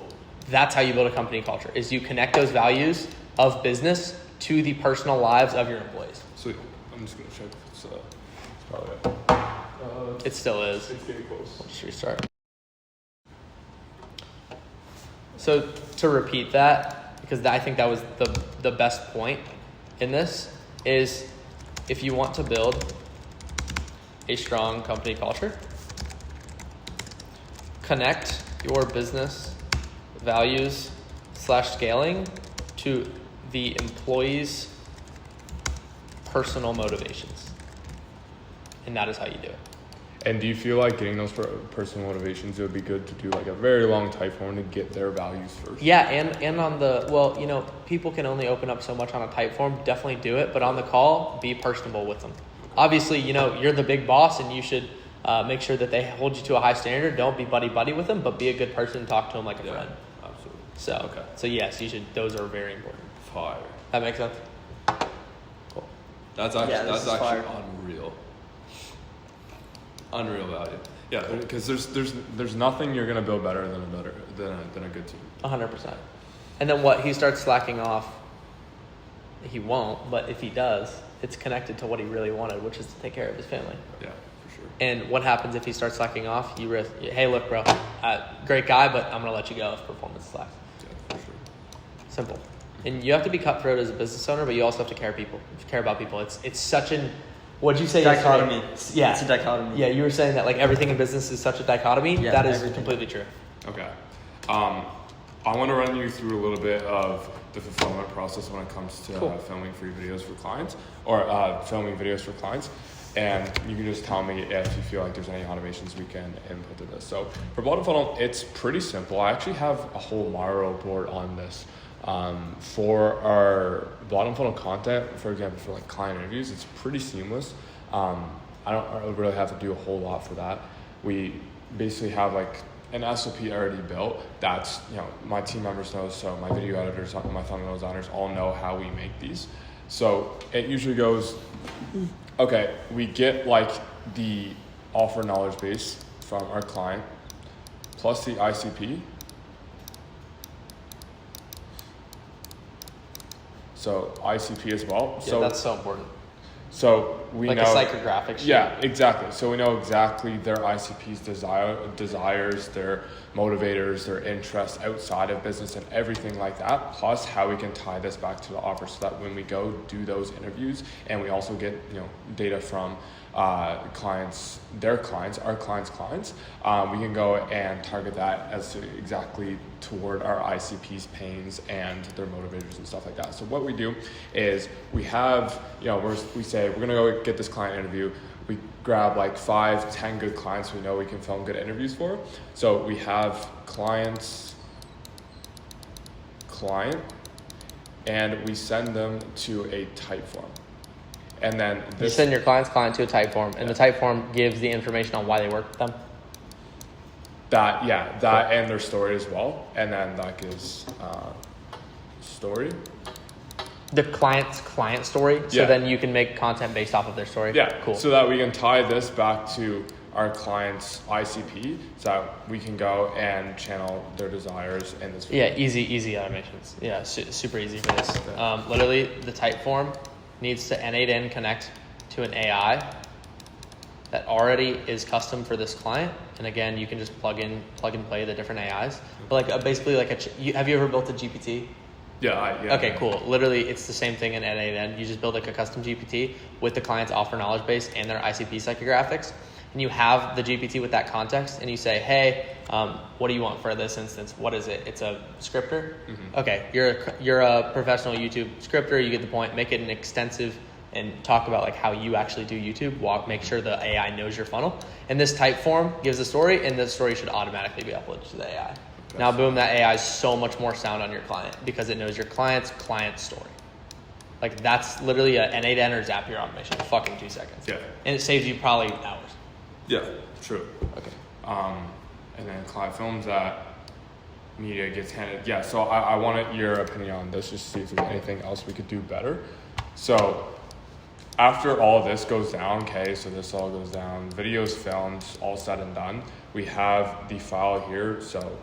That's how you build a company culture, is you connect those values of business to the personal lives of your employees. Sweet. I'm just going to check. It's probably it still is. It's getting close. Let's just restart. So to repeat that, because I think that was the best point in this, is if you want to build a strong company culture, connect your business values / scaling to the employees' personal motivations. And that is how you do it. And do you feel like getting those personal motivations, it would be good to do a very long type form to get their values first? Yeah, and on the, people can only open up so much on a type form. Definitely do it. But on the call, be personable with them. Obviously, you're the big boss and you should Make sure that they hold you to a high standard. Don't be buddy with them, but be a good person and talk to them like a friend. Absolutely. So yes, you should. Those are very important. Fire. That makes sense. Cool. That's actually unreal value. Yeah, because there's nothing you're gonna build better than a good team. 100%. And then what? He starts slacking off. He won't, but if he does, it's connected to what he really wanted, which is to take care of his family. Yeah, for sure. And what happens if he starts slacking off? You risk, hey, look, bro, great guy, but I'm gonna let you go if performance slacks. Yeah, for sure. Simple. And you have to be cutthroat as a business owner, but you also have to care about people. It's such an, what'd you say? Dichotomy. Yeah. It's a dichotomy. Yeah, you were saying that like everything in business is such a dichotomy. Yeah, that is everything. completely true. Okay. I want to run you through a little bit of the fulfillment process when it comes to filming free videos for clients or filming videos for clients. And you can just tell me if you feel like there's any automations we can input to this. So for bottom funnel, it's pretty simple. I actually have a whole Miro board on this. For our bottom funnel content, for example, for like client interviews, it's pretty seamless. I don't really have to do a whole lot for that. We basically have like an SOP already built. That's, my team members know, so my video editors, my thumbnail designers all know how we make these. So it usually goes, okay, we get like the offer knowledge base from our client plus the ICP. So ICP as well. Yeah, that's so important. So we like know a psychographic sheet. Yeah, exactly. So we know exactly their ICP's desires, their motivators, their interests outside of business and everything like that, plus how we can tie this back to the offer so that when we go do those interviews and we also get data from clients, their clients, our clients' clients, we can go and target that as to exactly toward our ICP's pains and their motivators and stuff like that. So what we do is we have, we say we're gonna go get this client interview. We grab like 5-10 good clients we know we can film good interviews for. So we have client, and we send them to a type form. And then you send your client's client to a type form, and the type form gives the information on why they work with them. That and their story as well. And then that gives story. The client's client story. So then you can make content based off of their story. Yeah, cool. So that we can tie this back to our client's ICP, so that we can go and channel their desires in this video. Yeah, easy automations. Yeah, super easy for this. Literally, the type form needs to N8N connect to an AI that already is custom for this client. And again, you can just plug and play the different AIs. But like basically have you ever built a GPT? Yeah. Okay, cool. Literally, it's the same thing in N8N. You just build like a custom GPT with the client's offer knowledge base and their ICP psychographics. And you have the GPT with that context, and you say, hey, what do you want for this instance? What is it? It's a scripter? Mm-hmm. Okay, you're a professional YouTube scripter. You get the point. Make it an extensive and talk about like how you actually do YouTube. Make sure the AI knows your funnel. And this type form gives a story, and the story should automatically be uploaded to the AI. Okay. Now, boom, that AI is so much more sound on your client because it knows your client's client story. Like that's literally an N8N or Zapier automation in fucking 2 seconds. Yeah. And it saves you probably hours. Yeah, true. Okay. And then client films that, media gets handed. Yeah, so I wanted your opinion on this, just to see if there's anything else we could do better. So after all of this goes down, so this all goes down, videos filmed, all said and done, we have the file here, so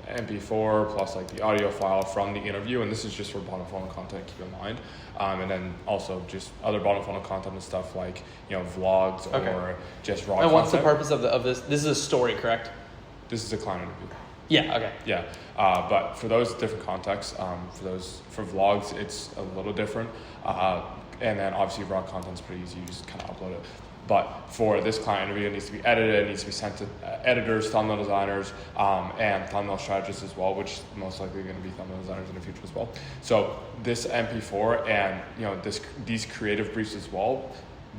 MP4 plus like the audio file from the interview, and this is just for bottom funnel content, keep in mind. And then also just other bottom funnel content and stuff like, vlogs or just raw content. And what's the purpose of this? This is a story, correct? This is a client interview. Yeah, okay. Yeah, but for those different contexts, for vlogs, it's a little different. And then obviously raw content's pretty easy, you just kind of upload it. But for this client interview, it needs to be edited, it needs to be sent to editors, thumbnail designers, and thumbnail strategists as well, which most likely are going to be thumbnail designers in the future as well. So this MP4 and these creative briefs as well,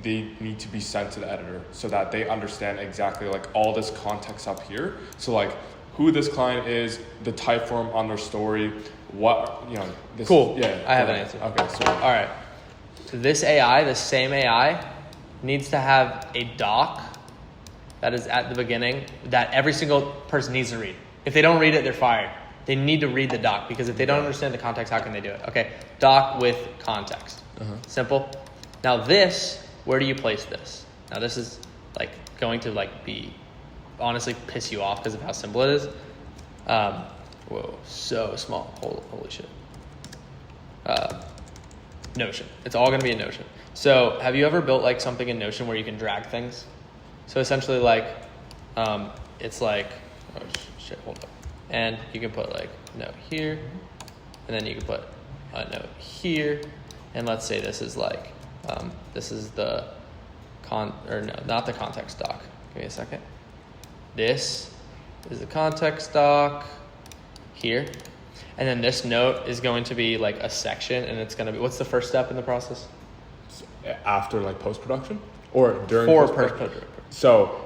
they need to be sent to the editor so that they understand exactly like all this context up here. So like who this client is, the type form on their story, this. Cool. Yeah. I have an answer. Okay. So all right. So this AI, the same AI, needs to have a doc that is at the beginning that every single person needs to read. If they don't read it, they're fired. They need to read the doc, because if they don't understand the context, how can they do it? Okay, doc with context. Simple. Now this, where do you place this? Now this is like going to like be honestly piss you off because of how simple it is. Whoa, so small. Holy shit. Notion. It's all going to be in Notion. So have you ever built like something in Notion where you can drag things? So essentially like, it's like, oh shit, hold up. And you can put like note here, and then you can put a note here. And let's say this is like, this is the not the context doc. Give me a second. This is the context doc here. And then this note is going to be like a section, and it's going to be, what's the first step in the process? After like post-production or during post-production? So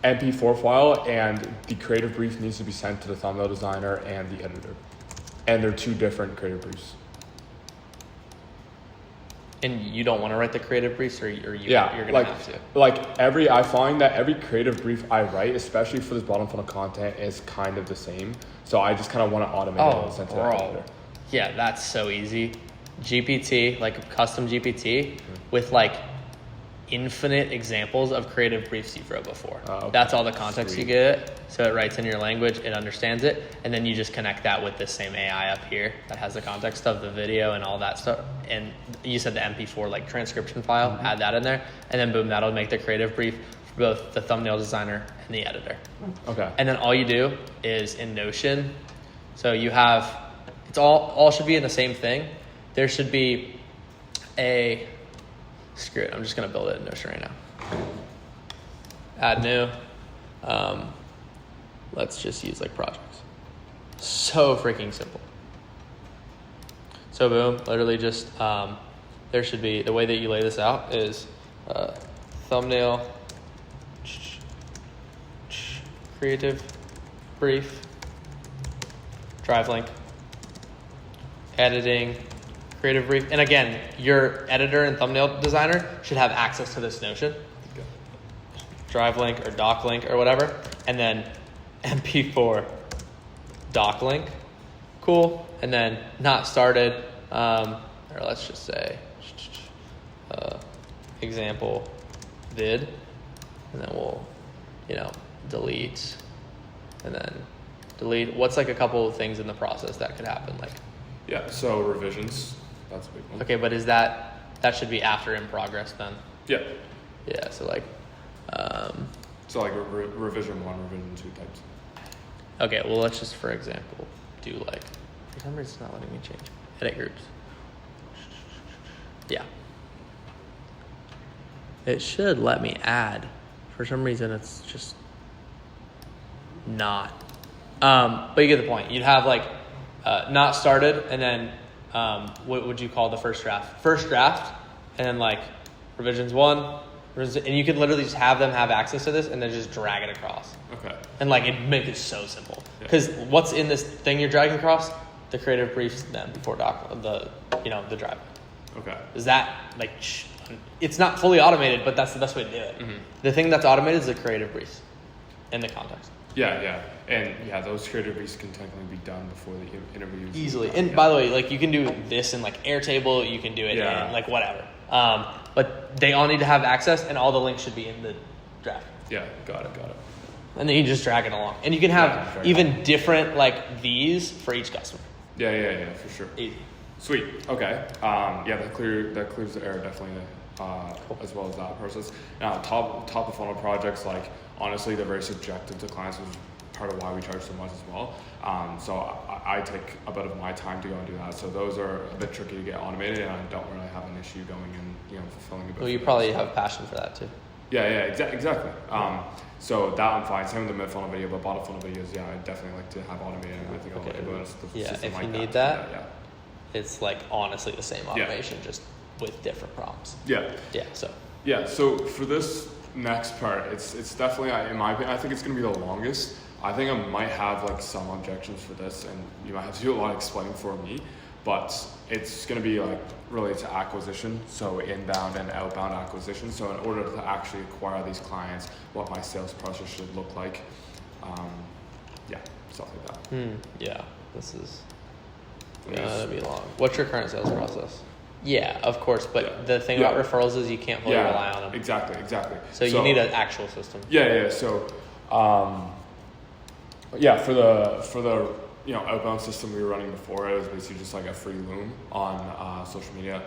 MP4 file, and the creative brief needs to be sent to the thumbnail designer and the editor. And they're two different creative briefs. And you don't want to write the creative briefs, or you're going to have to? I find that every creative brief I write, especially for this bottom funnel content, is kind of the same. So I just kind of want to automate it and send it to the editor. Yeah, that's so easy. GPT, like custom GPT, with like infinite examples of creative briefs you've wrote before. Okay. That's all the context you get. So it writes in your language, it understands it, and then you just connect that with this same AI up here that has the context of the video and all that stuff. And you said the MP4 like transcription file, add that in there, and then boom, that'll make the creative brief for both the thumbnail designer and the editor. Okay. And then all you do is in Notion, so you have, it's all should be in the same thing. There should be a, screw it, I'm just gonna build it in Notion right now. Add new. Let's just use like projects. So freaking simple. So boom, literally just, there should be, the way that you lay this out is thumbnail, creative brief, drive link, editing, creative brief. And again, your editor and thumbnail designer should have access to this Notion. Drive link or doc link or whatever. And then MP4 doc link. Cool. And then not started, or let's just say example vid. And then we'll, delete. And then delete. What's like a couple of things in the process that could happen? Like, yeah, so revisions. That's a big one. Okay, but is that should be after in progress then? Yeah. Yeah, so like, so like revision 1, revision 2 types. Okay, well let's just, for example, do like, for some reason it's not letting me change. Edit groups. Yeah. It should let me add. For some reason it's just not. But you get the point. You'd have like, not started, and then what would you call the first draft? First draft, and then like revisions 1, and you could literally just have them have access to this and then just drag it across. Okay. And like it make it so simple. Because what's in this thing you're dragging across? The creative briefs, then before doc, the drive. Okay. Is that like, it's not fully automated, but that's the best way to do it. Mm-hmm. The thing that's automated is the creative briefs and the context. Yeah. And yeah, those creative briefs can technically be done before the interviews. Easily. And by the way, like you can do this in like Airtable, you can do it in like whatever. But they all need to have access, and all the links should be in the draft. Yeah, got it. And then you just drag it along. And you can have even different like these for each customer. Yeah, for sure. Easy. Sweet. Okay. That clears the air definitely, cool. As well as that process. Now, top of funnel projects, like honestly, they're very subjective to clients, which is part of why we charge so much as well. So I take a bit of my time to go and do that. So those are a bit tricky to get automated, and I don't really have an issue going and fulfilling a bit. Well, you probably have passion for that too. Yeah, exactly. So that I'm fine. Same with the mid funnel video, but bottom funnel videos, I definitely like to have automated. And I think I'll implement the system if like you need that, it's like honestly the same automation, just with different prompts. So for this next part, it's definitely, in my opinion, I think it's going to be the longest. I think I might have like some objections for this, and you might have to do a lot of explaining for me. but it's going to be like related to acquisition, so inbound and outbound acquisition. So in order to actually acquire these clients, what my sales process should look like, yeah, stuff like that. Yeah, this is gonna be long. What's your current sales process? Yeah, of course, but the thing about referrals is you can't fully rely on them. Exactly. So you need an actual system. Yeah. So, for the outbound system we were running before, it was basically just like a free Loom on social media.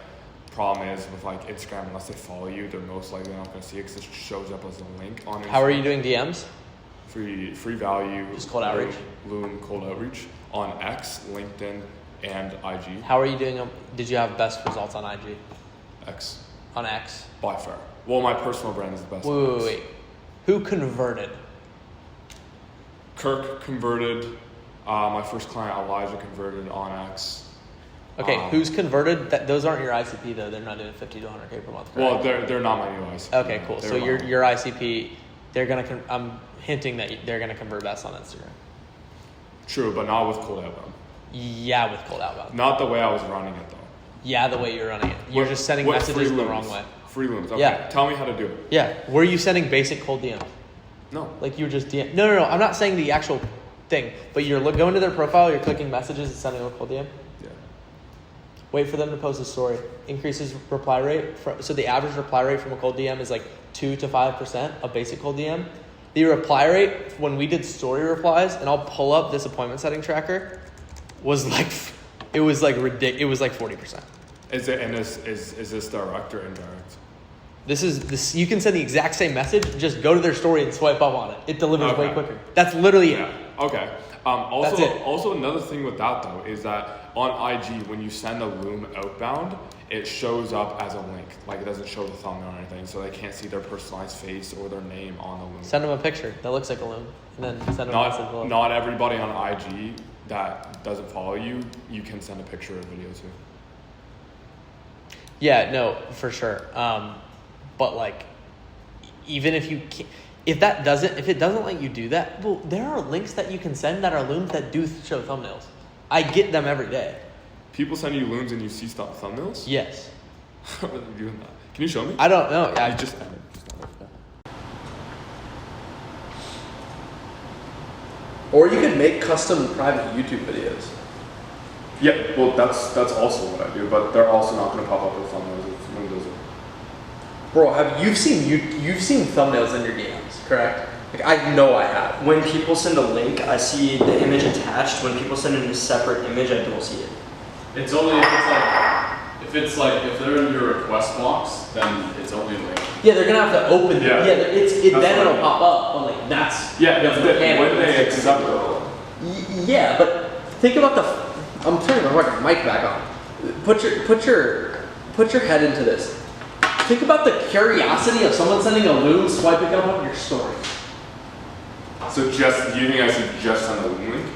Problem is with like Instagram, unless they follow you, they're most likely not going to see it because it shows up as a link on Instagram. How are you doing DMs? Free value. Just cold outreach. Loom cold outreach on X, LinkedIn, and IG. How are you doing them? Did you have best results on IG? X. On X? By far. Well, my personal brand is the best. Wait. Who converted? Kirk converted. My first client, Elijah, converted on X. Okay, who's converted? Those aren't your ICP though. They're not doing 50 to 100K per month. Correct? Well, they're not my new ICP. Okay, cool. So your ICP, they're gonna. I'm hinting that they're gonna convert best on Instagram. True, but not with cold outbound. Yeah, with cold outbound. Not the way I was running it though. Yeah, the way you're running it. You're just sending messages the wrong way. Free Looms. Okay. Yeah. Tell me how to do it. Yeah. Were you sending basic cold DMs? No. Like you were just DM. No. I'm not saying the actual thing, but you're going to their profile, you're clicking messages and sending them a cold DM. Yeah. Wait for them to post a story. Increases reply rate. So the average reply rate from a cold DM is like 2 to 5% of basic cold DM. The reply rate when we did story replies, and I'll pull up this appointment setting tracker, was like ridiculous. It was like 40%. Is this direct or indirect? This you can send the exact same message, just go to their story and swipe up on it. It delivers way quicker. That's literally it. Okay. Also another thing with that though is that on IG when you send a Loom outbound, it shows up as a link. Like it doesn't show the thumbnail or anything, so they can't see their personalized face or their name on the Loom. Send them a picture that looks like a Loom, and then send them a message below. Not everybody on IG that doesn't follow you, you can send a picture or video to. Yeah, no, for sure. But like, even if you can't, if it doesn't let you do that, well, there are links that you can send that are Looms that do show thumbnails. I get them every day. People send you Looms and you see thumbnails? Yes. How are they doing that? Can you show me? I don't know. Yeah, just Or you could make custom private YouTube videos. Yeah, well, that's also what I do, but they're also not going to pop up with thumbnails if Loom does it. Bro, you've seen thumbnails in your DMs, correct? Like I know I have. When people send a link, I see the image attached. When people send in a separate image, I don't see it. It's only if they're in your request box, then it's only a link. Yeah, they're gonna have to open. Yeah, then it'll pop up. But like that's when they accept it. Yeah, but think about I'm turning my fucking mic back on. Put your head into this. Think about the curiosity of someone sending a Loom swiping up on your story. So do you think I should just send a Loom link?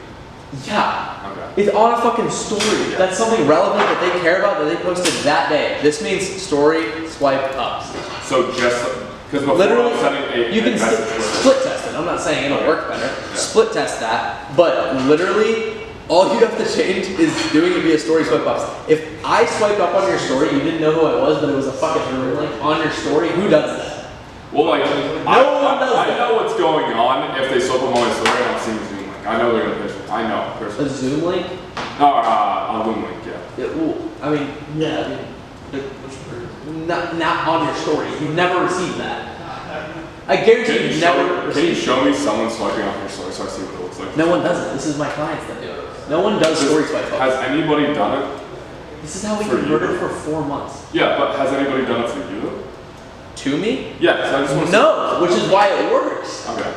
Yeah. Okay. It's on a fucking story. That's something relevant that they care about that they posted that day. This means story swipe up. So just because before literally, sending you can split test it. I'm not saying it'll work better. Yeah. Split test that, but literally. All you have to change is doing it via story swipe ups. If I swiped up on your story, you didn't know who I was, but it was a fucking Zoom link on your story, who does that? Well, like, no one does that. I know what's going on if they swipe up on my story and I'm seeing Zoom link. I know they're going to push it. I know, personally. A Zoom link? No, a Loom link, yeah. Not on your story. You've never received that. I guarantee you've never received. Can you show me someone swiping up your story so I see what it looks like? No one does it. This is my clients that do it. No one does story swipe up. Has anybody done it? This is how we converted for 4 months. Yeah, but has anybody done it for you though? To me? Yeah, so I just want to No, which is why it works. Okay.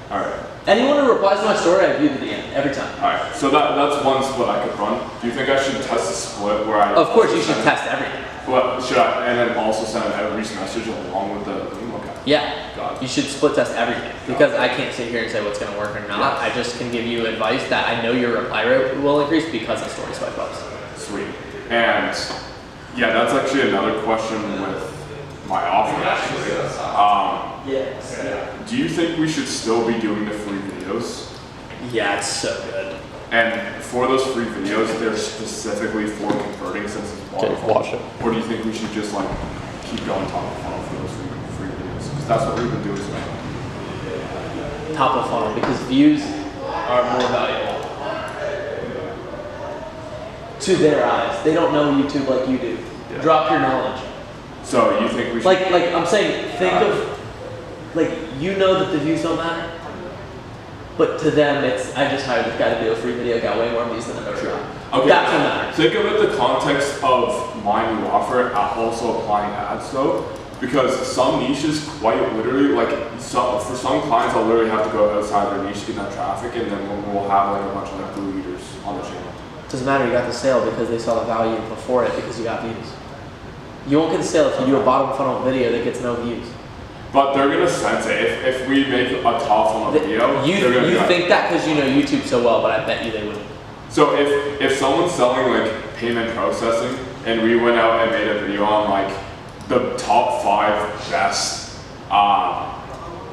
Alright. Anyone who replies to my story, I view to the end, every time. Alright, so that's one split I could run. Do you think I should test a split where I... Of course you should test everything. What, should I, and then also send an outreach message along with the... Okay. Yeah. Got it. You should split test everything. Because I can't sit here and say what's going to work or not. I just can give you advice that I know your reply rate will increase because of story swipe ups. Sweet. And yeah, that's actually another question with my offer actually. Yes. Do you think we should still be doing the free videos? Yeah, it's so good. And for those free videos, they're specifically for converting since it's Okay, watch it. Or do you think we should just like keep going top of funnel for those free videos? Because that's what we've been doing today. Top of funnel, because views are more valuable to their eyes. They don't know YouTube like you do. Yeah. Drop your knowledge. So you think we should Like I'm saying, think of, like, you know that the views don't matter, but to them it's, I just hired this guy to do a free video, got way more views than I've ever gotten. Okay. That's what matters. Think of it in the context of my new offer, also applying ads though, because some niches quite literally, like for some clients, I'll literally have to go outside their niche to get that traffic, and then we'll have like a bunch of like blue leaders on the channel. Doesn't matter, you got the sale because they saw the value before it because you got views. You won't get the sale if you do a bottom funnel video that gets no views. But they're gonna sense it. If we make a top funnel video, You think that because you know YouTube so well, but I bet you they wouldn't. So if someone's selling like payment processing, and we went out and made a video on like the top 5 best,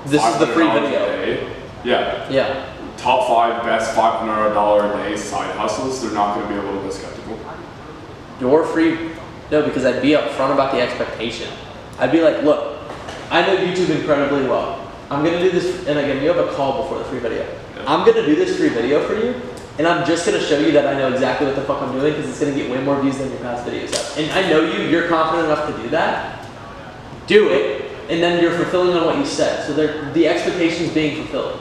this is the free video. Day, yeah. Yeah. Top 5 best $500 a day side hustles, they're not going to be a little bit skeptical. Your free, no, because I'd be upfront about the expectation. I'd be like, look, I know YouTube incredibly well. I'm gonna do this, and again, you have a call before the free video. Yeah. I'm gonna do this free video for you, and I'm just gonna show you that I know exactly what the fuck I'm doing because it's gonna get way more views than your past videos have. And I know you're confident enough to do that. Do it, and then you're fulfilling on what you said. So the expectation's being fulfilled.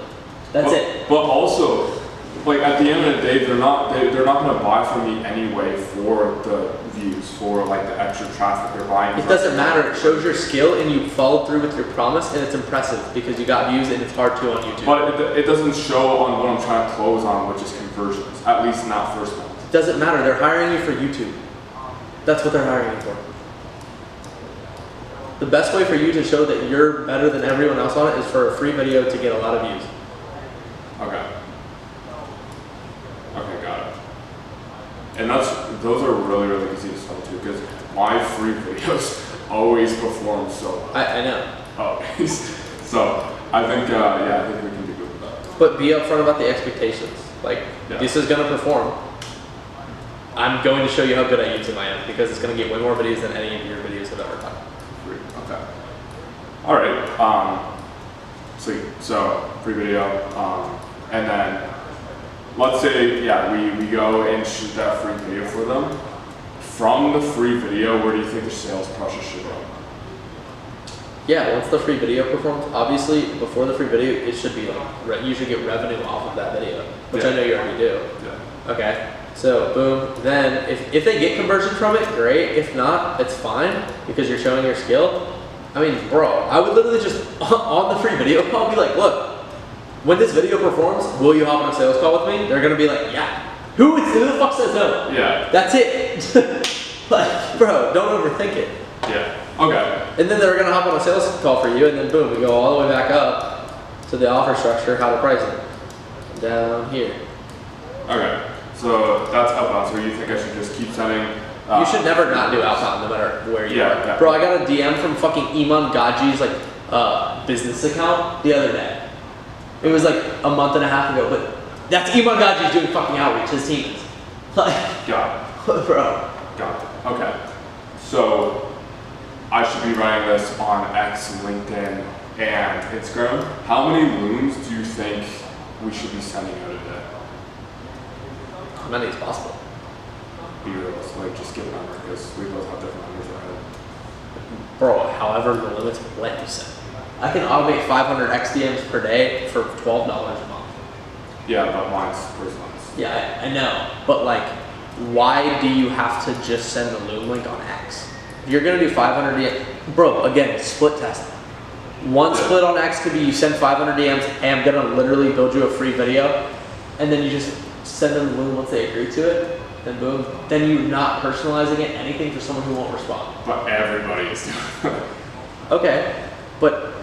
That's it. But also, like at the end of the day, they're not going to buy from me anyway for the views, for like the extra traffic they're buying. It doesn't matter. It shows your skill, and you followed through with your promise, and it's impressive because you got views, and it's hard to on YouTube. But it doesn't show on what I'm trying to close on, which is conversions. At least in that first month. It doesn't matter. They're hiring you for YouTube. That's what they're hiring you for. The best way for you to show that you're better than everyone else on it is for a free video to get a lot of views. Okay. Okay, got it. And those are really, really easy to sell too, because my free videos always perform so well. I know. Always. So I think, I think we can do good with that. But be upfront about the expectations. Like, this is gonna perform. I'm going to show you how good at YouTube I am because it's gonna get way more videos than any of your videos have ever done. Okay. All right. Sweet. So free video, and then let's say we go and shoot that free video for them. From the free video, where do you think the sales process should go? Yeah, once the free video performs, obviously before the free video, it should be like you should get revenue off of that video, which I know you already do. Yeah. Okay. So boom. Then if they get conversion from it, great. If not, it's fine because you're showing your skill. I mean, bro, I would literally just on the free video call be like, look, when this video performs, will you hop on a sales call with me? They're gonna be like, yeah. Who the fuck says no? Yeah. That's it. Like, bro, don't overthink it. Yeah. Okay. And then they're gonna hop on a sales call for you, and then boom, we go all the way back up to the offer structure, how to price it. Down here. Okay. So that's outbound. So you think I should just keep sending? You should never not do outbound, no matter where you are. Yeah. Bro, I got a DM from fucking Iman Gaji's business account the other day. It was like a month and a half ago, but that's Iman Gaji's doing fucking outreach. His team is. Like, got it. Bro. Got it. Okay. So I should be running this on X, LinkedIn, and Instagram. How many looms do you think we should be sending out a day? As many as possible. Be realistic, like just give a number because we both have different numbers in our head. Bro, however the limits let you set. I can automate 500 XDMs per day for $12 a month. Yeah, but mine's personalized. Yeah, I know. But like, why do you have to just send the Loom link on X? If you're gonna do 500 DMs, bro, again, split test. One split on X could be you send 500 DMs, hey, I'm gonna literally build you a free video, and then you just send them the Loom once they agree to it. Then boom, then you're not personalizing it anything for someone who won't respond. But everybody is doing that. Okay, but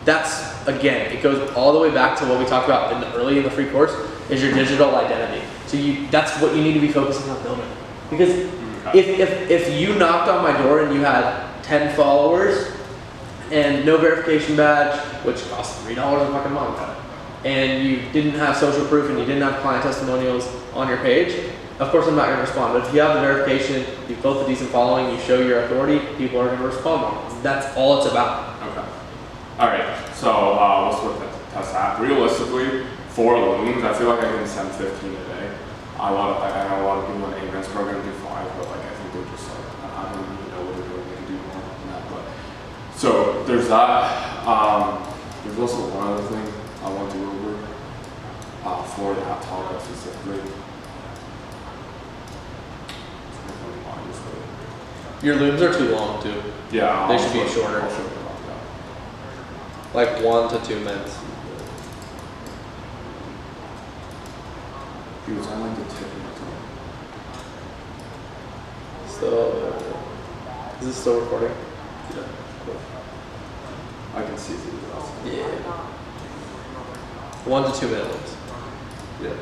that's, again, it goes all the way back to what we talked about early in the free course, is your digital identity. So that's what you need to be focusing on building. Because if you knocked on my door and you had 10 followers and no verification badge, which costs $3 a fucking month, and you didn't have social proof and you didn't have client testimonials on your page, of course I'm not going to respond. But if you have the verification, you've built a decent following, you show your authority, people are going to respond on it. That's all it's about. Okay. All right. So let's look at test app. Realistically, for Looms, I feel like I can send 15 a day. I know a lot of people in Amias program do 5, but like I think they're just like I don't even know what they're doing. They can do more than that. But so there's that. There's also one other thing I want to go over for the app talk specifically. Your looms are too long too. Yeah, they should be shorter. Like 1 to 2 minutes. Because I like to tip it. So, is this still recording? Yeah. Cool. I can see it. Yeah. 1 to 2 minute looms. Yeah.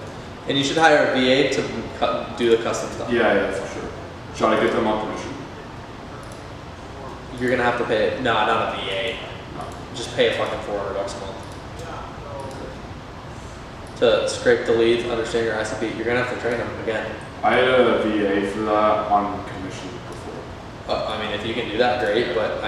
And you should hire a VA to do the custom stuff. Yeah, for sure. Should I get them on commission? You're gonna have to pay. No, not a VA. No. Just pay a fucking $400 a month to scrape the leads, understand your ICP. You're gonna have to train them again. I had a VA for that on commission before. I mean, if you can do that, great. But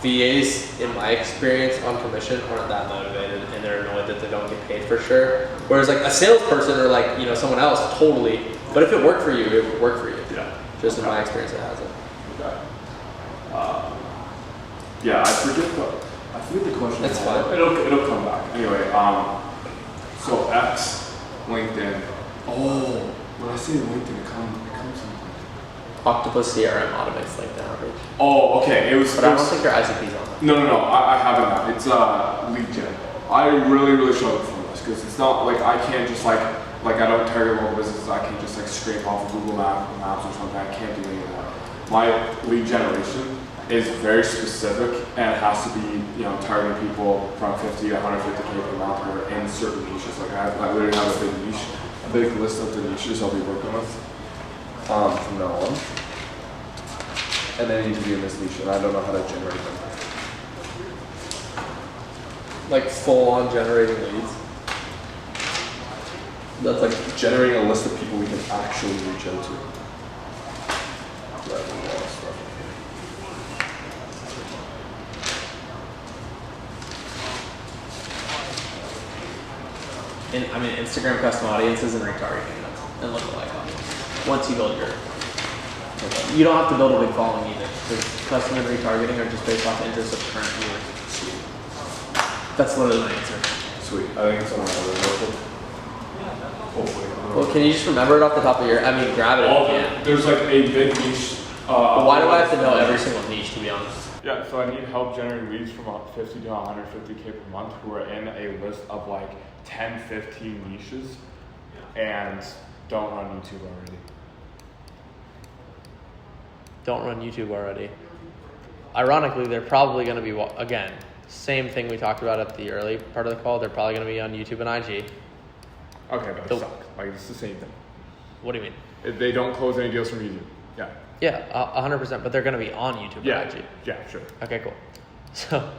VAs, in my experience, on commission aren't that motivated, and they're annoyed that they don't get paid for sure. Whereas like a salesperson or like someone else, totally. But if it worked for you, it would work for you. Yeah. Just in my experience, it hasn't. Okay. Yeah, I forget the question. That's fine. It'll come back. Anyway, so X, LinkedIn. Oh, when I say LinkedIn, it comes something. Octopus CRM automates LinkedIn outreach. Oh, okay. But I don't think your ICP's on that. No. I haven't now. It's lead gen. I really struggle from this because it's not like I can't just like I don't target local businesses. I can just like scrape off of Google Maps or something. I can't do any of that. My lead generation is very specific and it has to be targeting people from 50 to 150K per month or in certain niches. Like I literally have a big list of the niches I'll be working with from now on. And they need to be in this niche and I don't know how to generate them. Like full on generating leads? That's like generating a list of people we can actually reach out to. And I mean, Instagram custom audiences and retargeting and lookalike audience. Once you build you don't have to build a big following either. Because custom and retargeting are just based off interest of current viewers. That's literally my answer. Sweet. I think it's on my other hopefully. Well, can you just remember it off the top of your? I mean, grab it if you can. There's like a big niche. But why do I have to know every single niche, to be honest? Yeah, so I need help generating leads from 50 to 150K per month who are in a list of like 10, 15 niches and don't run YouTube already. Don't run YouTube already. Ironically, they're probably going to be, again, same thing we talked about at the early part of the call. They're probably going to be on YouTube and IG. Okay, but it sucks. Like, it's the same thing. What do you mean? They don't close any deals from YouTube. Yeah. Yeah, 100%, but they're going to be on YouTube and IG. Yeah, sure. Okay, cool. So,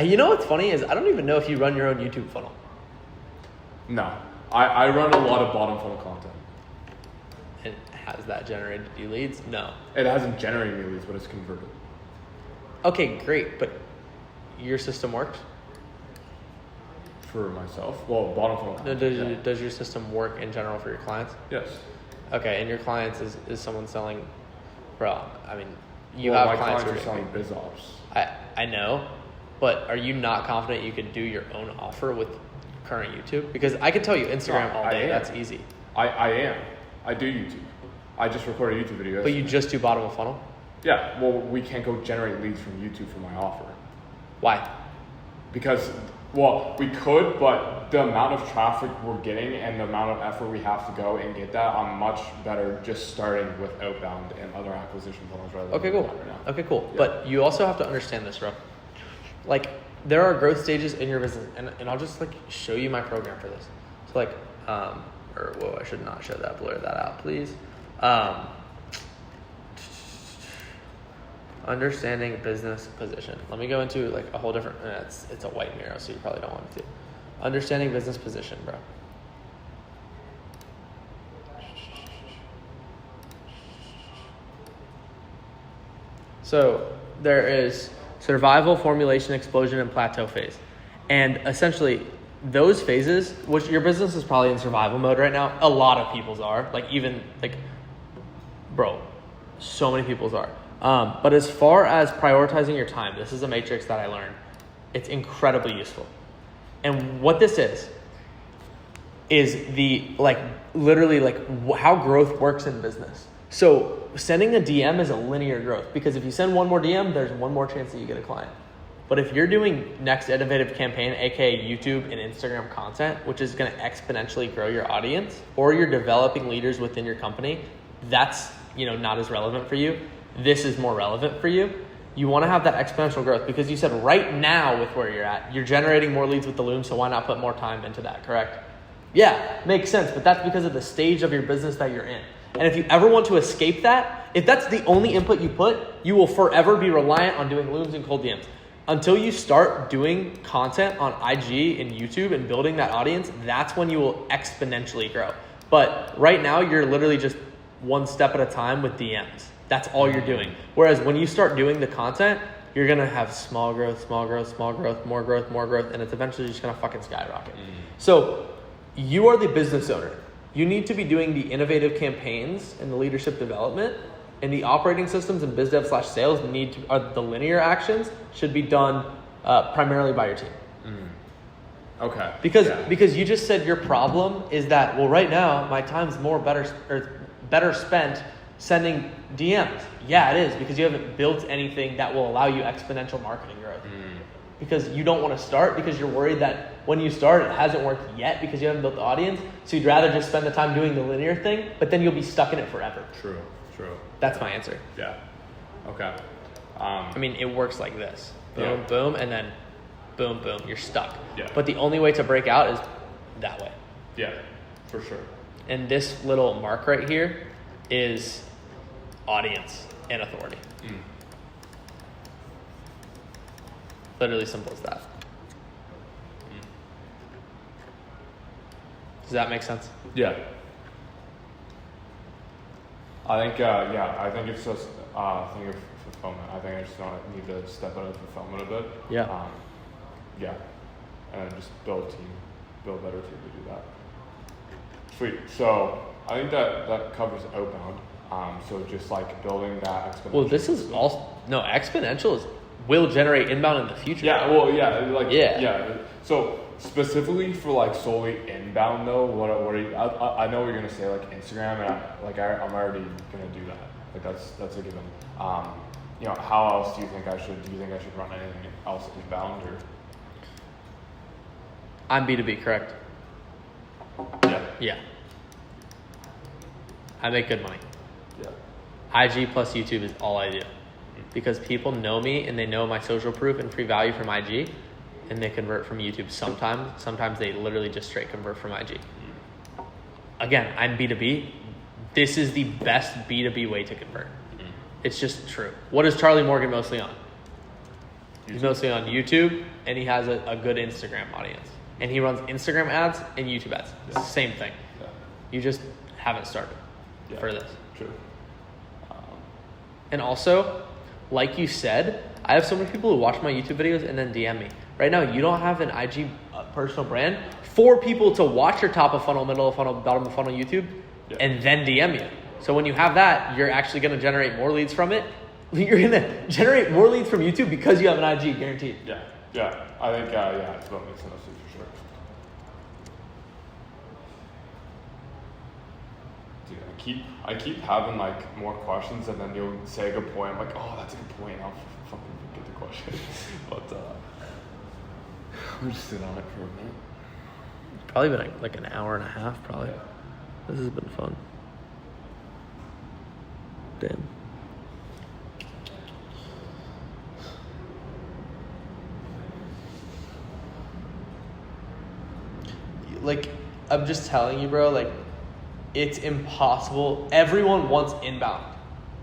you know what's funny is I don't even know if you run your own YouTube funnel. No. I run a lot of bottom funnel content. And has that generated you leads? No. It hasn't generated me leads, but it's converted. Okay, great, but your system works? For myself? Well, bottom funnel content. Does your system work in general for your clients? Yes. Okay, and your clients is someone selling, bro, I mean, have clients who are selling biz ops. I know, but are you not confident you could do your own offer with current YouTube? Because I could tell you Instagram all day, that's easy. I am. I do YouTube. I just record a YouTube video. But you just do bottom of funnel? Yeah, well, we can't go generate leads from YouTube for my offer. Why? Because, well, we could, but the amount of traffic we're getting and the amount of effort we have to go and get that, I'm much better just starting with Outbound and other acquisition funnels rather than Okay, cool. right now. Okay, cool. Yeah. But you also have to understand this, bro. Like, there are growth stages in your business, and I'll just, like, show you my program for this. So, like, I should not show that. Blur that out, please. Understanding business position. Let me go into like a whole different. It's a white mirror, so you probably don't want to. Understanding business position, bro. So there is survival, formulation, explosion, and plateau phase. And essentially those phases, which your business is probably in survival mode right now. A lot of people's are, bro, so many people's are. But as far as prioritizing your time, this is a matrix that I learned. It's incredibly useful. And what this is the how growth works in business. So sending a DM is a linear growth, because if you send one more DM, there's one more chance that you get a client. But if you're doing next innovative campaign, aka YouTube and Instagram content, which is going to exponentially grow your audience, or you're developing leaders within your company, that's not as relevant for you. This is more relevant for you. You want to have that exponential growth, because you said right now with where you're at, you're generating more leads with the Loom, so why not put more time into that, correct? Yeah, makes sense, but that's because of the stage of your business that you're in. And if you ever want to escape that, if that's the only input you put, you will forever be reliant on doing Looms and cold DMs. Until you start doing content on IG and YouTube and building that audience, that's when you will exponentially grow. But right now, you're literally just one step at a time with DMs. That's all you're doing. Whereas when you start doing the content, you're going to have small growth, more growth, and it's eventually just going to fucking skyrocket. So you are the business owner. You need to be doing the innovative campaigns and the leadership development, and the operating systems and biz dev / sales the linear actions should be done primarily by your team. Okay. Because you just said your problem is that, well, right now my time's better spent sending DMs. Yeah, it is, because you haven't built anything that will allow you exponential marketing growth. Because you don't want to start, because you're worried that when you start, it hasn't worked yet because you haven't built the audience. So you'd rather just spend the time doing the linear thing, but then you'll be stuck in it forever. True. That's my answer. Yeah. Okay. It works like this. Boom, boom, and then boom, boom. You're stuck. Yeah. But the only way to break out is that way. Yeah, for sure. And this little mark right here is audience and authority. Literally simple as that. Does that make sense? Yeah. I think it's just a thing of fulfillment. I think I just don't need to step out of fulfillment a bit. Yeah. And just build a better team to do that. Sweet. So I think that covers outbound. So just building that exponential. Well, this is exponential will generate inbound in the future. Yeah. Well, yeah. So specifically for solely inbound though, what are you? I know you're gonna say Instagram, and I'm already gonna do that. That's a given. How else do you think I should run anything else inbound or? I'm B2B, correct? Yeah. I make good money. Yeah. IG plus YouTube is all I do. Because people know me and they know my social proof and free value from IG, and they convert from YouTube sometimes. Sometimes they literally just straight convert from IG. Again, I'm B2B. This is the best B2B way to convert. It's just true. What is Charlie Morgan mostly on? He's mostly on YouTube, and he has a good Instagram audience. And he runs Instagram ads and YouTube ads. It's the same thing. Yeah. You just haven't started for this. True. And also, like you said, I have so many people who watch my YouTube videos and then DM me. Right now, you don't have an IG personal brand for people to watch your top of funnel, middle of funnel, bottom of funnel YouTube, and then DM you. So when you have that, you're actually going to generate more leads from it. You're going to generate more leads from YouTube because you have an IG, guaranteed. Yeah. I think, it's about makes sense for sure. Dude, I keep having more questions, and then you'll say a good point. I'm like, oh, that's a good point. I'll fucking get the question. But we'll just sit on it for a minute. Probably been an hour and a half, probably. This has been fun. Damn. I'm just telling you, bro, it's impossible. Everyone wants inbound.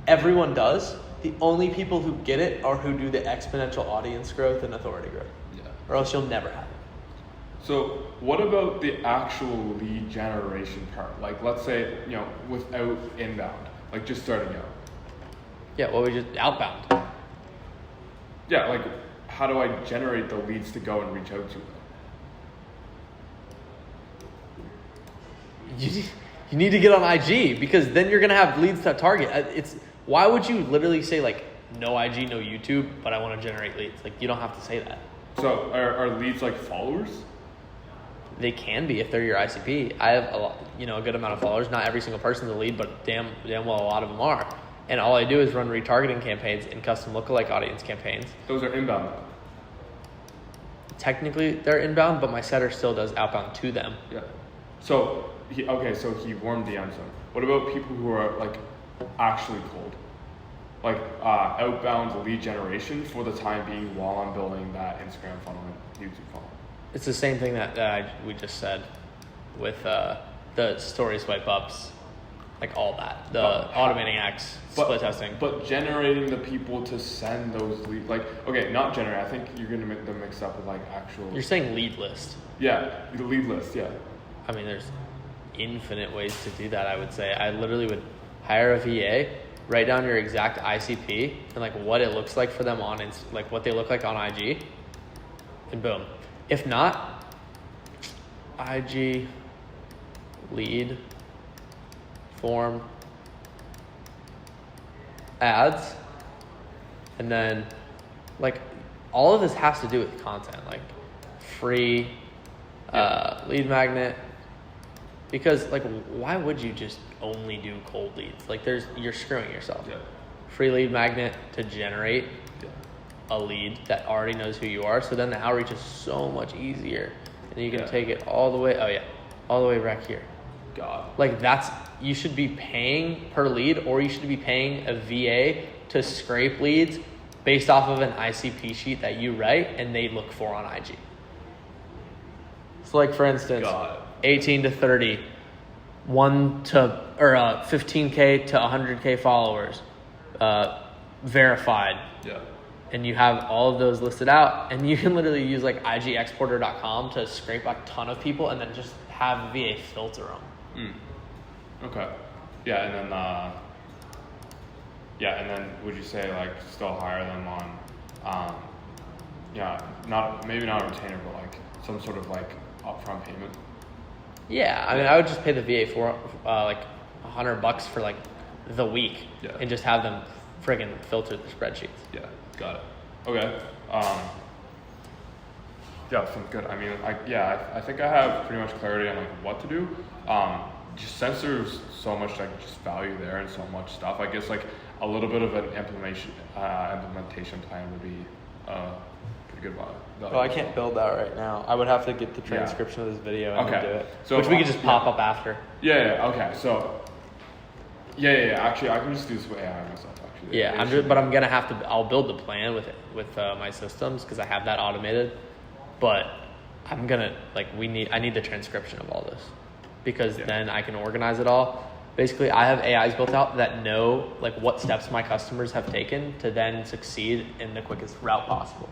Everyone does. The only people who get it are who do the exponential audience growth and authority growth. Yeah. Or else you'll never have it. So what about the actual lead generation part? Like, let's say, you know, without inbound, like just starting out. Yeah, well, we just outbound. Yeah, like how do I generate the leads to go and reach out to them? You need to get on IG, because then you're gonna have leads to target. Why would you literally say like no IG, no YouTube, but I want to generate leads? Like, you don't have to say that. So are leads like followers? They can be if they're your ICP. I have a good amount of followers. Not every single person's a lead, but damn well a lot of them are. And all I do is run retargeting campaigns and custom lookalike audience campaigns. Those are inbound. Technically, they're inbound, but my setter still does outbound to them. Yeah. So he warm DMs them. What about people who are like actually cold? Like outbound lead generation for the time being while I'm building that Instagram funnel and YouTube funnel. It's the same thing that we just said with the story swipe ups, like all that, automating X, split testing. But generating the people to send those leads, like, okay, not generate. I think you're gonna make them mixed up with like actual. You're saying lead list. Yeah, the lead list. Yeah. I mean, there's infinite ways to do that. I would say I literally would hire a VA, write down your exact ICP and like what it looks like for them on like what they look like on IG, and boom. If not, IG lead form ads, and then like all of this has to do with content, like free lead magnet. Because like, why would you just only do cold leads? Like, you're screwing yourself. Yeah. Free lead magnet to generate a lead that already knows who you are. So then the outreach is so much easier, and you can take it all the way. All the way back here. God. Like you should be paying per lead, or you should be paying a VA to scrape leads based off of an ICP sheet that you write and they look for on IG. So like, for instance, 18 to 30, 15K to 100K followers, verified. Yeah. And you have all of those listed out, and you can literally use like IGExporter.com to scrape a ton of people and then just have VA filter them. Okay. Yeah, and then would you say like still hire them on, maybe not a retainer, but like some sort of like upfront payment? Yeah, I mean, I would just pay the VA for like $100 for like the week, and just have them friggin' filter the spreadsheets. Yeah, got it. Okay. Yeah, sounds good. I mean, I think I have pretty much clarity on like what to do. Just since there's so much like just value there and so much stuff, I guess like a little bit of an implementation plan would be pretty good. Well, I can't build that right now. I would have to get the transcription of this video and then do it, so which we could just pop up after. Okay. So actually, I can just do this with AI myself. Actually. I'm gonna have to. I'll build the plan with my systems because I have that automated. But I'm gonna I need the transcription of all this, because then I can organize it all. Basically, I have AIs built out that know like what steps my customers have taken to then succeed in the quickest route possible.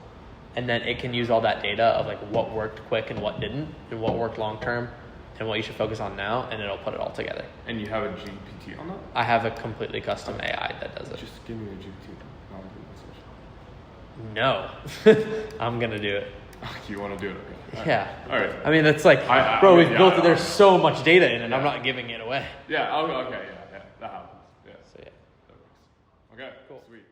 And then it can use all that data of like what worked quick and what didn't, and what worked long term, and what you should focus on now, and it'll put it all together. And you have a GPT on that? I have a completely custom AI that does it. Just give me a GPT. No. I'm going to do it. You want to do it? Okay. Yeah. All right. I mean, that's like, we've built it. There's so much data in it. I'm not giving it away. Yeah. Okay. Yeah. That happens. Yeah. So, yeah. That works. Okay. Cool. Sweet.